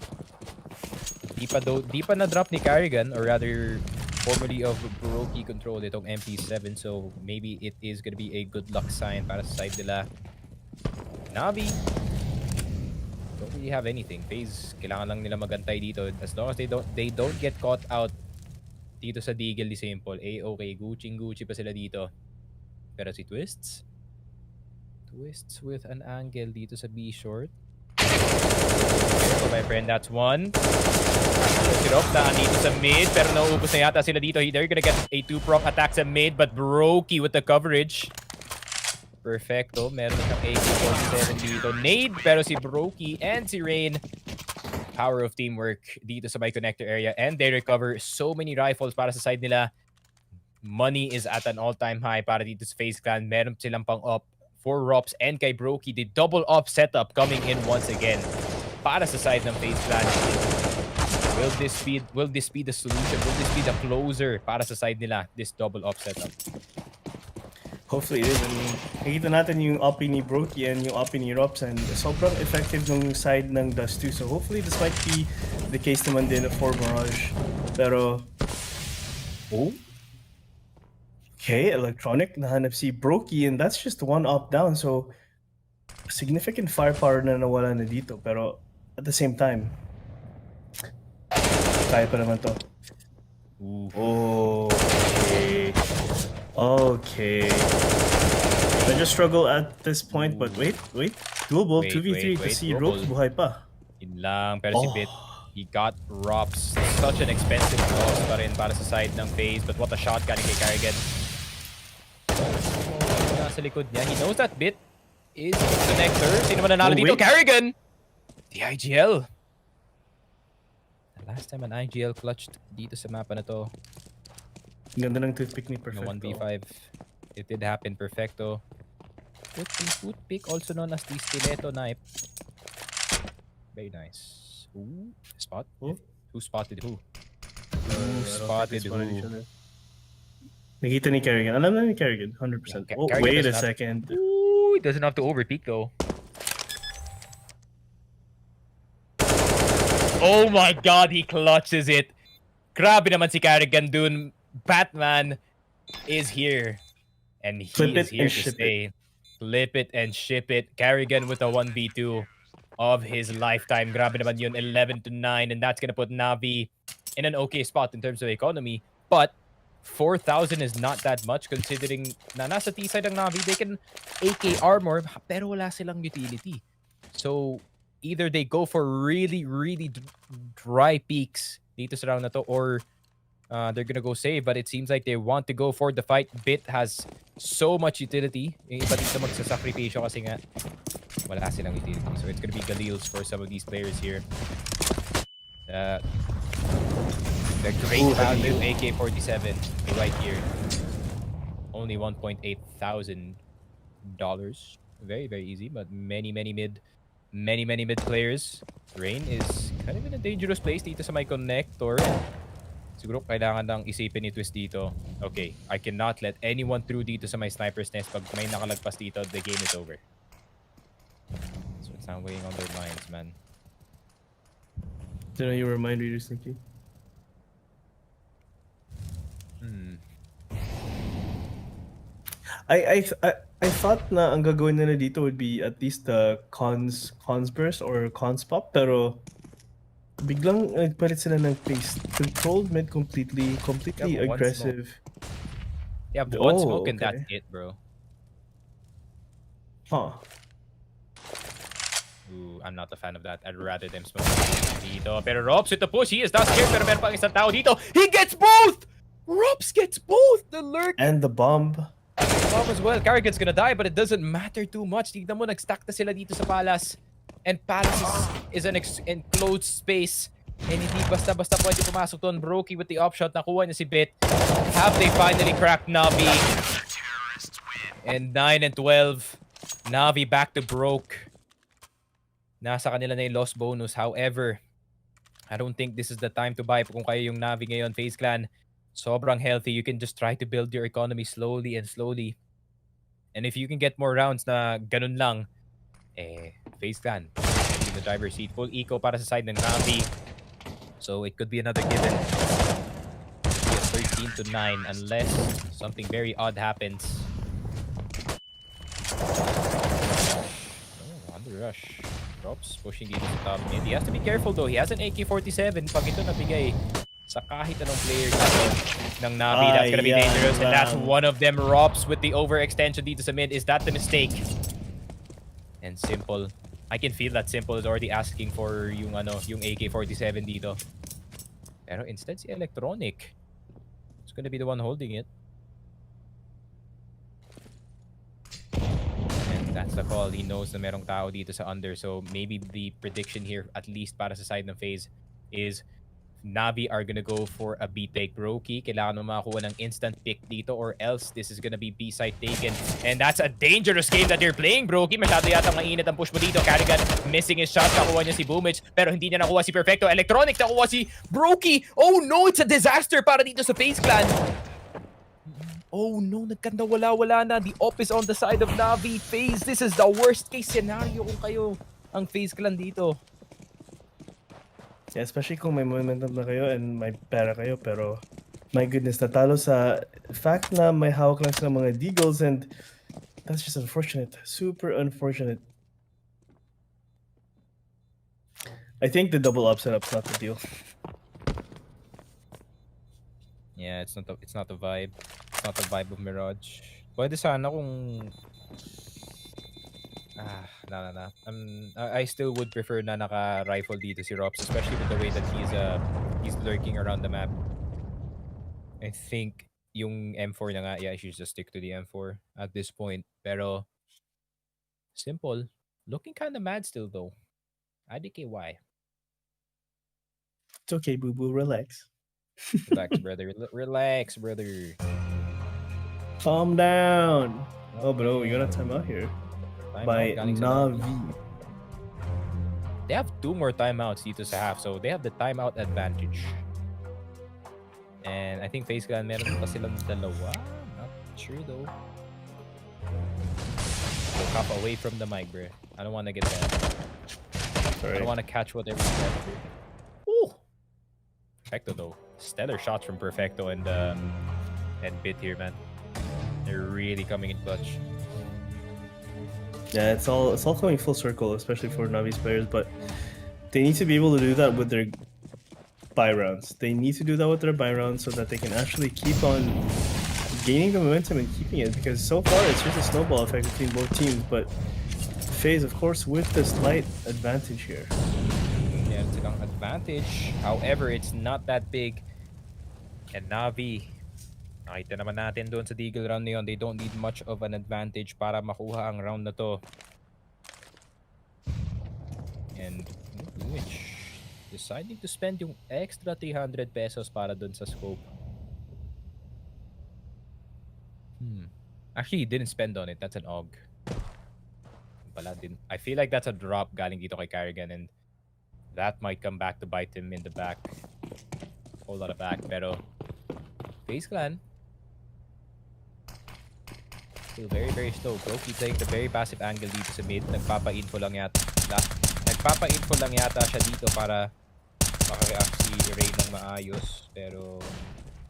Di pa na drop ni Carrigan, or rather formerly of Brokey control itong MP7, so maybe it is gonna be a good luck sign para sa side nila. Navi don't really have anything. FaZe, kailangan lang nila magantay dito. As long as they don't get caught out dito sa Deagle di Simple. Okay, Gucci pa sila dito. Pero si Twists with an angle dito sa B short. So my friend, that's one. Sirop na dito sa mid, pero nauubos na yata sila dito. They're gonna get a two-prong attack sa mid, but Brokey with the coverage. Perfecto. Meron siyang AK-47 dito. Nade, pero si Brokey and si Rain, power of teamwork dito sa my connector area, and they recover so many rifles para sa side nila. Money is at an all-time high para dito sa FaZe Clan. Meron silang pang-up for Rops and kay Brokey. The double up setup coming in once again para sa side ng FaZe Clan. Will this be the solution? Will this be the closer para sa side nila? This double up setup. Hopefully it is. I mean, nakita natin yung up ni Brokey and yung up ni Rops, and sobrang effective ng side ng Dust too. So hopefully this might be the case naman din for Mirage. Pero, okay, Electronic nahanap si Brokey, and that's just one up down. So significant firepower na nawala na dito. Pero at the same time, kaya pa naman to. Okay. Okay. Medyo struggle at this point, but wait. Doable, 2v3 to see Ropes buhay pa. Yun lang, pero si Bit, he got Rops. Such an expensive loss pa rin para sa side ng FaZe, but what a shot galing kay Carrigan. Nasa likod niya, he knows that Bit is the connector. Sino man nanalo dito? Carrigan! The IGL. The last time an IGL clutched dito sa mapa na to. Ganda ng toothpick ni Perfecto. No 1v5. It did happen. Perfecto. With the toothpick, also known as the stiletto knife. Very nice. Ooh, spot? Who spotted who? Who spotted who? Nakita ni Carrigan. Alam na ni Carrigan, 100%. Oh, wait a second. Ooh, he doesn't have to overpeak though. Oh my god, he clutches it. Grabe naman si Carrigan dun. Batman is here. And he is here to stay. Flip it and ship it. Carrigan with a 1v2 of his lifetime. Grabe naman yun, 11-9. And that's gonna put Navi in an okay spot in terms of economy. But 4,000 is not that much considering na nasa T-side ng Navi. They can AK armor, pero wala silang utility. So, either they go for really dry peaks dito sa round na to, or they're gonna go save, but it seems like they want to go for the fight. Bit has so much utility. Yung iba dito magsasakripisyo kasi nga wala silang utility. So it's gonna be Galils for some of these players here. The great value AK-47 right here. Only $1.8 thousand. Very easy, but many mid players. Rain is kind of in a dangerous place dito sa my connector. Siguro kailangan lang isipin ni Twist dito. Okay, I cannot let anyone through dito sa my sniper's nest. Pag may nakalagpas dito, the game is over. So it's not weighing on their minds, man. Do you know your mind readers thinking? I thought na ang gagawin nila dito would be at least the cons burst or cons pop, pero biglang nagpalit sila ng pace. Controlled mid completely aggressive. You have one smoke and that's it, bro. Huh. Ooh, I'm not a fan of that. I'd rather them smoke dito. Pero Rops with the push. He is not scared, pero meron pang isang tao dito. He gets both! Rops gets both! The lurk! And the bomb. Bomb as well. Carrigan's gonna die, but it doesn't matter too much. Tignan mo, nag-stack na sila dito sa Palace. And Palace is an enclosed space. And hindi basta-basta pwede pumasok doon. Brokey with the opshot. Nakuha niya si Bit. Have they finally cracked Navi? And 9 and 12. Navi back to broke. nasa kanila na yung loss bonus. However, I don't think this is the time to buy. Kung kayo yung Navi ngayon, FaZe Clan, sobrang healthy. You can just try to build your economy slowly and slowly. And if you can get more rounds na ganun lang, FaZe Clan, in the driver's seat. Full eco para sa side ng Navi. So it could be another given. 13 to 9 unless something very odd happens. Oh, under rush. Drops, pushing dito sa top mid. He has to be careful though. He has an AK-47. Pag ito nabigay sa kahit anong player dito ng Navi, that's gonna be dangerous. And that's one of them. Robs with the overextension dito sa mid. Is that the mistake? And Simple. I can feel that Simple is already asking for yung AK-47 dito. Pero instead si Electronic is gonna be the one holding it. And that's the call. He knows na merong tao dito sa under. So maybe the prediction here, at least para sa side ng FaZe, is Navi are gonna go for a B take. Brokey, kailangan mo makakuha ng instant pick dito or else this is gonna be B side taken. And that's a dangerous game that you're playing, Brokey. Masyado yata mainit ang push mo dito. Carrigan missing his shot. Nakuha niya si Boomich pero hindi niya nakuha si Perfecto. Electronic nakuha si Brokey. Oh no, it's a disaster para dito sa FaZe Clan. Oh no, nagkanda wala na. The op is on the side of Navi. FaZe, this is the worst case scenario kung kayo ang FaZe Clan dito. Yeah, especially kung may momentum na kayo and may pera kayo, pero my goodness, natalo sa fact na may hawak lang sa mga deagles and that's just unfortunate. Super unfortunate. I think the double up setup's not the deal. Yeah, it's not the vibe. It's not the vibe of Mirage. Pwede sana kung no. I still would prefer na naka-rifle dito si Rops, especially with the way that he's lurking around the map. I think yung M4 na nga, yeah, I should just stick to the M4 at this point. Pero Simple, looking kind of mad still though. IDKY. It's okay, boo-boo, relax. Relax, brother. Relax, brother. Calm down. Oh, bro, you got a timeout here. By Navi. They have 2 more timeouts dito sa half, so they have the timeout advantage. And I think FaZe Clan meron pa silang dalawa. Not sure though. So hop away from the mic, bro. I don't want to get that. Sorry. I don't want to catch whatever you got to. Ooh! Perfecto though. Stellar shots from Perfecto and Bit here, man. They're really coming in clutch. Yeah, it's all coming full circle, especially for Navi's players, but they need to be able to do that with their buy rounds. They need to do that with their buy rounds so that they can actually keep on gaining the momentum and keeping it, because so far it's just a snowball effect between both teams, but FaZe, of course, with the slight advantage here. Yeah, it's an advantage. However, it's not that big. And Navi, nakita naman natin doon sa Deagle round na yun, they don't need much of an advantage para makuha ang round na to. And which deciding to spend yung extra 300 pesos para doon sa scope. Actually, he didn't spend on it. That's an AUG. I feel like that's a drop galing dito kay Carrigan, and that might come back to bite him in the back. Whole lot of back, pero FaZe Clan still very, very slow. Brokey playing the very passive angle dito sa mid. Nagpapa-info lang yata siya dito para makareact si Ray ng maayos. Pero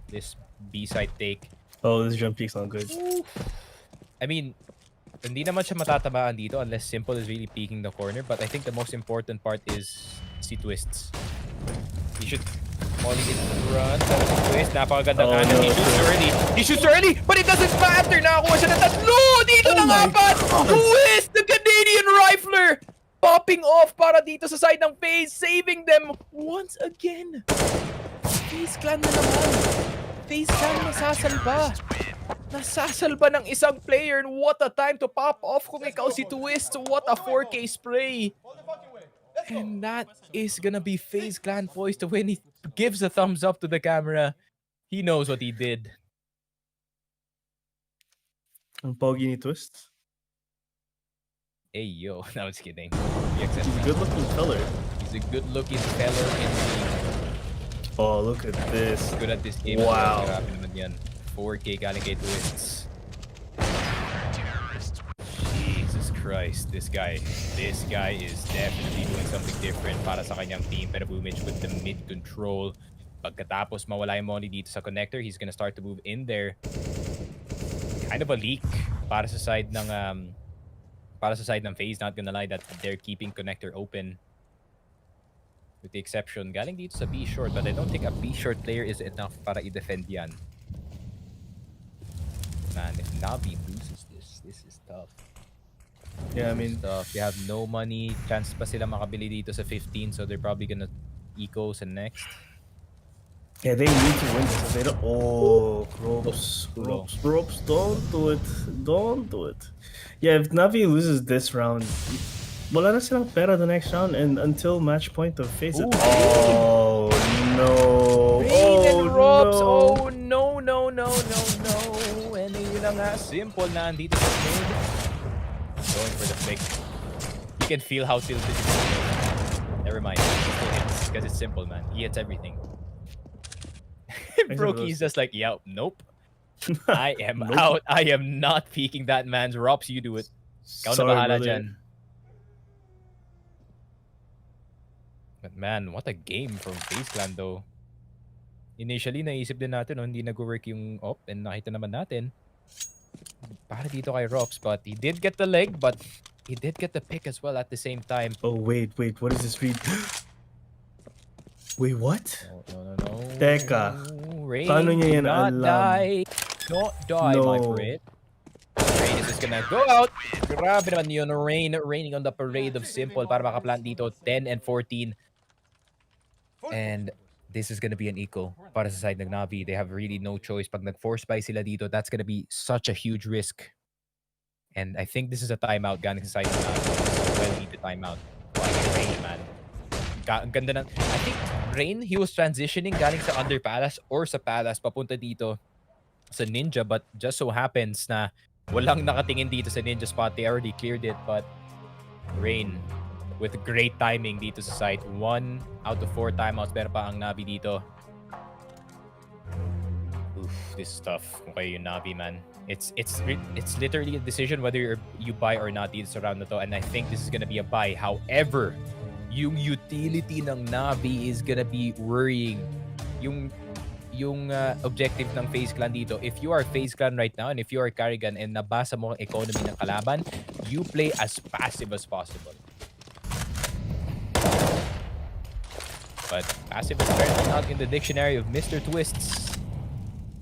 this B-side take. Oh, this jump peek's not good. I mean, hindi naman siya matatamaan dito unless Simple is really peeking the corner. But I think the most important part is si Twists. He should molly in front. Pero si Twist, napakagandang angle. He shoots early. He shoots early, but it doesn't matter. Nakakuha siya ng tatlo. Dito na apat. Twist, the Canadian rifler, popping off para dito sa side ng FaZe, saving them once again. FaZe Clan na naman. FaZe Clan nasasalba. Nasasalba ng isang player. What a time to pop off kung ikaw si Twist. What a 4K spray. And that is gonna be FaZe Clan poised to win. He gives a thumbs up to the camera. He knows what he did. Ang pogi ni Twist. Hey, yo. I was kidding. EXS. He's a good-looking feller. He's a good-looking fellow indeed. Oh, look at this. Good at this game. Wow. Grabe naman yan. 4K galing kay Twists. Jesus Christ, this guy is definitely doing something different para sa kanyang team. Pero Boomage with the mid control. Pagkatapos mawala yung Money dito sa connector, he's gonna start to move in there. Kind of a leak para sa side ng FaZe. Not gonna lie that they're keeping connector open. With the exception, galing dito sa B short, but I don't think a B short player is enough para i-defend yan. Man, if Navi loses this is tough. Yeah, I mean, Tough. They have no money. Chance pa sila makabili dito sa 15, so they're probably gonna eco sa next. yeah, they need to win this. They don't. Oh, ropes, don't do it. Don't do it. Yeah, if Navi loses this round, wala na silang pera the next round, and until match point of FaZe. Oh no! Rain and Robs! No. Oh no! And yun na nga, simple na andito sa mid. Going for the flick. You can feel how tilted it is. Never mind. It still hits because it's simple, man. He hits everything. Brokey's just like, yeah, nope. I am out. I am not peeking that man's Robs. You do it. Ikaw na bahala dyan. But man, what a game from FaZe Clan though. Initially, naisip din natin, hindi nag-work yung op, and nakita naman natin. Para dito kay Robs, but he did get the leg, but he did get the pick as well at the same time. Oh wait, what is this read? Wait, what? No. Teka. Rain, Paano niya yan not alam? die. Not die, No. my friend. Rain is just gonna go out. Grabe naman yun. Raining on the parade of Simple para makaplant dito. 10 and 14. And this is gonna be an eco para sa side ng Navi. They have really no choice. Pag nag-force buy sila dito, that's gonna be such a huge risk. And I think this is a timeout galing sa side ng Navi. Well needed timeout. Rain, man. Ang ganda ng... I think Rain, he was transitioning galing sa under palace or sa palace papunta dito sa Ninja, but just so happens na walang nakatingin dito sa Ninja spot. They already cleared it, but Rain with great timing dito sa site. 1 out of 4 timeouts pero pa ang Navi dito. Oof, this is tough kung kayo yung Navi, man. It's literally a decision whether you buy or not dito sa round na to, and I think this is gonna be a buy. However, yung utility ng Navi is gonna be worrying. Yung objective ng FaZe Clan dito, if you are FaZe Clan right now and if you are Carrigan and nabasa mo ang economy ng kalaban, you play as passive as possible. But passive is apparently not in the dictionary of Mr. Twists,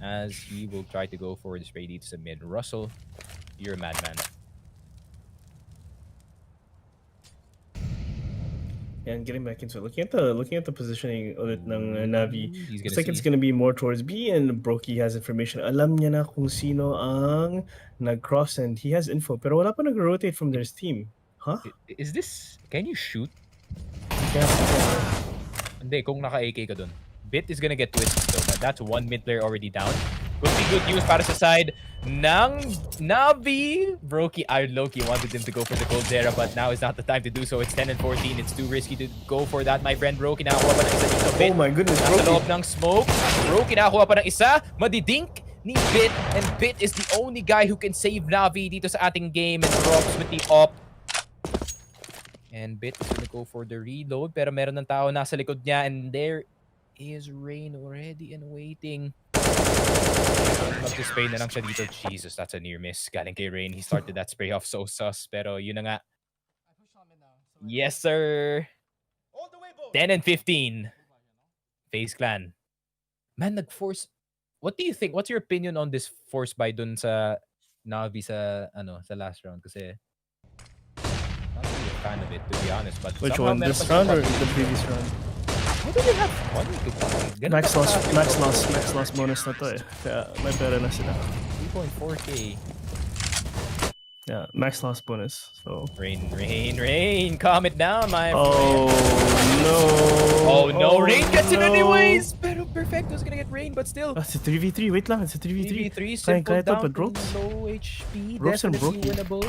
as he will try to go for the spray dito sa mid. Russell, you're a madman. And getting back into it, looking at the positioning ulit ng Navi, He's looks gonna like it's see. gonna be more towards B, and Brokey has information. Alam niya na kung sino ang nag-cross, and he has info. Pero wala pa nag-rotate from their team. Huh? Is this... Can you shoot? Yeah. Hindi, kung naka-AK ka dun. Bit is gonna get twisted though, but that's one mid player already down. Could be good news para sa side ng Navi. Brokey, Iron Loki wanted him to go for the Cold Zera, but now is not the time to do so. It's 10 and 14. It's too risky to go for that, my friend. Brokey nakakuha pa ng isa dito. Bit, Oh my goodness, nasa Brokey. loob ng smoke. Brokey nakakuha pa ng isa. Madidink ni Bit, and Bit is the only guy who can save Navi dito sa ating game, and drops with the op. And Bit is gonna go for the reload, pero meron ng tao nasa likod niya, and there is Rain already and waiting. Mag-spray na lang siya dito. Jesus, that's a near miss. Galing kay Rain. He started that spray off so sus, pero yun na nga. Yes, sir. 10 and 15. FaZe Clan. Man, nag-force. What do you think? What's your opinion on this force buy dun sa Navi sa last round? Kasi not really a fan of it, to be honest. But Which somehow one? meron This pa round or silang the previous round? How do they have money to buy? Ganun Max ba loss, ka- max loss bonus na to eh. Kaya may pera na sila. 3.4k. Yeah, max loss bonus. So. Rain. Calm it down, my friend. Oh no! Oh no, Rain gets it no. anyways! Pero Perfecto's gonna get Rain, but still. It's a 3v3. Wait lang, it's a 3v3. 3v3, Kaya simple to, down but to ropes. low HP, Ropes and definitely Brokey. winnable.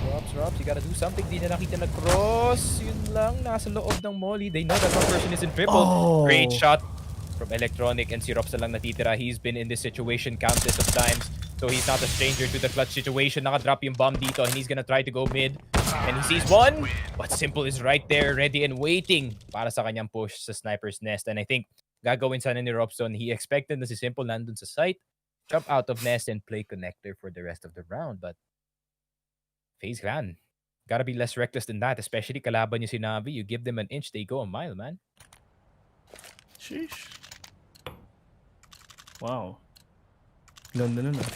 Drops Robs. You gotta do something. Di na nakita na cross. Yun lang. Nasa loob ng molly. They know that one person is in triple. Oh. Great shot from Electronic, and si Robs na lang natitira. He's been in this situation countless of times. So he's not a stranger to the clutch situation. Nakadrop yung bomb dito, and he's gonna try to go mid. And he sees one, but Simple is right there, ready and waiting para sa kanyang push sa Sniper's Nest. And I think gagawin sana ni Robson, he expected na si Simple nandun sa site, jump out of Nest and play connector for the rest of the round. But FaZe Clan, gotta be less reckless than that, especially kalaban niyo si Navi. You give them an inch, they go a mile, man. Sheesh. Wow. Ganda nun ah.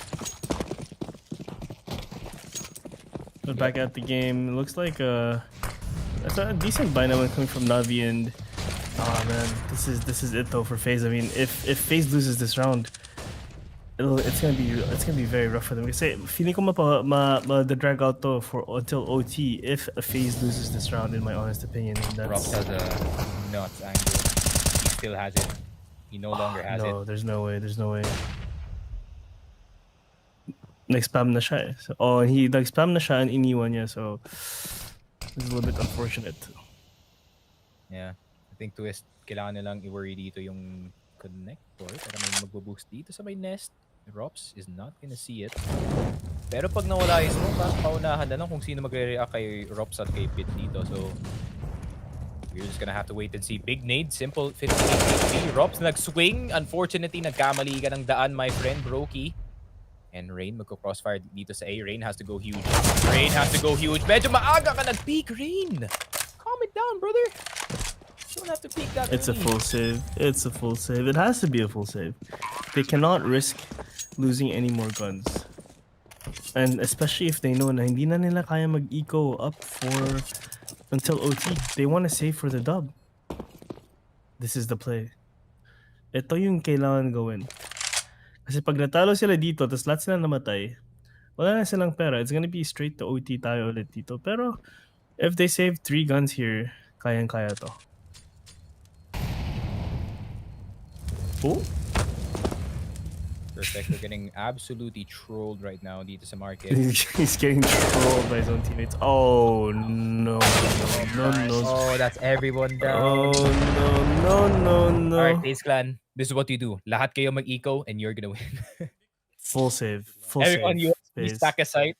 But back at the game, it looks like that's a decent buy naman coming from Navi, and oh man, this is it though for FaZe. I mean, if FaZe loses this round, it's gonna be very rough for them. Kasi feeling ko the drag out to for until OT if FaZe loses this round, in my honest opinion. And Robs has a nuts angle. He still has it. He no longer has it. No, there's no way. There's no way. Nag-spam na siya eh. So, he nag-spam na siya and iniwan niya. So, it's a little bit unfortunate. Yeah. I think Twist, kailangan nilang i-worry dito yung connector para may magbo-boost dito sa may nest. Robs is not gonna see it. Pero pag nawala yung smoke, paunahan na lang kung sino magre-react kay Robs at kay Pit dito. So, we're just gonna have to wait and see. Big nade, Simple, 58 HP. Robs nag-swing. Unfortunately, nagkamali ka ng daan, my friend, Brokey. And Rain magko-crossfire dito sa A. Rain has to go huge. Rain has to go huge. Medyo maaga ka nag-peak, Rain. Calm it down, brother. You don't have to peak that It's early. a full save. It's a full save. It has to be a full save. They cannot risk losing any more guns. And especially if they know na hindi na nila kaya mag-eco up for until OT. They want to save for the dub. This is the play. Ito yung kailangan gawin. Kasi pag natalo sila dito, tapos lahat sila namatay, wala na silang pera. It's gonna be straight to OT tayo ulit dito. Pero, if they save 3 guns here, kayang-kaya to. Oh? Perfect. We're getting absolutely trolled right now dito sa market. He's getting trolled by his own teammates. Oh, no. Oh, that's everyone down. Oh, no. Alright, FaZe Clan. This is what you do. Lahat kayo mag-eco and you're gonna win. Full save. Full Everyone, save. you stack a site.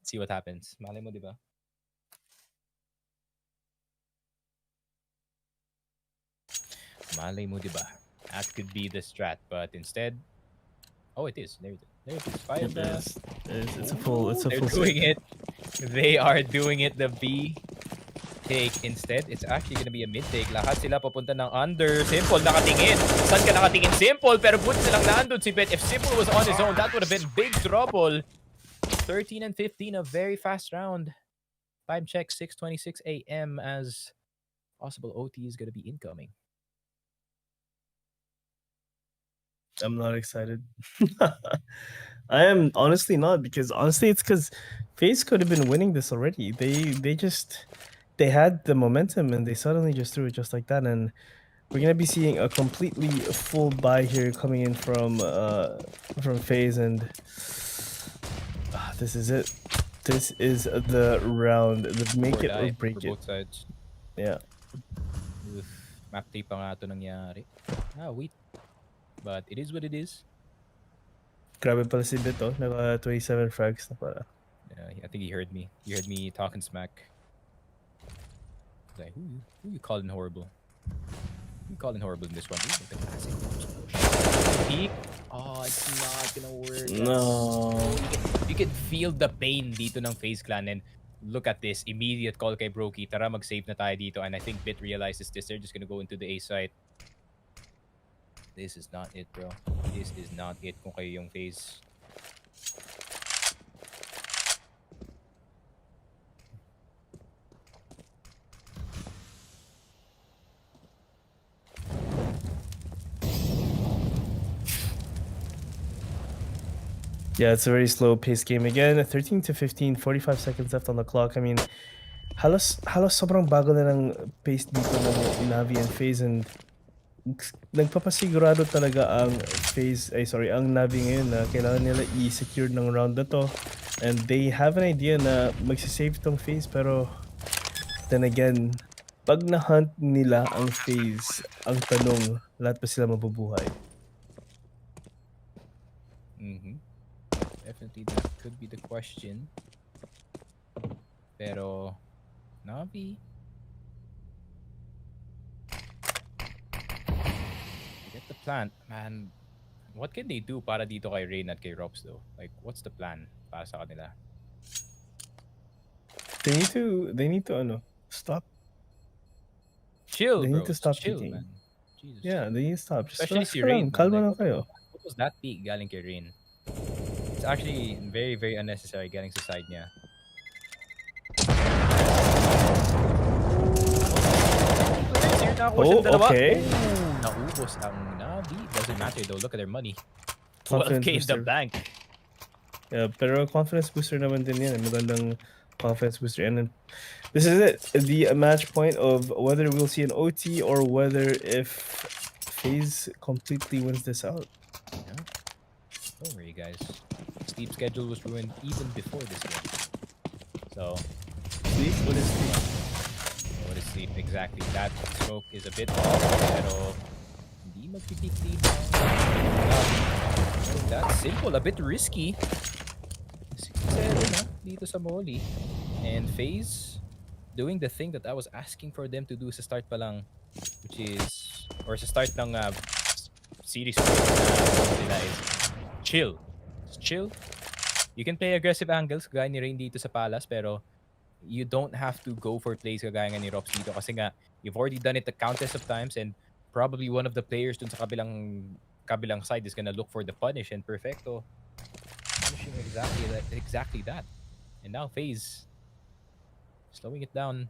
See what happens. Malay mo, di ba? Malay mo, di ba? That could be the strat, but instead... Oh, it is. There it is. Fire It's a full They're full doing save. it. They are doing it. The B take instead. It's actually gonna be a mid take. Lahat sila papunta ng under. Simple nakatingin. Saan ka nakatingin? Simple. Pero buti silang naandun si Bet. If Simple was on his own, that would have been big trouble. 13 and 15, a very fast round. Time check, 6:26 a.m. as possible OT is gonna be incoming. I'm not excited. I am honestly not, because honestly it's because FaZe could have been winning this already. They had the momentum and they suddenly just threw it just like that, and we're gonna be seeing a completely full buy here coming in from FaZe, and this is it. This is the round. Make it or break it. Both sides. Yeah. Map tape pa nga ito nangyari. Wait. But it is what it is. Grabe pala si Bito. Naka 27 frags na pala. Yeah, I think he heard me. He heard me talking smack. Like, who you calling horrible? Who you calling horrible in this one? Peek? Oh, it's not gonna work. No. You can feel the pain dito ng FaZe Clan, and look at this. Immediate call kay Brokey. Tara, mag-save na tayo dito. And I think Bit realizes this. They're just gonna go into the A site. This is not it, bro. This is not it kung kayo yung FaZe. Yeah, it's a very slow paced game again. 13 to 15, 45 seconds left on the clock. I mean, halos sobrang bago na ng pace dito ng Navi and FaZe, and nagpapasigurado talaga ang ang Navi ngayon na kailangan nila i-secure ng round na to. And they have an idea na magsisave tong FaZe, pero then again, pag na-hunt nila ang FaZe, ang tanong, lahat ba sila mabubuhay? Definitely that could be the question. Pero Navi, get the plant, man. What can they do para dito kay Rain at kay Robs though? Like, what's the plan para sa kanila? They need to stop. Chill, They need bro. to stop Chill, peeking. man. Jesus. Yeah, they need to stop. Just Especially relax si ka Rain, lang. man. Kalma Like, lang kayo. what was that peak galing kay Rain? It's actually very, very unnecessary galing sa side niya. Oh, okay. Naubos ang Navi. Doesn't matter though. Look at their money. Confidence 12K in the booster. bank. Yeah, pero confidence booster naman din yan. Magandang confidence booster. And then, this is it. The match point of whether we'll see an OT or whether if FaZe completely wins this out. Yeah. Don't worry, guys. Sleep schedule was ruined even before this game. So, Sleep? What is sleep? what is sleep? Exactly. That smoke is a bit off, pero hindi magpitik dito. That's simple. A bit risky. 6-7 dito sa Molly. And FaZe doing the thing that I was asking for them to do sa start pa lang, which is, or sa start ng series nila is chill. Just chill. You can play aggressive angles kagaya ni Rain dito sa Palace, pero you don't have to go for plays kagaya nga ni Robs dito kasi nga you've already done it a countless of times, and probably one of the players dun sa kabilang side is gonna look for the punish, and Perfecto punishing exactly that. And now FaZe slowing it down.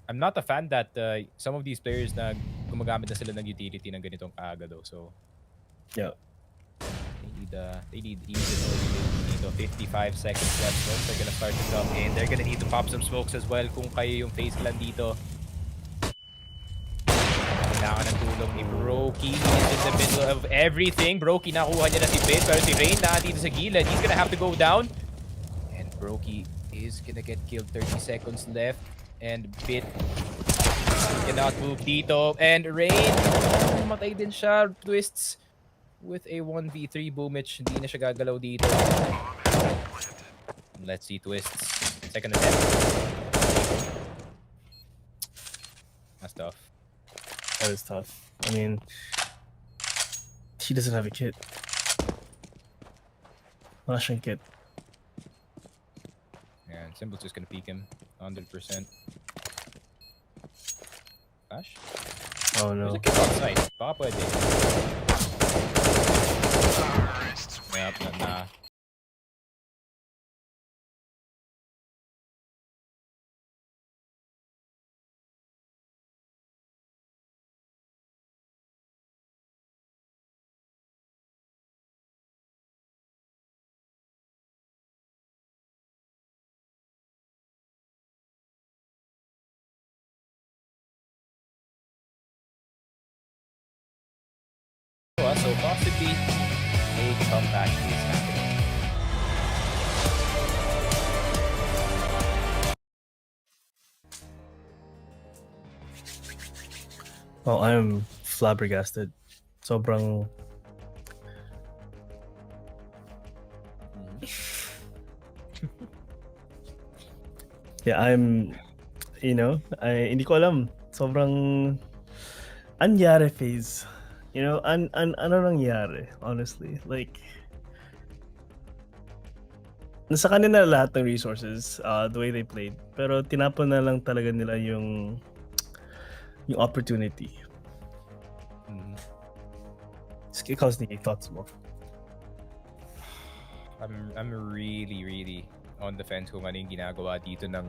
I'm not a fan that some of these players na gumagamit na sila ng utility ng ganitong kaaga though. So Yeah. they need easy 55 seconds left. So they're gonna start to come in. They're gonna need to pop some smokes as well kung kayo yung FaZe clan dito. Kailangan ng tulong ni Brokey. He's in the middle of everything. Brokey nakuha niya na si Bit, pero si Rain na dito sa gilid. He's gonna have to go down. And Brokey is gonna get killed. 30 seconds left. And Bit cannot move dito. And Rain, matay din siya. Twists with a 1v3 Boomich. Hindi na siya gagalaw dito. Let's see Twists. Second attempt. That's tough. That is tough. I mean, he doesn't have a kit. Wala siyang kit. Yeah, and Symbol's just gonna peek him 100%. Flash? Oh no. There's a kick outside. Baka pwede. Yep, nah. So possibly a comeback is happening. Oh, I'm flabbergasted. Sobrang yeah, hindi ko alam. Sobrang anyari FaZe. Ano nangyari, honestly? Like, nasa kanila lahat ng resources, the way they played. Pero tinapon na lang talaga nila yung opportunity. Ikaw, Sneaky, thoughts mo? I'm really on the fence kung ano yung ginagawa dito ng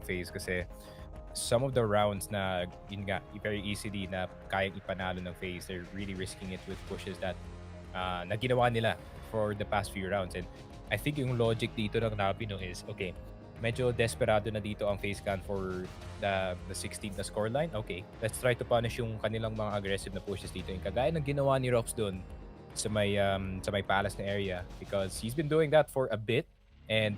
FaZe kasi some of the rounds na yun nga very easily na kayang ipanalo ng FaZe, they're really risking it with pushes that na ginawa nila for the past few rounds. And I think yung logic dito ng Navi is, okay, medyo desperado na dito ang FaZe Clan for the 16th na scoreline. Okay, let's try to punish yung kanilang mga aggressive na pushes dito. Yung kagaya ng ginawa ni Rops doon sa may palace na area, because he's been doing that for a bit, and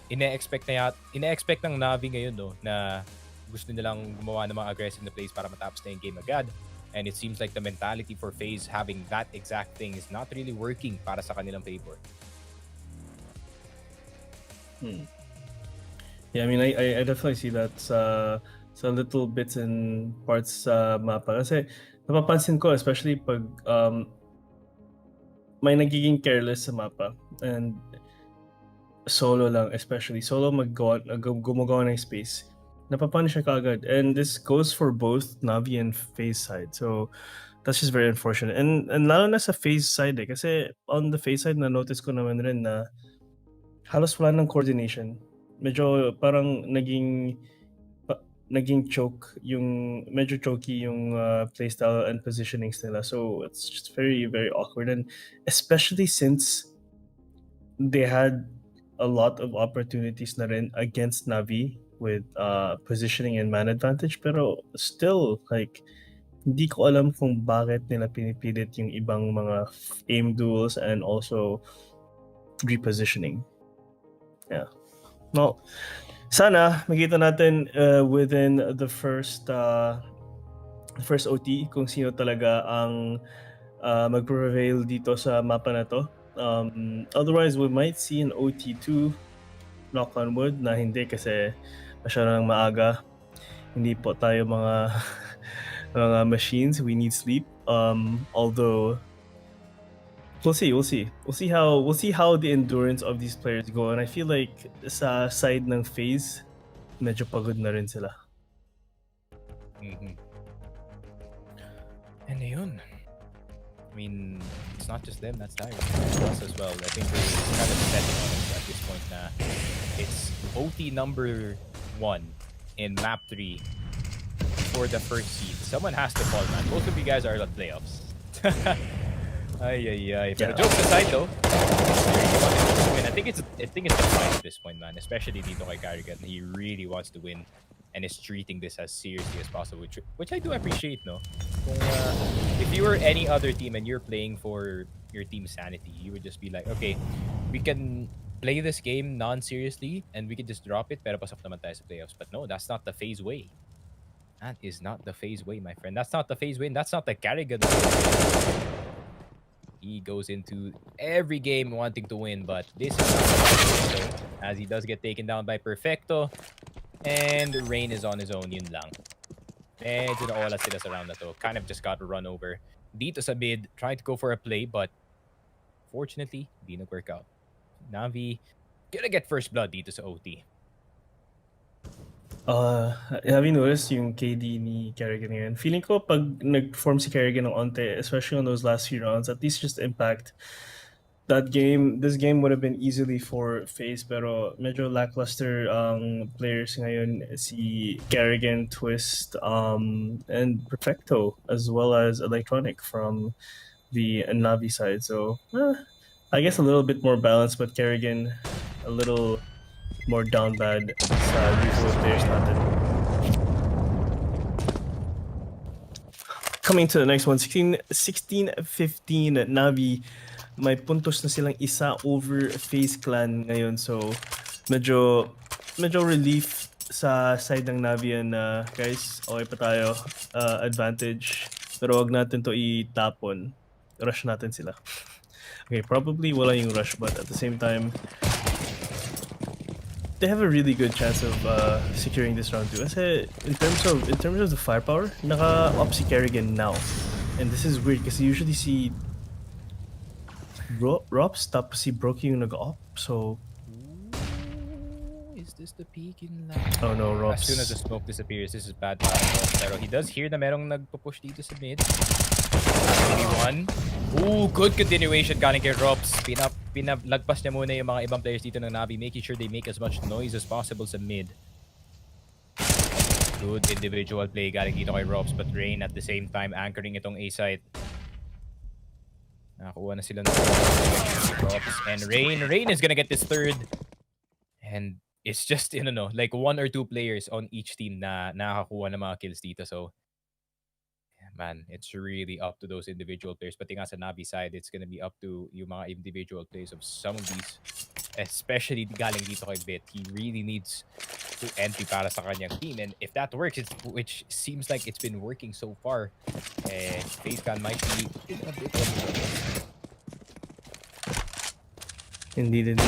ine-expect ng Navi ngayon na gusto nilang gumawa ng mga aggressive na plays para matapos na yung game agad. And it seems like the mentality for FaZe having that exact thing is not really working para sa kanilang favor. Yeah, I mean, I definitely see that sa little bits and parts sa mapa. Kasi napapansin ko, especially pag may nagiging careless sa mapa. And solo lang, especially. Solo gumagawa ng space. Napapunish siya kaagad. And this goes for both Navi and FaZe side. So, that's just very unfortunate. And lalo na sa FaZe side kasi on the FaZe side, na-notice ko naman rin na halos wala ng coordination. Medyo parang naging medyo choky yung playstyle and positionings nila. So it's just very, very awkward. And especially since they had a lot of opportunities na rin against Navi with positioning and man advantage. Pero still, like, hindi ko alam kung bakit nila pinipilit yung ibang mga aim duels and also repositioning. Yeah. Well, sana makita natin within the first OT kung sino talaga ang mag-prevail dito sa mapa na to. Otherwise, we might see an OT2, knock on wood, na hindi kasi masyadong maaga. Hindi po tayo mga mga machines. We need sleep. Although We'll see how the endurance of these players go, and I feel like sa side ng FaZe, medyo pagod na rin sila. And yun. I mean, it's not just them that's tired. It's us as well. I think we're kind of betting on it at this point na it's OT number 1 in map 3 for the first seed. Someone has to fall, man. Both of you guys are in the playoffs. Ay. Pero jokes aside though, I think it's the fight at this point, man. Especially dito kay Carrigan. He really wants to win and is treating this as seriously as possible, which I do appreciate, no? Kung, if you were any other team and you're playing for your team's sanity, you would just be like, okay, we can play this game non-seriously and we can just drop it, pero pasok naman tayo sa playoffs. But no, that's not the FaZe way. That is not the FaZe way, my friend. That's not the FaZe way. That's not the Carrigan way. He goes into every game wanting to win, but this is not so, as he does get taken down by Perfecto, and Rain is on his own, yun lang. Medyo nawala sila sa round na to. Kind of just got run over. Dito sa mid, trying to go for a play, but fortunately, di nag-work out. Navi, gonna get first blood dito sa OT. Have you noticed yung KD ni Carrigan ngayon? Feeling ko pag nag-form si Carrigan ng onte, especially on those last few rounds, at least just impact that game. This game would have been easily for FaZe, pero medyo lackluster players ngayon, si Carrigan, Twist, and Perfecto, as well as Electronic from the Navi side. So I guess a little bit more balanced, but Carrigan a little more down bad sa usual players natin. Coming to the next one, 16-15 Navi. May puntos na silang isa over FaZe Clan ngayon. So, medyo relief sa side ng Navi yan na, guys, okay pa tayo. Advantage. Pero wag natin to itapon. Rush natin sila. Okay, probably wala yung rush, but at the same time, they have a really good chance of securing this round too. Kasi in terms of the firepower, naka-up si Carrigan now. And this is weird kasi usually si Rops tapos si Brokey yung nag-up. So Is this the peak in line? oh no, Rops. As soon as the smoke disappears, this is bad. Pero he does hear na merong nagpo-push dito sa mid. Maybe one. Ooh, good continuation galing kay Rops. Pinalagpas niya muna yung mga ibang players dito ng Navi, making sure they make as much noise as possible sa mid. Good individual play galing dito kay Rops, but Rain at the same time anchoring itong A site. Nakakuha na sila ng Rops and Rain is gonna get this third. And it's just, like 1 or 2 players on each team na nakakakuha ng mga kills dito. So, man, it's really up to those individual players. Pati nga sa Navi side, it's gonna be up to yung mga individual players of some of these, especially galing dito kay Bit. He really needs to entry para sa kanyang team. And if that works, which seems like it's been working so far, FaZe might be in a bit of trouble. Indeed.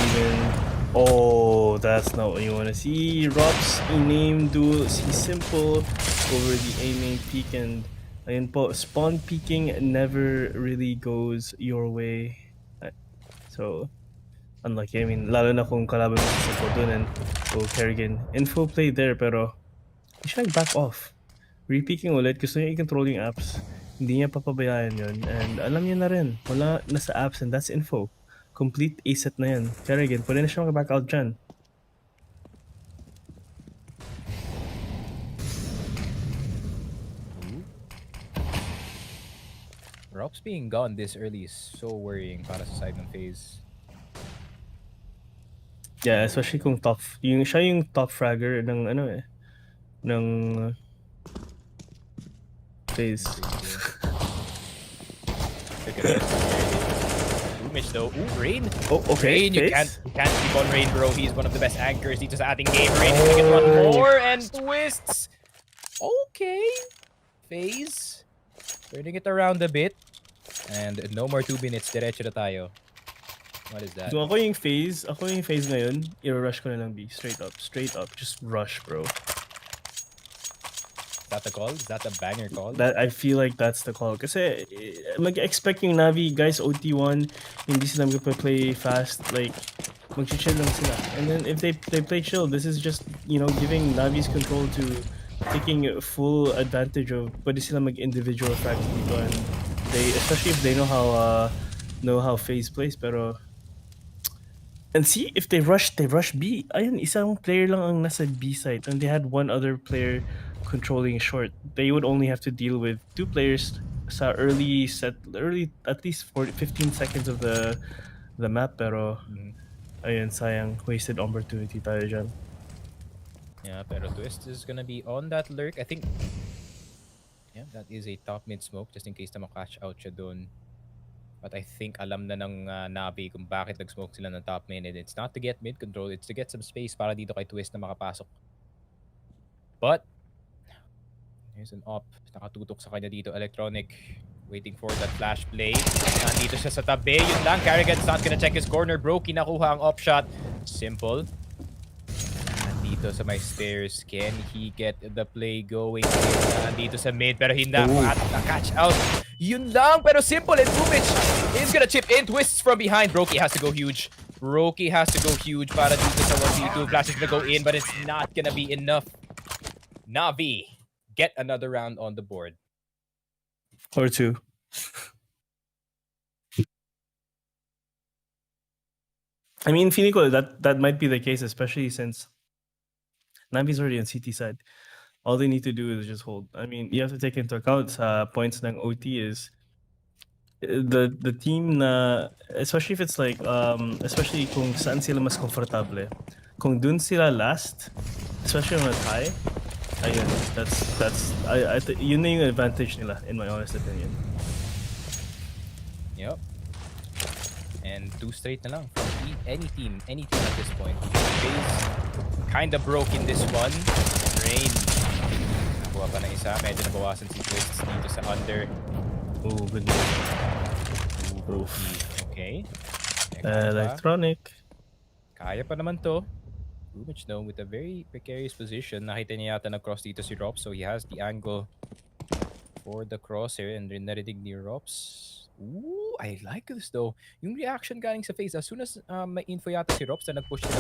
Oh, that's not what you want to see. Rob's E-name duel. Si Simple over the A-main peak, and ayun po, spawn peeking never really goes your way. So, unlucky. I mean, lalo na kung kalaban mo si Simple dun and Kerrigan. Info play there, pero he should back off. Re-peeking ulit, gusto niya i-control yung apps. Hindi niya papabayaan yun. And alam niya na rin, wala na sa apps and that's info. Complete A-set na yan. Kerrigan, pwede na siya mag-back out dyan. Rob's being gone this early is so worrying para sa side ng FaZe. Yeah, especially kung top, siya yung top fragger ng ng FaZe. Mitch though. Ooh, Rain. Oh, okay. Rain, you can't keep on Rain, bro. He's one of the best anchors dito sa ating game. Rain is gonna get one more and twists. Okay. FaZe turning it around a bit. And no more 2 minutes. Diretso na tayo. What is that? So ako yung FaZe ngayon, i-rush ko na lang B. Straight up. Just rush, bro. Is that the call? Is that the banger call? That I feel like that's the call. Kasi mag-expect yung Navi guys OT1, hindi sila mag-play fast, like mag-chill lang sila. And then if they play chill, this is just, giving Navi's control to taking full advantage of pwede sila mag-individual frags dito, and they, especially if they know how FaZe plays, pero and see if they rush B. Ayun, isang player lang ang nasa B side and they had one other player controlling short. They would only have to deal with 2 players sa early at least 15 seconds of the map, pero ayun, sayang, wasted opportunity tayo dyan. Yeah, pero Twist is gonna be on that lurk. I think, yeah, that is a top mid smoke just in case na makatch out siya doon. But I think alam na ng Navi kung bakit nag-smoke sila ng top mid. And it's not to get mid control, it's to get some space para dito kay Twist na makapasok. But here's an op. Nakatutok sa kanya dito. Electronic waiting for that flash play. Nandito siya sa tabi. Yun lang. Kerrigan's not gonna check his corner. Bro, kinakuha ang op shot. Simple. Nandito sa my stairs. Can he get the play going? Nandito sa mid. Pero hindi catch out. Yun lang. Pero Simple and Bumich is gonna chip in. Twists from behind. Brokey has to go huge. Para dito sa 1v2. Flash is gonna go in, but it's not gonna be enough. Navi get another round on the board. Or 2. I mean, feeling ko that might be the case, especially since Navi's already on CT side. All they need to do is just hold. I mean, you have to take into account points ng OT is the team na, especially if it's like especially kung saan sila mas komportable. Kung dun sila last, especially on a tie, ayun, yun na yung advantage nila, in my honest opinion. Yep. And 2 straight na lang from any team at this point. FaZe kinda broke in this one. Rain. Nakuha pa ng isa. Medyo nabawasan si Twists dito sa under. Oh, good news. Oof. Okay. Electronic. Kaya pa naman to. Bumich though with a very precarious position. Nakita niya yata nag-cross dito si Rops, so he has the angle for the crosshair and narinig ni Rops. Ooh, I like this though. Yung reaction galing sa FaZe, as soon as may info yata si Rops na nag-push nila.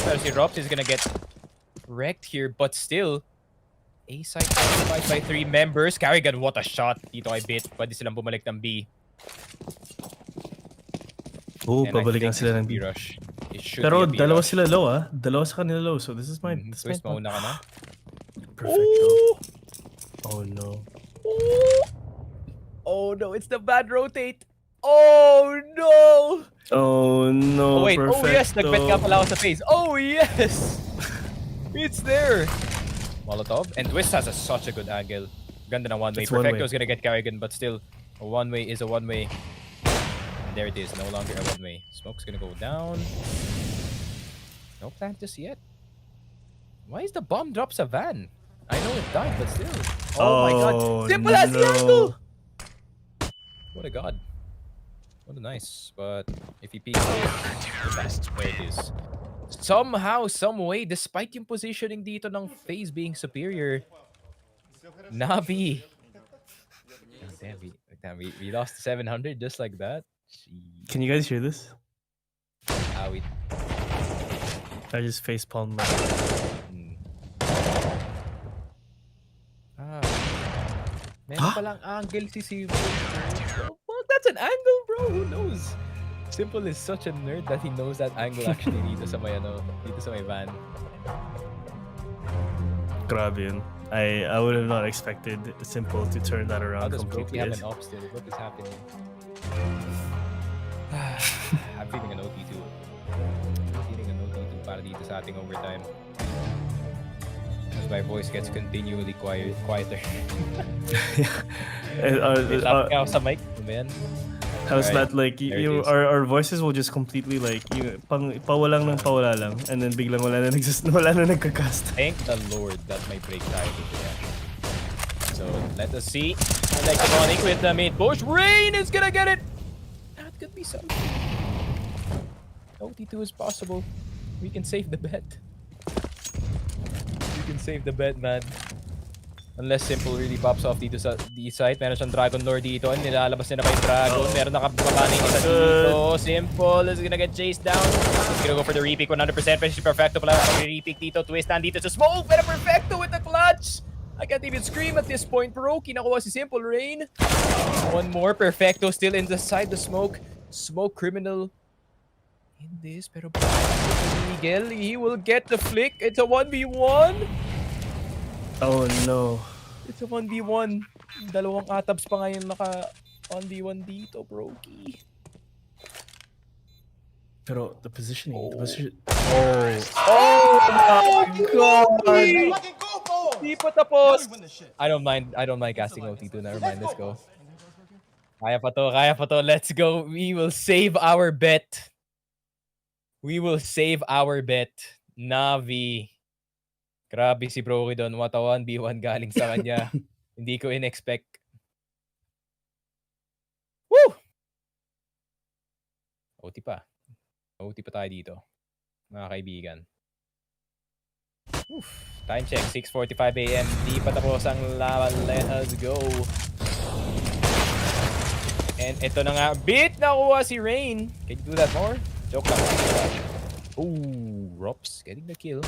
Pero si Rops is gonna get wrecked here, but still, A-side occupied by 3 members. Kerrigan, what a shot dito kay Bit. Pwede silang bumalik ng B. Oh, pabalikan sila ng B. Rush. Pero dalawa sila low, ah. Dalawa sa kanila low. So this is my... Twist mauna ka na. Perfecto. Oh no. Oh no, it's the bad rotate. Oh no! Oh no, Oh wait, perfecto. oh yes, nag-bet nga pala ako sa FaZe. Oh yes! It's there! Molotov, and Twist has such a good angle. Ganda ng one-way. It's one way. Perfecto's gonna get Carrigan, but still, a one-way is a one-way. And there it is, no longer a one-way. Smoke's gonna go down. No plant just yet. Why is the bomb drops a van? I know it died, but still. Oh my god. Simple as the angle! What a god. What a nice. But if he peeks there it is. Somehow, some way, despite yung positioning dito ng FaZe being superior, Navi. Oh, damn, we lost 700 just like that. Jeez. Can you guys hear this? We I just facepalmed my. Meron palang angle si Simple. Well, that's an angle, bro. Who knows? Simple is such a nerd that he knows that angle actually dito sa may van. Grabe yun. I would have not expected Simple to turn that How around does completely. Brokey have an op still? What is happening? I'm feeling an OT2. Para dito sa ating overtime. As my voice gets continually quieter. Lapit ako sa mic, man. How's Alright, that like? there it You, is. our voices will just completely like pawalang ng pawala lang, and then biglang wala na nagkakast. Thank the Lord that my break tayo dito yan. So, let us see. Electronic with the mid push. Rain is gonna get it! That could be something. OT2 is possible. We can save the bet. We can save the bet, man. Unless Simple really pops off dito sa D-site. Meron siyang Dragon Lord dito. Nilalabas niya na pa yung Dragon. Meron nakababaning isa dito. Simple is gonna get chased down. He's gonna go for the repick 100%. Pero si Perfecto pala ang repick dito. Twist nandito sa smoke. Pero Perfecto with the clutch. I can't even scream at this point. Brokey nakuha si Simple Rain. One more. Perfecto still inside the smoke. Smoke criminal in this, pero Miguel, he will get the flick. It's a 1v1. Oh no. It's a 1v1. Dalawang atabs pa ngayon naka 1v1 dito, Brokey. Pero the positioning, the position. Oh my god! Di pa tapos. I don't mind casting OT2. Never mind, let's go. Kaya pa to. Let's go. We will save our bet. We will save our bet. Navi. Grabe si Brokey doon. What a 1v1 galing sa kanya. Hindi ko in-expect. Woo! OT pa. OT pa tayo dito. Mga kaibigan. Oof. Time check. 6:45 AM. Di pa tapos ang laban. Let us go. And ito na nga. Beat nakuha si Rain. Can you do that more? Joke lang. Ooh, Rops getting the kill.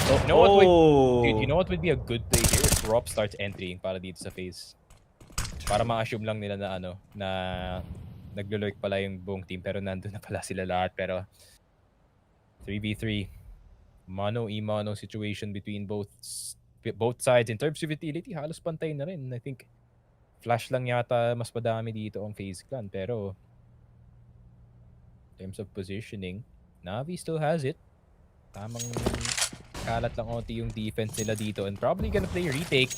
You know what would, dude, you know what would be a good play here if Rops starts entering para dito sa FaZe. Para ma-assume lang nila na na naglo-lurk pala yung buong team pero nandun na pala sila lahat. Pero 3v3 mano-i-mano situation between both sides in terms of utility. Halos pantay na rin. I think Flash lang yata mas madami dito ang FaZe clan pero in terms of positioning, Navi still has it. Tamang kalat lang onti yung defense nila dito and probably gonna play retake.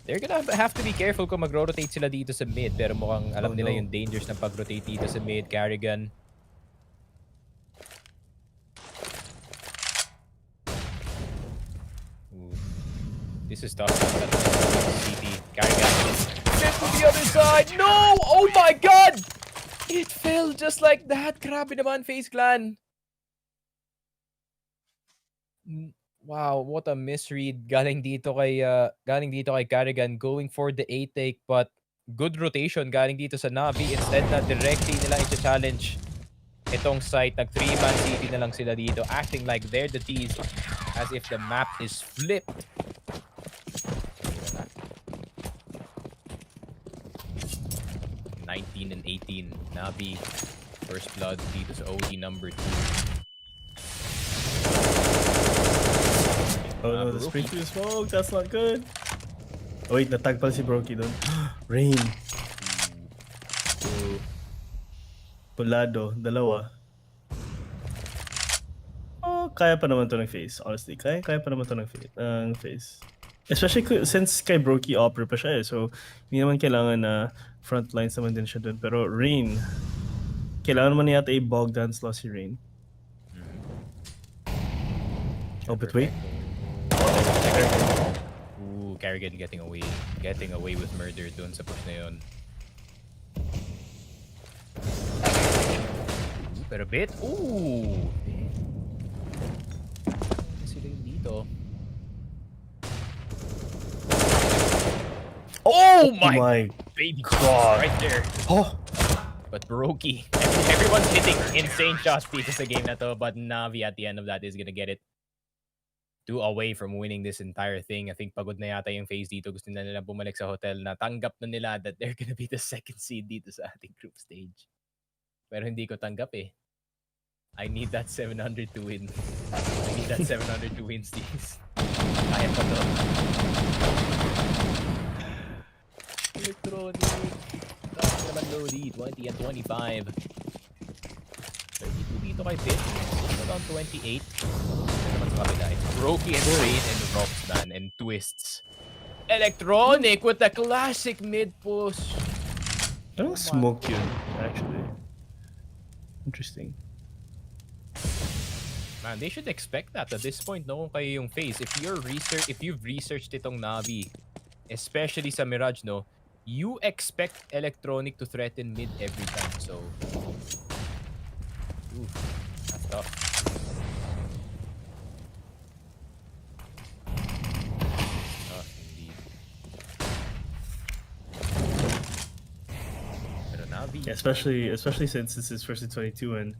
They're gonna have to be careful kung mag-rotate sila dito sa mid pero mukhang alam nila yung dangers ng pag-rotate dito sa mid. Carrigan. Ooh. This is tough. CT. Carrigan. Get to the other side. No! Oh my god! It fell just like that. Grabe naman, FaZe Clan. Wow, what a misread. Galing dito kay Carrigan going for the A take but good rotation galing dito sa Navi. Instead na directly nila i-challenge itong site. Nag 3-man city na lang sila dito acting like they're the T's as if the map is flipped. 19 and 18. Navi, first blood dito sa OD number 2. Oh no, the spring through the smoke. That's not good. Oh wait, natag pala si Brokey doon. Rain. Volado, dalawa. Oh, kaya pa naman to ng FaZe. Honestly, kaya pa naman to ng FaZe. Especially since kay Brokey opera pa siya eh. So, hindi naman kailangan na front lines naman din siya dun. Pero Rain, kailangan naman yata i-Bogdan slaw si Rain. Oh, but wait. Ooh, Carrigan getting away with murder dun sa push na yun. Pero bit, ooh! Sila yung dito. Oh my baby God! Right there. Oh! But Brokey, everyone's hitting insane shots dito sa game na to, but Navi at the end of that is gonna get it 2 away from winning this entire thing. I think pagod na yata yung FaZe dito. Gusto na nila bumalik sa hotel na tanggap na nila that they're gonna be the second seed dito sa ating group stage. Pero hindi ko tanggap eh. I need that 700 to win. I need that 700 to win, Steez. Kaya pa to. Electronic. Grabe naman Lodi. 20 and 25. 32 dito kay Bit. Around 28. Ito naman sa kabila. Brokey and Rain and Robsman and Twists. Electronic with the classic mid push. Parang smoke yun, actually. Interesting. Man, they should expect that at this point, no? Kung kayo yung FaZe, if you've researched itong Navi, especially sa Mirage, no? You expect Electronic to threaten mid every time, so... Ooh, that's tough. Tough indeed. Pero Navi... Yeah, especially since this is first and 22 and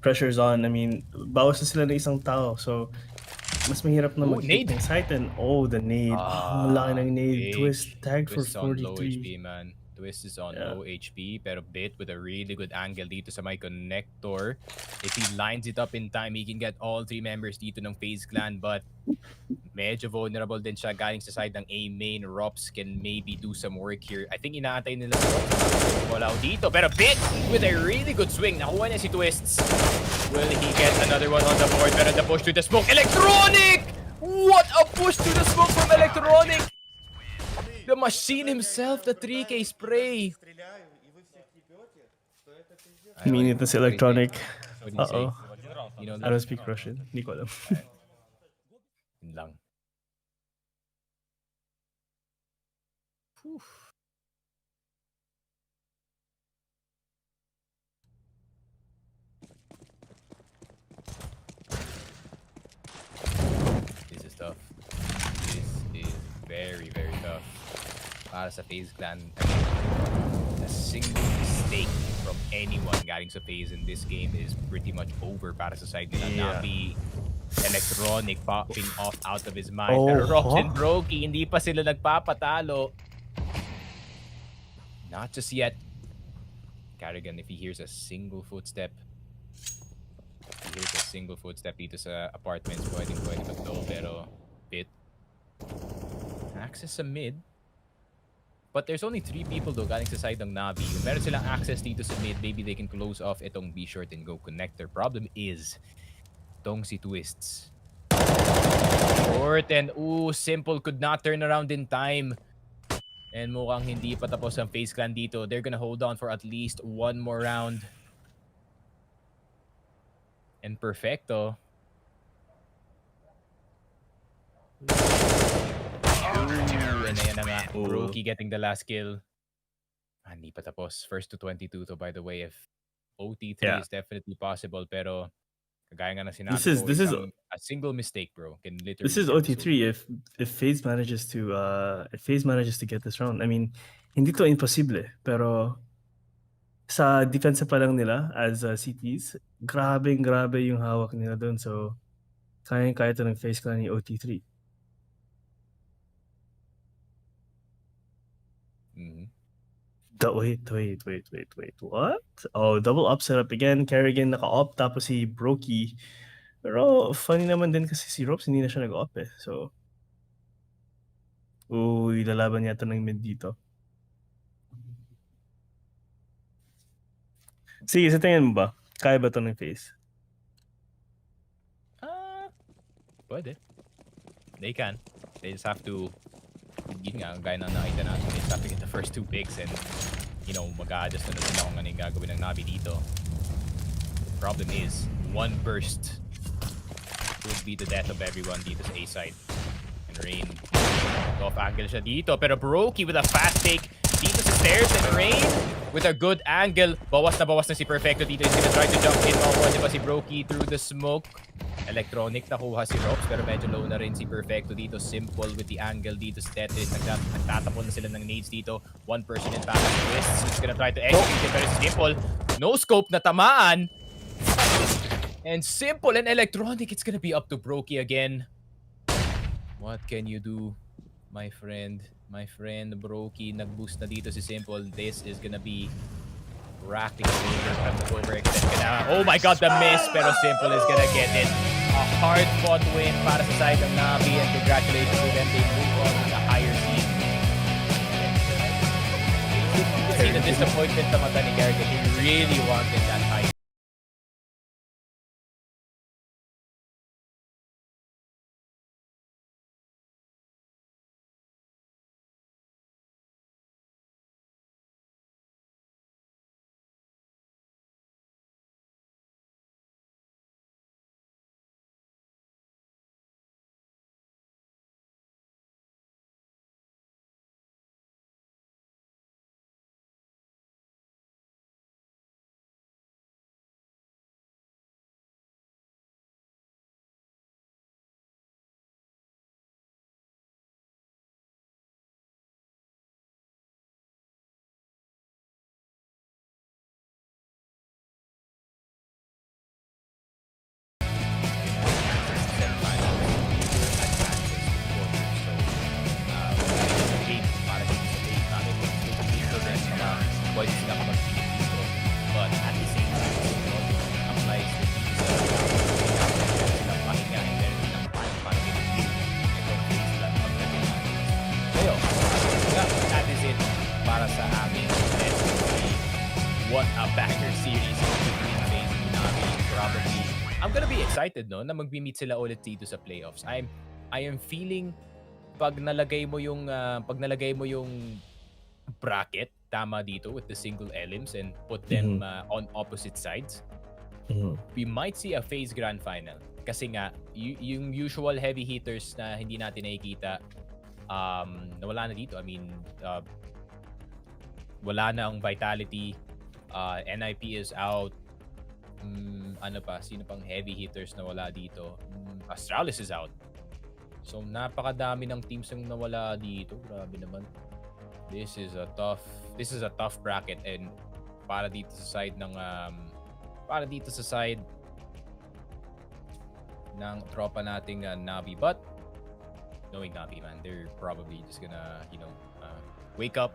pressure's on. I mean, bawas na sila ng isang tao, so mas mahirap na mag-hit ng site and the nade. Ang laki ng nade. Twist tagged for Twist on low 43. HP, man. Twist is on low HP, pero Bit with a really good angle dito sa my connector. If he lines it up in time, he can get all 3 members dito ng FaZe clan, but medyo vulnerable din siya galing sa side ng A main. Rops can maybe do some work here. I think inaantay nila sa call out dito, pero Bit with a really good swing. Nakuha niya si Twists. Will he get another one on the board? Pero the push to the smoke. Electronic! What a push to the smoke from Electronic! The machine himself, the 3K spray. Minute na si Electronic. What do you say? You know, I don't speak Russian. Hindi ko alam. Yun lang. This is tough. This is very, very tough. Para sa FaZe clan, a single mistake from anyone galing sa FaZe in this game is pretty much over para sa side nila. Navi, Electronic popping off out of his mind. Pero Rox and Brokey, hindi pa sila nagpapatalo. Not just yet. Carrigan, if he hears a single footstep, dito sa apartments, pwedeng mag-low, pero Bit. Access sa mid. But there's only 3 people though galing sa side ng Navi. Kung meron silang access dito sa mid, maybe they can close off itong B short and go connector. Problem is, tong si Twists. Short and Simple could not turn around in time. And mukhang hindi pa tapos ang FaZe clan dito. They're gonna hold on for at least 1 more round. And perfecto. And ayan na nga, Brokey getting the last kill. Hindi pa tapos. First to 22 to, by the way. If OT3 is definitely possible, pero kagaya nga na sinabi ko, This is a single mistake, bro, can literally... This is OT3 if FaZe manages to get this round. I mean, hindi to impossible, pero sa defense pa lang nila as CTs, grabe yung hawak nila doon. So, kaya to ng FaZe clan ni OT3. Wait. What? Oh, double up setup again. Carrigan naka-op, tapos si Brokey. Pero funny naman din kasi si Robs hindi na siya nag-op eh. So, lalaban yata ng mid dito. Sige, sa tingin mo ba? Kaya ba ito ng FaZe? Pwede. They can. They just have to, yun nga, gaya na nakita natin, they just have to get the first 2 picks and, you know, mag-a-adjust na sila kung ano yung gagawin ng Navi dito. The problem is, one burst would be the death of everyone dito sa A-side. And Rain, off angle siya dito, pero Brokey with a fast take dito sa stairs, and Rain with a good angle. Bawas na si Perfecto dito. He's gonna try to jump in. Makuha pa si Brokey through the smoke. Electronic nakuha si Rox, pero medyo low na rin si Perfecto dito. Simple with the angle dito sa Tetris. Nagtatapon na sila ng nades dito. One person in back of twists. He's gonna try to execute it, pero si Simple, no scope na tamaan. And Simple and Electronic, it's gonna be up to Brokey again. What can you do, my friend? My friend Brokey, nag-boost na dito si Simple. This is gonna be racking overextend ka na. Oh my god, the miss! Pero Simple is gonna get it. A hard-fought win para sa side ng Navi, and congratulations to them. They move on to the higher seed. You can see the disappointment sa mata ni Garrett. He really wanted that high. What a banger series between FaZe and Navi. Probably, I'm gonna be excited no na magbi-meet sila ulit dito sa playoffs. I am feeling pag nalagay mo yung bracket tama dito with the single elims and put them on opposite sides. We might see a FaZe Grand Final kasi nga yung usual heavy hitters na hindi natin nakikita nawala na dito. I mean, wala na ang Vitality. NIP is out. Ano pa? Sino pang heavy hitters na wala dito? Astralis is out. So napakadami ng teams yung nawala dito. Grabe naman. This is a tough bracket, and para dito sa side ng tropa nating Navi. But knowing Navi, man, they're probably just gonna, wake up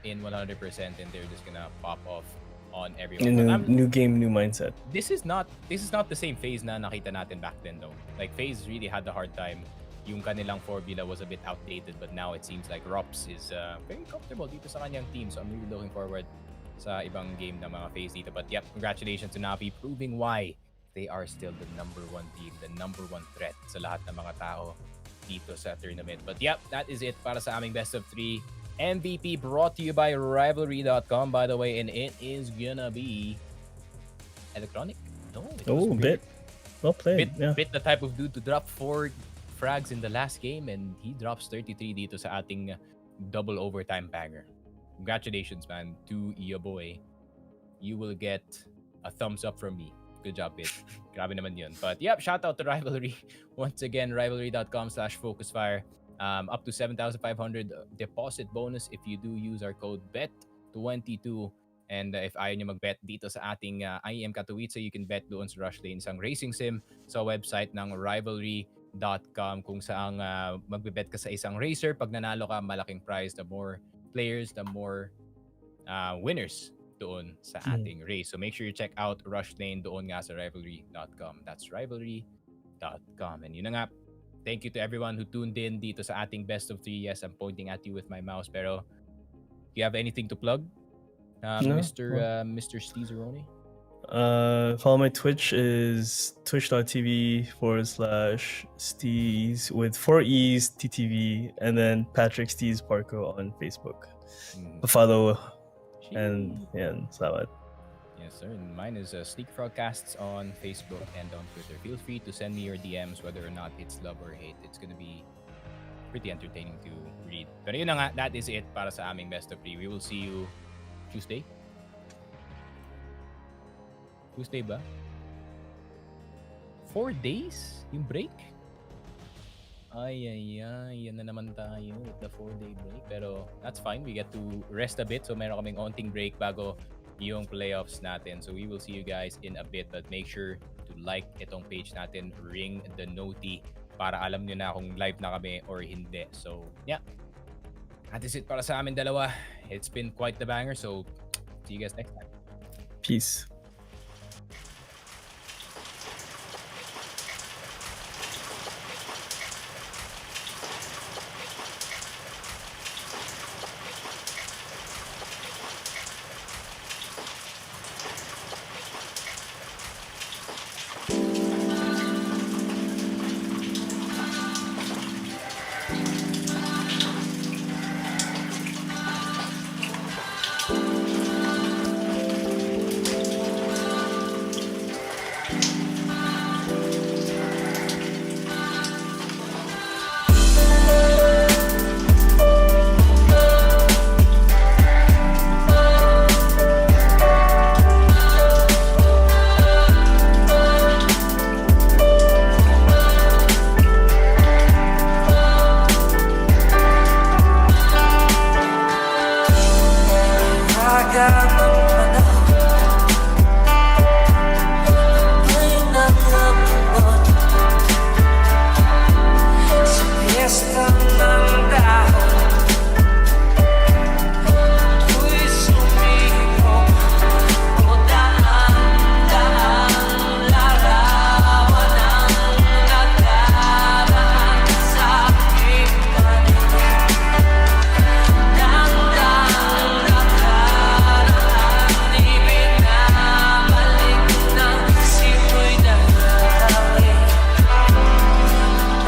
in 100% and they're just gonna pop off on everyone. New game, new mindset. This is not the same FaZe na nakita natin back then though. Like FaZe really had a hard time. Yung kanilang formula was a bit outdated, but now it seems like Rops is very comfortable dito sa kanyang team. So I'm really looking forward sa ibang game ng mga FaZe dito. But yep, congratulations to Navi, proving why they are still the number 1 team, the number 1 threat sa lahat ng mga tao dito sa tournament. But yep, that is it para sa aming best of 3 MVP, brought to you by Rivalry.com, by the way, and it is gonna be Electronic. No, it was Bit. Well played. Bit the type of dude to drop 4 frags in the last game, and he drops 33 dito sa ating double overtime banger. Congratulations, man, to your boy. You will get a thumbs up from me. Good job, Bit. Grabe naman yun. But yep, shout out to Rivalry. Once again, rivalry.com/focusfire. Up to 7,500 deposit bonus if you do use our code BET22. And if ayaw nyo mag-bet dito sa ating IEM Katowice, you can bet doon sa Rushlane, isang racing sim sa website ng rivalry.com, kung saan magbe-bet ka sa isang racer. Pag nanalo ka, malaking prize. The more players, the more winners doon sa ating race. So make sure you check out Rushlane doon nga sa rivalry.com. That's rivalry.com. And yun na nga, thank you to everyone who tuned in dito sa ating best of 3. Yes, I'm pointing at you with my mouse, pero you have anything to plug? No? Mr. Steezeroni. Follow my Twitch is twitch.tv/Steez with 4 E's TTV and then Patrick Steez Parko on Facebook. Follow and salamat. Yes, sir. And mine is Sneak Frogcasts on Facebook and on Twitter. Feel free to send me your DMs whether or not it's love or hate. It's gonna be pretty entertaining to read. Pero yun na nga, that is it para sa aming Best of 3. We will see you Tuesday. Tuesday ba? 4 days? Yung break? Ay, yan na naman tayo with the 4-day break. Pero that's fine. We get to rest a bit. So meron kaming onting break bago yung playoffs natin. So we will see you guys in a bit. But make sure to like itong page natin. Ring the noti para alam nyo na kung live na kami or hindi. So yeah. That is it para sa amin dalawa. It's been quite the banger. So see you guys next time. Peace.